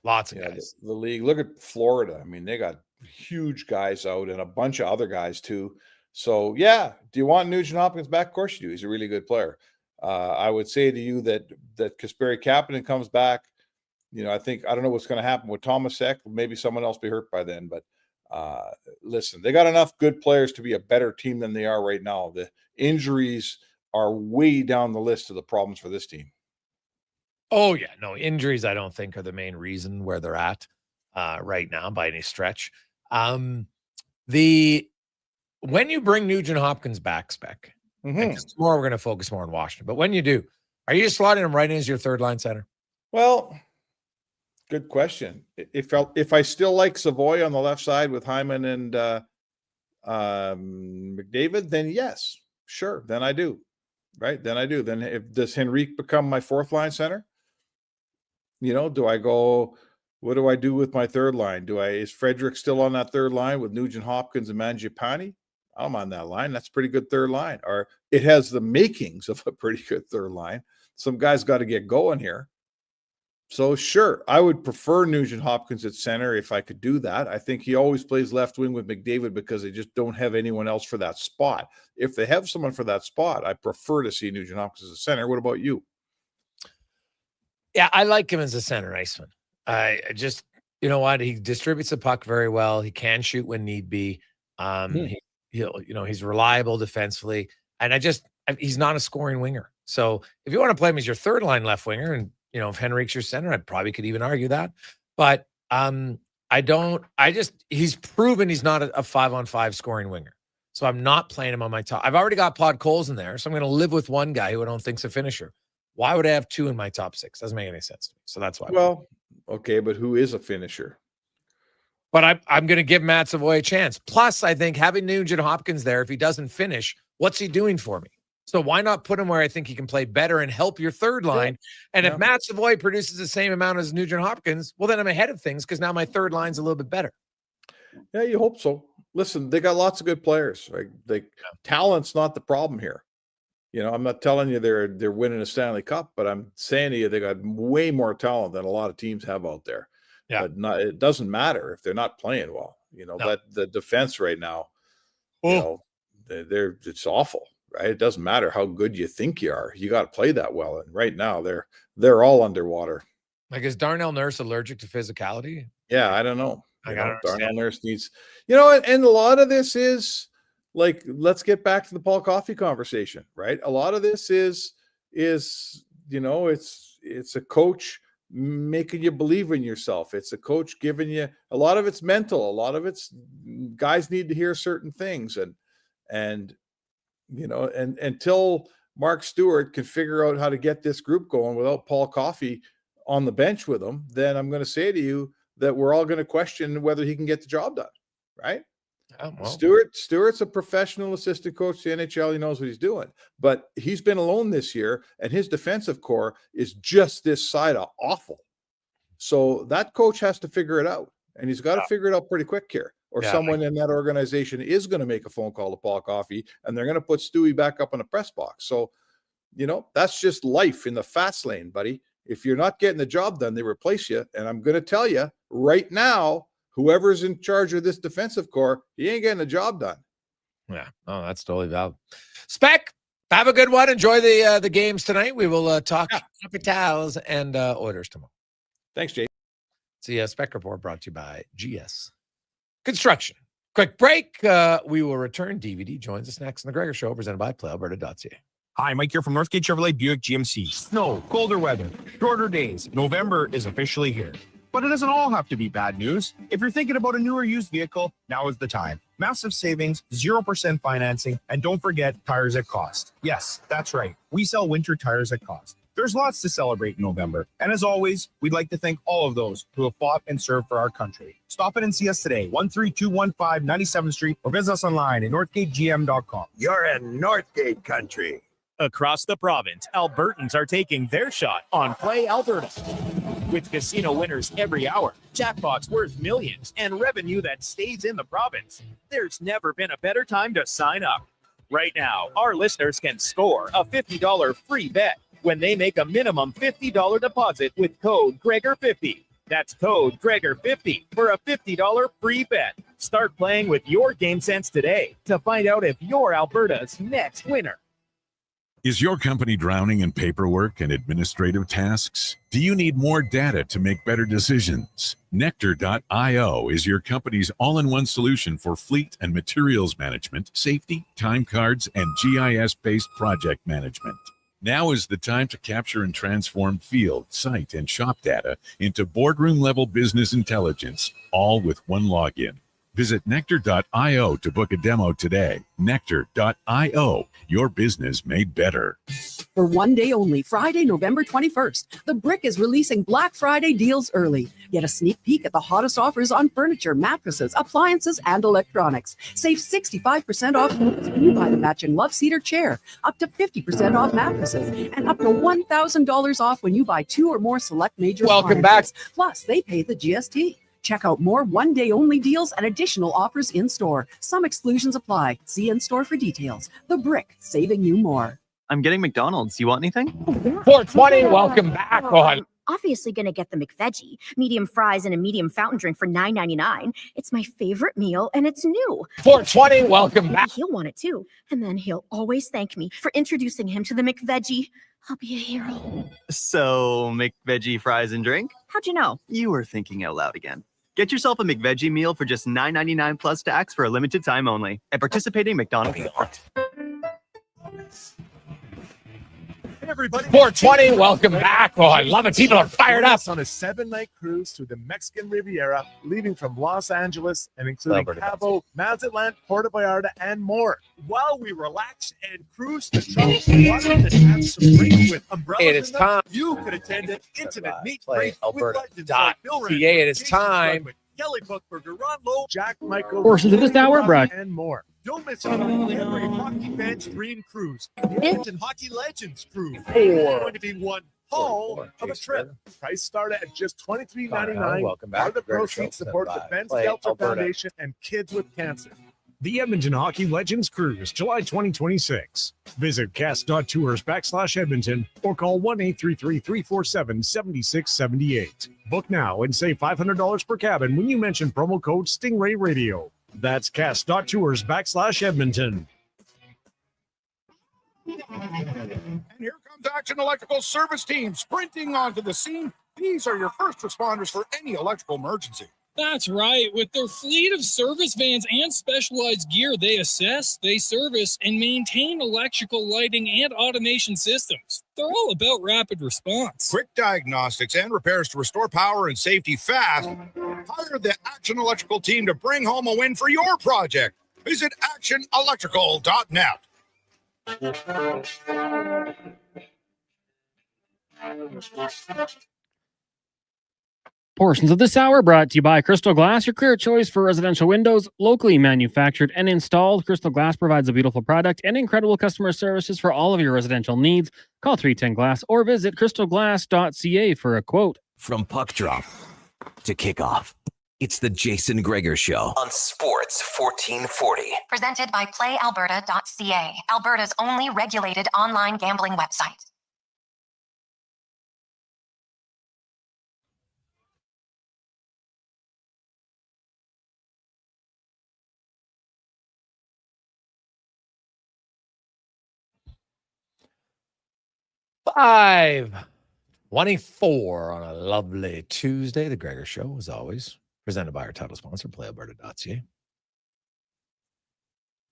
[SPEAKER 4] Lots of guys.
[SPEAKER 6] The league. Look at Florida. I mean, they got huge guys out and a bunch of other guys too. So, yeah. Do you want Nugent Hopkins back? Of course you do. He's a really good player. I would say to you that Kasperi Kapanen comes back. I don't know what's going to happen with Thomas Ek. Maybe someone else be hurt by then. But listen, they got enough good players to be a better team than they are right now. The injuries are way down the list of the problems for this team.
[SPEAKER 4] Oh, yeah. No, injuries I don't think are the main reason where they're at right now by any stretch. When you bring Nugent Hopkins back, Spec, and tomorrow we're going to focus more on Washington. But when you do, are you slotting him right in as your third line center?
[SPEAKER 6] Well, good question. If I still like Savoy on the left side with Hyman and McDavid, then yes, sure. Then I do. Right? Then I do. Then does Henrique become my fourth line center? Do I go? What do I do with my third line? Is Frederick still on that third line with Nugent Hopkins and Mangiapane? I'm on that line. That's a pretty good third line. Or it has the makings of a pretty good third line. Some guys got to get going here. So sure, I would prefer Nugent Hopkins at center if I could do that. I think he always plays left wing with McDavid because they just don't have anyone else for that spot. If they have someone for that spot, I prefer to see Nugent Hopkins as a center. What about you?
[SPEAKER 4] Yeah, I like him as a center iceman. I just, you know what? He distributes the puck very well. He can shoot when need be. He's reliable defensively. And he's not a scoring winger. So if you want to play him as your third line left winger, and, if Henrique's your center, I probably could even argue that. But he's proven he's not a 5-on-5 scoring winger. So I'm not playing him on my top. I've already got Pod Coles in there. So I'm going to live with one guy who I don't think's a finisher. Why would I have two in my top six? Doesn't make any sense to me. So that's why.
[SPEAKER 6] Well, okay, but who is a finisher?
[SPEAKER 4] But I'm going to give Matt Savoy a chance. Plus, I think having Nugent Hopkins there, if he doesn't finish, what's he doing for me? So why not put him where I think he can play better and help your third line? And if Matt Savoy produces the same amount as Nugent Hopkins, well, then I'm ahead of things because now my third line's a little bit better.
[SPEAKER 6] Yeah, you hope so. Listen, they got lots of good players. Talent's not the problem here. I'm not telling you they're winning a Stanley Cup, but I'm saying to you they got way more talent than a lot of teams have out there. Yeah. But it doesn't matter if they're not playing well. That the defense right now, it's awful, right? It doesn't matter how good you think you are. You got to play that well. And right now they're all underwater.
[SPEAKER 4] Like, is Darnell Nurse allergic to physicality?
[SPEAKER 6] Yeah, I don't know. Darnell Nurse needs, and a lot of this is, like, let's get back to the Paul Coffey conversation, right? A lot of this is it's a coach making you believe in yourself. It's a coach giving you, a lot of it's mental. A lot of it's guys need to hear certain things. And until Mark Stewart can figure out how to get this group going without Paul Coffey on the bench with him, then I'm going to say to you that we're all going to question whether he can get the job done, right? Oh, well. Stewart's a professional assistant coach to the NHL. He knows what he's doing, but he's been alone this year, and his defensive core is just this side of awful. So that coach has to figure it out, and he's got to figure it out pretty quick here, or someone in that organization is going to make a phone call to Paul Coffey, and they're going to put Stewie back up in the press box. So, that's just life in the fast lane, buddy. If you're not getting the job done, they replace you. And I'm going to tell you right now, whoever's in charge of this defensive core, he ain't getting the job done.
[SPEAKER 4] Yeah. Oh, that's totally valid. Spec, have a good one. Enjoy the games tonight. We will talk Capitals and Oilers tomorrow.
[SPEAKER 6] Thanks, Jay.
[SPEAKER 4] It's the Spec Report brought to you by GS Construction. Quick break. We will return. DVD joins us next on the Gregor Show, presented by PlayAlberta.ca.
[SPEAKER 7] Hi, Mike here from Northgate Chevrolet Buick GMC. Snow, colder weather, shorter days. November is officially here. But it doesn't all have to be bad news. If you're thinking about a new or used vehicle, now is the time. Massive savings, 0% financing, and don't forget tires at cost. Yes, that's right. We sell winter tires at cost. There's lots to celebrate in November. And as always, we'd like to thank all of those who have fought and served for our country. Stop in and see us today, 13215 97th Street, or visit us online at northgategm.com.
[SPEAKER 17] You're in Northgate country.
[SPEAKER 18] Across the province, Albertans are taking their shot on Play Alberta. With casino winners every hour, jackpots worth millions, and revenue that stays in the province, there's never been a better time to sign up. Right now, our listeners can score a $50 free bet when they make a minimum $50 deposit with code Gregor50. That's code Gregor50 for a $50 free bet. Start playing with your game sense today to find out if you're Alberta's next winner.
[SPEAKER 21] Is your company drowning in paperwork and administrative tasks? Do you need more data to make better decisions? Nectar.io is your company's all-in-one solution for fleet and materials management, safety, time cards, and GIS-based project management. Now is the time to capture and transform field, site, and shop data into boardroom-level business intelligence, all with one login. Visit Nectar.io to book a demo today. Nectar.io, your business made better.
[SPEAKER 5] For one day only, Friday, November 21st, The Brick is releasing Black Friday deals early. Get a sneak peek at the hottest offers on furniture, mattresses, appliances, and electronics. Save 65% off when you buy the matching Love Cedar chair, up to 50% off mattresses, and up to $1,000 off when you buy 2 or more select major
[SPEAKER 4] Welcome back.
[SPEAKER 5] appliances. Plus, they pay the GST. Check out more one-day only deals and additional offers in-store. Some exclusions apply. See in-store for details. The Brick, saving you more.
[SPEAKER 13] I'm getting McDonald's. You want anything?
[SPEAKER 4] 420, welcome back. Oh,
[SPEAKER 22] Obviously going to get the McVeggie, medium fries and a medium fountain drink for $9.99. It's my favorite meal and it's new.
[SPEAKER 4] 420, welcome back.
[SPEAKER 22] He'll want it too. And then he'll always thank me for introducing him to the McVeggie. I'll be a hero.
[SPEAKER 13] So, McVeggie fries and drink?
[SPEAKER 22] How'd you know?
[SPEAKER 13] You were thinking out loud again. Get yourself a McVeggie meal for just $9.99 plus tax for a limited time only at participating McDonald's.
[SPEAKER 23] Everybody,
[SPEAKER 4] 420, welcome back. Oh, I love it. People are fired up.
[SPEAKER 23] On a 7-night cruise through the Mexican Riviera, leaving from Los Angeles and including Cabo, Mazatlan, Puerto Vallarta, and more. While we relax and cruise the tropical water and have some drinks with umbrellas,
[SPEAKER 4] It is time.
[SPEAKER 23] You could attend an intimate meet
[SPEAKER 4] Play
[SPEAKER 23] and greet with legends like Bill
[SPEAKER 4] Alberta.ca.
[SPEAKER 23] Rand,
[SPEAKER 4] It is
[SPEAKER 23] Jason
[SPEAKER 4] time.
[SPEAKER 23] Strudwick, Kelly Buchberger, Ron Lowe, Jack Michael,
[SPEAKER 10] Portions of this hour brought-
[SPEAKER 23] and more. Don't miss out on every Hockey Fans Dream Cruise. The Edmonton Hockey Legends Cruise. It's going to be one hell of a trip. Price start at just $23.99.
[SPEAKER 4] Welcome back.
[SPEAKER 23] Part of the
[SPEAKER 4] Gregor
[SPEAKER 23] proceeds
[SPEAKER 4] Show,
[SPEAKER 23] support the
[SPEAKER 4] presented by
[SPEAKER 23] Ben
[SPEAKER 4] Play
[SPEAKER 23] Stelter
[SPEAKER 4] Alberta.
[SPEAKER 23] Foundation and Kids with Cancer. The Edmonton Hockey Legends Cruise, July 2026. Visit cast.tours/Edmonton or call 1-833-347-7678. Book now and save $500 per cabin when you mention promo code Stingray Radio. That's cast.tours/Edmonton.
[SPEAKER 8] And here comes Action Electrical Service Team sprinting onto the scene. These are your first responders for any electrical emergency.
[SPEAKER 12] That's right. With their fleet of service vans and specialized gear, they assess, they service, and maintain electrical lighting and automation systems. They're all about rapid response.
[SPEAKER 8] Quick diagnostics and repairs to restore power and safety fast. Hire the Action Electrical team to bring home a win for your project. Visit actionelectrical.net.
[SPEAKER 10] Portions of this hour brought to you by Crystal Glass, your clear choice for residential windows, locally manufactured and installed. Crystal Glass provides a beautiful product and incredible customer services for all of your residential needs. Call 310 Glass or visit crystalglass.ca for a quote.
[SPEAKER 1] From puck drop to kickoff, it's the Jason Gregor Show on Sports 1440.
[SPEAKER 9] Presented by PlayAlberta.ca, Alberta's only regulated online gambling website.
[SPEAKER 4] Five 24 on a lovely Tuesday. The Gregor Show, as always, presented by our title sponsor, PlayAlberta.ca,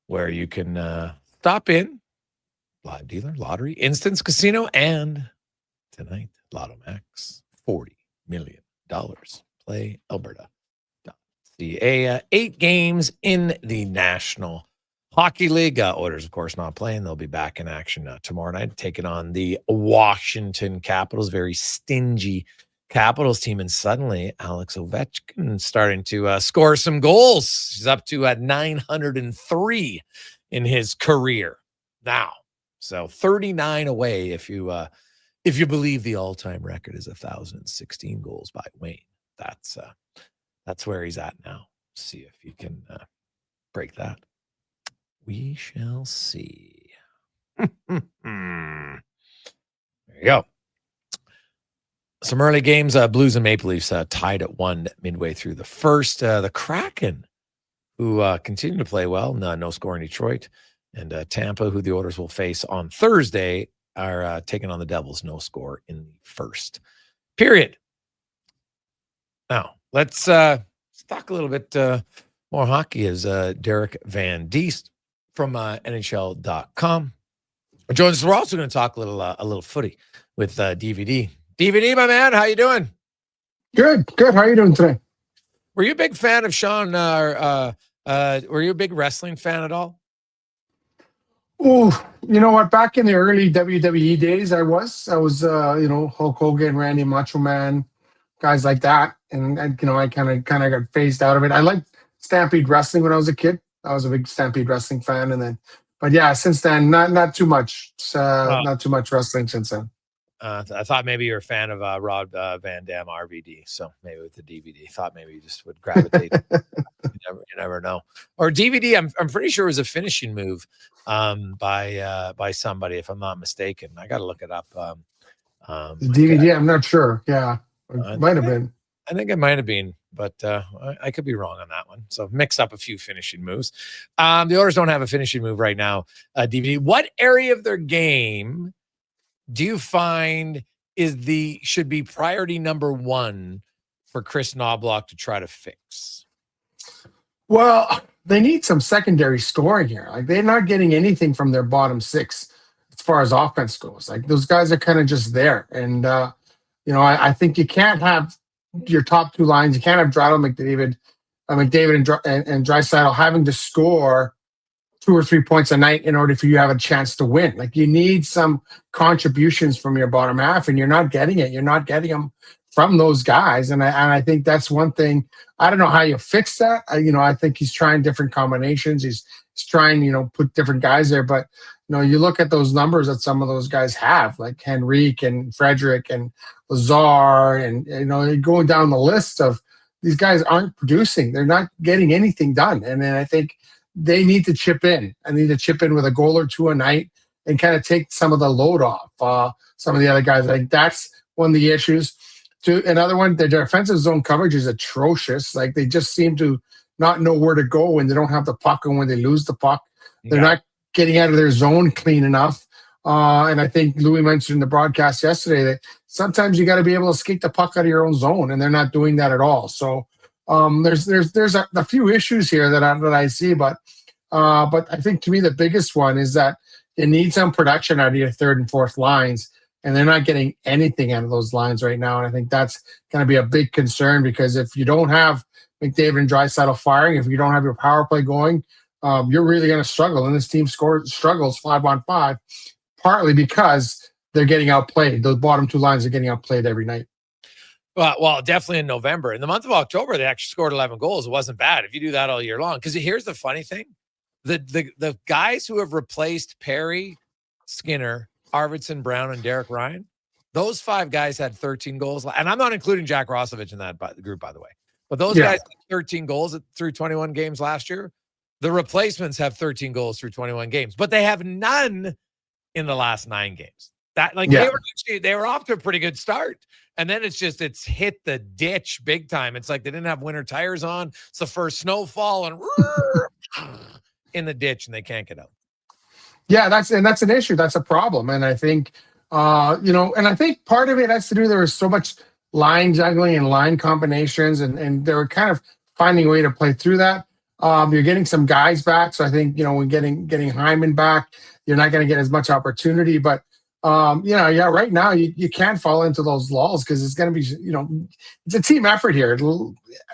[SPEAKER 4] where you can stop in, live dealer, lottery, instance, casino, and tonight, Lotto Max, $40 million. PlayAlberta.ca. 8 games in the National Hockey League. Oilers, of course, not playing. They'll be back in action tomorrow night, taking on the Washington Capitals. Very stingy Capitals team. And suddenly, Alex Ovechkin starting to score some goals. He's up to 903 in his career now. So 39 away if you believe the all-time record is 1,016 goals by Wayne. That's where he's at now. See if he can break that. We shall see. There you go. Some early games. Blues and Maple Leafs tied at 1 midway through the first. The Kraken, who continue to play well, no score in Detroit. And Tampa, who the Oilers will face on Thursday, are taking on the Devils. No score in the first period. Now, let's talk a little bit more hockey as Derek Van Diest from NHL.com joins us. We're also going to talk a little footy with DVD. DVD, my man, how you doing?
[SPEAKER 24] Good. How are you doing today?
[SPEAKER 4] Were you a big fan of Sean? Were you a big wrestling fan at all?
[SPEAKER 2] Oh, you know what? Back in the early WWE days, I was, Hulk Hogan, Randy Macho Man, guys like that. And I kind of got phased out of it. I liked Stampede Wrestling when I was a kid. I was a big Stampede Wrestling fan. But yeah, since then, not too much. Not too much wrestling since then.
[SPEAKER 4] I thought maybe you're a fan of Rob Van Dam RVD. So maybe with the DVD, thought maybe you just would gravitate. You never know. Or DVD, I'm pretty sure it was a finishing move by somebody, if I'm not mistaken. I got to look it up.
[SPEAKER 2] DVD, I'm not sure. Yeah, it might have been.
[SPEAKER 4] I think it might have been, but I could be wrong on that one. So mix up a few finishing moves. The Oilers don't have a finishing move right now. DVD. What area of their game do you find should be priority number one for Chris Knobloch to try to fix?
[SPEAKER 2] Well, they need some secondary scoring here. Like, they're not getting anything from their bottom six as far as offense goes. Like, those guys are kind of just there. And, I think you can't have your top two lines. You can't have McDavid and Draisaitl having to score 2 or 3 points a night in order for you to have a chance to win. Like, you need some contributions from your bottom half, and you're not getting it. You're not getting them from those guys. And I think that's one thing. I don't know how you fix that. I think he's trying different combinations. He's trying, put different guys there. But, you look at those numbers that some of those guys have, like Henrique and Frederick and Lazar, and, going down the list of these guys aren't producing. They're not getting anything done. And then I think they need to chip in. I need to chip in with a goal or two a night and kind of take some of the load off some of the other guys. I think that's one of the issues. Another one, their defensive zone coverage is atrocious. Like, they just seem to not know where to go when they don't have the puck, and when they lose the puck, they're not getting out of their zone clean enough. And I think Louis mentioned in the broadcast yesterday that sometimes you got to be able to skate the puck out of your own zone, and they're not doing that at all. So there's a few issues here that I see, but I think, to me, the biggest one is that you need some production out of your third and fourth lines, and they're not getting anything out of those lines right now. And I think that's going to be a big concern, because if you don't have McDavid and Draisaitl firing, if you don't have your power play going, you're really going to struggle. And this team struggles 5-on-5, partly because they're getting outplayed. Those bottom two lines are getting outplayed every night.
[SPEAKER 4] Well, definitely in November. In the month of October, they actually scored 11 goals. It wasn't bad if you do that all year long. Because here's the funny thing. The guys who have replaced Perry, Skinner, Arvidsson, Brown, and Derek Ryan, those 5 guys had 13 goals. And I'm not including Jack Rosovich in that group, by the way. But those guys had 13 goals through 21 games last year. The replacements have 13 goals through 21 games, but they have none in the last 9 games. They were off to a pretty good start. And then it's hit the ditch big time. It's like they didn't have winter tires on. It's the first snowfall and in the ditch, and they can't get out.
[SPEAKER 2] Yeah, that's an issue. That's a problem. And I think, and I think part of it has to do, there was so much line juggling and line combinations, and they were kind of finding a way to play through that. You're getting some guys back. So I think, when getting Hyman back, you're not going to get as much opportunity. But, right now you can't fall into those lulls, because it's going to be, it's a team effort here.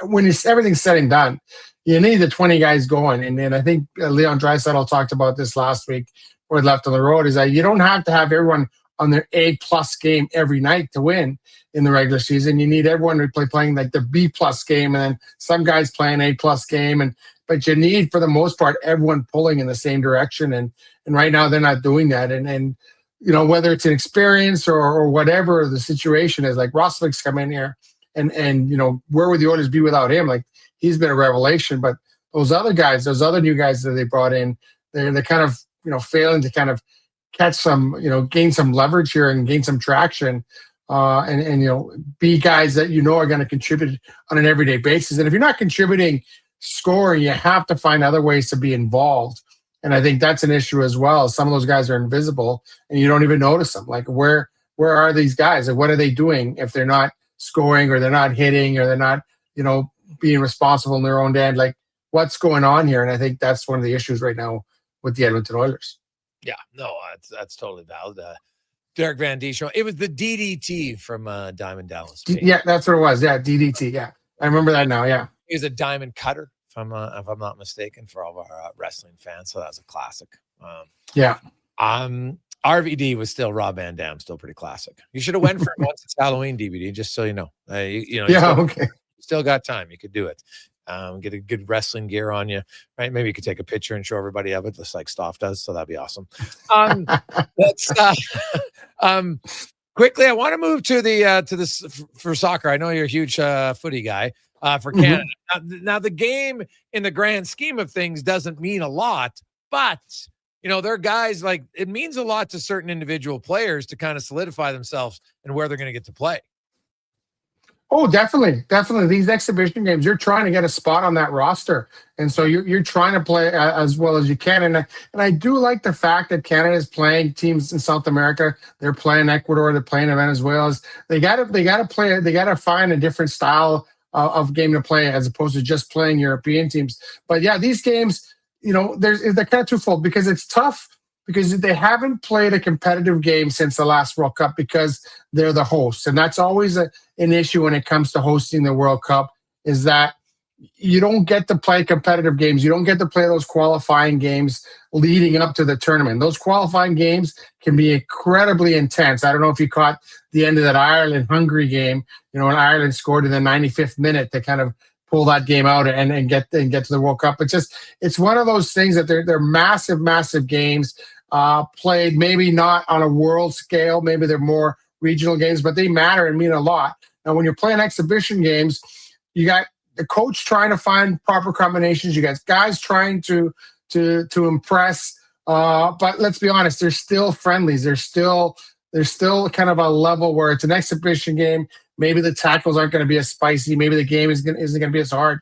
[SPEAKER 2] When everything's said and done, you need the 20 guys going. And I think Leon Draisaitl talked about this last week before he left on the road, is that you don't have to have everyone on their A+ game every night to win in the regular season. You need everyone to playing like the B+ game, and then some guys playing A+ game. But you need, for the most part, everyone pulling in the same direction. And right now they're not doing that. And whether it's an experience or whatever the situation is, like Roslovich's come in here and where would the Oilers be without him? Like, he's been a revelation, but those other guys, those other new guys that they brought in, they're kind of, failing to kind of catch some, gain some leverage here and gain some traction, and be guys that are going to contribute on an everyday basis. And if you're not contributing scoring, you have to find other ways to be involved. And I think that's an issue as well. Some of those guys are invisible and you don't even notice them. Like, where are these guys? And what are they doing if they're not scoring, or they're not hitting, or they're not, being responsible in their own end? Like, what's going on here? And I think that's one of the issues right now with the Edmonton Oilers.
[SPEAKER 4] Yeah, no, that's totally valid. Derek Van Dieschel. It was the DDT from Diamond Dallas.
[SPEAKER 2] Yeah, that's what it was. Yeah, DDT. Yeah, I remember that now. Yeah.
[SPEAKER 4] is a diamond cutter, if I'm not mistaken, for all of our wrestling fans. So that was a classic.
[SPEAKER 2] Yeah.
[SPEAKER 4] RVD was still Rob Van Dam, still pretty classic. You should have went for it once it's Halloween DVD, just so you know.
[SPEAKER 2] Okay.
[SPEAKER 4] Still got time. You could do it. Get a good wrestling gear on you, right? Maybe you could take a picture and show everybody of it, just like Stoff does. So that'd be awesome. Quickly, I want to move to this for soccer. I know you're a huge footy guy for Canada. Now, the game in the grand scheme of things doesn't mean a lot, but there are guys like it means a lot to certain individual players to kind of solidify themselves and where they're going to get to play.
[SPEAKER 2] Oh, definitely. These exhibition games, you're trying to get a spot on that roster. And so you're trying to play as well as you can. And I do like the fact that Canada is playing teams in South America. They're playing Ecuador. They're playing Venezuela. They got to find a different style of game to play as opposed to just playing European teams. But yeah, these games, they're kind of twofold because it's tough because they haven't played a competitive game since the last World Cup because they're the hosts. And that's always an issue when it comes to hosting the World Cup is that you don't get to play competitive games. You don't get to play those qualifying games leading up to the tournament. Those qualifying games can be incredibly intense. I don't know if you caught the end of that Ireland-Hungary game, when Ireland scored in the 95th minute to kind of pull that game out and get to the World Cup. It's one of those things that they're massive, massive games played, maybe not on a world scale. Maybe they're more regional games, but they matter and mean a lot. Now, when you're playing exhibition games, you got the coach trying to find proper combinations. You got guys trying to impress. But let's be honest, they're still friendlies. They're still kind of a level where it's an exhibition game. Maybe the tackles aren't going to be as spicy. Maybe the game isn't going to be as hard.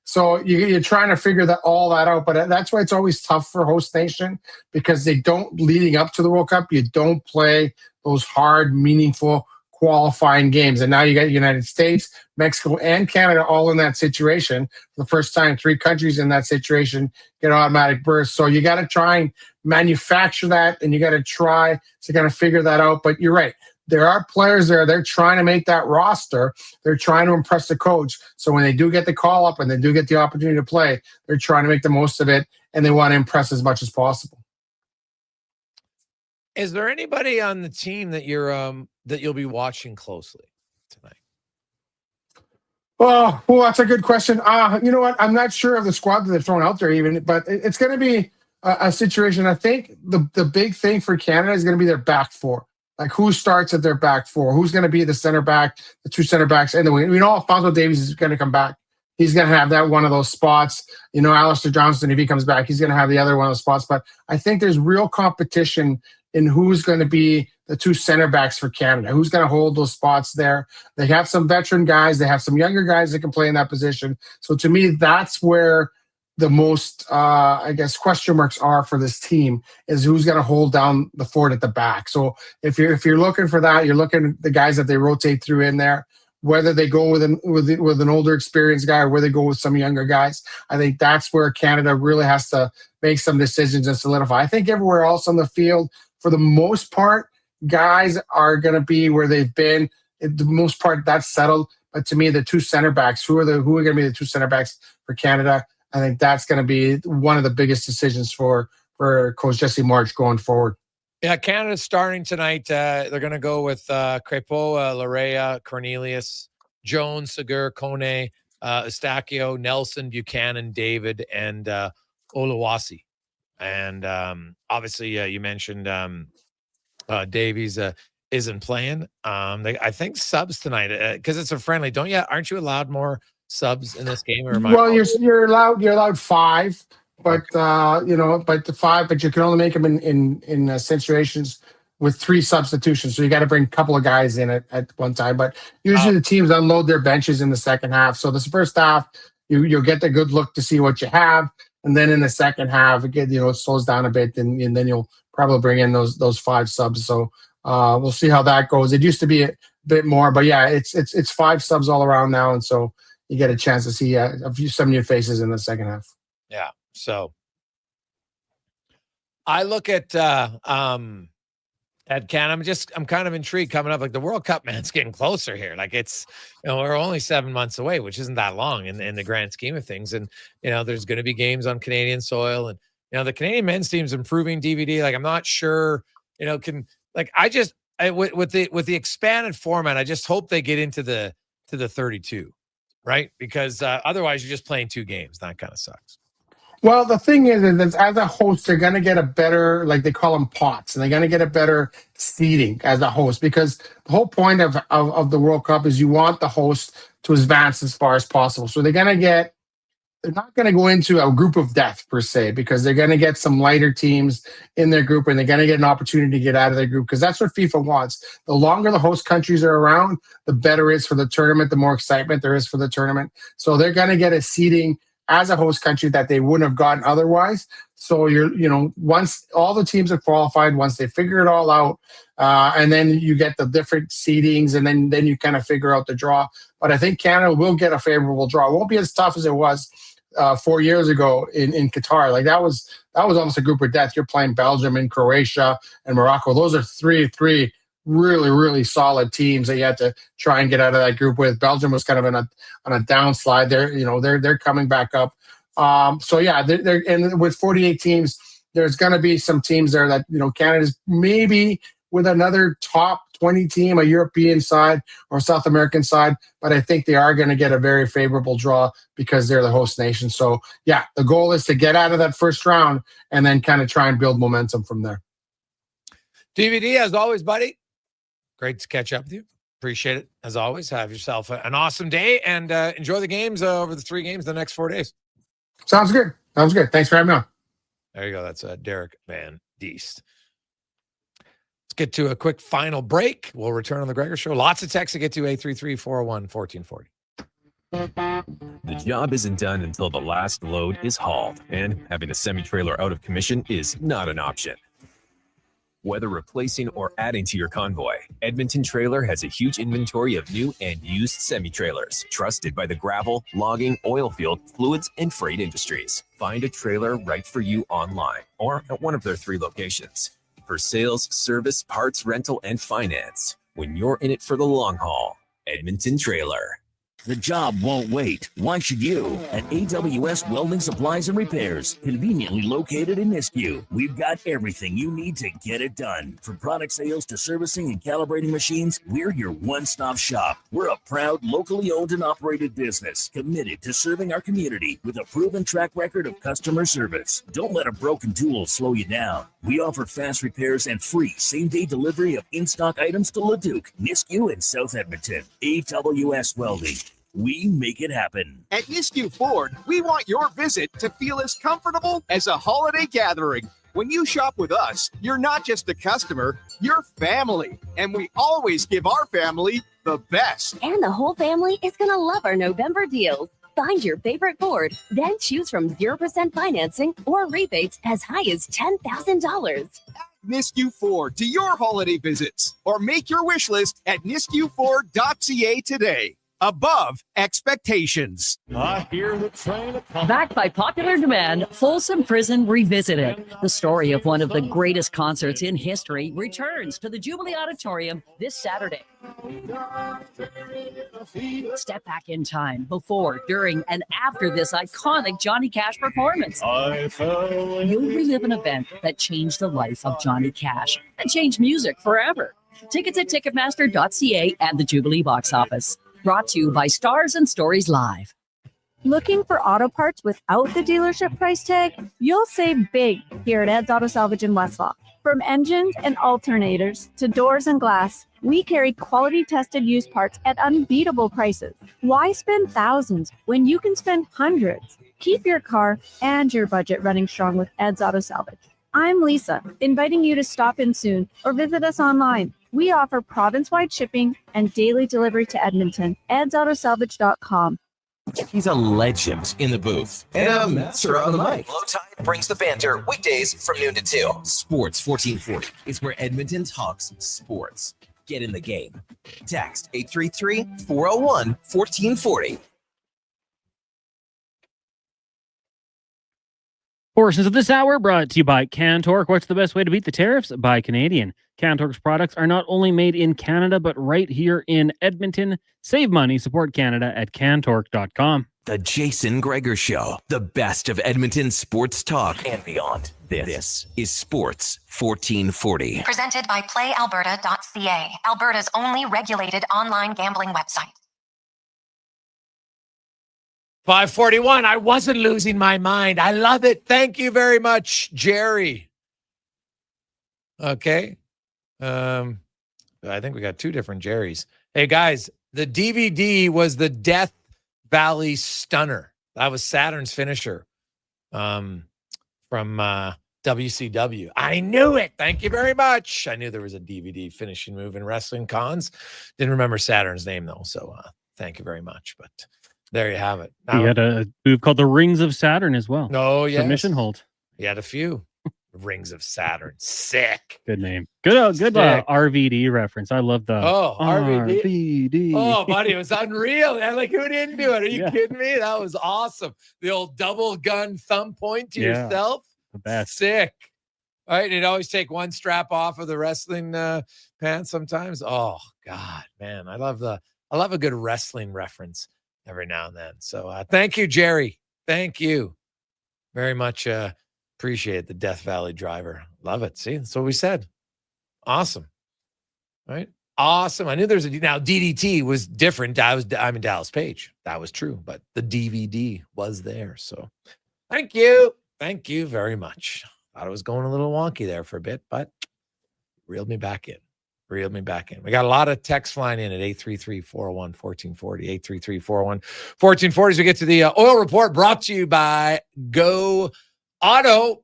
[SPEAKER 2] So you're trying to figure all that out. But that's why it's always tough for host nation because they don't, leading up to the World Cup, you don't play those hard, meaningful qualifying games. And now you got United States, Mexico, and Canada all in that situation. For the first time, 3 countries in that situation get automatic berths. So you got to try and manufacture that, and you got to try to kind of figure that out. But you're right. There are players there. They're trying to make that roster. They're trying to impress the coach. So when they do get the call up and they do get the opportunity to play, they're trying to make the most of it, and they want to impress as much as possible.
[SPEAKER 4] Is there anybody on the team that you'll be watching closely tonight?
[SPEAKER 2] Oh, well, that's a good question. You know what? I'm not sure of the squad that they're throwing out there even, but it's going to be a situation. I think the big thing for Canada is going to be their back four. Like who starts at their back four? Who's going to be the center back, the 2 center backs? And we know Alphonso Davies is going to come back. He's going to have that one of those spots. Alistair Johnston, if he comes back, he's going to have the other one of those spots. But I think there's real competition in who's going to be the 2 center backs for Canada, who's going to hold those spots there. They have some veteran guys. They have some younger guys that can play in that position. So to me, that's where the most, question marks are for this team is who's going to hold down the fort at the back. So if you're looking for that, you're looking at the guys that they rotate through in there, whether they go with an older experienced guy or whether they go with some younger guys. I think that's where Canada really has to make some decisions and solidify. I think everywhere else on the field, for the most part, guys are going to be where they've been. The most part, that's settled. But to me, the 2 center backs, who are going to be the 2 center backs for Canada? I think that's going to be one of the biggest decisions for Coach Jesse March going forward.
[SPEAKER 4] Yeah, Canada's starting tonight. They're going to go with Crépeau, Larea, Cornelius, Jones, Segur, Kone, Eustachio, Nelson, Buchanan, David, and Oluwasi. And obviously, you mentioned Davies isn't playing. I think subs tonight because it's a friendly. Aren't you allowed more subs in this game? Or
[SPEAKER 2] you're allowed 5, but but the 5, but you can only make them in situations with 3 substitutions. So you got to bring a couple of guys in at one time. But usually the teams unload their benches in the second half. So this first half, you'll get the good look to see what you have. And then in the second half, again, it slows down a bit, and then you'll probably bring in those 5 subs. So we'll see how that goes. It used to be a bit more, but yeah, it's 5 subs all around now, and so you get a chance to see some new faces in the second half.
[SPEAKER 4] Yeah. So I look at Ed Can, I'm kind of intrigued coming up. Like the World Cup, man, it's getting closer here. Like it's, we're only 7 months away, which isn't that long in the grand scheme of things. And, there's going to be games on Canadian soil, and, the Canadian men's team's improving. DVD. Like, I'm not sure, with the expanded format, I just hope they get into the 32, right? Because otherwise you're just playing 2 games. That kind of sucks.
[SPEAKER 2] Well, the thing is as a host, they're going to get a better, like they call them pots, and they're going to get a better seeding as a host, because the whole point of the World Cup is you want the host to advance as far as possible. So they're not going to go into a group of death per se, because they're going to get some lighter teams in their group, and they're going to get an opportunity to get out of their group, because that's what FIFA wants. The longer the host countries are around, the better it is for the tournament, the more excitement there is for the tournament. So they're going to get a seeding as a host country that they wouldn't have gotten otherwise. So once all the teams are qualified, once they figure it all out, and then you get the different seedings, and then you kind of figure out the draw. But I think Canada will get a favorable draw. It won't be as tough as it was 4 years ago in Qatar. Like that was almost a group of death. You're playing Belgium and Croatia and Morocco. Those are three really, really solid teams that you had to try and get out of that group with. Belgium was kind of on a downslide. They're coming back up. So yeah, they're and with 48 teams, there's going to be some teams there that Canada's maybe with another top 20 team, a European side or South American side, but I think they are going to get a very favorable draw because they're the host nation. So yeah, the goal is to get out of that first round and then kind of try and build momentum from there.
[SPEAKER 4] DVD, as always, buddy. Great to catch up with you. Appreciate it. As always, have yourself an awesome day, and enjoy the games over the 3 games the next 4 days.
[SPEAKER 2] Sounds good. Thanks for having me on.
[SPEAKER 4] There you go. That's Derek Van Diest. Let's get to a quick final break. We'll return on the Gregor Show. Lots of texts to get to, 833-401-1440.
[SPEAKER 3] The job isn't done until the last load is hauled, and having a semi-trailer out of commission is not an option. Whether replacing or adding to your convoy, Edmonton Trailer has a huge inventory of new and used semi-trailers, trusted by the gravel, logging, oil field, fluids, and freight industries. Find a trailer right for you online or at one of their 3 locations. For sales, service, parts, rental, and finance, when you're in it for the long haul, Edmonton Trailer.
[SPEAKER 16] The job won't wait. Why should you? At AWS Welding Supplies and Repairs, conveniently located in Nisku, we've got everything you need to get it done. From product sales to servicing and calibrating machines, we're your one-stop shop. We're a proud, locally owned and operated business, committed to serving our community with a proven track record of customer service. Don't let a broken tool slow you down. We offer fast repairs and free same-day delivery of in-stock items to Leduc, Nisku, and South Edmonton. AWS Welding. We make it happen.
[SPEAKER 19] At Nisku Ford, we want your visit to feel as comfortable as a holiday gathering. When you shop with us, you're not just a customer, you're family. And we always give our family the best.
[SPEAKER 24] And the whole family is going to love our November deals. Find your favorite Ford, then choose from 0% financing or rebates as high as $10,000.
[SPEAKER 19] Nisku Ford to your holiday visits, or make your wish list at niskuford.ca today. Above expectations.
[SPEAKER 25] I hear the train.
[SPEAKER 26] Backed by popular demand, Folsom Prison Revisited. The story of one of the greatest concerts in history returns to the Jubilee Auditorium this Saturday. Step back in time before, during, and after this iconic Johnny Cash performance. You'll relive an event that changed the life of Johnny Cash and changed music forever. Tickets at Ticketmaster.ca and the Jubilee box office. Brought to you by Stars and Stories Live.
[SPEAKER 27] Looking for auto parts without the dealership price tag? You'll save big here at Ed's Auto Salvage in Westlaw. From engines and alternators to doors and glass, we carry quality-tested used parts at unbeatable prices. Why spend thousands when you can spend hundreds? Keep your car and your budget running strong with Ed's Auto Salvage. I'm Lisa, inviting you to stop in soon or visit us online. We offer province-wide shipping and daily delivery to Edmonton. EdsAutosalvage.com.
[SPEAKER 1] He's a legend in the booth and a master on the mic. Low Tide brings the banter weekdays from noon to 2. Sports 1440 is where Edmonton talks sports. Get in the game. Text 833-401-1440.
[SPEAKER 10] Portions of this hour brought to you by Cantork. What's the best way to beat the tariffs? Buy Canadian. Cantork's products are not only made in Canada, but right here in Edmonton. Save money, support Canada at cantork.com.
[SPEAKER 1] The Jason Gregor Show, the best of Edmonton sports talk and beyond. This is Sports 1440.
[SPEAKER 9] Presented by PlayAlberta.ca, Alberta's only regulated online gambling website.
[SPEAKER 4] 541. I wasn't losing my mind. I love it. Thank you very much, Jerry. Okay. I think we got two different Jerrys. Hey, guys, the DVD was the Death Valley Stunner. That was Saturn's finisher from WCW. I knew it. Thank you very much. I knew there was a DVD finishing move in wrestling cons. Didn't remember Saturn's name, though. So thank you very much. But there you have it. Now,
[SPEAKER 10] He had a move called the Rings of Saturn as well.
[SPEAKER 4] Oh, yeah.
[SPEAKER 10] Submission hold.
[SPEAKER 4] He had a few. Rings of Saturn. Sick.
[SPEAKER 10] Good name. Good RVD reference. I love the
[SPEAKER 4] RVD. Oh, buddy, it was unreal. Man. Like, who didn't do it? Are you kidding me? That was awesome. The old double gun thumb point to yourself.
[SPEAKER 10] The best.
[SPEAKER 4] Sick. All right. You'd always take one strap off of the wrestling pants sometimes. Oh, God, man. I love a good wrestling reference every now and then. So thank you, Jerry. Thank you very much. Appreciate the Death Valley driver. Love it. See, that's what we said. Awesome. All right. Awesome. I knew there's now DDT was different. I'm in Dallas Page. That was true, but the DVD was there. So thank you. Thank you very much. Thought it was going a little wonky there for a bit, but reeled me back in. We got a lot of texts flying in at 833-401-1440, 833-401-1440 as we get to the oil report brought to you by Go Auto,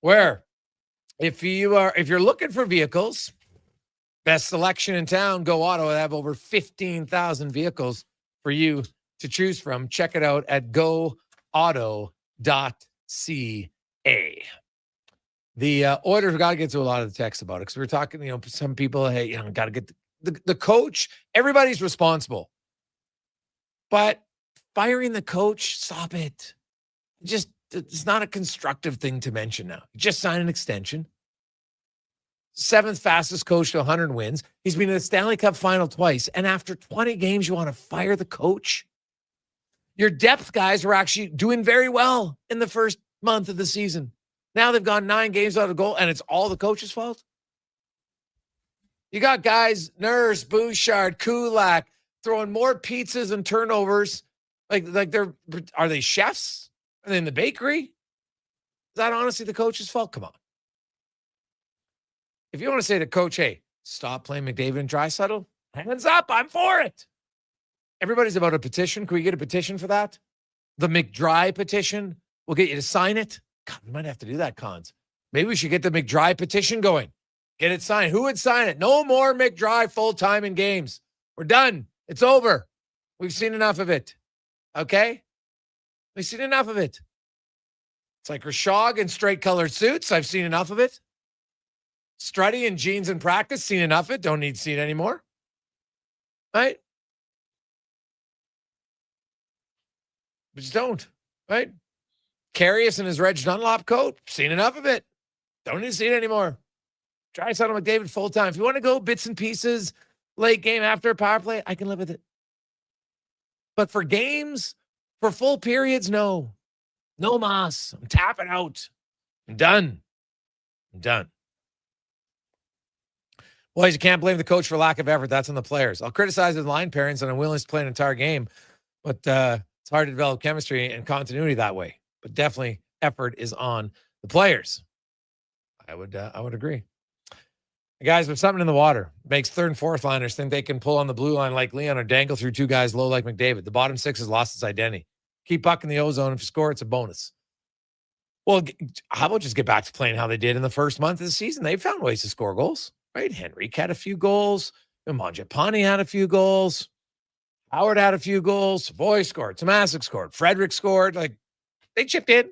[SPEAKER 4] where if you're looking for vehicles, best selection in town, Go Auto. They have over 15,000 vehicles for you to choose from. Check it out at goauto.ca. The Oilers got to get to a lot of the texts about it because we were talking, some people, hey, got to get the coach. Everybody's responsible, but firing the coach, stop it. It's not a constructive thing to mention now. Just sign an extension. 7th fastest coach to 100 wins. He's been in the Stanley Cup final twice. And after 20 games, you want to fire the coach? Your depth guys were actually doing very well in the first month of the season. Now they've gone 9 games out of goal, and it's all the coach's fault. You got guys, Nurse, Bouchard, Kulak, throwing more pizzas and turnovers. Are they chefs? Are they in the bakery? Is that honestly the coach's fault? Come on. If you want to say to coach, hey, stop playing McDavid and Draisaitl, hands up, I'm for it. Everybody's about a petition. Can we get a petition for that? The McDry petition. We'll get you to sign it. God, we might have to do that, Cons. Maybe we should get the McDry petition going. Get it signed. Who would sign it? No more McDry full-time in games. We're done. It's over. We've seen enough of it. Okay? We've seen enough of it. It's like Rashog in straight-colored suits. I've seen enough of it. Strutty in jeans in practice. Seen enough of it. Don't need to see it anymore. Right? We just don't. Right? Carius in his Reg Dunlop coat. Seen enough of it. Don't need to see it anymore. Try something with David full time. If you want to go bits and pieces, late game after a power play, I can live with it. But for games, for full periods, no. No mas. I'm tapping out. I'm done. Boys, you can't blame the coach for lack of effort. That's on the players. I'll criticize his line pairings and unwillingness to play an entire game, but it's hard to develop chemistry and continuity that way. But definitely effort is on the players. I would agree. Guys, there's something in the water. Makes 3rd and 4th liners think they can pull on the blue line like Leon or dangle through 2 guys low like McDavid. The bottom 6 has lost its identity. Keep puck in the ozone. If you score, it's a bonus. Well, how about just get back to playing how they did in the first month of the season? They found ways to score goals, right? Henrique had a few goals. Mangiapane had a few goals. Howard had a few goals. Savoy scored. Tomasic scored. Frederick scored. They chipped in.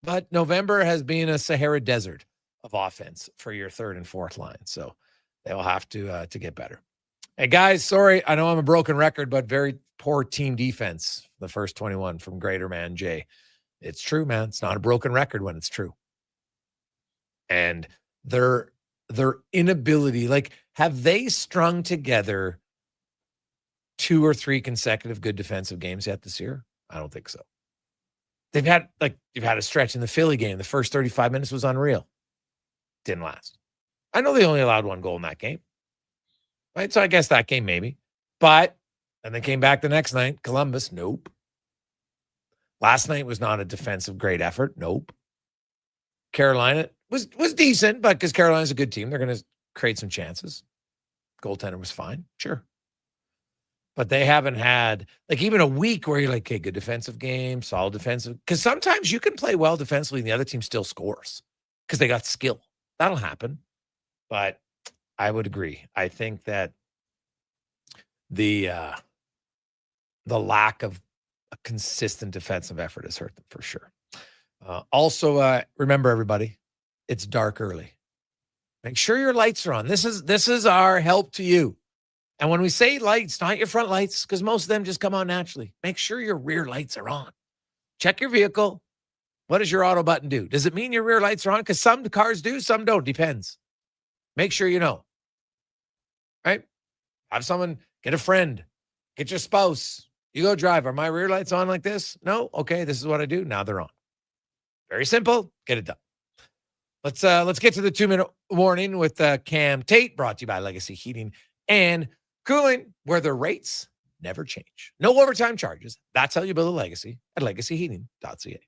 [SPEAKER 4] But November has been a Sahara desert of offense for your 3rd and 4th line. So they will have to get better. Hey, guys, sorry. I know I'm a broken record, but very poor team defense. The first 21 from Greater Man Jay It's true, man. It's not a broken record when it's true. And their inability, like, have they strung together 2 or 3 consecutive good defensive games yet this year? I don't think so. You've had a stretch in the Philly game. The first 35 minutes was unreal. Didn't last. I know they only allowed 1 goal in that game. Right? So I guess that game maybe. But, and they came back the next night. Columbus, nope. Last night was not a defensive great effort. Nope. Carolina was decent, but because Carolina's a good team, they're going to create some chances. Goaltender was fine. Sure. But they haven't had, like, even a week where you're like, okay, good defensive game, solid defensive. Because sometimes you can play well defensively and the other team still scores because they got skill. That'll happen. But I would agree. I think that the lack of a consistent defensive effort has hurt them for sure. Also, remember, everybody, it's dark early. Make sure your lights are on. This is our help to you. And when we say lights, not your front lights, because most of them just come on naturally. Make sure your rear lights are on. Check your vehicle. What does your auto button do? Does it mean your rear lights are on? Because some cars do, some don't. Depends. Make sure you know. Right? Have someone, get a friend, get your spouse. You go drive. Are my rear lights on like this? No? Okay, this is what I do. Now they're on. Very simple. Get it done. Let's get to the 2-minute warning with Cam Tate, brought to you by Legacy Heating and Cooling, where the rates never change. No overtime charges. That's how you build a legacy at legacyheating.ca.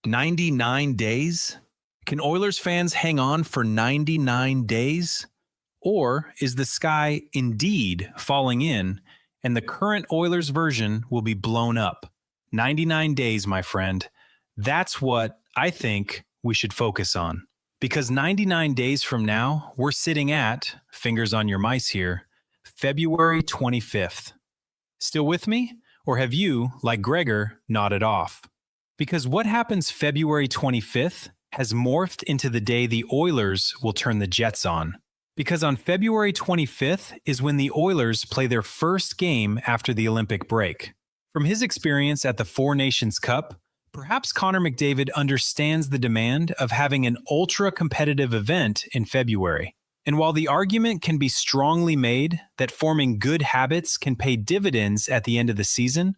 [SPEAKER 6] 99 days? Can Oilers fans hang on for 99 days? Or is the sky indeed falling in and the current Oilers version will be blown up? 99 days, my friend. That's what I think we should focus on. Because 99 days from now, we're sitting at, fingers on your mice here, February 25th. Still with me? Or have you, like Gregor, nodded off? Because what happens February 25th has morphed into the day the Oilers will turn the Jets on. Because on February 25th is when the Oilers play their first game after the Olympic break. From his experience at the Four Nations Cup, perhaps Connor McDavid understands the demand of having an ultra-competitive event in February. And while the argument can be strongly made that forming good habits can pay dividends at the end of the season,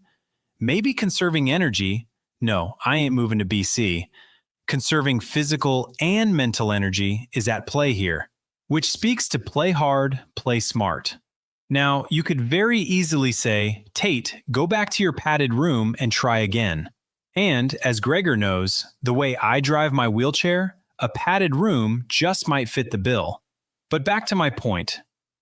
[SPEAKER 6] maybe conserving energy, no, I ain't moving to BC, conserving physical and mental energy is at play here, which speaks to play hard, play smart. Now, you could very easily say, Tate, go back to your padded room and try again. And, as Gregor knows, the way I drive my wheelchair, a padded room just might fit the bill. But back to my point.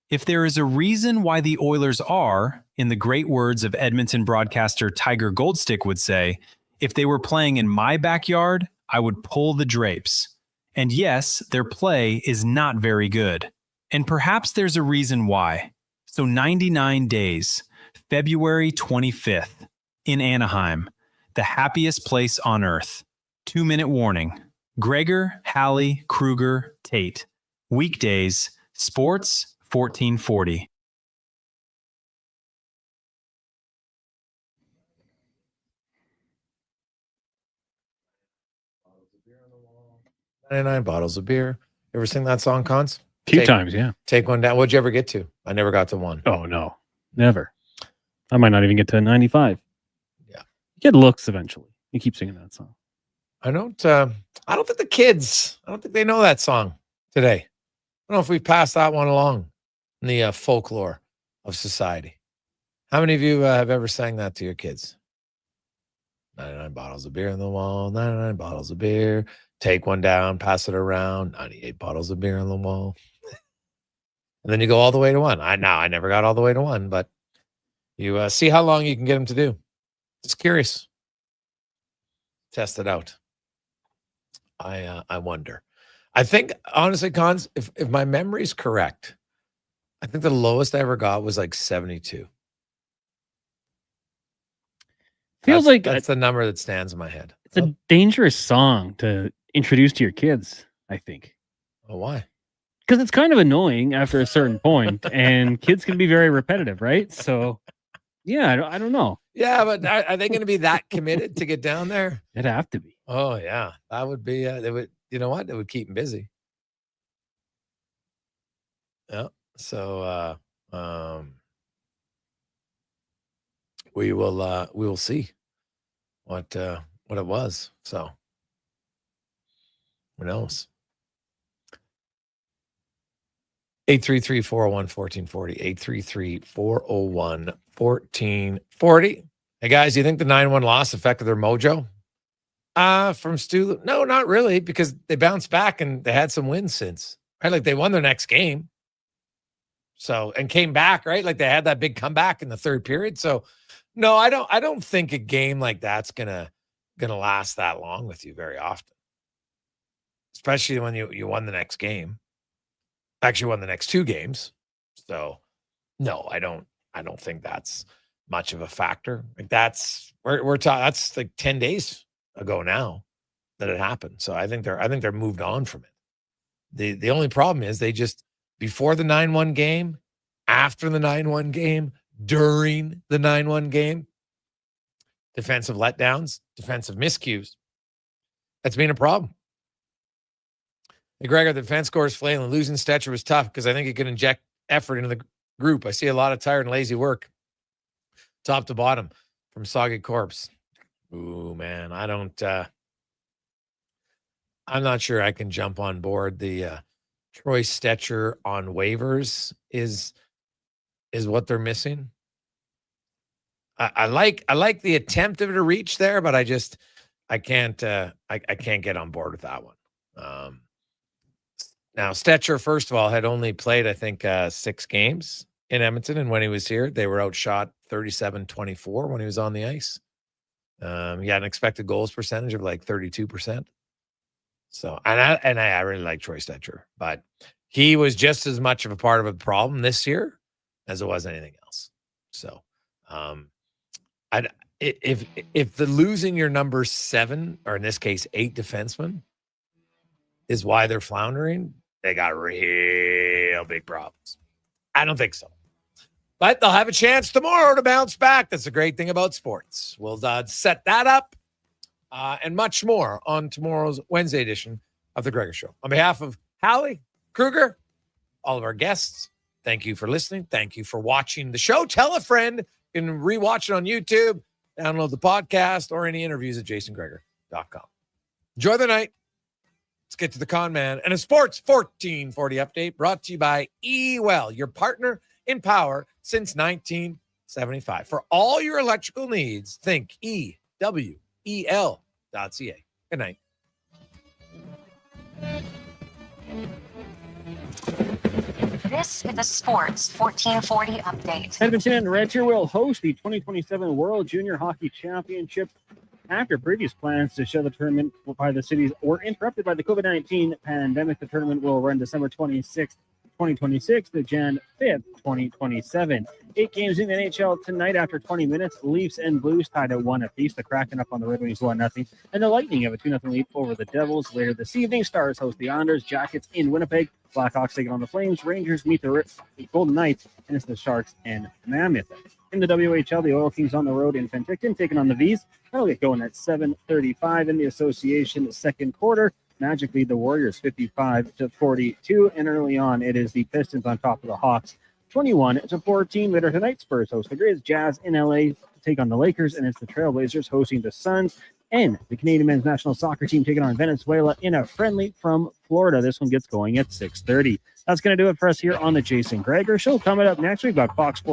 [SPEAKER 6] If there is a reason why the Oilers are, in the great words of Edmonton broadcaster Tiger Goldstick would say, if they were playing in my backyard, I would pull the drapes. And yes, their play is not very good. And perhaps there's a reason why. So 99 days, February 25th, in Anaheim, the happiest place on earth. 2-minute warning. Gregor, Halley, Kruger, Tate. Weekdays, Sports 1440.
[SPEAKER 4] $99 bottles of beer. You ever sing that song, Cons?
[SPEAKER 10] A few times, yeah.
[SPEAKER 4] Take one down. What'd you ever get to? I never got to 1.
[SPEAKER 10] Oh, no. Never. I might not even get to 95.
[SPEAKER 4] Yeah.
[SPEAKER 10] You get looks eventually. You keep singing that song.
[SPEAKER 4] I don't think the kids, I don't think they know that song today. I don't know if we've passed that one along in the folklore of society. How many of you have ever sang that to your kids? 99 bottles of beer on the wall, 99 bottles of beer. Take one down, pass it around, 98 bottles of beer on the wall. And then you go all the way to 1. I never got all the way to 1, but you see how long you can get them to do. Just curious. Test it out. I wonder. I think, honestly, Cons, if my memory's correct, I think the lowest I ever got was like 72.
[SPEAKER 10] Feels like
[SPEAKER 4] that's the number that stands in my head.
[SPEAKER 10] It's a dangerous song to introduce to your kids, I think.
[SPEAKER 4] Oh, why?
[SPEAKER 10] Because it's kind of annoying after a certain point, and kids can be very repetitive, right? So, yeah, I don't know.
[SPEAKER 4] Yeah, but are they going to be that committed to get down there?
[SPEAKER 10] It'd have to be.
[SPEAKER 4] Oh yeah, that would be. They would. You know what? It would keep them busy. Yeah. So we will see what it was. So who knows? 833-401-1440. 833-401-1440. Hey guys, do you think the 9-1 loss affected their mojo? From Stu? No, not really, because they bounced back and they had some wins since. Right? Like they won their next game. So, and came back, right? Like they had that big comeback in the third period. So no, I don't think a game like that's gonna last that long with you very often. Especially when you won the next game. Actually won the next 2 games. So no, I don't think that's much of a factor. Like that's that's like 10 days ago now that it happened. So I think they're moved on from it. The only problem is they just before the 9-1 game, after the 9-1 game, during the 9-1 game, defensive letdowns, defensive miscues. That's been a problem. Hey, Gregor, the defense score is flailing. Losing Stetcher was tough because I think it could inject effort into the group. I see a lot of tired and lazy work, top to bottom, from Soggy Corpse. Ooh, man, I'm not sure I can jump on board. The Troy Stetcher on waivers is what they're missing. I like the attempt of it to reach there, but I can't get on board with that one. Now, Stetcher, first of all, had only played, I think, 6 games in Edmonton. And when he was here, they were outshot 37-24 when he was on the ice. He had an expected goals percentage of like 32%. So, and I really like Troy Stetcher, but he was just as much of a part of a problem this year as it was anything else. So, if the losing your number 7, or in this case 8 defenseman, is why they're floundering, they got real big problems. I don't think so. But they'll have a chance tomorrow to bounce back. That's the great thing about sports. We'll set that up and much more on tomorrow's Wednesday edition of The Gregor Show. On behalf of Halley, Kruger, all of our guests, thank you for listening. Thank you for watching the show. Tell a friend. You can rewatch it on YouTube, download the podcast, or any interviews at jasongregor.com. Enjoy the night. Let's get to the con man and a sports 1440 update brought to you by eWell, your partner in power since 1975. For all your electrical needs, think EWEL.ca. Good night.
[SPEAKER 9] This is the Sports 1440 update.
[SPEAKER 10] Edmonton and Red Deer will host the 2027 World Junior Hockey Championship after previous plans to show the tournament by the cities were interrupted by the COVID-19 pandemic. The tournament will run December 26th, 2026 to Jan 5th, 2027. 8 games in the NHL tonight after 20 minutes. Leafs and Blues tied at 1 apiece. The Kraken up on the Red Wings 1-0. And the Lightning have a 2-0 lead over the Devils. Later this evening, Stars host the Islanders. Jackets in Winnipeg. Blackhawks taking on the Flames. Rangers meet the Golden Knights. And it's the Sharks and Mammoth. In the WHL, the Oil Kings on the road in Penticton, taking on the Vs. That'll get going at 7:35 in the association second quarter. Magic lead the Warriors 55-42. And early on, it is the Pistons on top of the Hawks 21-14. Later tonight, Spurs host the Grizz. Jazz in LA to take on the Lakers. And it's the Trailblazers hosting the Suns. And the Canadian men's national soccer team taking on Venezuela in a friendly from Florida. This one gets going at 6:30. That's going to do it for us here on the Jason Gregor Show. Coming up next, we've got Fox Sports.